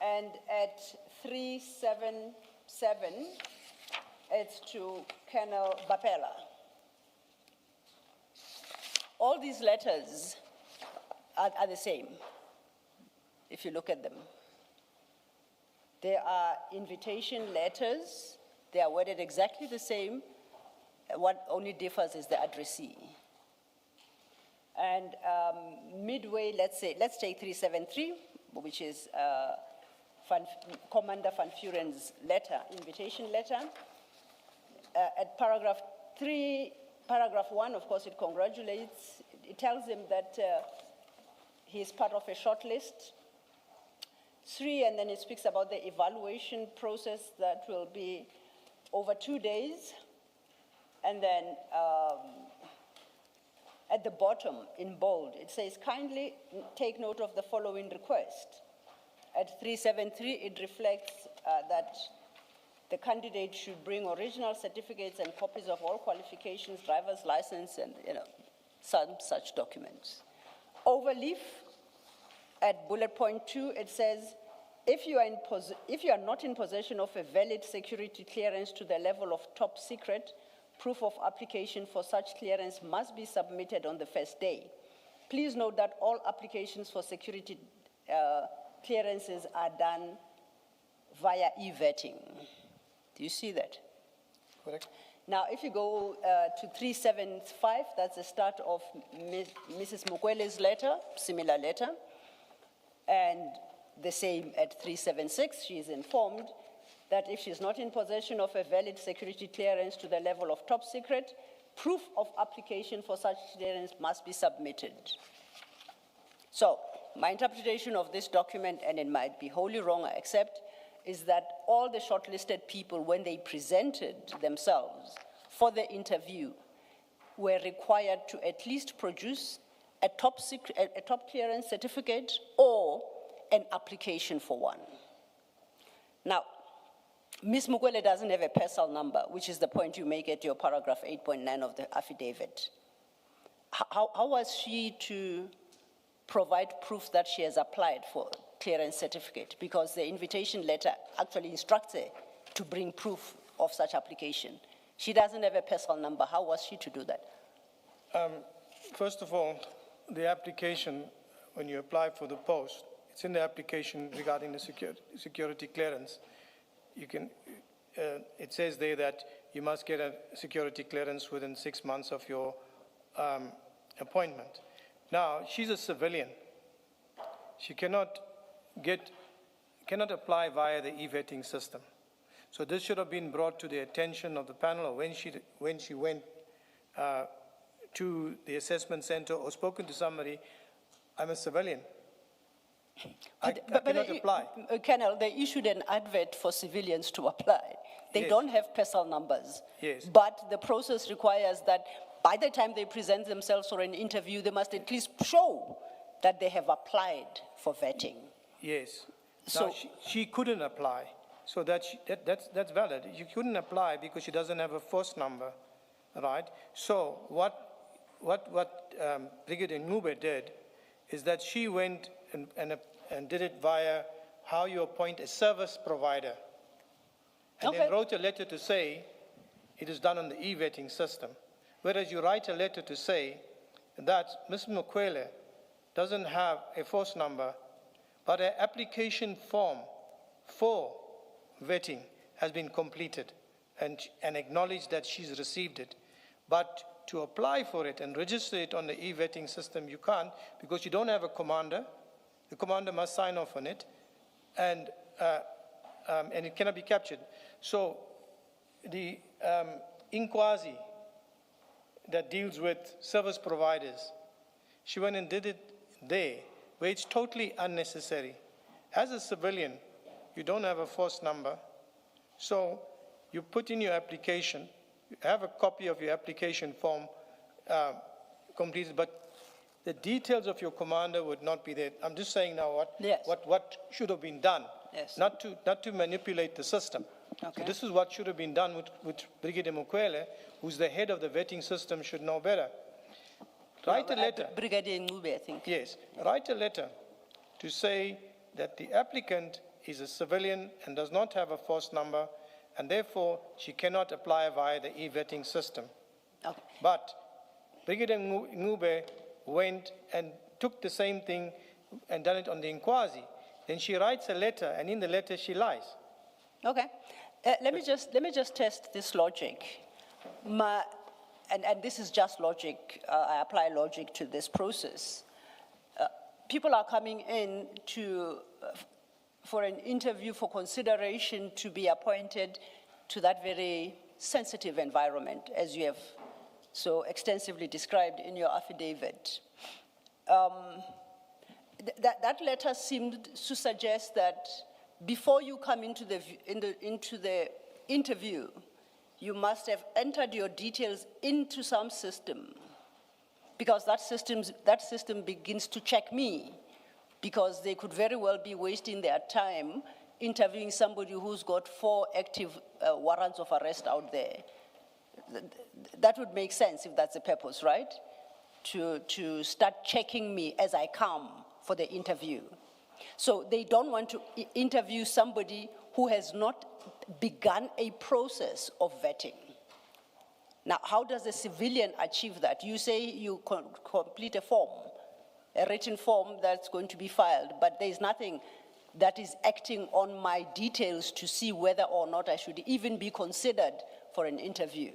and at 377, it's to Colonel Bapela. All these letters are the same, if you look at them. They are invitation letters. They are worded exactly the same. What only differs is the addressee. And midway, let's take 373, which is Commander Van Vuren's letter, invitation letter. At paragraph 1, of course, it congratulates. It tells him that he is part of a short list. 3, and then it speaks about the evaluation process that will be over 2 days. And then at the bottom, in bold, it says, kindly take note of the following request. At 373, it reflects that the candidate should bring original certificates and copies of all qualifications, driver's license, and some such documents. Overleaf, at bullet point 2, it says, if you are not in possession of a valid security clearance to the level of top secret, proof of application for such clearance must be submitted on the first day. Please note that all applications for security clearances are done via e-vetting. Do you see that? Correct. Now, if you go to 375, that's the start of Mrs. Mukwele's letter, similar letter. And the same at 376, she is informed that if she's not in possession of a valid security clearance to the level of top secret, proof of application for such clearance must be submitted. So, my interpretation of this document, and it might be wholly wrong, I accept, is that all the shortlisted people, when they presented themselves for the interview, were required to at least produce a top clearance certificate or an application for one. Now, Ms. Mukwele doesn't have a personal number, which is the point you make at your paragraph 8.9 of the affidavit. How was she to provide proof that she has applied for clearance certificate? Because the invitation letter actually instructs her to bring proof of such application. She doesn't have a personal number. How was she to do that? First of all, the application, when you apply for the post, it's in the application regarding the security clearance. You can, it says there that you must get a security clearance within 6 months of your appointment. Now, she's a civilian. She cannot apply via the e-vetting system. So this should have been brought to the attention of the panel, or when she went to the assessment center or spoken to somebody. I'm a civilian. I cannot apply. Colonel, they issued an advert for civilians to apply. They Yes. don't have personal numbers. Yes. But the process requires that by the time they present themselves for an interview, they must at least show that they have applied for vetting. Yes. So- Now, she couldn't apply. So that's valid. You couldn't apply because she doesn't have a force number, right? So what Brigadier Ngube did is that she went and did it via how you appoint a service provider. And then Okay. wrote a letter to say it is done on the e-vetting system. Whereas you write a letter to say that Ms. Mukwele doesn't have a force number, but her application form for vetting has been completed and acknowledged that she's received it. But to apply for it and register it on the e-vetting system, you can't because you don't have a commander. The commander must sign off on it, and it cannot be captured. So the inquiry that deals with service providers, she went and did it there, where it's totally unnecessary. As a civilian, you don't have a force number, so you put in your application, you have a copy of your application form completed, but the details of your commander would not be there. I'm just saying now Yes. what should have been done, Yes. not to manipulate the system. Okay. So this is what should have been done with Brigadier Mukwele, who's the head of the vetting system, should know better. Write a letter. Brigadier Ngube, I think. Yes, write a letter to say that the applicant is a civilian and does not have a force number, and therefore she cannot apply via the e-vetting system. Okay. But Brigadier Ngube went and took the same thing and done it on the inquiry. Then she writes a letter, and in the letter she lies. Okay. Let me just test this logic. And this is just logic. I apply logic to this process. People are coming in for an interview for consideration to be appointed to that very sensitive environment, as you have so extensively described in your affidavit. That letter seemed to suggest that before you come into the interview, you must have entered your details into some system, because that system begins to check me, because they could very well be wasting their time interviewing somebody who's got 4 active warrants of arrest out there. That would make sense if that's the purpose, right? To start checking me as I come for the interview. So they don't want to interview somebody who has not begun a process of vetting. Now, how does a civilian achieve that? You say you complete a form, a written form that's going to be filed, but there's nothing that is acting on my details to see whether or not I should even be considered for an interview.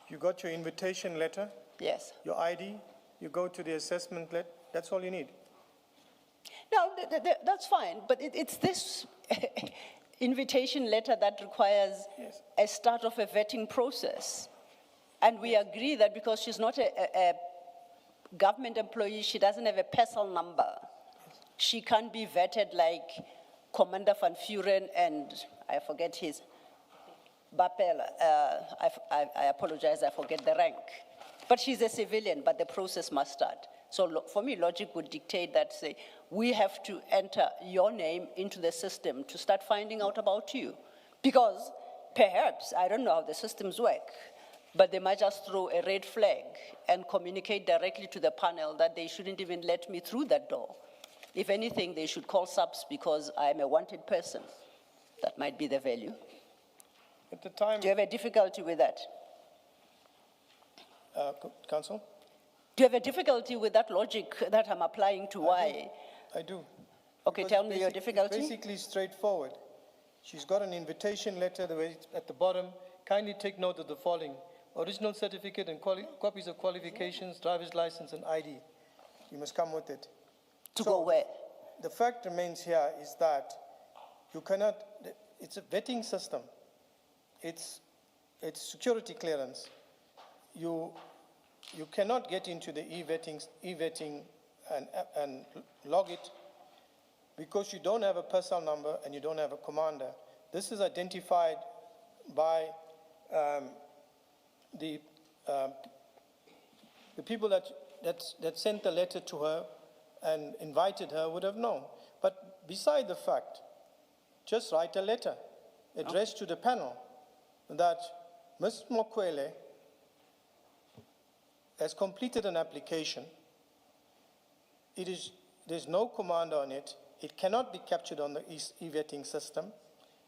You got your invitation letter, Yes. your ID, you go to the assessment letter, that's all you need. No, that's fine, but it's this invitation letter that requires Yes. a start of a vetting process. And we agree that because she's not a government employee, she doesn't have a personal number. she can't be vetted like Commander Van Vuren and I forget his, Bapel, I apologize, I forget the rank. But she's a civilian, but the process must start. So for me, logic would dictate that, say, we have to enter your name into the system to start finding out about you. Because perhaps, I don't know how the systems work, but they might just throw a red flag and communicate directly to the panel that they shouldn't even let me through that door. If anything, they should call subs because I'm a wanted person. That might be the value. At the time, Do you have a difficulty with that? Council? Do you have a difficulty with that logic that I'm applying to why? I do. Okay, Because tell me your it's difficulty. basically straightforward. She's got an invitation letter at the bottom. Kindly take note of the following: original certificate and copies of qualifications, driver's license, and ID. You must come with it. To go where? The fact remains here is that you cannot. It's a vetting system. It's security clearance. You cannot get into the e-vetting and log it because you don't have a personnel number and you don't have a commander. This is identified by the people that sent the letter to her and invited her would have known. But beside the fact, just write a letter addressed to the panel that Ms. Mokwele has completed an application. There's no commander on it. It cannot be captured on the e-vetting system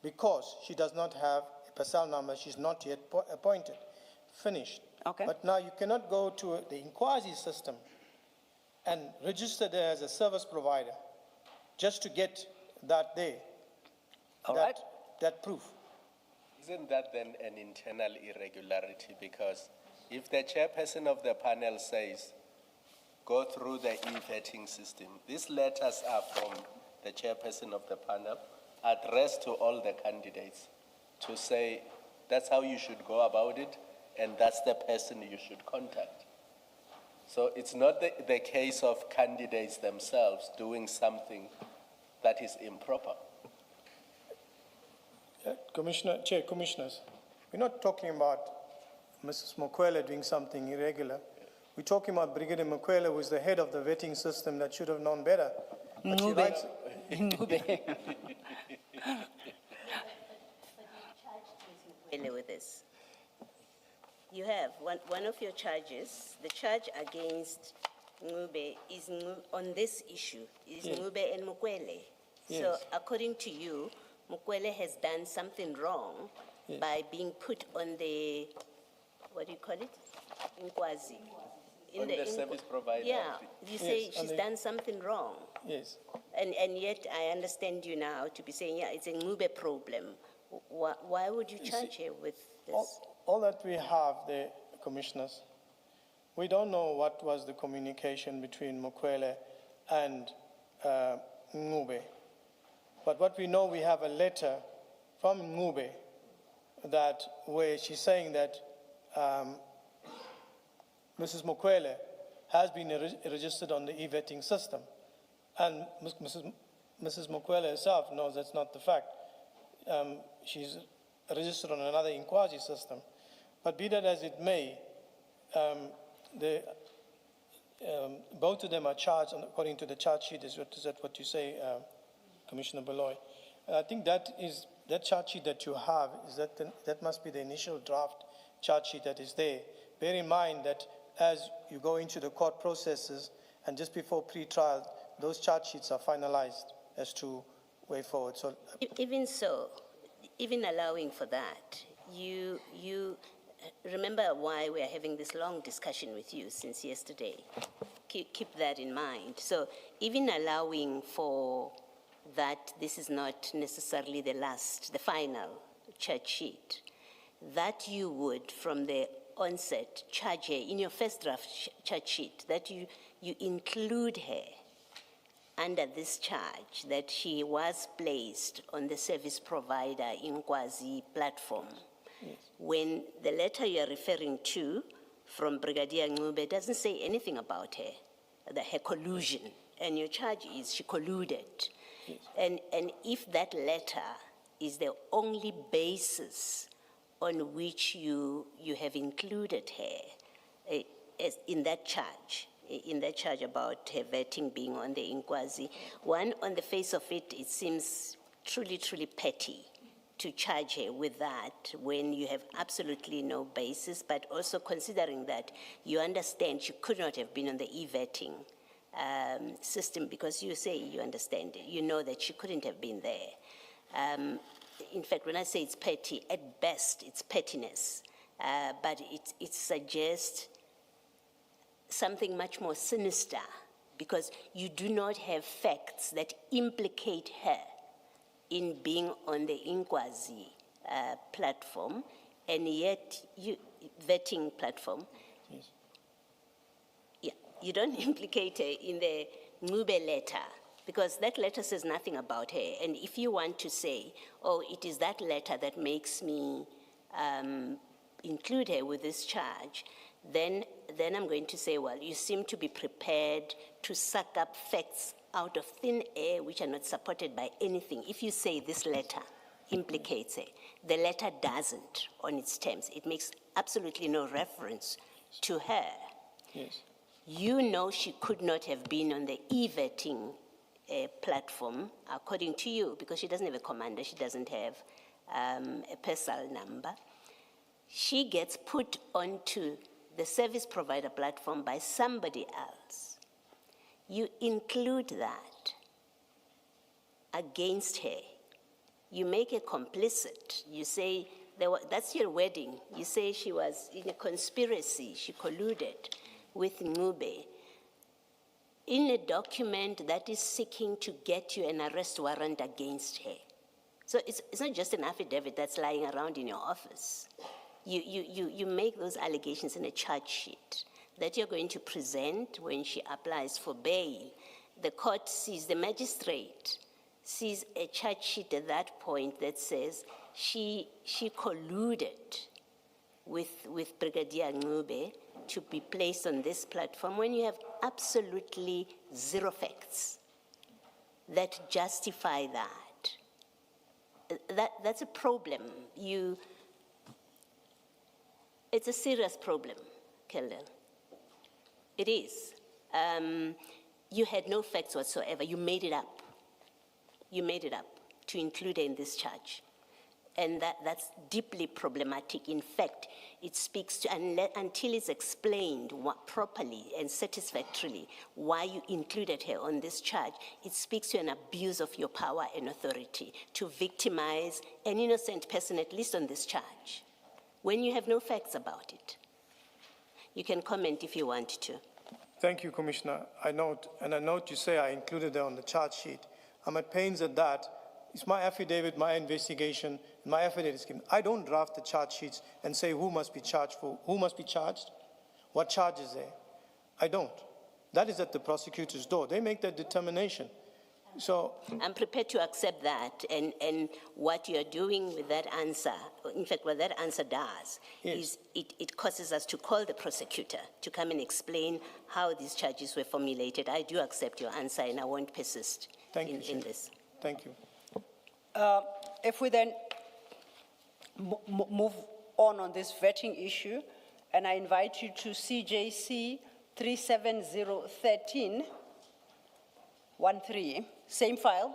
because she does not have a personnel number. She's not yet appointed. Finished. Okay. But now you cannot go to the Inquasi system and register there as a service provider just to get that there. All right. That proof. Isn't that then an internal irregularity? Because if the chairperson of the panel says, go through the e-vetting system, these letters are from the chairperson of the panel, addressed to all the candidates to say, that's how you should go about it, and that's the person you should contact. So it's not the case of candidates themselves doing something that is improper. Chair, Commissioners, we're not talking about Mrs. Mokwele doing something irregular. We're talking about Brigadier Mokwele, who is the head of the vetting system that should have known better. But she writes, With this. You have one of your charges, the charge against Ngube is on this issue, is Ngube and Mukwele. So Yes. according to you, Mukwele has done something wrong by being put on the, what do you call it? Inkwazi. On the service provider. Yeah, you say Yes, on she's the- done something wrong. yes. And yet I understand you now to be saying, yeah, it's a Ngube problem. Why would you charge her with this? All that we have there, Commissioners, we don't know what was the communication between Mokwele and Ngube. But what we know, we have a letter from Ngube that where she's saying that Mrs. Mokwele has been registered on the e-vetting system. And Mrs. Mokwele herself knows that's not the fact. She's registered on another Inkwazi system. But be that as it may, both of them are charged according to the charge sheet. Is that what you say, Commissioner Beloy? And I think that charge sheet that you have that must be the initial draft charge sheet that is there. Bear in mind that as you go into the court processes and just before pre-trial, those charge sheets are finalized as to way forward. So, Even so, even allowing for that, you remember why we are having this long discussion with you since yesterday. Keep that in mind. So even allowing for that, this is not necessarily the final charge sheet, that you would, from the onset, charge her in your first draft charge sheet, that you include her under this charge that she was placed on the service provider Inkwazi platform. Yes. When the letter you are referring to from Brigadier Ngube doesn't say anything about her collusion and your charge is she colluded. And if that letter is the only basis on which you have included her in that charge about her vetting being on the inquiry, one, on the face of it, it seems truly, truly petty to charge her with that when you have absolutely no basis, but also considering that you understand she could not have been on the e-vetting system, because you say you understand it, you know that she couldn't have been there. In fact, when I say it's petty, at best it's pettiness, but it suggests something much more sinister, because you do not have facts that implicate her in being on the inquiry platform, and yet vetting platform. Yes. Yeah, you don't implicate her in the Ngube letter, because that letter says nothing about her. And if you want to say, oh, it is that letter that makes me include her with this charge, then I'm going to say, well, you seem to be prepared to suck up facts out of thin air which are not supported by anything. If you say this letter implicates her, the letter doesn't on its terms. It makes absolutely no reference to her. Yes. You know she could not have been on the e-vetting platform, according to you, because she doesn't have a commander, she doesn't have a personal number. She gets put onto the service provider platform by somebody else. You include that against her. You make her complicit. You say, that's your wedding. You say she was in a conspiracy, she colluded with Ngube in a document that is seeking to get you an arrest warrant against her. So it's not just an affidavit that's lying around in your office. You make those allegations in a charge sheet that you're going to present when she applies for bail. The court sees, the magistrate sees a charge sheet at that point that says she colluded with Brigadier Ngube to be placed on this platform, when you have absolutely zero facts that justify that. That's a problem. It's a serious problem, Kelden. It is. You had no facts whatsoever. You made it up. You made it up to include her in this charge. And that's deeply problematic. In fact, it speaks to, until it's explained properly and satisfactorily why you included her on this charge, it speaks to an abuse of your power and authority to victimize an innocent person, at least on this charge, when you have no facts about it. You can comment if you want to. Thank you, Commissioner. I note you say I included her on the charge sheet. I'm at pains at that. It's my affidavit, my investigation, my affidavit is given. I don't draft the charge sheets and say who must be charged for, who must be charged, what charge is there. I don't. That is at the prosecutor's door. They make that determination. So I'm prepared to accept that, and what you're doing with that answer, in fact, what that answer does is it causes us to call the prosecutor to come and explain how these charges were formulated. I do accept your answer, and I won't persist in this. Thank you. If we then move on this vetting issue, and I invite you to CJC 37013, 13, same file,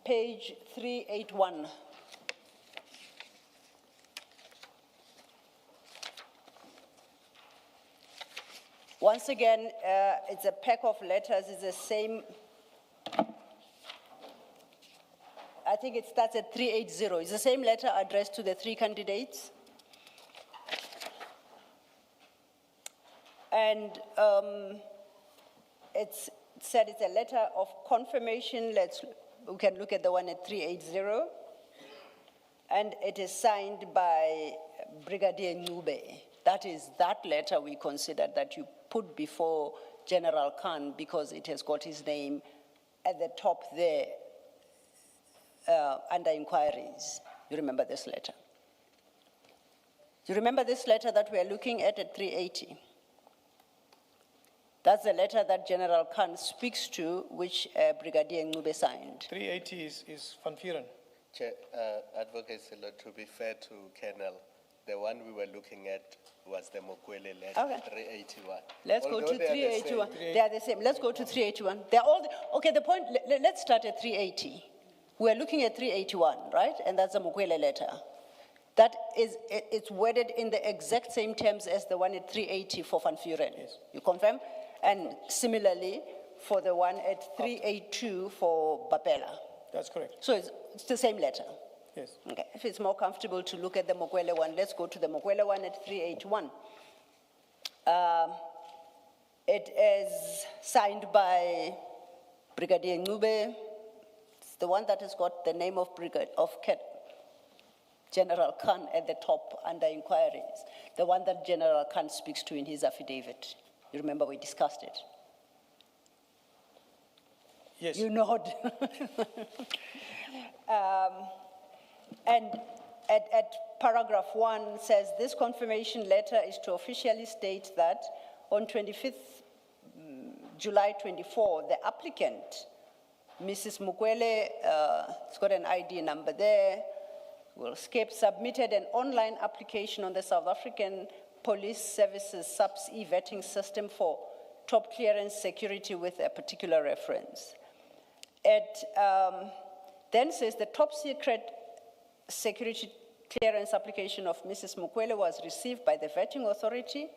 page 381. Once again, it's a pack of letters, it's the same. I think it starts at 380. It's the same letter addressed to the three candidates. And it's said it's a letter of confirmation. We can look at the one at 380. And it is signed by Brigadier Ngube. That is that letter we consider that you put before General Khan because it has got his name at the top there. Under inquiries. You remember this letter? Do you remember this letter that we are looking at 380? That's the letter that General Khan speaks to, which Brigadier Ncube signed. 380 is Van Vuren. Chair, Advocate Silo, to be fair to Colonel, the one we were looking at was the Mokwele letter, Okay. 381. Let's go Although to they are the 381. same. They are the same. Let's go to 381. They're all, okay, the point, let's start at 380. We're looking at 381, right? And that's the Mokwele letter. That is, it's worded in the exact same terms as the one at 380 for Van Vuren. Yes. You confirm? And similarly, for the one at 382 for Bapela. That's correct. So it's the same letter. Yes. Okay, if it's more comfortable to look at the Mokwele one, let's go to the Mokwele one at 381. It is signed by Brigadier Ncube. It's the one that has got the name of General Khan at the top under inquiries. The one that General Khan speaks to in his affidavit. You remember we discussed it? Yes. You nod. And at paragraph 1 says, this confirmation letter is to officially state that on 25th July 24, the applicant, Mrs. Mokwele, it's got an ID number there, will skip, submitted an online application on the South African Police Services SAPS e-vetting system for top clearance security with a particular reference. It then says the top secret security clearance application of Mrs. Mokwele was received by the vetting authority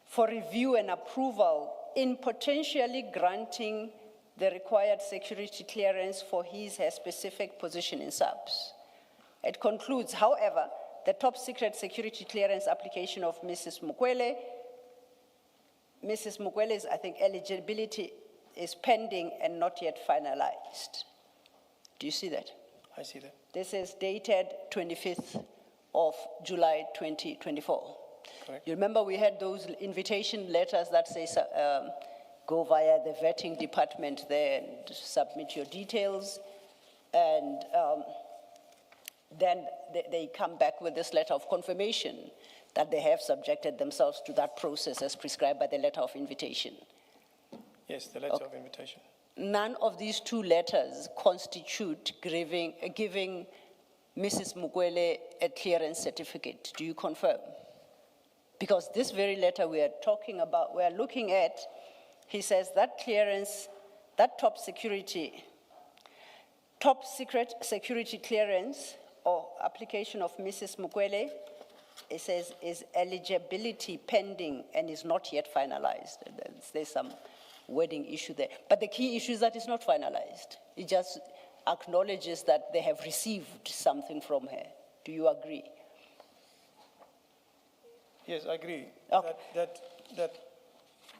for review and approval in potentially granting the required security clearance for her specific position in SAPS. It concludes, however, the top secret security clearance application of Mrs. Mokwele's, I think, eligibility is pending and not yet finalized. Do you see that? I see that. This is dated 25th of July 2024. Correct. You remember we had those invitation letters that say go via the vetting department there and submit your details, and then they come back with this letter of confirmation that they have subjected themselves to that process as prescribed by the letter of invitation. Yes, the letter of invitation. None of these two letters constitute giving Mrs. Mokwele a clearance certificate. Do you confirm? Because this very letter we are talking about, we are looking at, he says that clearance, that top secret security clearance or application of Mrs. Mokwele, it says is eligibility pending and is not yet finalized. There's some wording issue there. But the key issue is that it's not finalized. It just acknowledges that they have received something from her. Do you agree? Yes, I agree. Okay. That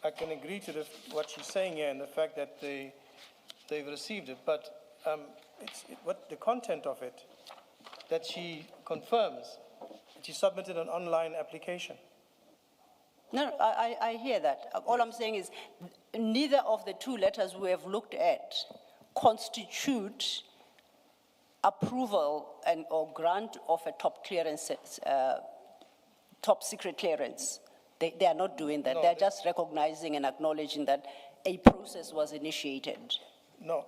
I can agree to what she's saying here and the fact that they've received it, but what the content of it, that she confirms that she submitted an online application. No, I hear that. All I'm saying is neither of the two letters we have looked at constitute approval or grant of a top clearance, top secret clearance. They are not doing that. No, They're just recognizing and acknowledging that a process was initiated. No,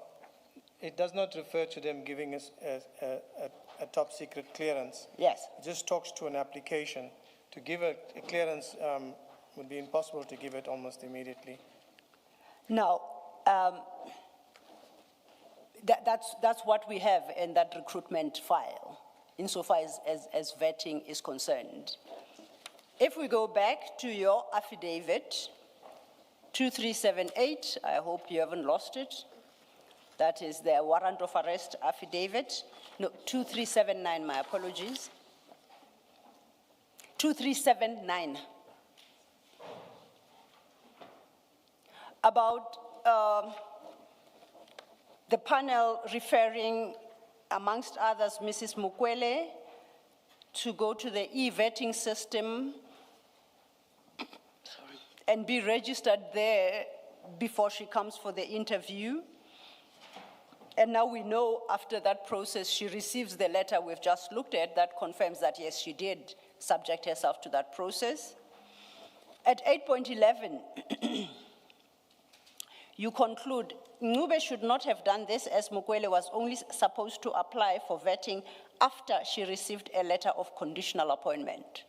it does not refer to them giving us a top secret clearance. Yes. It just talks to an application. To give a clearance would be impossible to give it almost immediately. Now, that's what we have in that recruitment file, insofar as vetting is concerned. If we go back to your affidavit, 2378, I hope you haven't lost it. That is the warrant of arrest affidavit. No, 2379, my apologies. 2379. About the panel referring, amongst others, Mrs. Mokwele to go to the e-vetting system and be registered there before she comes for the interview. And now we know after that process, she receives the letter we've just looked at that confirms that, yes, she did subject herself to that process. At 8.11, you conclude, Ncube should not have done this as Mukwele was only supposed to apply for vetting after she received a letter of conditional appointment.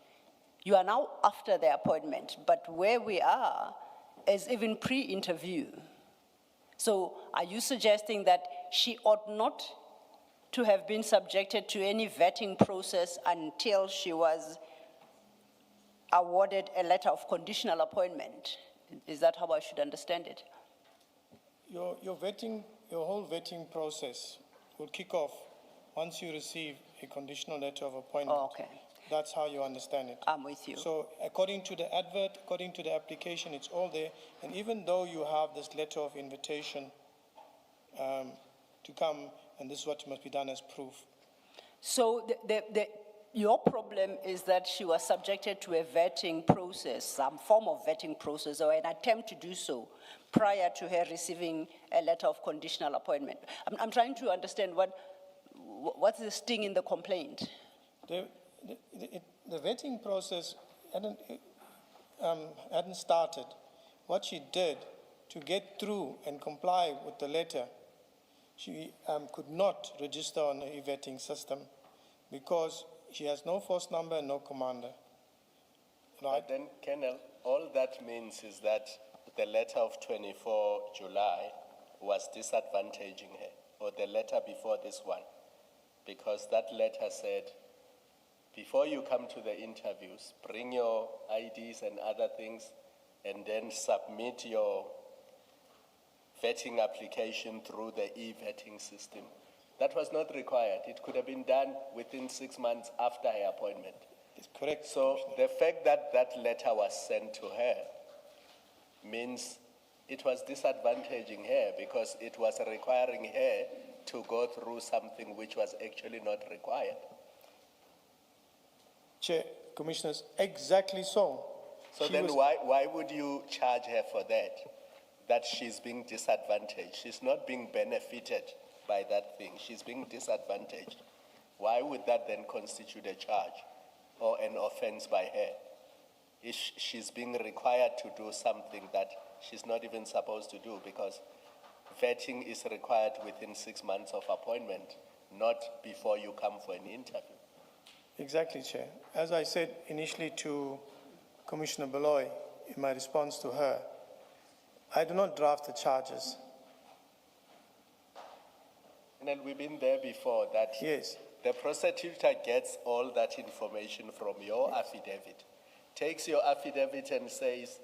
You are now after the appointment, but where we are is even pre-interview. So are you suggesting that she ought not to have been subjected to any vetting process until she was awarded a letter of conditional appointment? Is that how I should understand it? Your whole vetting process will kick off once you receive a conditional letter of appointment. Oh, okay. That's how you understand it. I'm with you. So according to the advert, according to the application, it's all there. And even though you have this letter of invitation to come, and this is what must be done as proof. So your problem is that she was subjected to a vetting process, some form of vetting process, or an attempt to do so prior to her receiving a letter of conditional appointment. I'm trying to understand what's the sting in the complaint? The vetting process hadn't started. What she did to get through and comply with the letter, she could not register on the e-vetting system because she has no force number and no commander. Right? But then, Colonel, all that means is that the letter of 24 July was disadvantaging her, or the letter before this one, because that letter said, before you come to the interviews, bring your IDs and other things, and then submit your vetting application through the e-vetting system. That was not required. It could have been done within 6 months after her appointment. It's correct. So the fact that that letter was sent to her means it was disadvantaging her because it was requiring her to go through something which was actually not required. Chair, Commissioners, exactly so. So She then was- why would you charge her for that? That she's being disadvantaged. She's not being benefited by that thing. She's being disadvantaged. Why would that then constitute a charge or an offense by her? If she's being required to do something that she's not even supposed to do, because vetting is required within 6 months of appointment, not before you come for an interview. Exactly, Chair. As I said initially to Commissioner Beloy in my response to her, I do not draft the charges. And we've been there before that Yes. the prosecutor gets all that information from your affidavit, takes your affidavit and says,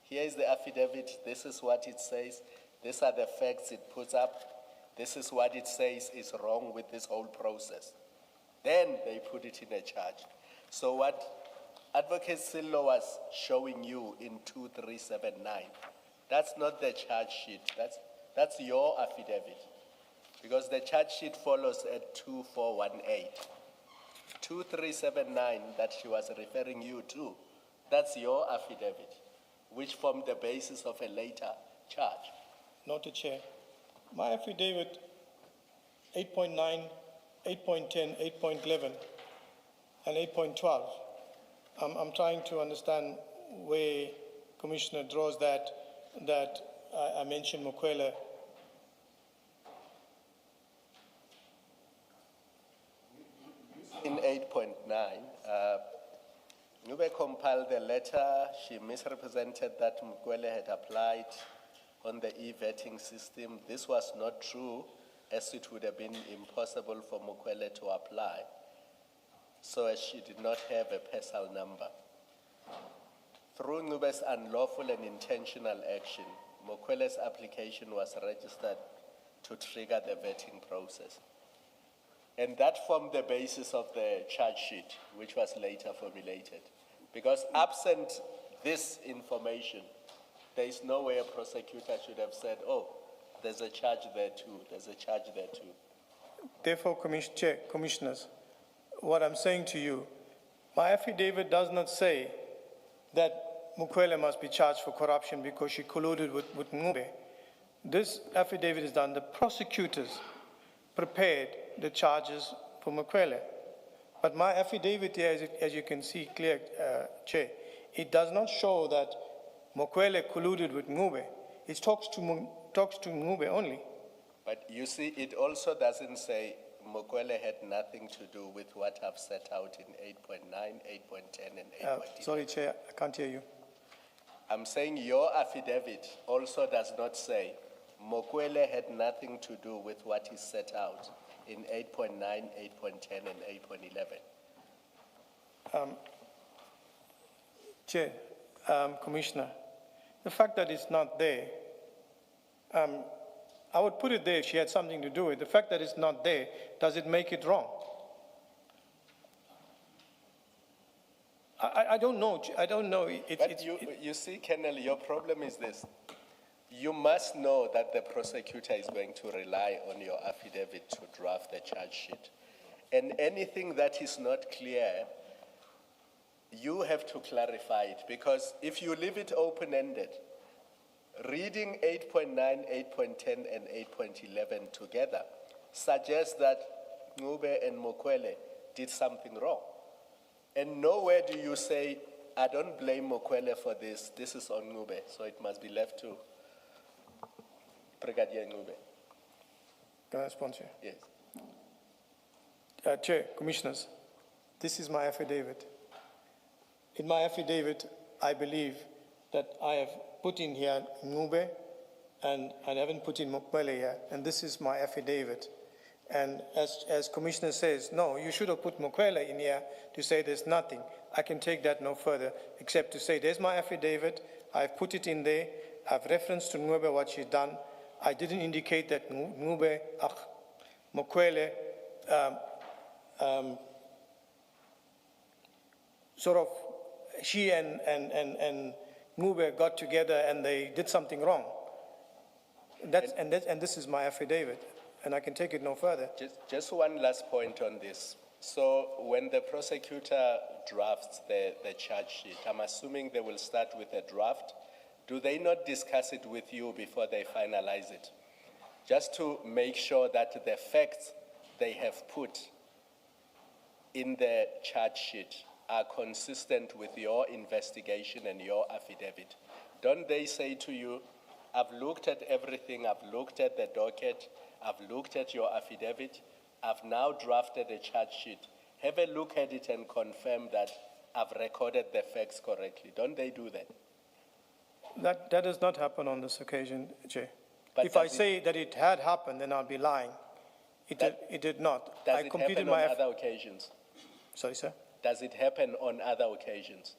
here is the affidavit, this is what it says, these are the facts it puts up, this is what it says is wrong with this whole process. Then they put it in a charge. So what Advocate Sillo was showing you in 2379, that's not the charge sheet, that's your affidavit. Because the charge sheet follows at 2418. 2379 that she was referring you to, that's your affidavit, which formed the basis of a later charge. Noted, Chair. My affidavit 8.9, 8.10, 8.11, and 8.12. I'm trying to understand where Commissioner draws that I mentioned Mukwele. In 8.9, Ncube compiled the letter. She misrepresented that Mukwele had applied on the e-vetting system. This was not true, as it would have been impossible for Mukwele to apply, so as she did not have a PESAL number. Through Ncube's unlawful and intentional action, Mukwele's application was registered to trigger the vetting process. And that formed the basis of the charge sheet, which was later formulated. Because absent this information, there is no way a prosecutor should have said, oh, there's a charge there too, there's a charge there too. Therefore, Chair, Commissioners, what I'm saying to you, my affidavit does not say that Mukwele must be charged for corruption because she colluded with Ncube. This affidavit is done. The prosecutors prepared the charges for Mukwele. But my affidavit here, as you can see clear, Chair, it does not show that Mokwele colluded with Ngube. It talks to Ngube only. But you see, it also doesn't say Mokwele had nothing to do with what I've set out in 8.9, 8.10, and 8.11. Sorry, Chair, I can't hear you. I'm saying your affidavit also does not say Mokwele had nothing to do with what is set out in 8.9, 8.10, and 8.11. Chair, Commissioner, the fact that it's not there, I would put it there if she had something to do with it. The fact that it's not there, does it make it wrong? I don't know. I don't know. You see, Colonel, your problem is this. You must know that the prosecutor is going to rely on your affidavit to draft the charge sheet. And anything that is not clear, you have to clarify it, because if you leave it open-ended, reading 8.9, 8.10, and 8.11 together suggests that Ngube and Mokwele did something wrong. And nowhere do you say, I don't blame Mokwele for this is on Ngube, so it must be left to Brigadier Ngube. Can I respond to you? Yes. Chair, Commissioners, this is my affidavit. In my affidavit, I believe that I have put in here Ngube and I haven't put in Mokwele here, and this is my affidavit. And as Commissioner says, no, you should have put Mokwele in here to say there's nothing. I can take that no further, except to say there's my affidavit, I've put it in there, I've referenced to Ngube what she's done. I didn't indicate that Mokwele sort of, she and Ngube got together and they did something wrong. And this is my affidavit, and I can take it no further. Just one last point on this. So when the prosecutor drafts the charge sheet, I'm assuming they will start with a draft. Do they not discuss it with you before they finalize it? Just to make sure that the facts they have put in the charge sheet are consistent with your investigation and your affidavit. Don't they say to you, I've looked at everything, I've looked at the docket, I've looked at your affidavit, I've now drafted a charge sheet. Have a look at it and confirm that I've recorded the facts correctly. Don't they do that? That does not happen on this occasion, Chair. But If I say that it had happened, then I'll be lying. It did not. Does it happen on other occasions? Sorry, sir? Does it happen on other occasions?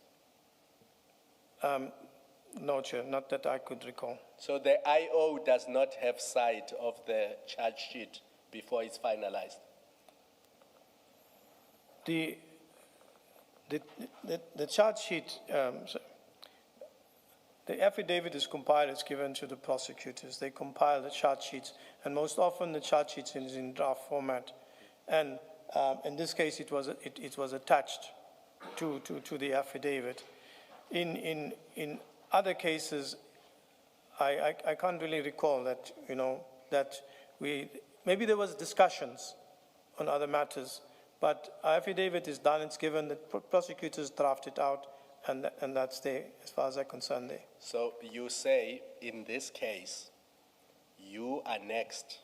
No, Chair, not that I could recall. So the IO does not have sight of the charge sheet before it's finalized? The charge sheet, the affidavit is compiled, it's given to the prosecutors. They compile the charge sheets, and most often the charge sheet is in draft format. And in this case, it was attached to the affidavit. In other cases, I can't really recall that, that maybe there was discussions on other matters, but our affidavit is done, it's given, the prosecutors draft it out, and that's there, as far as I'm concerned there. So you say, in this case, you annexed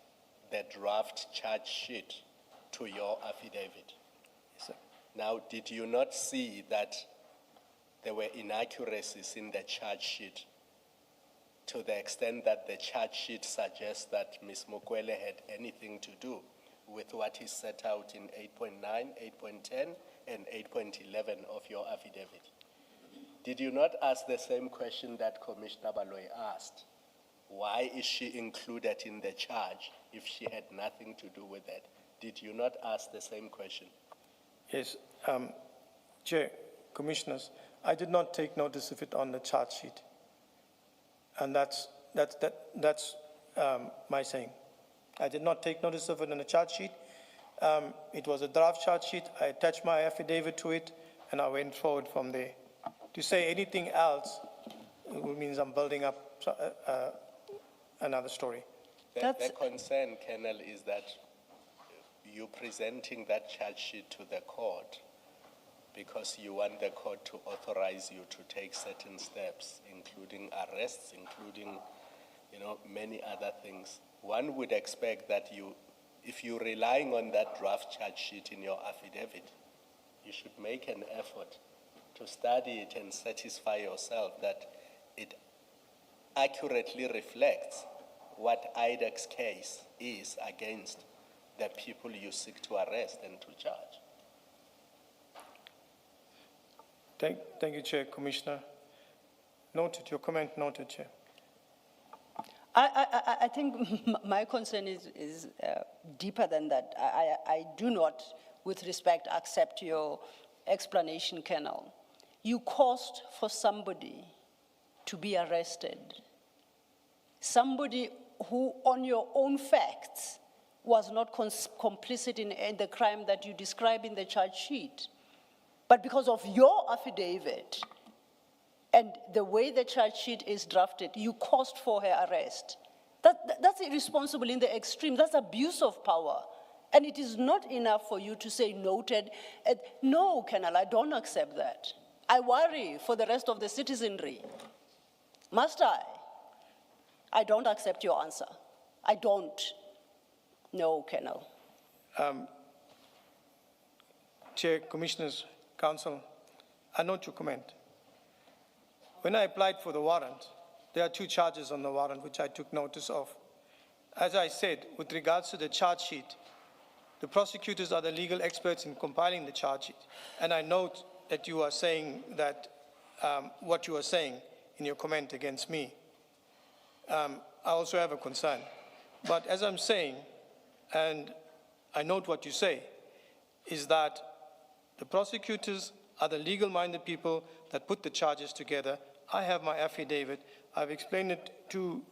the draft charge sheet to your affidavit. Yes, sir. Now, did you not see that there were inaccuracies in the charge sheet to the extent that the charge sheet suggests that Ms. Mokwele had anything to do with what is set out in 8.9, 8.10, and 8.11 of your affidavit? Did you not ask the same question that Commissioner Baloyi asked? Why is she included in the charge if she had nothing to do with that? Did you not ask the same question? Yes, Chair, Commissioners, I did not take notice of it on the charge sheet, and that's my saying. I did not take notice of it on the charge sheet. It was a draft charge sheet. I attached my affidavit to it, and I went forward from there. To say anything else means I'm building up another story. The concern, Colonel, is that you presenting that charge sheet to the court because you want the court to authorize you to take certain steps, including arrests, including, many other things. One would expect that if you're relying on that draft charge sheet in your affidavit, you should make an effort to study it and satisfy yourself that it accurately reflects what IDAC's case is against the people you seek to arrest and to charge. Thank you, Chair. Commissioner. Noted. Your comment noted, Chair. I think my concern is deeper than that. I do not, with respect, accept your explanation, Colonel. You caused for somebody to be arrested. Somebody who, on your own facts, was not complicit in the crime that you describe in the charge sheet. But because of your affidavit and the way the charge sheet is drafted, you caused for her arrest. That's irresponsible in the extreme. That's abuse of power. And it is not enough for you to say noted. No, Colonel, I don't accept that. I worry for the rest of the citizenry. Must I? I don't accept your answer. I don't. No, Colonel. Chair, Commissioners, Council, I note your comment. When I applied for the warrant, there are 2 charges on the warrant which I took notice of. As I said, with regards to the charge sheet, the prosecutors are the legal experts in compiling the charge sheet. And I note that you are saying that what you are saying in your comment against me. I also have a concern. But as I'm saying, and I note what you say, is that the prosecutors are the legal-minded people that put the charges together. I have my affidavit. I've explained it to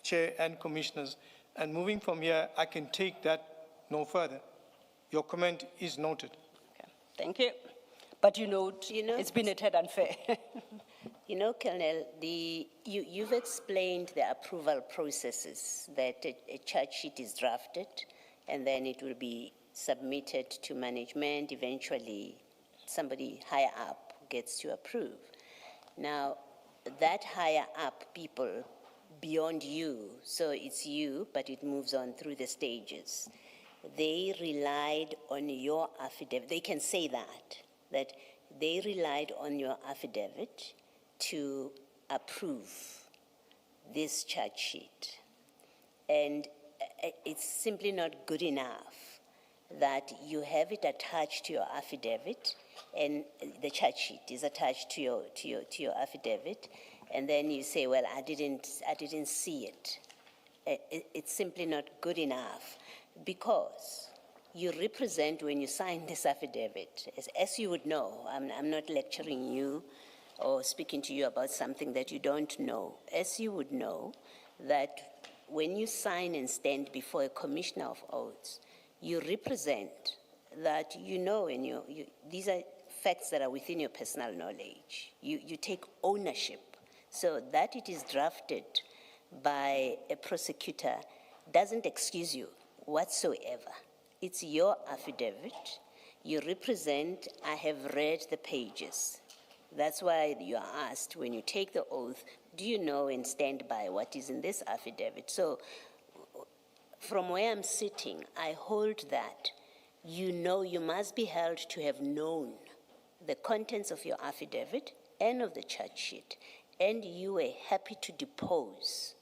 Chair and Commissioners. And moving from here, I can take that no further. Your comment is noted. Okay. Thank you. But it's been a tad unfair. Colonel, you've explained the approval processes, that a charge sheet is drafted and then it will be submitted to management. Eventually, somebody higher up gets to approve. Now, that higher up people beyond you, so it's you, but it moves on through the stages. They relied on your affidavit. They can say that they relied on your affidavit to approve this charge sheet. And it's simply not good enough that you have it attached to your affidavit, and the charge sheet is attached to your affidavit, and then you say, well, I didn't see it. It's simply not good enough, because you represent, when you sign this affidavit, as you would know, I'm not lecturing you or speaking to you about something that you don't know. As you would know, that when you sign and stand before a commissioner of oaths, you represent that and these are facts that are within your personal knowledge. You take ownership. So that it is drafted by a prosecutor doesn't excuse you whatsoever. It's your affidavit. You represent, I have read the pages. That's why you are asked, when you take the oath, do you know and stand by what is in this affidavit? So from where I'm sitting, I hold that you must be held to have known the contents of your affidavit and of the charge sheet, and you were happy to depose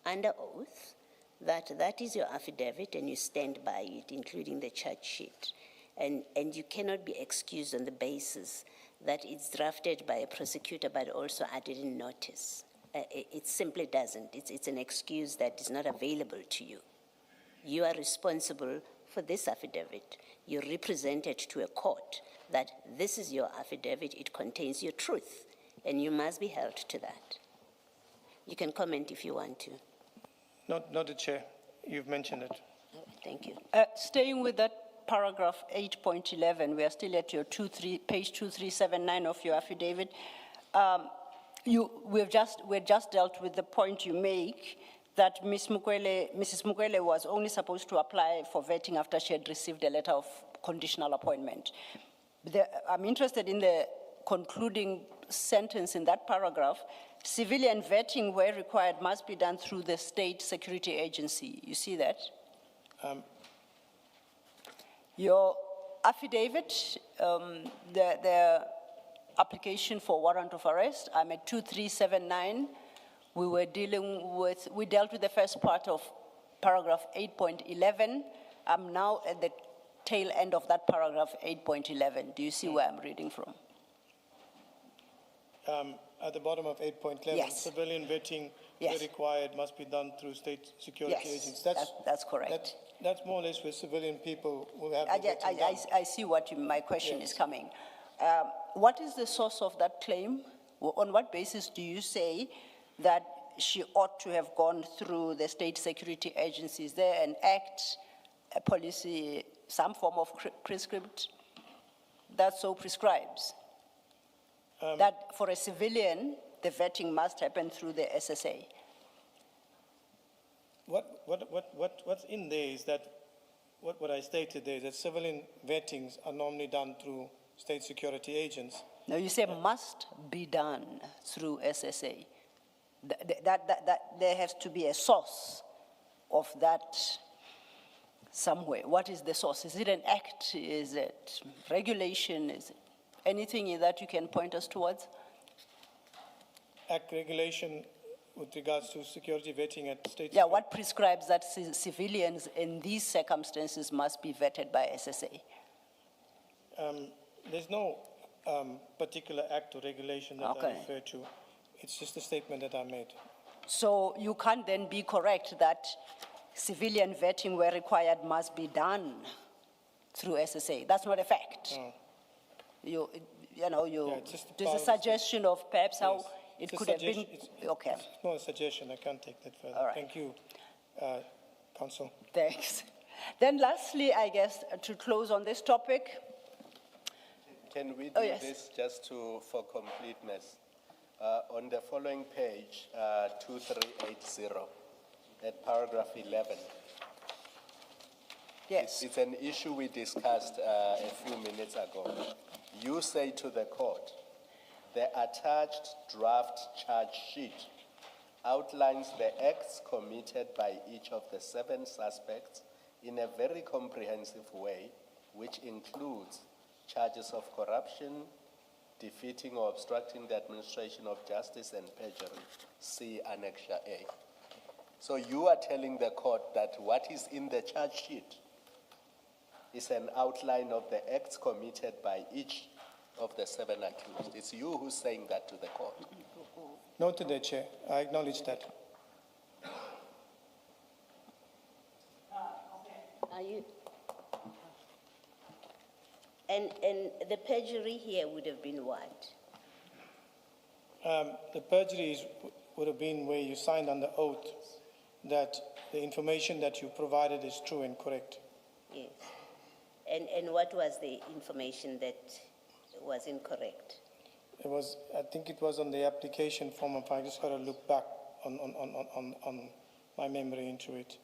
under oath that is your affidavit and you stand by it, including the charge sheet. And you cannot be excused on the basis that it's drafted by a prosecutor, but also I didn't notice. It simply doesn't. It's an excuse that is not available to you. You are responsible for this affidavit. You represent it to a court that this is your affidavit, it contains your truth, and you must be held to that. You can comment if you want to. Not the Chair. You've mentioned it. Thank you. Staying with that paragraph 8.11, we are still at your page 2379 of your affidavit. We've just dealt with the point you make that Mrs. Mukwele was only supposed to apply for vetting after she had received a letter of conditional appointment. I'm interested in the concluding sentence in that paragraph. Civilian vetting where required must be done through the state security agency. You see that? Your affidavit, the application for warrant of arrest, I'm at 2379. We dealt with the first part of paragraph 8.11. I'm now at the tail end of that paragraph 8.11. Do you see where I'm reading from? At the bottom of 8.11, Yes. civilian vetting Yes. where required must be done through state security agents. Yes, that's correct. That's more or less where civilian people will have the vetting done. I see what my question Yes. is coming. What is the source of that claim? On what basis do you say that she ought to have gone through the state security agencies? Is there an act, a policy, some form of prescript that so prescribes? That for a civilian, the vetting must happen through the SSA. What's in there is that, what I stated there is that civilian vettings are normally done through state security agents. Now you say must be done through SSA. That there has to be a source of that somewhere. What is the source? Is it an act? Is it regulation? Is it anything that you can point us towards? Act regulation with regards to security vetting at state. Yeah, what prescribes that civilians in these circumstances must be vetted by SSA? There's no particular act or regulation that I Okay. refer to. It's just a statement that I made. So you can't then be correct that civilian vetting where required must be done through SSA. That's not a fact. No. It's just there's a part of- suggestion of perhaps how Yes. it It's a could have been. suggestion. Okay, It's not a suggestion. I can't take that further. All right. Thank you, Council. thanks. Then lastly, I guess, to close on this topic, Can we do Oh, yes. this just for completeness? On the following page, 2380, at paragraph 11. yes. It's an issue we discussed a few minutes ago. You say to the court, the attached draft charge sheet outlines the acts committed by each of the 7 suspects in a very comprehensive way, which includes charges of corruption, defeating or obstructing the administration of justice, and perjury. See Annexure A. So you are telling the court that what is in the charge sheet is an outline of the acts committed by each of the 7 accused. It's you who's saying that to the court. Noted there, Chair. I acknowledge that. Are you? And the perjury here would have been what? The perjury would have been where you signed under oath that the information that you provided is true and correct. Yes. And what was the information that was incorrect? I think it was on the application form. If I just got to look back on my memory into it.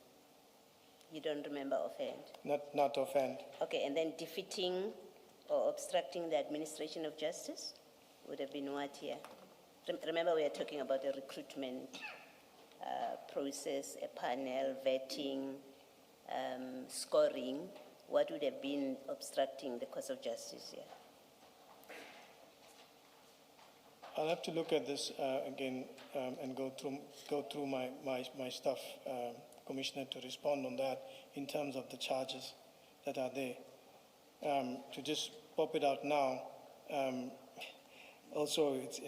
You don't remember offhand? Not offhand. Okay, and then defeating or obstructing the administration of justice would have been what here? Remember, we are talking about a recruitment process, a panel, vetting, scoring. What would have been obstructing the course of justice here? I'll have to look at this again and go through my stuff, Commissioner, to respond on that in terms of the charges that are there. To just pop it out now, also it's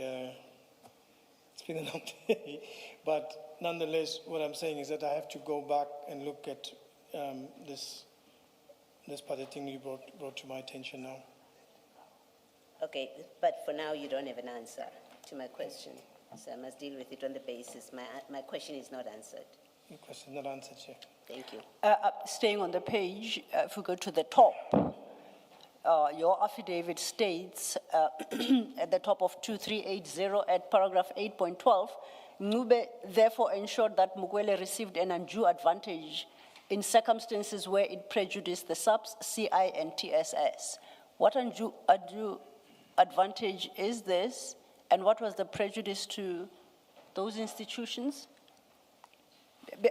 been a long day, but nonetheless, what I'm saying is that I have to go back and look at this part of thing you brought to my attention now. Okay, but for now, you don't have an answer to my question. So I must deal with it on the basis my question is not answered. Your question not answered, Chair. Thank you. Staying on the page, if we go to the top, your affidavit states at the top of 2380 at paragraph 8.12, Ncube therefore ensured that Mukwele received an undue advantage in circumstances where it prejudiced the subs, CI, and TSS. What undue advantage is this, and what was the prejudice to those institutions?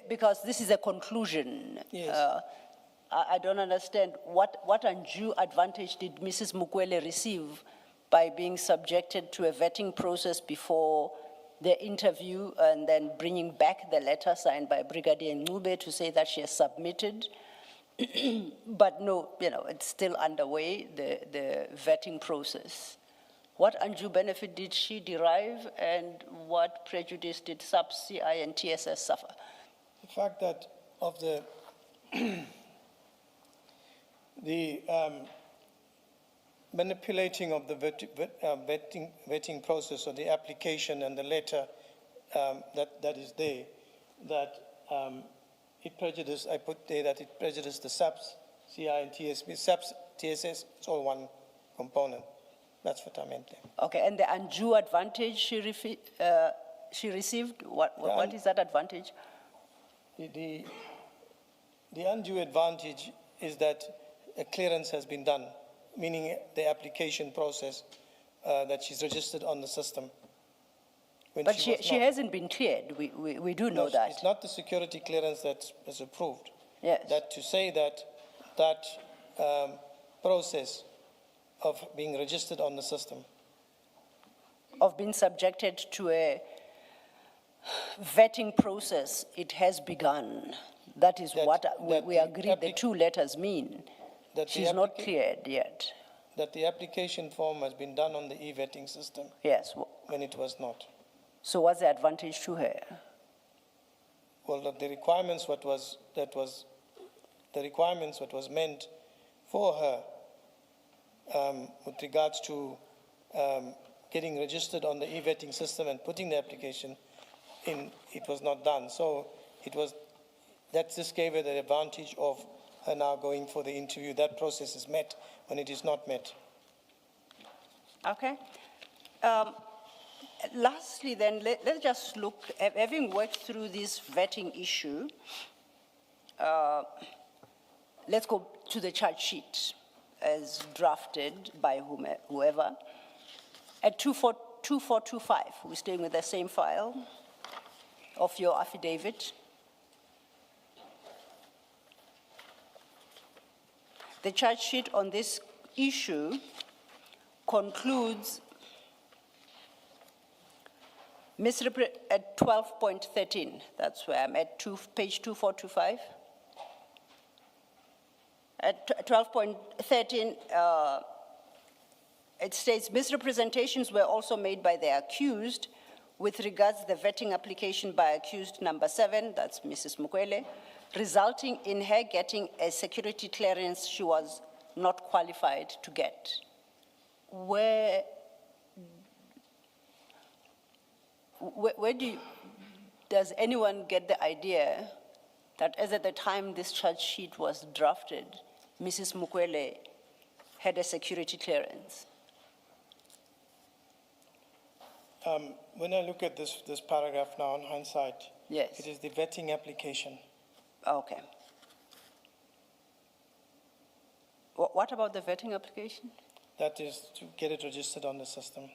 Because this is a conclusion. Yes. I don't understand what undue advantage did Mrs. Mukwele receive by being subjected to a vetting process before the interview and then bringing back the letter signed by Brigadier Ncube to say that she has submitted. But no, it's still underway, the vetting process. What undue benefit did she derive, and what prejudice did SAPS, CI, and TSS suffer? The fact that of the manipulating of the vetting process or the application and the letter that is there, that it prejudiced, I put there that it prejudiced the SAPS, CI, and TSB. SAPS, TSS, it's all one component. That's what I meant there. Okay, and the undue advantage she received, what is that advantage? The undue advantage is that a clearance has been done, meaning the application process that she's registered on the system. But she hasn't been cleared, we do know that. It's not the security clearance that is approved. Yes. That to say that process of being registered on the system. Of being subjected to a vetting process, it has begun. That is what we agreed the two letters mean. She's not cleared yet. That the application form has been done on the e-vetting system. Yes. When it was not. So what's the advantage to her? Well, the requirements what was meant for her with regards to getting registered on the e-vetting system and putting the application in, it was not done. So that just gave her the advantage of her now going for the interview. That process is met when it is not met. Okay. Lastly then, let's just look, having worked through this vetting issue, let's go to the charge sheet as drafted by whoever. At 2425, we're staying with the same file of your affidavit. The charge sheet on this issue concludes at 12.13, that's where I'm at, page 2425. At 12.13, it states misrepresentations were also made by the accused with regards to the vetting application by accused number 7, that's Mrs. Mukwele, resulting in her getting a security clearance she was not qualified to get. Where does anyone get the idea that as at the time this charge sheet was drafted, Mrs. Mukwele had a security clearance? When I look at this paragraph now in hindsight, yes, it is the vetting application. Okay. What about the vetting application? That is to get it registered on the system.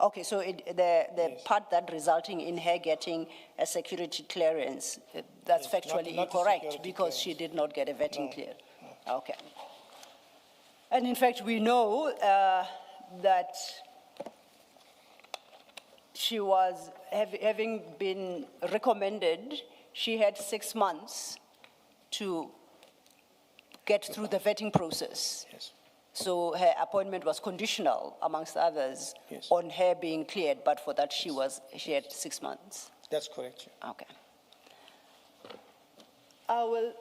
Okay, so the part that resulting in her getting a security clearance, that's Yes, factually not a incorrect security because clearance. she did not get a vetting No, clear. Okay. And in fact, we know that she was, having been recommended, she had 6 months to get through the vetting process. Yes. So her appointment was conditional, amongst others, Yes. on her being cleared, but for that she had 6 months. That's correct. Yeah. Okay. I will.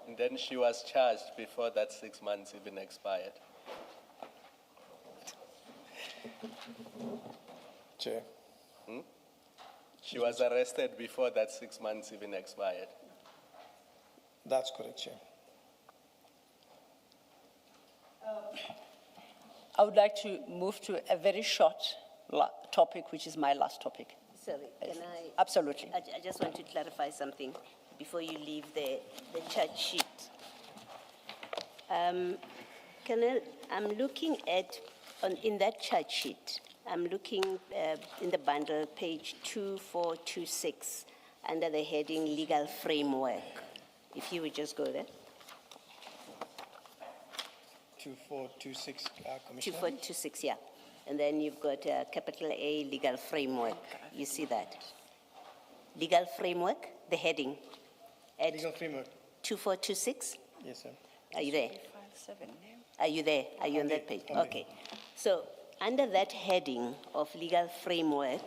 And then she was charged before that 6 months even expired. Chair. She was arrested before that 6 months even expired. That's correct, Chair. I would like to move to a very short topic, which is my last topic. Sorry, can I? Absolutely. I just want to clarify something before you leave the charge sheet. Colonel, I'm looking at, in that chart sheet, I'm looking in the bundle, page 2426, under the heading Legal Framework. If you would just go there. 2426, Commissioner. 2426, yeah. And then you've got capital A, Legal Framework. You see that? Legal Framework, the heading. At Legal framework. 2426? Yes, sir. Are you there? 57, yeah. Are you there? Are you on that page? Okay. So under that heading of legal framework,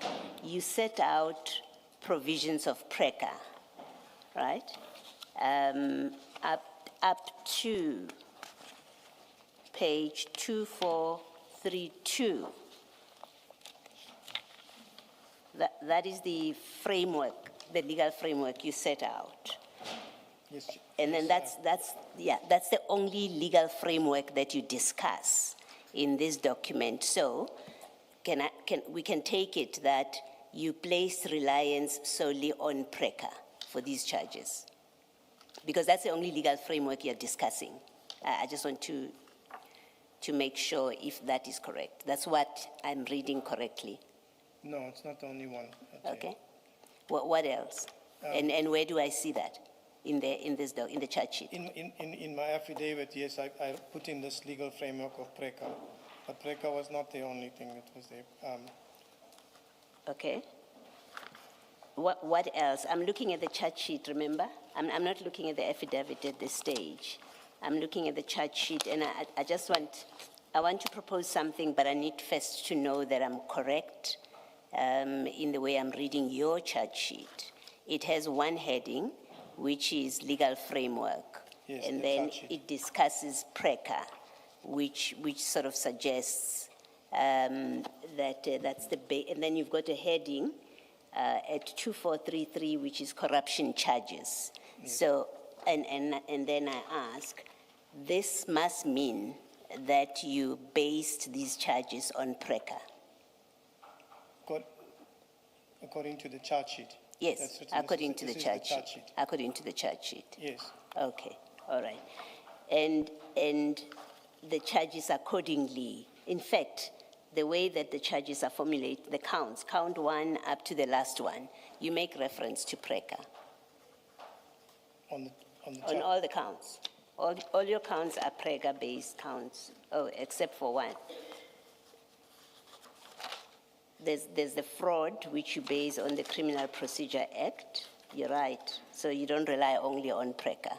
you set out provisions of PRECA, right? Up to page 2432. That is the framework, the legal framework you set out. Yes. And then yes, that's the only legal framework that you discuss in this document. So we can take it that you place reliance solely on PRECA for these charges, because that's the only legal framework you're discussing. I just want to make sure if that is correct. That's what I'm reading correctly. No, it's not the only one. Okay. What else? And where do I see that? In the chart sheet? In my affidavit, yes, I put in this legal framework of PRECA, but PRECA was not the only thing that was there. Okay. What else? I'm looking at the chart sheet, remember? I'm not looking at the affidavit at this stage. I'm looking at the chart sheet, and I want to propose something, but I need first to know that I'm correct in the way I'm reading your chart sheet. It has one heading, which is legal framework. Yes, and the then chart sheet. it discusses PRECA, which sort of suggests that that's the and then you've got a heading at 2433, which is corruption charges. Yes. So, and then I ask, this must mean that you based these charges on PRECA. According to the chart sheet. Yes, according to the chart sheet. According to the chart sheet. Yes. Okay, all right. And the charges accordingly, in fact, the way that the charges are formulated, the counts, count one up to the last one, you make reference to PRECA. On the On chart. all the counts. All your counts are PRECA-based counts, except for one. There's the fraud, which you base on the Criminal Procedure Act. You're right. So you don't rely only on PRECA.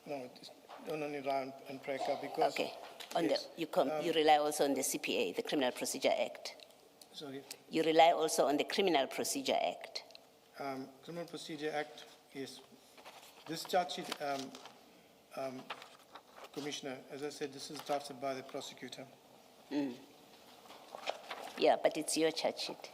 No, don't only rely on PRECA because... Okay. Yes, You rely also on the CPA, the Criminal Procedure Act. sorry. You rely also on the Criminal Procedure Act. Criminal Procedure Act, yes. This chart sheet, Commissioner, as I said, this is drafted by the prosecutor. Yeah, but it's your chart sheet.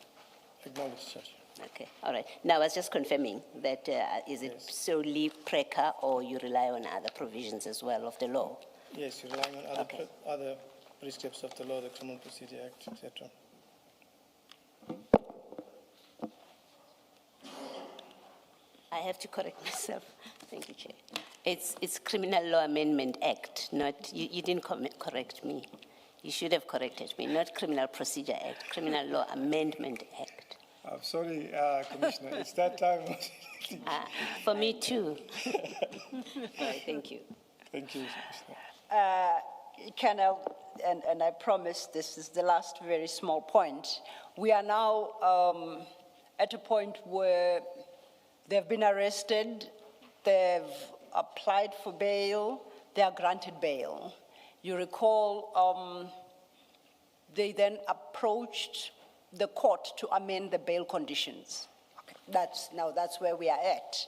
Acknowledged, Judge. Okay, all right. Now, I was just confirming that is it Yes. solely PRECA or you rely on other provisions as well of the law? Yes, you're relying on other, Okay. other precepts of the law, the Criminal Procedure Act, etc. I have to correct myself. Thank you, Chair. It's Criminal Law Amendment Act, not, you didn't correct me. You should have corrected me, not Criminal Procedure Act, Criminal Law Amendment Act. I'm sorry, Commissioner, it's that time. For me too. All right, thank you. Thank you, Commissioner. Colonel, and I promise this is the last very small point. We are now at a point where they've been arrested, they've applied for bail, they are granted bail. You recall they then approached the court to amend the bail conditions. Okay. That's where we are at.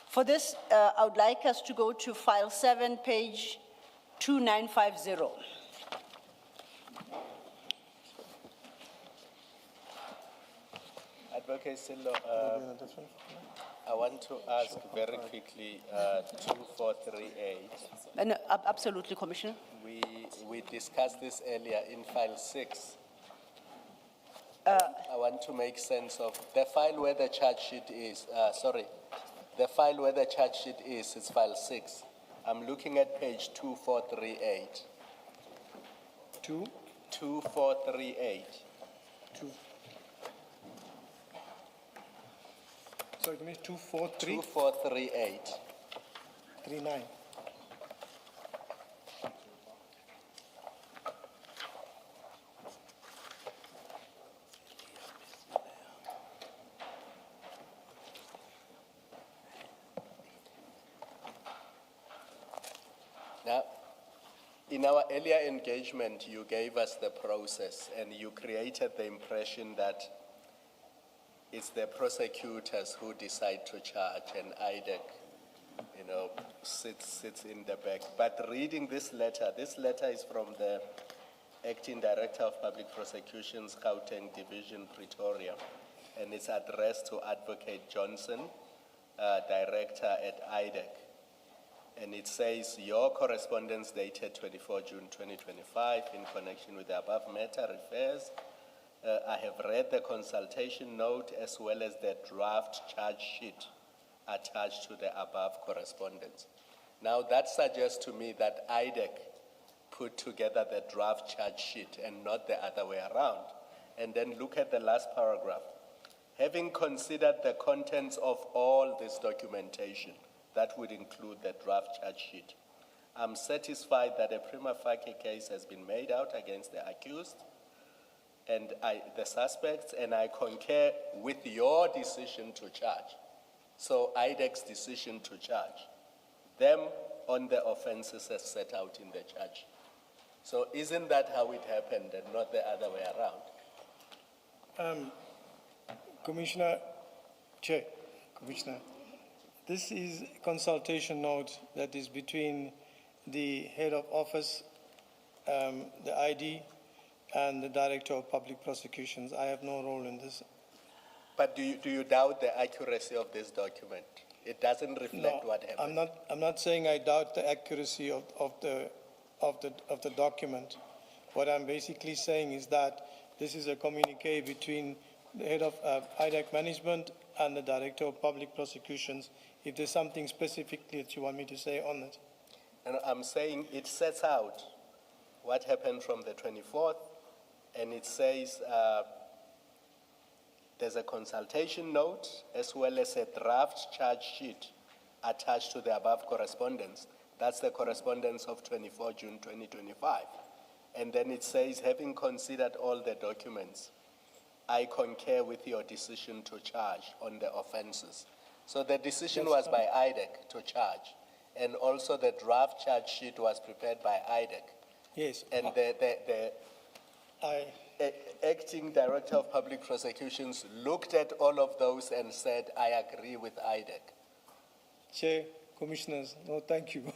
For this, I would like us to go to file 7, page 2950. Advocate Sillo, I want to ask very quickly, 2438. No, absolutely, Commissioner. We discussed this earlier in file 6. I want to make sense of the file where the charge sheet is, the file where the charge sheet is file 6. I'm looking at page 2438. 2438. Sorry, give me 24339. 2438. Now, in our earlier engagement, you gave us the process and you created the impression that it's the prosecutors who decide to charge and IDAC, sits in the back. But reading this letter is from the Acting Director of Public Prosecutions, Gauteng Division, Pretoria, and it's addressed to Advocate Johnson, Director at IDAC. And it says, your correspondence dated 24 June 2025 in connection with the above matter refers, I have read the consultation note as well as the draft charge sheet attached to the above correspondence. Now that suggests to me that IDAC put together the draft charge sheet and not the other way around. And then look at the last paragraph. Having considered the contents of all this documentation, that would include the draft charge sheet, I'm satisfied that a prima facie case has been made out against the accused and the suspects, and I concur with your decision to charge. So IDAC's decision to charge them on the offenses as set out in the charge. So isn't that how it happened and not the other way around? Commissioner, this is a consultation note that is between the head of office, the ID, and the Director of Public Prosecutions. I have no role in this. But do you doubt the accuracy of this document? It doesn't reflect what happened. I'm not saying I doubt the accuracy of the document. What I'm basically saying is that this is a communique between the head of IDAC management and the Director of Public Prosecutions. If there's something specifically that you want me to say on it. And I'm saying it sets out what happened from the 24th, and it says there's a consultation note as well as a draft charge sheet attached to the above correspondence. That's the correspondence of 24 June 2025. And then it says, having considered all the documents, I concur with your decision to charge on the offenses. So the decision was by IDAC to charge, and also the draft charge sheet was prepared by IDAC. Yes. And the Acting Director of Public Prosecutions looked at all of those and said, I agree with IDAC. Chair, Commissioners, no, thank you.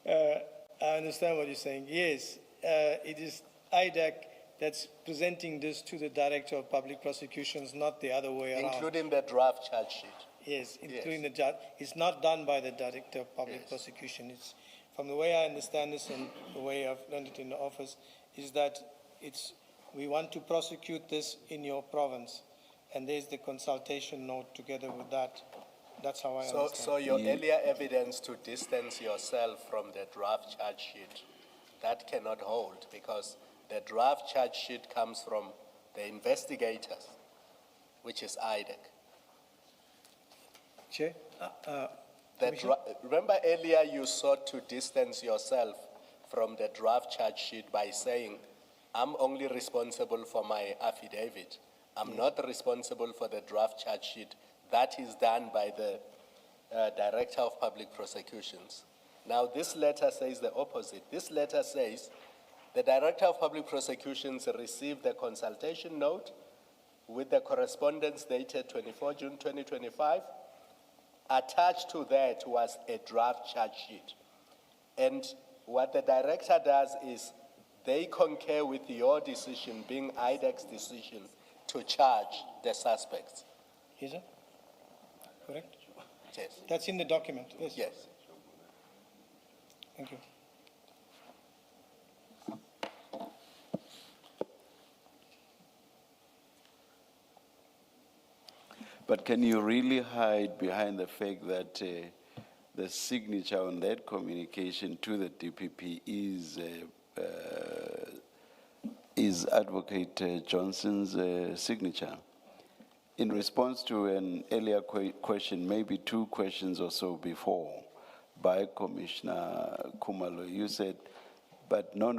I understand what you're saying. Yes, it is IDAC that's presenting this to the Director of Public Prosecutions, not the other way around. Including the draft charge sheet. Yes, including the judge. It's not done by the Director of Public Prosecution. It's, from the way I understand this and the way I've learned it in the office, is that we want to prosecute this in your province, and there's the consultation note together with that. That's how I understand. So your earlier evidence to distance yourself from the draft charge sheet, that cannot hold, because the draft charge sheet comes from the investigators, which is IDAC. Chair? Remember earlier you sought to distance yourself from the draft charge sheet by saying, I'm only responsible for my affidavit. I'm not responsible for the draft charge sheet. That is done by the Director of Public Prosecutions. Now this letter says the opposite. This letter says the Director of Public Prosecutions received the consultation note with the correspondence dated 24 June 2025. Attached to that was a draft charge sheet. And what the Director does is they concur with your decision, being IDAC's decision, to charge the suspects. Is it? Correct? Yes. That's in the document, yes? Yes. Thank you. But can you really hide behind the fact that the signature on that communication to the DPP is Advocate Johnson's signature. In response to an earlier question, maybe 2 questions or so before, by Commissioner Khumalo, you said, but no,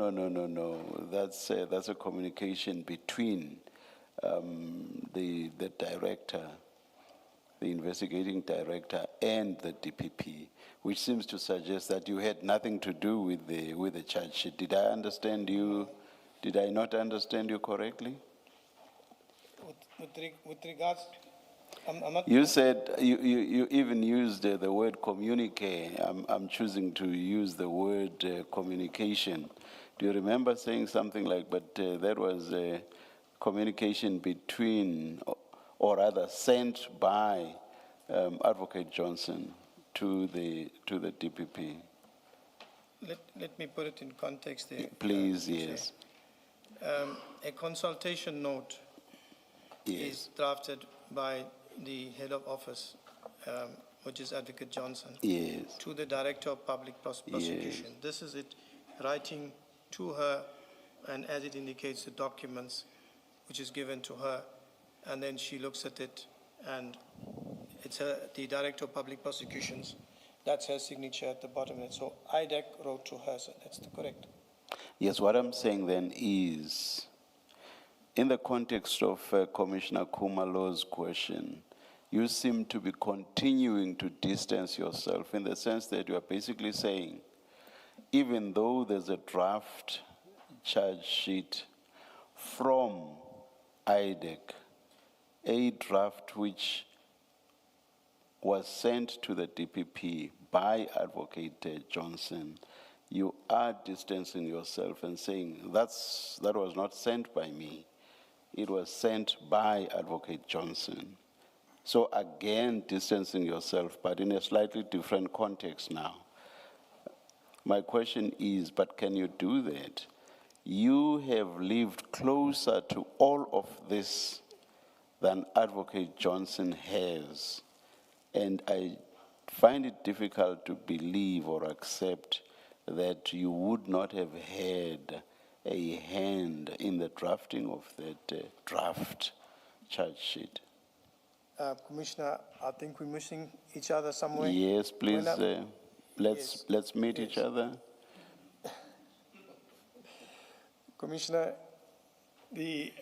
that's a communication between the director, the investigating director, and the DPP, which seems to suggest that you had nothing to do with the charge sheet. Did I understand you? Did I not understand you correctly? With regards, I'm not. You said you even used the word communique. I'm choosing to use the word communication. Do you remember saying something like? But that was a communication between, or rather, sent by Advocate Johnson to the DPP. Let me put it in context there. Please, yes. A consultation note is drafted by the head of office, which is Advocate Johnson, Yes. to the Director of Public Prosecution. Yes. This is it, writing to her, and as it indicates, the documents, which is given to her, and then she looks at it, and it's the Director of Public Prosecutions. That's her signature at the bottom of it. So IDAC wrote to her, so that's correct. Yes, what I'm saying then is, in the context of Commissioner Khumalo's question, you seem to be continuing to distance yourself in the sense that you are basically saying, even though there's a draft charge sheet from IDAC, a draft which was sent to the DPP by Advocate Johnson, you are distancing yourself and saying, that was not sent by me. It was sent by Advocate Johnson. So again, distancing yourself, but in a slightly different context now. My question is, but can you do that? You have lived closer to all of this than Advocate Johnson has. And I find it difficult to believe or accept that you would not have had a hand in the drafting of that draft charge sheet. Commissioner, I think we're missing each other somewhere. Yes, please, Yes. let's meet each other. Commissioner, the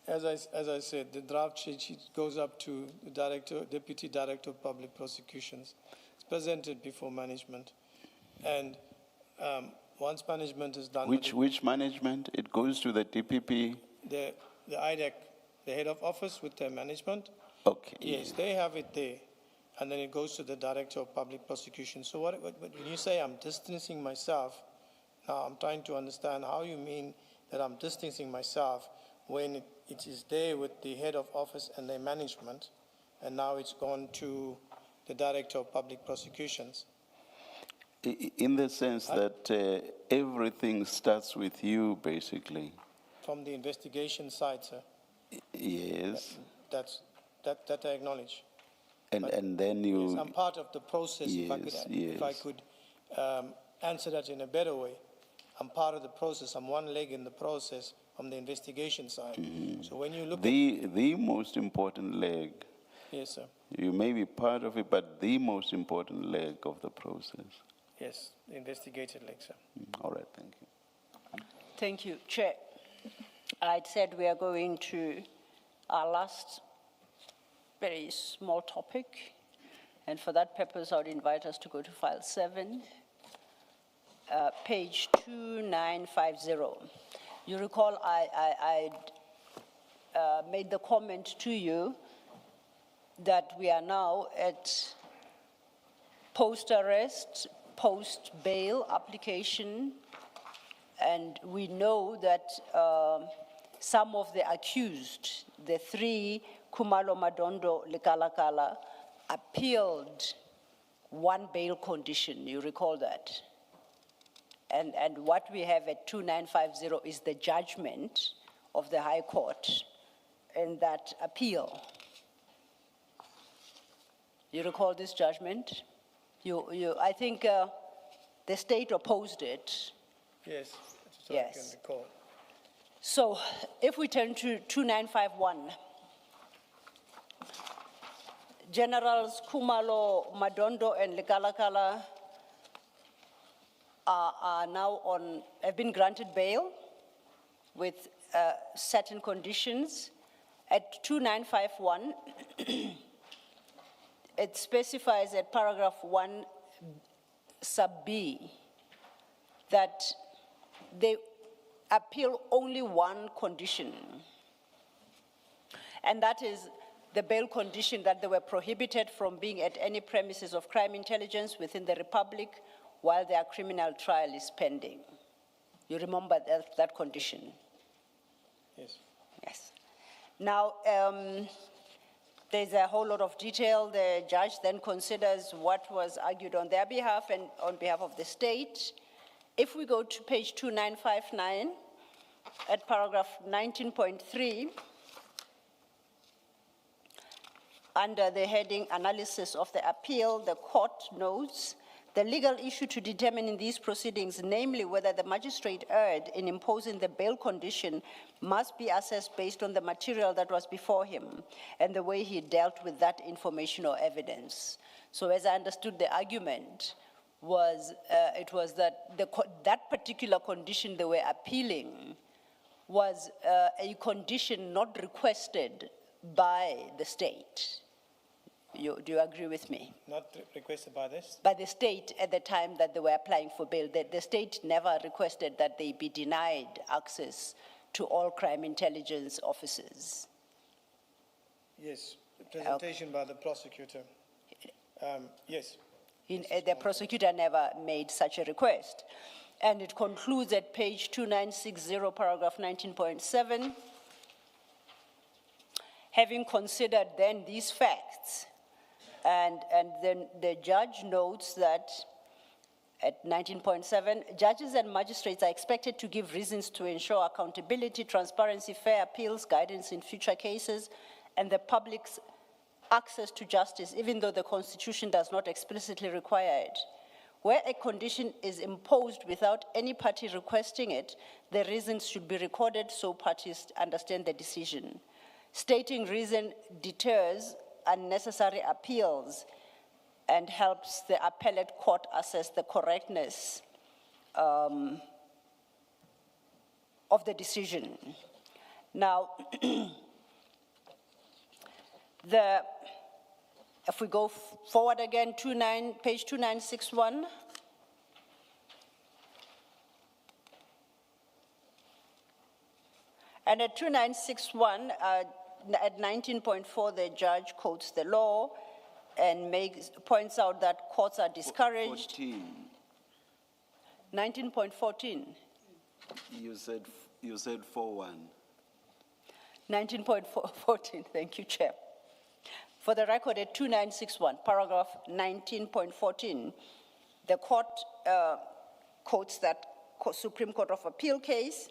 as I said, the draft sheet goes up to the Deputy Director of Public Prosecutions. It's presented before management, and once management is done, Which management? It goes to the DPP. the IDAC, the head of office with their management. Okay. Yes, they have it there, and then it goes to the Director of Public Prosecution. So when you say I'm distancing myself, now I'm trying to understand how you mean that I'm distancing myself when it is there with the head of office and their management, and now it's gone to the Director of Public Prosecutions. In the sense that everything starts with you, basically. From the investigation side, sir. Yes. That I acknowledge. And then you... Yes, I'm part of the process. Yes, If I could answer that in a better way. I'm part of the process. I'm one leg in the process from the investigation side. Mm-hmm. So when you look the most important leg, Yes, sir. you may be part of it, but the most important leg of the process. Yes, the investigated leg, sir. All right, thank you. Thank you, Chair. I said we are going to our last very small topic, and for that purpose, I would invite us to go to file 7, page 2950. You recall I made the comment to you that we are now at post-arrest, post-bail application, and we know that some of the accused, the 3, Khumalo, Madondo, Lekalakala, appealed one bail condition. You recall that? And what we have at 2950 is the judgment of the High Court in that appeal. You recall this judgment? I think the state opposed it. Yes, so Yes. I can recall. So if we turn to 2951, Generals Kumalo, Madondo, and Lekalakala are now have been granted bail with certain conditions. At 2951, it specifies at paragraph 1 sub B that they appeal only one condition, and that is the bail condition that they were prohibited from being at any premises of crime intelligence within the Republic while their criminal trial is pending. You remember that condition? Yes. Yes. Now, there's a whole lot of detail. The judge then considers what was argued on their behalf and on behalf of the state. If we go to page 2959, at paragraph 19.3, under the heading Analysis of the Appeal, the court notes the legal issue to determine in these proceedings, namely whether the magistrate erred in imposing the bail condition, must be assessed based on the material that was before him and the way he dealt with that information or evidence. So as I understood the argument, it was that that particular condition they were appealing was a condition not requested by the state. Do you agree with me? Not requested by this? By the state at the time that they were applying for bail. The state never requested that they be denied access to all crime intelligence officers. Yes, the presentation by the prosecutor. Yes. The prosecutor never made such a request. And it concludes at page 2960, paragraph 19.7. Having considered then these facts, and then the judge notes that at 19.7, judges and magistrates are expected to give reasons to ensure accountability, transparency, fair appeals, guidance in future cases, and the public's access to justice, even though the Constitution does not explicitly require it. Where a condition is imposed without any party requesting it, the reasons should be recorded so parties understand the decision. Stating reason deters unnecessary appeals and helps the appellate court assess the correctness of the decision. Now, if we go forward again, page 2961. And at 2961, at 19.4, the judge quotes the law and points out that courts are discouraged. 19.14. You said 4-1. 19.14, thank you, Chair. For the record, at 2961, paragraph 19.14, the court quotes that Supreme Court of Appeal case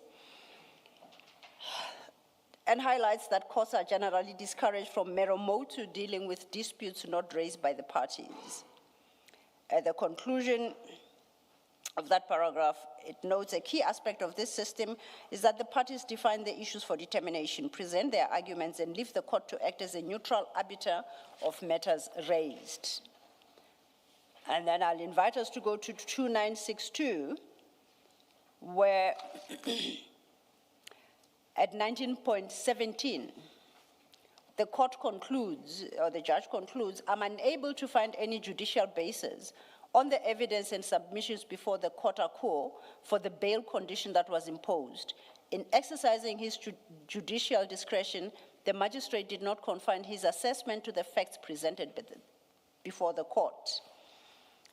and highlights that courts are generally discouraged from mero motu dealing with disputes not raised by the parties. At the conclusion of that paragraph, it notes a key aspect of this system is that the parties define the issues for determination, present their arguments, and leave the court to act as a neutral arbiter of matters raised. And then I'll invite us to go to 2962, where at 19.17, the court concludes, or the judge concludes, I'm unable to find any judicial basis on the evidence and submissions before the court for the bail condition that was imposed. In exercising his judicial discretion, the magistrate did not confine his assessment to the facts presented before the court.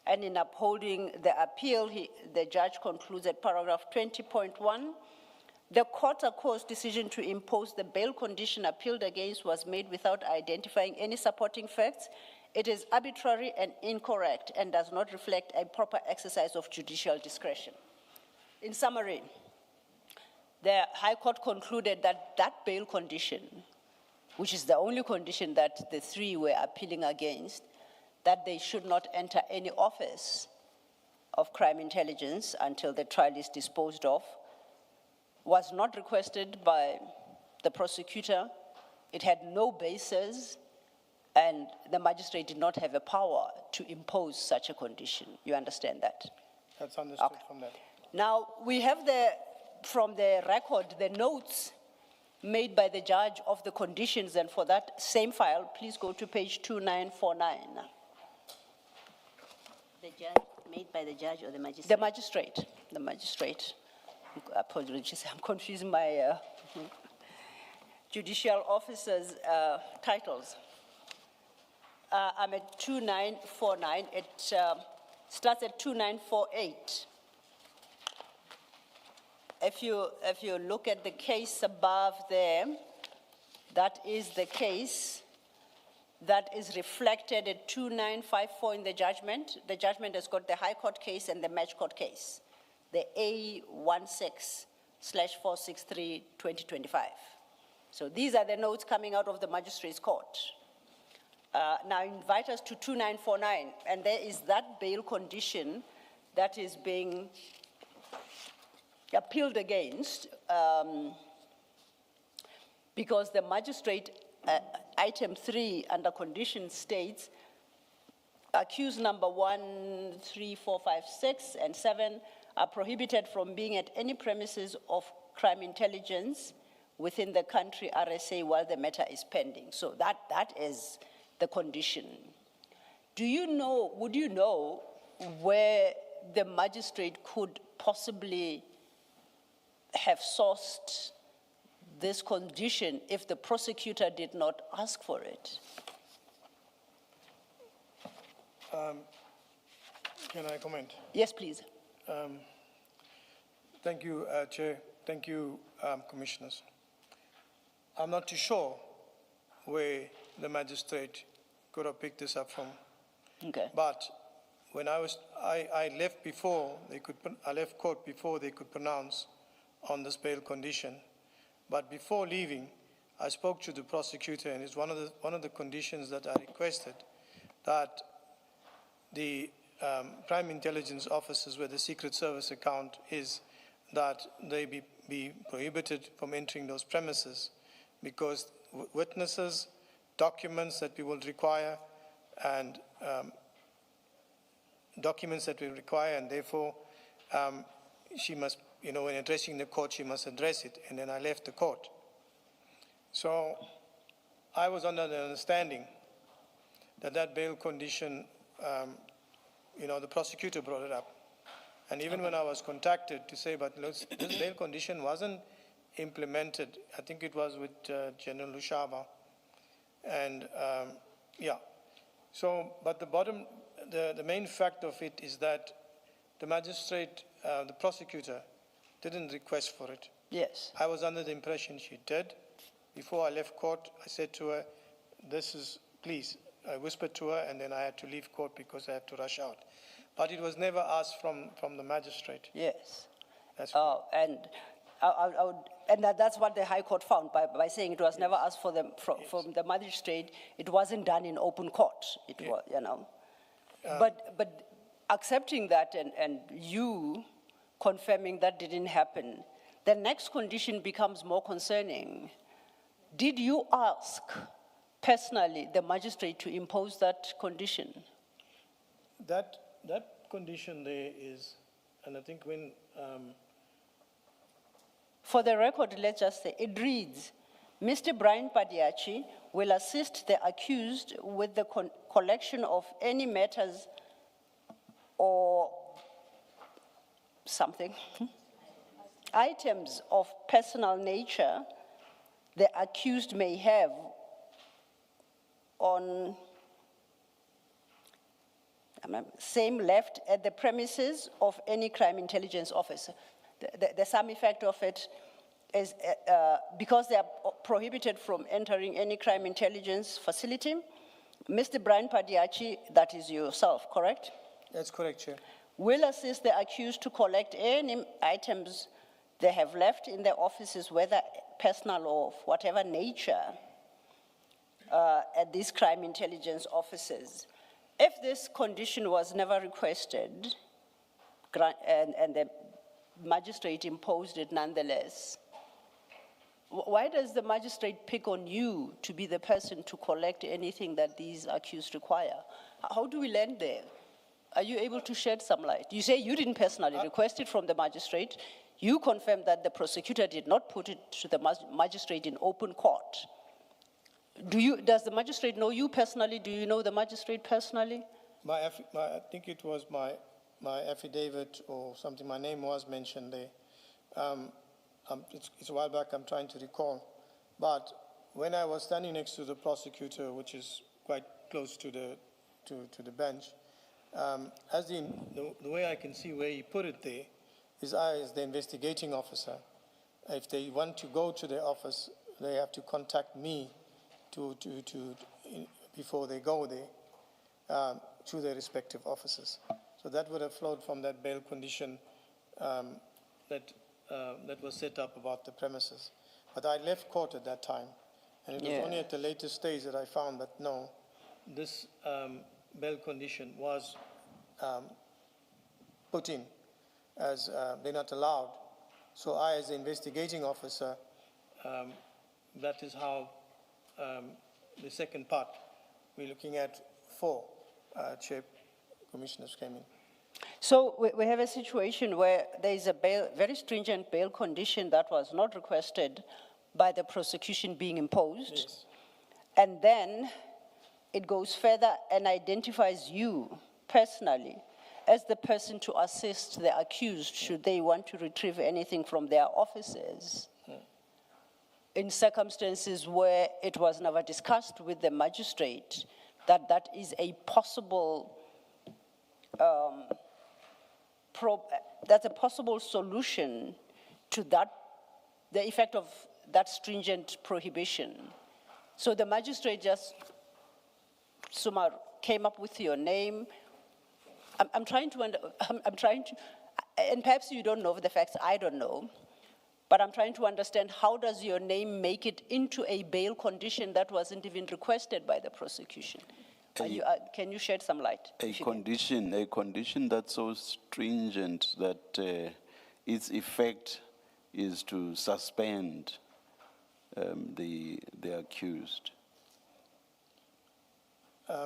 And in upholding the appeal, the judge concludes at paragraph 20.1, the court's decision to impose the bail condition appealed against was made without identifying any supporting facts. It is arbitrary and incorrect and does not reflect a proper exercise of judicial discretion. In summary, the High Court concluded that that bail condition, which is the only condition that the three were appealing against, that they should not enter any office of crime intelligence until the trial is disposed of, was not requested by the prosecutor. It had no basis, and the magistrate did not have a power to impose such a condition. You understand that? That's understood Okay. from that. Now, we have from the record, the notes made by the judge of the conditions, and for that same file, please go to page 2949. The judge, made by the judge or the magistrate? The magistrate. Apologies, I'm confusing my judicial officers' titles. I'm at 2949. It starts at 2948. If you look at the case above there, that is the case that is reflected at 2954 in the judgment. The judgment has got the High Court case and the Match Court case, the A16/463/2025. So these are the notes coming out of the Magistrates Court. Now invite us to 2949, and there is that bail condition that is being appealed against because the magistrate, item 3 under condition states, accused number 1, 3, 4, 5, 6, and 7 are prohibited from being at any premises of crime intelligence within the country RSA while the matter is pending. So that is the condition. Would you know where the magistrate could possibly have sourced this condition if the prosecutor did not ask for it? Can I comment? Yes, please. Thank you, Chair. Thank you, Commissioners. I'm not too sure where the magistrate could have picked this up from. Okay. But when I left before they could, I left court before they could pronounce on this bail condition. But before leaving, I spoke to the prosecutor, and it's one of the conditions that I requested, that the crime intelligence officers where the Secret Service account is, that they be prohibited from entering those premises, because witnesses, documents that we will require, and and therefore she must, when addressing the court, she must address it. And then I left the court. So I was under the understanding that bail condition, the prosecutor brought it up. And even when I was contacted to say, but this bail condition wasn't implemented, I think it was with General Lushaba. And yeah. So, but the main fact of it is that the magistrate, the prosecutor, didn't request for it. Yes. I was under the impression she did. Before I left court, I said to her, please, I whispered to her, and then I had to leave court because I had to rush out. But it was never asked from the magistrate. Yes. That's and that's what the High Court found by saying it was never asked for from the magistrate. It wasn't done in open court. It was, but accepting that and you confirming that didn't happen, the next condition becomes more concerning. Did you ask personally the magistrate to impose that condition? That condition there is, and I think when for the record, let's just say, it reads, Mr. Brian Padayachee will assist the accused with the collection of any matters or something, items of personal nature the accused may have on same left at the premises of any crime intelligence officer. The sum effect of it is because they are prohibited from entering any crime intelligence facility, Mr. Brian Padayachee, that is yourself, correct? That's correct, Chair. Will assist the accused to collect any items they have left in their offices, whether personal or of whatever nature, at these crime intelligence offices. If this condition was never requested, and the magistrate imposed it nonetheless, why does the magistrate pick on you to be the person to collect anything that these accused require? How do we land there? Are you able to shed some light? You say you didn't personally request it from the magistrate. You confirm that the prosecutor did not put it to the magistrate in open court. Does the magistrate know you personally? Do you know the magistrate personally? I think it was my affidavit or something, my name was mentioned there. It's a while back, I'm trying to recall. But when I was standing next to the prosecutor, which is quite close to the bench, as the way I can see where he put it there, is I, as the investigating officer, if they want to go to the office, they have to contact me before they go there to their respective offices. So that would have flowed from that bail condition that was set up about the premises. But I left court at that time, and it was only at the later stage that I found that no, this bail condition was put in as they're not allowed. So I, as the investigating officer, that is how the second part, we're looking at 4 chair commissioners came in. So we have a situation where there is a very stringent bail condition that was not requested by the prosecution being imposed. Yes. And then it goes further and identifies you personally as the person to assist the accused should they want to retrieve anything from their offices. In circumstances where it was never discussed with the magistrate that that is a possible, that's a possible solution to that, the effect of that stringent prohibition. So the magistrate just came up with your name. I'm trying to, and perhaps you don't know the facts, I don't know. But I'm trying to understand, how does your name make it into a bail condition that wasn't even requested by the prosecution? Can you shed some light? A condition that's so stringent that its effect is to suspend the accused.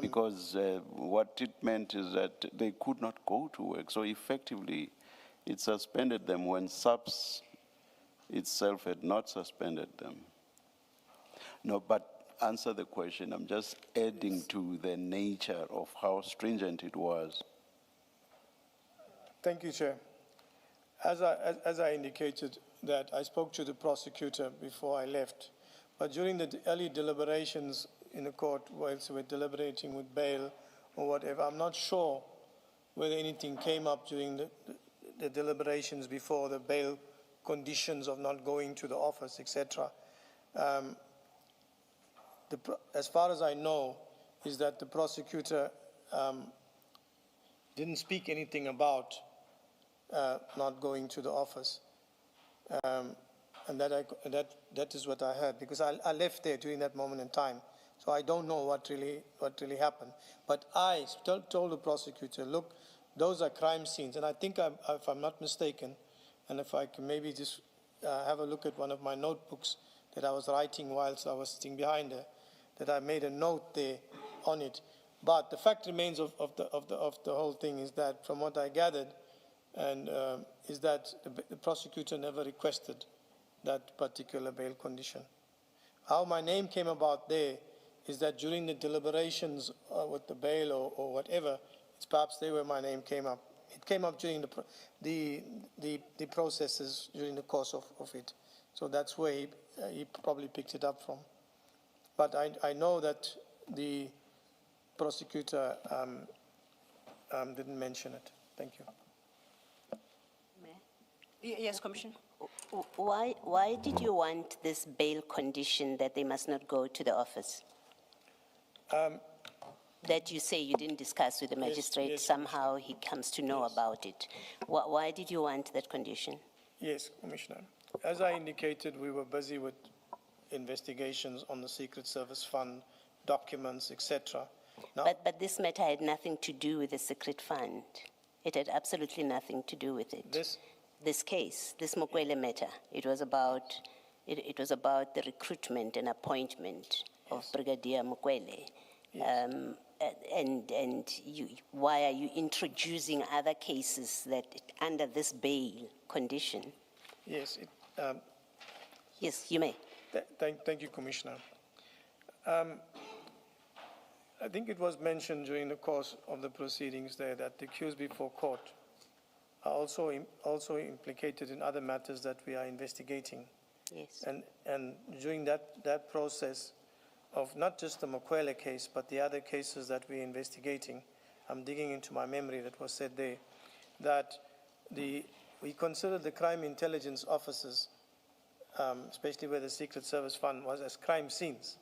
Because what it meant is that they could not go to work. So effectively, it suspended them when SAPS itself had not suspended them. No, but answer the question. I'm just adding to the nature of how stringent it was. Thank you, Chair. As I indicated, that I spoke to the prosecutor before I left, but during the early deliberations in the court, whilst we're deliberating with bail or whatever, I'm not sure whether anything came up during the deliberations before the bail conditions of not going to the office, etc. As far as I know, is that the prosecutor didn't speak anything about not going to the office, and that is what I heard, because I left there during that moment in time, so I don't know what really happened. But I told the prosecutor, look, those are crime scenes, and I think if I'm not mistaken, and if I can maybe just have a look at one of my notebooks that I was writing whilst I was sitting behind there, that I made a note there on it. But the fact remains of the whole thing is that, from what I gathered, and is that the prosecutor never requested that particular bail condition. How my name came about there is that during the deliberations with the bail or whatever, it's perhaps there where my name came up. It came up during the processes during the course of it. So that's where he probably picked it up from. But I know that the prosecutor didn't mention it. Thank you. Yes, Commissioner. Why did you want this bail condition that they must not go to the office? That you say you didn't discuss with the magistrate, yes, somehow he comes to know about it. Why did you want that condition? Yes, Commissioner. As I indicated, we were busy with investigations on the Secret Service Fund, documents, etc. No. But this matter had nothing to do with the secret fund. It had absolutely nothing to do with it. This case, this Mokwele matter, it was about the recruitment and appointment of Brigadier Mokwele. Yes. Why are you introducing other cases that under this bail condition? Yes, Yes, you may. thank you, Commissioner. I think it was mentioned during the course of the proceedings there that the accused before court are also implicated in other matters that we are investigating. Yes. And during that process of not just the Mokwele case, but the other cases that we're investigating, I'm digging into my memory that was said there, that we considered the crime intelligence officers, especially where the Secret Service Fund was, as crime scenes.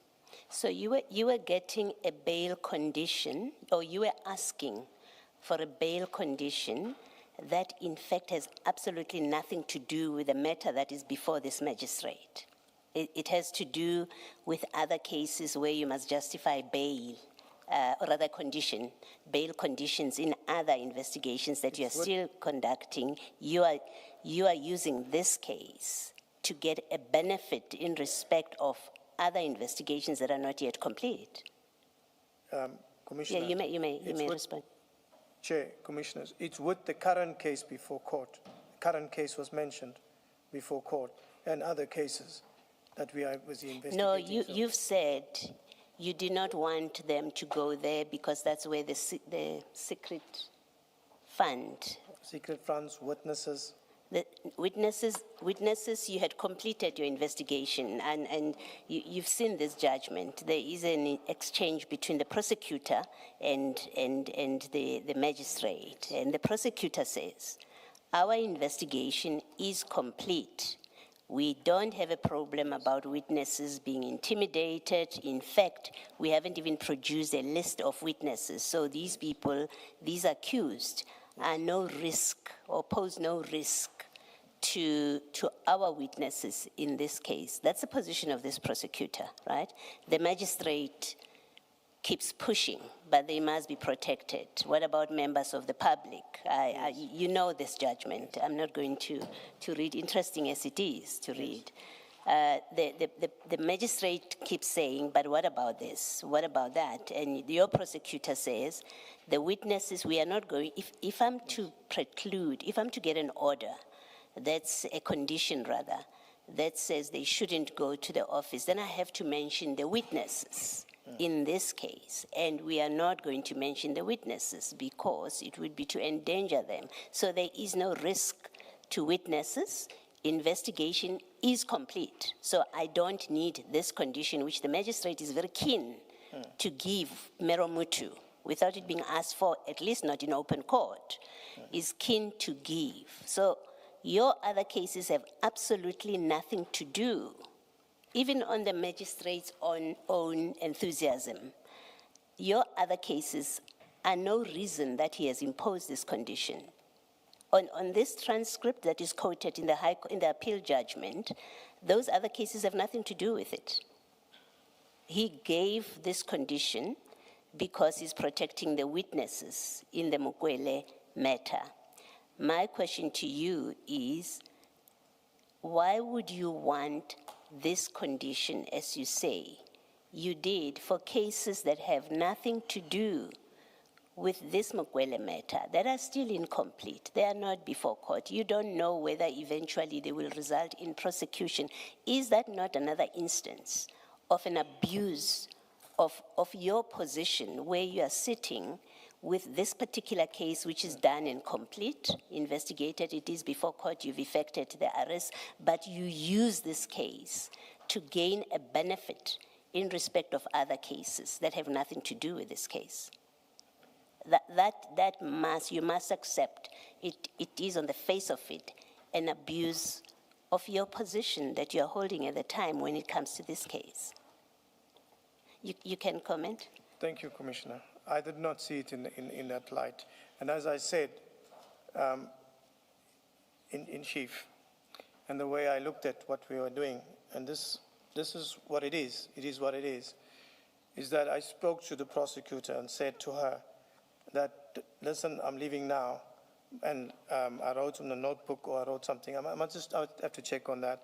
So you were getting a bail condition, or you were asking for a bail condition that in fact has absolutely nothing to do with the matter that is before this magistrate. It has to do with other cases where you must justify bail, or rather bail conditions in other investigations that you are still conducting. You are using this case to get a benefit in respect of other investigations that are not yet complete. Commissioner. Yeah, you may respond. Chair, Commissioners, it's with the current case before court. The current case was mentioned before court and other cases that we are busy investigating. No, you've said you do not want them to go there because that's where the secret fund. Secret funds, witnesses. The witnesses, you had completed your investigation and you've seen this judgment. There is an exchange between the prosecutor and the magistrate. And the prosecutor says, our investigation is complete. We don't have a problem about witnesses being intimidated. In fact, we haven't even produced a list of witnesses. So these people, these accused, are no risk or pose no risk to our witnesses in this case. That's the position of this prosecutor, right? The magistrate keeps pushing, but they must be protected. What about members of the public? You know this judgment. I'm not going to read, interesting as it is to read. The magistrate keeps saying, but what about this? What about that? And your prosecutor says, the witnesses, we are not going, if I'm to preclude, if I'm to get an order, that's a condition rather, that says they shouldn't go to the office, then I have to mention the witnesses in this case. And we are not going to mention the witnesses because it would be to endanger them. So there is no risk to witnesses. Investigation is complete. So I don't need this condition, which the magistrate is very keen to give Meromutu without it being asked for, at least not in open court, is keen to give. So your other cases have absolutely nothing to do, even on the magistrate's own enthusiasm. Your other cases are no reason that he has imposed this condition. On this transcript that is quoted in the appeal judgment, those other cases have nothing to do with it. He gave this condition because he's protecting the witnesses in the Mokwele matter. My question to you is, why would you want this condition, as you say, you did for cases that have nothing to do with this Mokwele matter, that are still incomplete? They are not before court. You don't know whether eventually they will result in prosecution. Is that not another instance of an abuse of your position where you are sitting with this particular case, which is done and complete, investigated, it is before court, you've effected the arrest, but you use this case to gain a benefit in respect of other cases that have nothing to do with this case? You must accept it is on the face of it an abuse of your position that you're holding at the time when it comes to this case. You can comment? Thank you, Commissioner. I did not see it in that light. And as I said, in chief, and the way I looked at what we were doing, and this is what it is what it is. is that I spoke to the prosecutor and said to her that, listen, I'm leaving now. And I wrote on a notebook or I wrote something. I would have to check on that.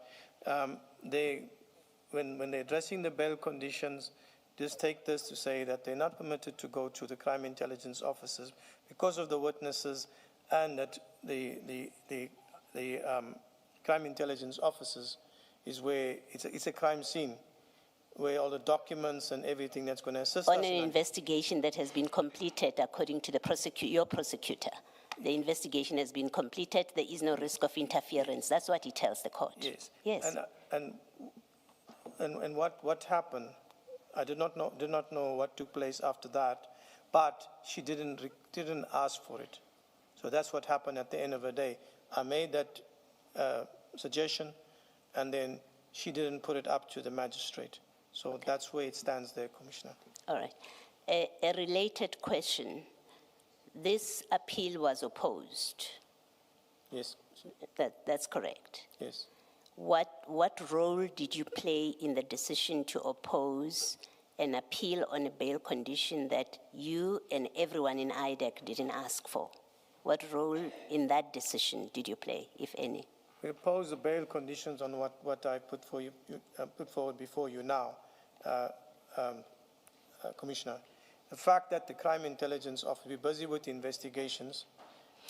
When they're addressing the bail conditions, just take this to say that they're not permitted to go to the crime intelligence officers because of the witnesses, and that the crime intelligence officers is where it's a crime scene, where all the documents and everything that's going to assist us On an in that. investigation that has been completed according to the your prosecutor. The investigation has been completed. There is no risk of interference. That's what he tells the court. Yes. Yes. And what happened? I did not know what took place after that, but she didn't ask for it. So that's what happened at the end of the day. I made that suggestion, and then she didn't put it up to the magistrate. So that's where it stands there, Commissioner. All right. A related question. This appeal was opposed. Yes. That's correct. Yes. What role did you play in the decision to oppose an appeal on a bail condition that you and everyone in IDAC didn't ask for? What role in that decision did you play, if any? We oppose the bail conditions on what I put forward before you now, Commissioner. The fact that the crime intelligence office be busy with investigations,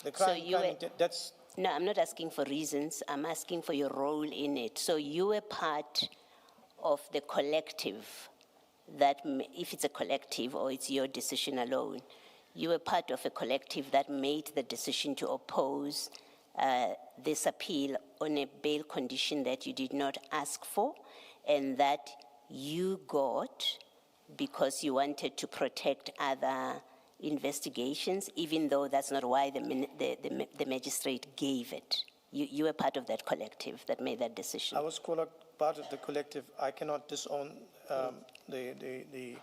that's. No, I'm not asking for reasons. I'm asking for your role in it. So you were part of the collective that, if it's a collective or it's your decision alone, you were part of a collective that made the decision to oppose this appeal on a bail condition that you did not ask for and that you got because you wanted to protect other investigations, even though that's not why the magistrate gave it. You were part of that collective that made that decision. I was part of the collective. I cannot disown the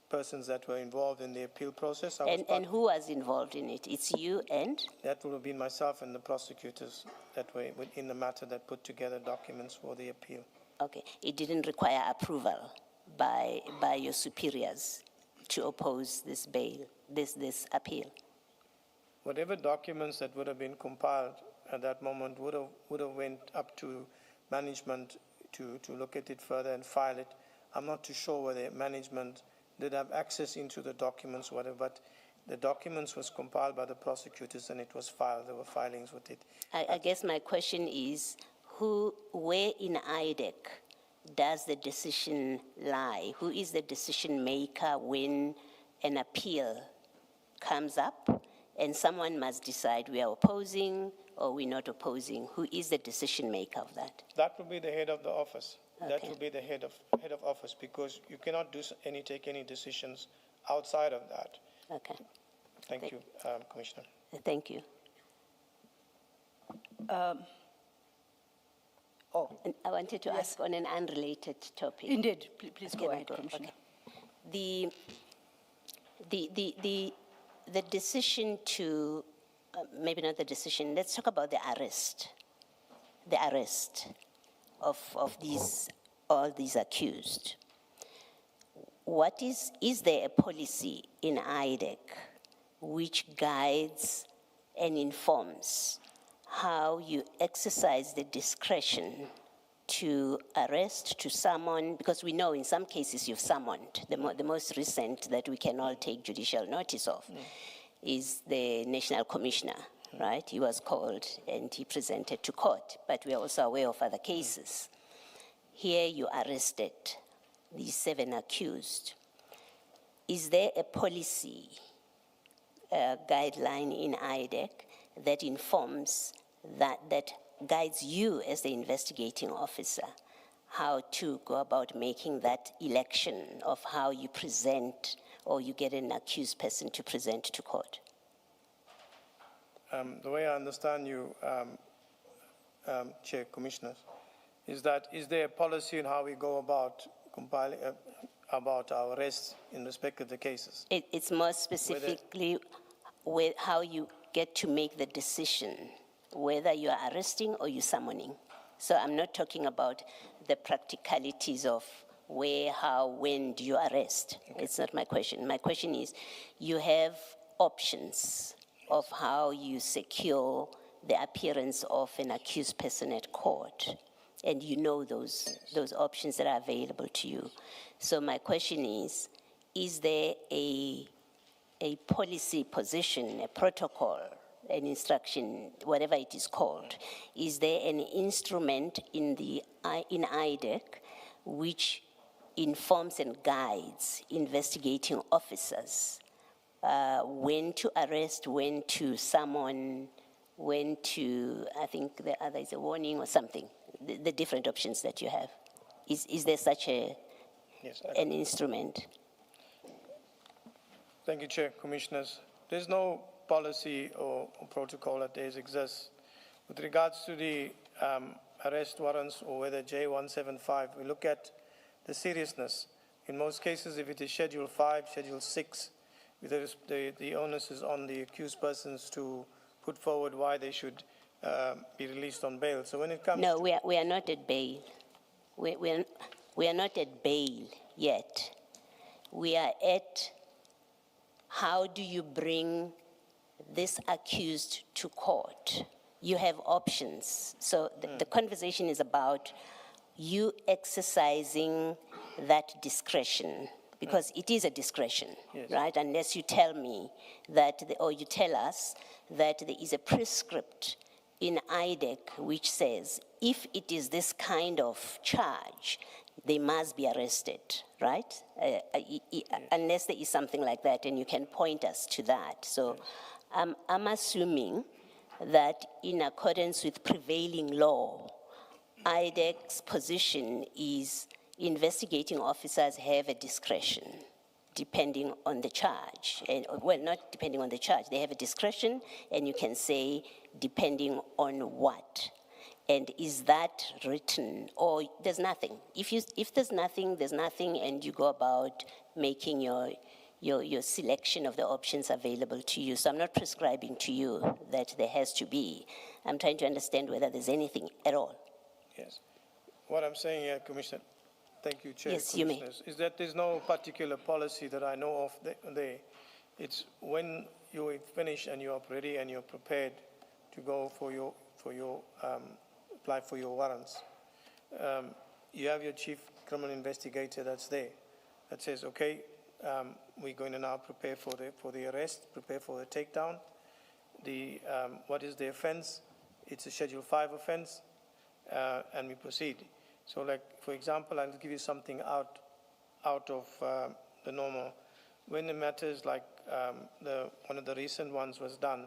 persons that were involved in the appeal process. And who was involved in it? It's you and? That would have been myself and the prosecutors that were in the matter that put together documents for the appeal. Okay. It didn't require approval by your superiors to oppose this bail, this appeal? Whatever documents that would have been compiled at that moment would have went up to management to look at it further and file it. I'm not too sure whether management did have access into the documents, whatever, but the documents was compiled by the prosecutors and it was filed. There were filings with it. I guess my question is, where in IDAC does the decision lie? Who is the decision maker when an appeal comes up and someone must decide we are opposing or we're not opposing? Who is the decision maker of that? That would be the head of the office. Okay. That would be the head of office, because you cannot take any decisions outside of that. Okay. Thank you, Commissioner. Thank you. And I wanted to ask on an unrelated topic. Indeed, please Can go I ahead, Commissioner. Okay. The decision to, maybe not the decision, let's talk about the arrest of all these accused. Is there a policy in IDAC which guides and informs how you exercise the discretion to arrest, to summon, because we know in some cases you've summoned. The most recent that we can all take judicial notice of is the National Commissioner, right? He was called and he presented to court, but we are also aware of other cases. Here you arrested these 7 accused. Is there a policy, guideline in IDAC that informs that guides you as the investigating officer how to go about making that election of how you present or you get an accused person to present to court? The way I understand you, Chair, Commissioners, is there a policy in how we go about compiling about our arrests in respect of the cases? It's more specifically with how you get to make the decision whether you are arresting or you're summoning. So I'm not talking about the practicalities of where, how, when do you arrest. It's not my question. My question is, you have options of how you secure the appearance of an accused person at court, and you know those options that are available to you. So my question is there a policy position, a protocol, an instruction, whatever it is called, is there an instrument in IDAC which informs and guides investigating officers when to arrest, when to summon, when to, I think the other is a warning or something, the different options that you have? Is there such an instrument? Thank you, Chair, Commissioners. There's no policy or protocol that exists. With regards to the arrest warrants or whether J175, we look at the seriousness. In most cases, if it is Schedule 5, Schedule 6, the onus is on the accused persons to put forward why they should be released on bail. So when it comes No, we are not at bail. We are not at bail yet. We are at how do you bring this accused to court? You have options. So the conversation is about you exercising that discretion, because it is a discretion, right? Unless you tell me that, or you tell us that there is a prescript in IDAC which says if it is this kind of charge, they must be arrested, right? Unless there is something like that, and you can point us to that. So I'm assuming that in accordance with prevailing law, IDAC's position is investigating officers have a discretion depending on the charge. And, well, not depending on the charge. They have a discretion, and you can say depending on what. And is that written, or there's nothing? If there's nothing, there's nothing, and you go about making your selection of the options available to you. So I'm not prescribing to you that there has to be. I'm trying to understand whether there's anything at all. Yes. What I'm saying here, Commissioner, thank you, Chair. Yes, you may. Is that there's no particular policy that I know of there. It's when you finish and you're ready and you're prepared to go apply for your warrants. You have your chief criminal investigator that's there that says, okay, we're going to now prepare for the arrest, prepare for the takedown. What is the offense? It's a Schedule 5 offense, and we proceed. So, like, for example, I'll give you something out of the normal. When the matters like one of the recent ones was done,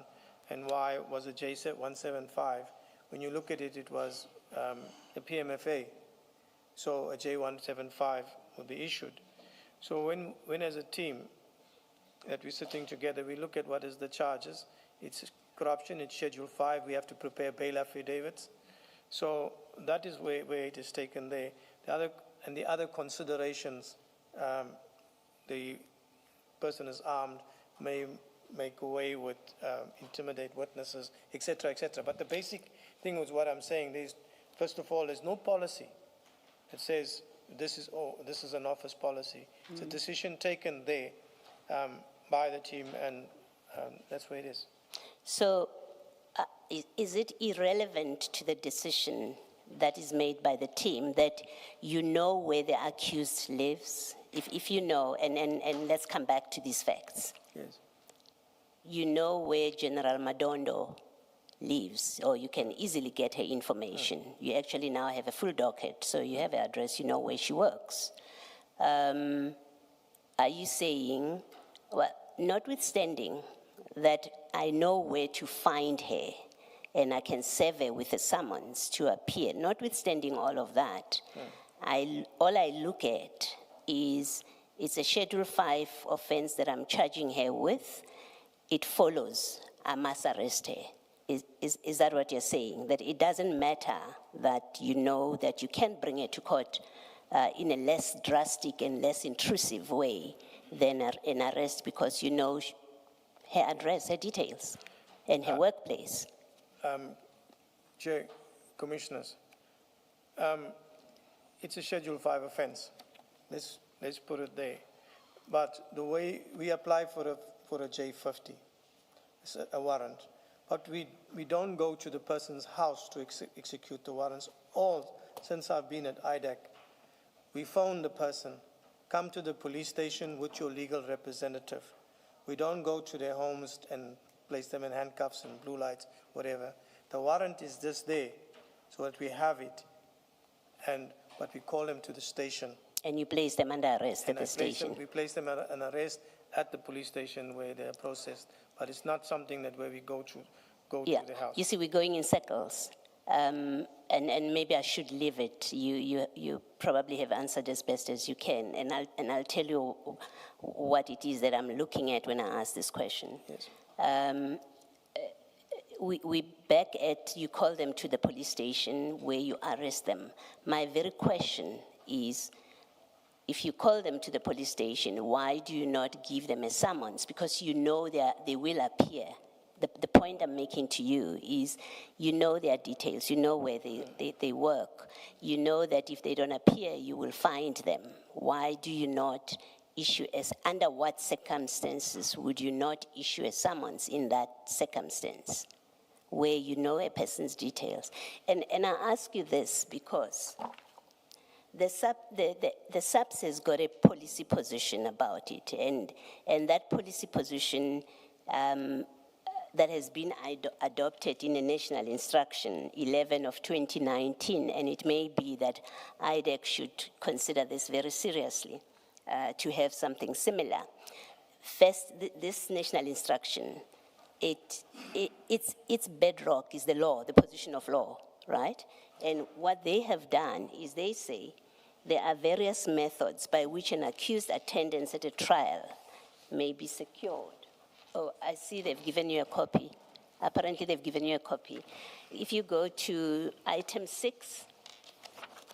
and why was a J175? When you look at it, it was a PMFA, so a J175 will be issued. So when as a team that we're sitting together, we look at what is the charges. It's corruption, it's Schedule 5, we have to prepare bail affidavits. So that is where it is taken there. The other considerations, the person is armed, may make away with, intimidate witnesses, et cetera, et cetera. But the basic thing was what I'm saying is, first of all, there's no policy that says this is an office policy. Mm-hmm. It's a decision taken there by the team, and that's where it is. So is it irrelevant to the decision that is made by the team that you know where the accused lives? If you know, and let's come back to these facts. Yes. You know where General Madondo lives, or you can easily get her information. You actually now have a full docket, so you have her address, you know where she works. Are you saying, well, notwithstanding that I know where to find her and I can serve her with a summons to appear, notwithstanding all of that, all I look at is it's a Schedule 5 offense that I'm charging her with. It follows, I must arrest her. Is that what you're saying? That it doesn't matter that you know that you can bring her to court in a less drastic and less intrusive way than an arrest, because you know her address, her details, and her workplace? Chair, Commissioners, it's a Schedule 5 offense. Let's put it there. But the way we apply for a J50, it's a warrant, but we don't go to the person's house to execute the warrants. All since I've been at IDAC, we phone the person, come to the police station with your legal representative. We don't go to their homes and place them in handcuffs and blue lights, whatever. The warrant is just there so that we have it, but we call them to the station. And you place them under arrest at the station? We place them under arrest at the police station where they are processed, but it's not something that where we go to the house. You see, we're going in circles, and maybe I should leave it. You probably have answered as best as you can, and I'll tell you what it is that I'm looking at when I ask this question. Yes. We back at, you call them to the police station where you arrest them. My very question is, if you call them to the police station, why do you not give them a summons? Because you know they will appear. The point I'm making to you is, you know their details, you know where they work. You know that if they don't appear, you will find them. Why do you not issue under what circumstances would you not issue a summons in that circumstance, where you know a person's details? And I ask you this because the SAPS has got a policy position about it, and that policy position that has been adopted in a National Instruction 11 of 2019, and it may be that IDAC should consider this very seriously, to have something similar. First, this National Instruction, its bedrock is the law, the position of law, right? And what they have done is they say there are various methods by which an accused attendance at a trial may be secured. Oh, I see they've given you a copy. Apparently they've given you a copy. If you go to item 6,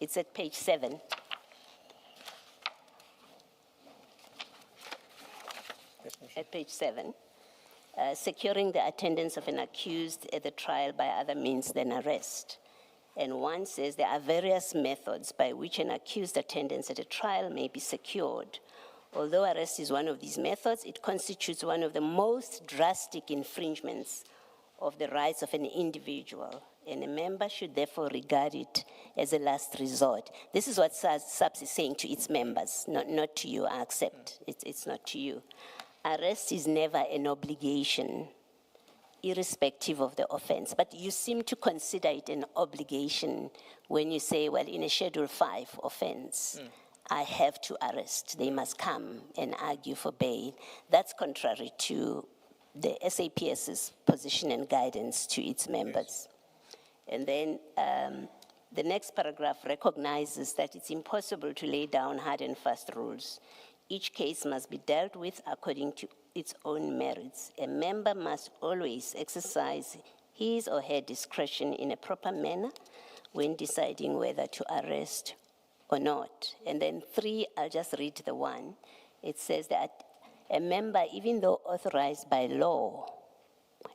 it's at page 7. At page 7. Securing the attendance of an accused at the trial by other means than arrest. And one says there are various methods by which an accused attendance at a trial may be secured. Although arrest is one of these methods, it constitutes one of the most drastic infringements of the rights of an individual, and a member should therefore regard it as a last resort. This is what SAPS is saying to its members, not to you, I accept. It's not to you. Arrest is never an obligation, irrespective of the offense. But you seem to consider it an obligation when you say, well, in a Schedule 5 offense, I have to arrest. They must come and argue for bail. That's contrary to the SAPS's position and guidance to its members. Yes. And then the next paragraph recognizes that it's impossible to lay down hard and fast rules. Each case must be dealt with according to its own merits. A member must always exercise his or her discretion in a proper manner when deciding whether to arrest or not. And then 3, I'll just read the one. It says that a member, even though authorized by law,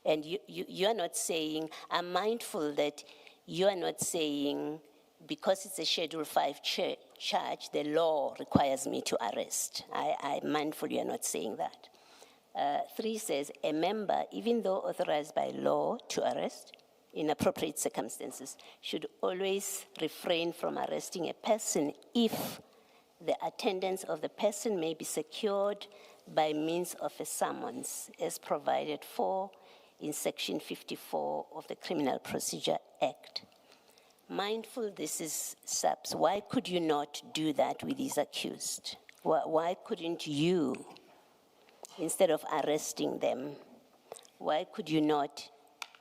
and you are not saying, I'm mindful that you are not saying, because it's a Schedule 5 charge, the law requires me to arrest. I'm mindful you're not saying that. 3 says, a member, even though authorized by law to arrest, in appropriate circumstances, should always refrain from arresting a person if the attendance of the person may be secured by means of a summons, as provided for in Section 54 of the Criminal Procedure Act. Mindful this is SAPS, why could you not do that with these accused? Why couldn't you, instead of arresting them, why could you not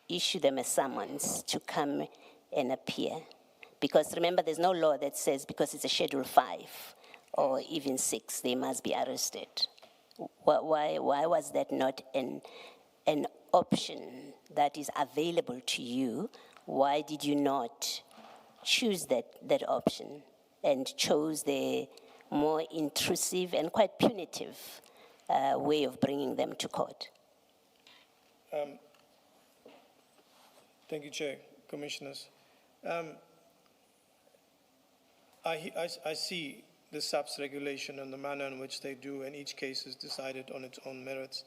issue them a summons to come and appear? Because remember, there's no law that says because it's a Schedule 5 or even 6, they must be arrested. Why was that not an option that is available to you? Why did you not choose that option and chose the more intrusive and quite punitive way of bringing them to court? Thank you, Chair, Commissioners. I see the SAPS regulation and the manner in which they do, and each case is decided on its own merits.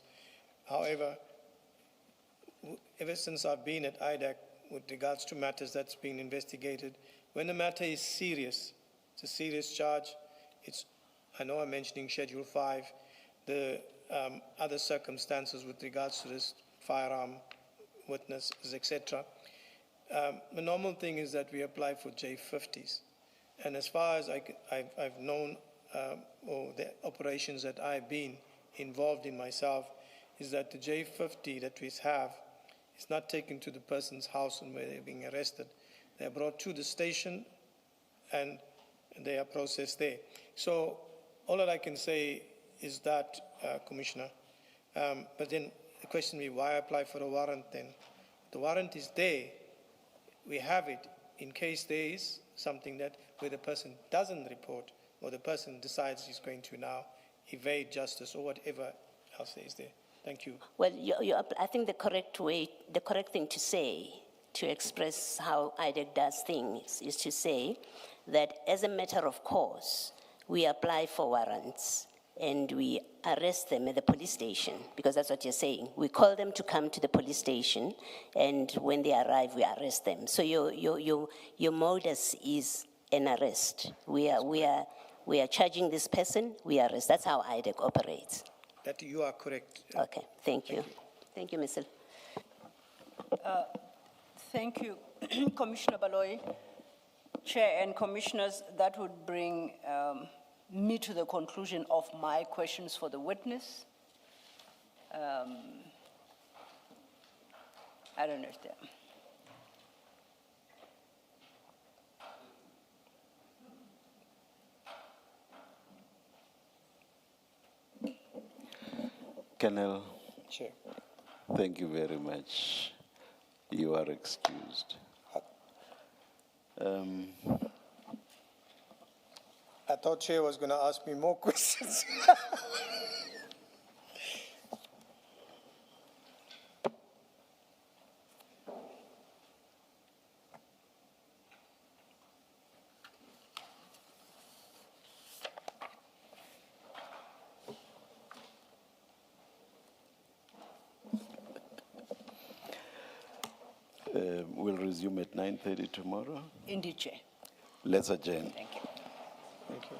However, ever since I've been at IDAC, with regards to matters that's being investigated, when the matter is serious, it's a serious charge, I know I'm mentioning Schedule 5, the other circumstances with regards to this firearm, witnesses, etc. The normal thing is that we apply for J50s. And as far as I've known, or the operations that I've been involved in myself, is that the J50 that we have is not taken to the person's house and where they're being arrested. They're brought to the station and they are processed there. So all that I can say is that, Commissioner, but then the question will be, why apply for a warrant then? The warrant is there. We have it in case there is something that where the person doesn't report or the person decides he's going to now evade justice or whatever else there is there. Thank you. Well, I think the correct thing to say, to express how IDAC does things, is to say that as a matter of course, we apply for warrants and we arrest them at the police station, because that's what you're saying. We call them to come to the police station, and when they arrive, we arrest them. So your modus is an arrest. We are charging this person, we arrest. That's how IDAC operates. That you are correct. Okay, thank you. Thank you, Ms. Thank you, Commissioner Baloyi. Chair and Commissioners, that would bring me to the conclusion of my questions for the witness. I don't know if there. Colonel, Chair. thank you very much. You are excused. I thought Chair was going to ask me more questions. We'll resume at 9:30 tomorrow. Indeed, Chair. Let's adjourn. Thank you. Thank you.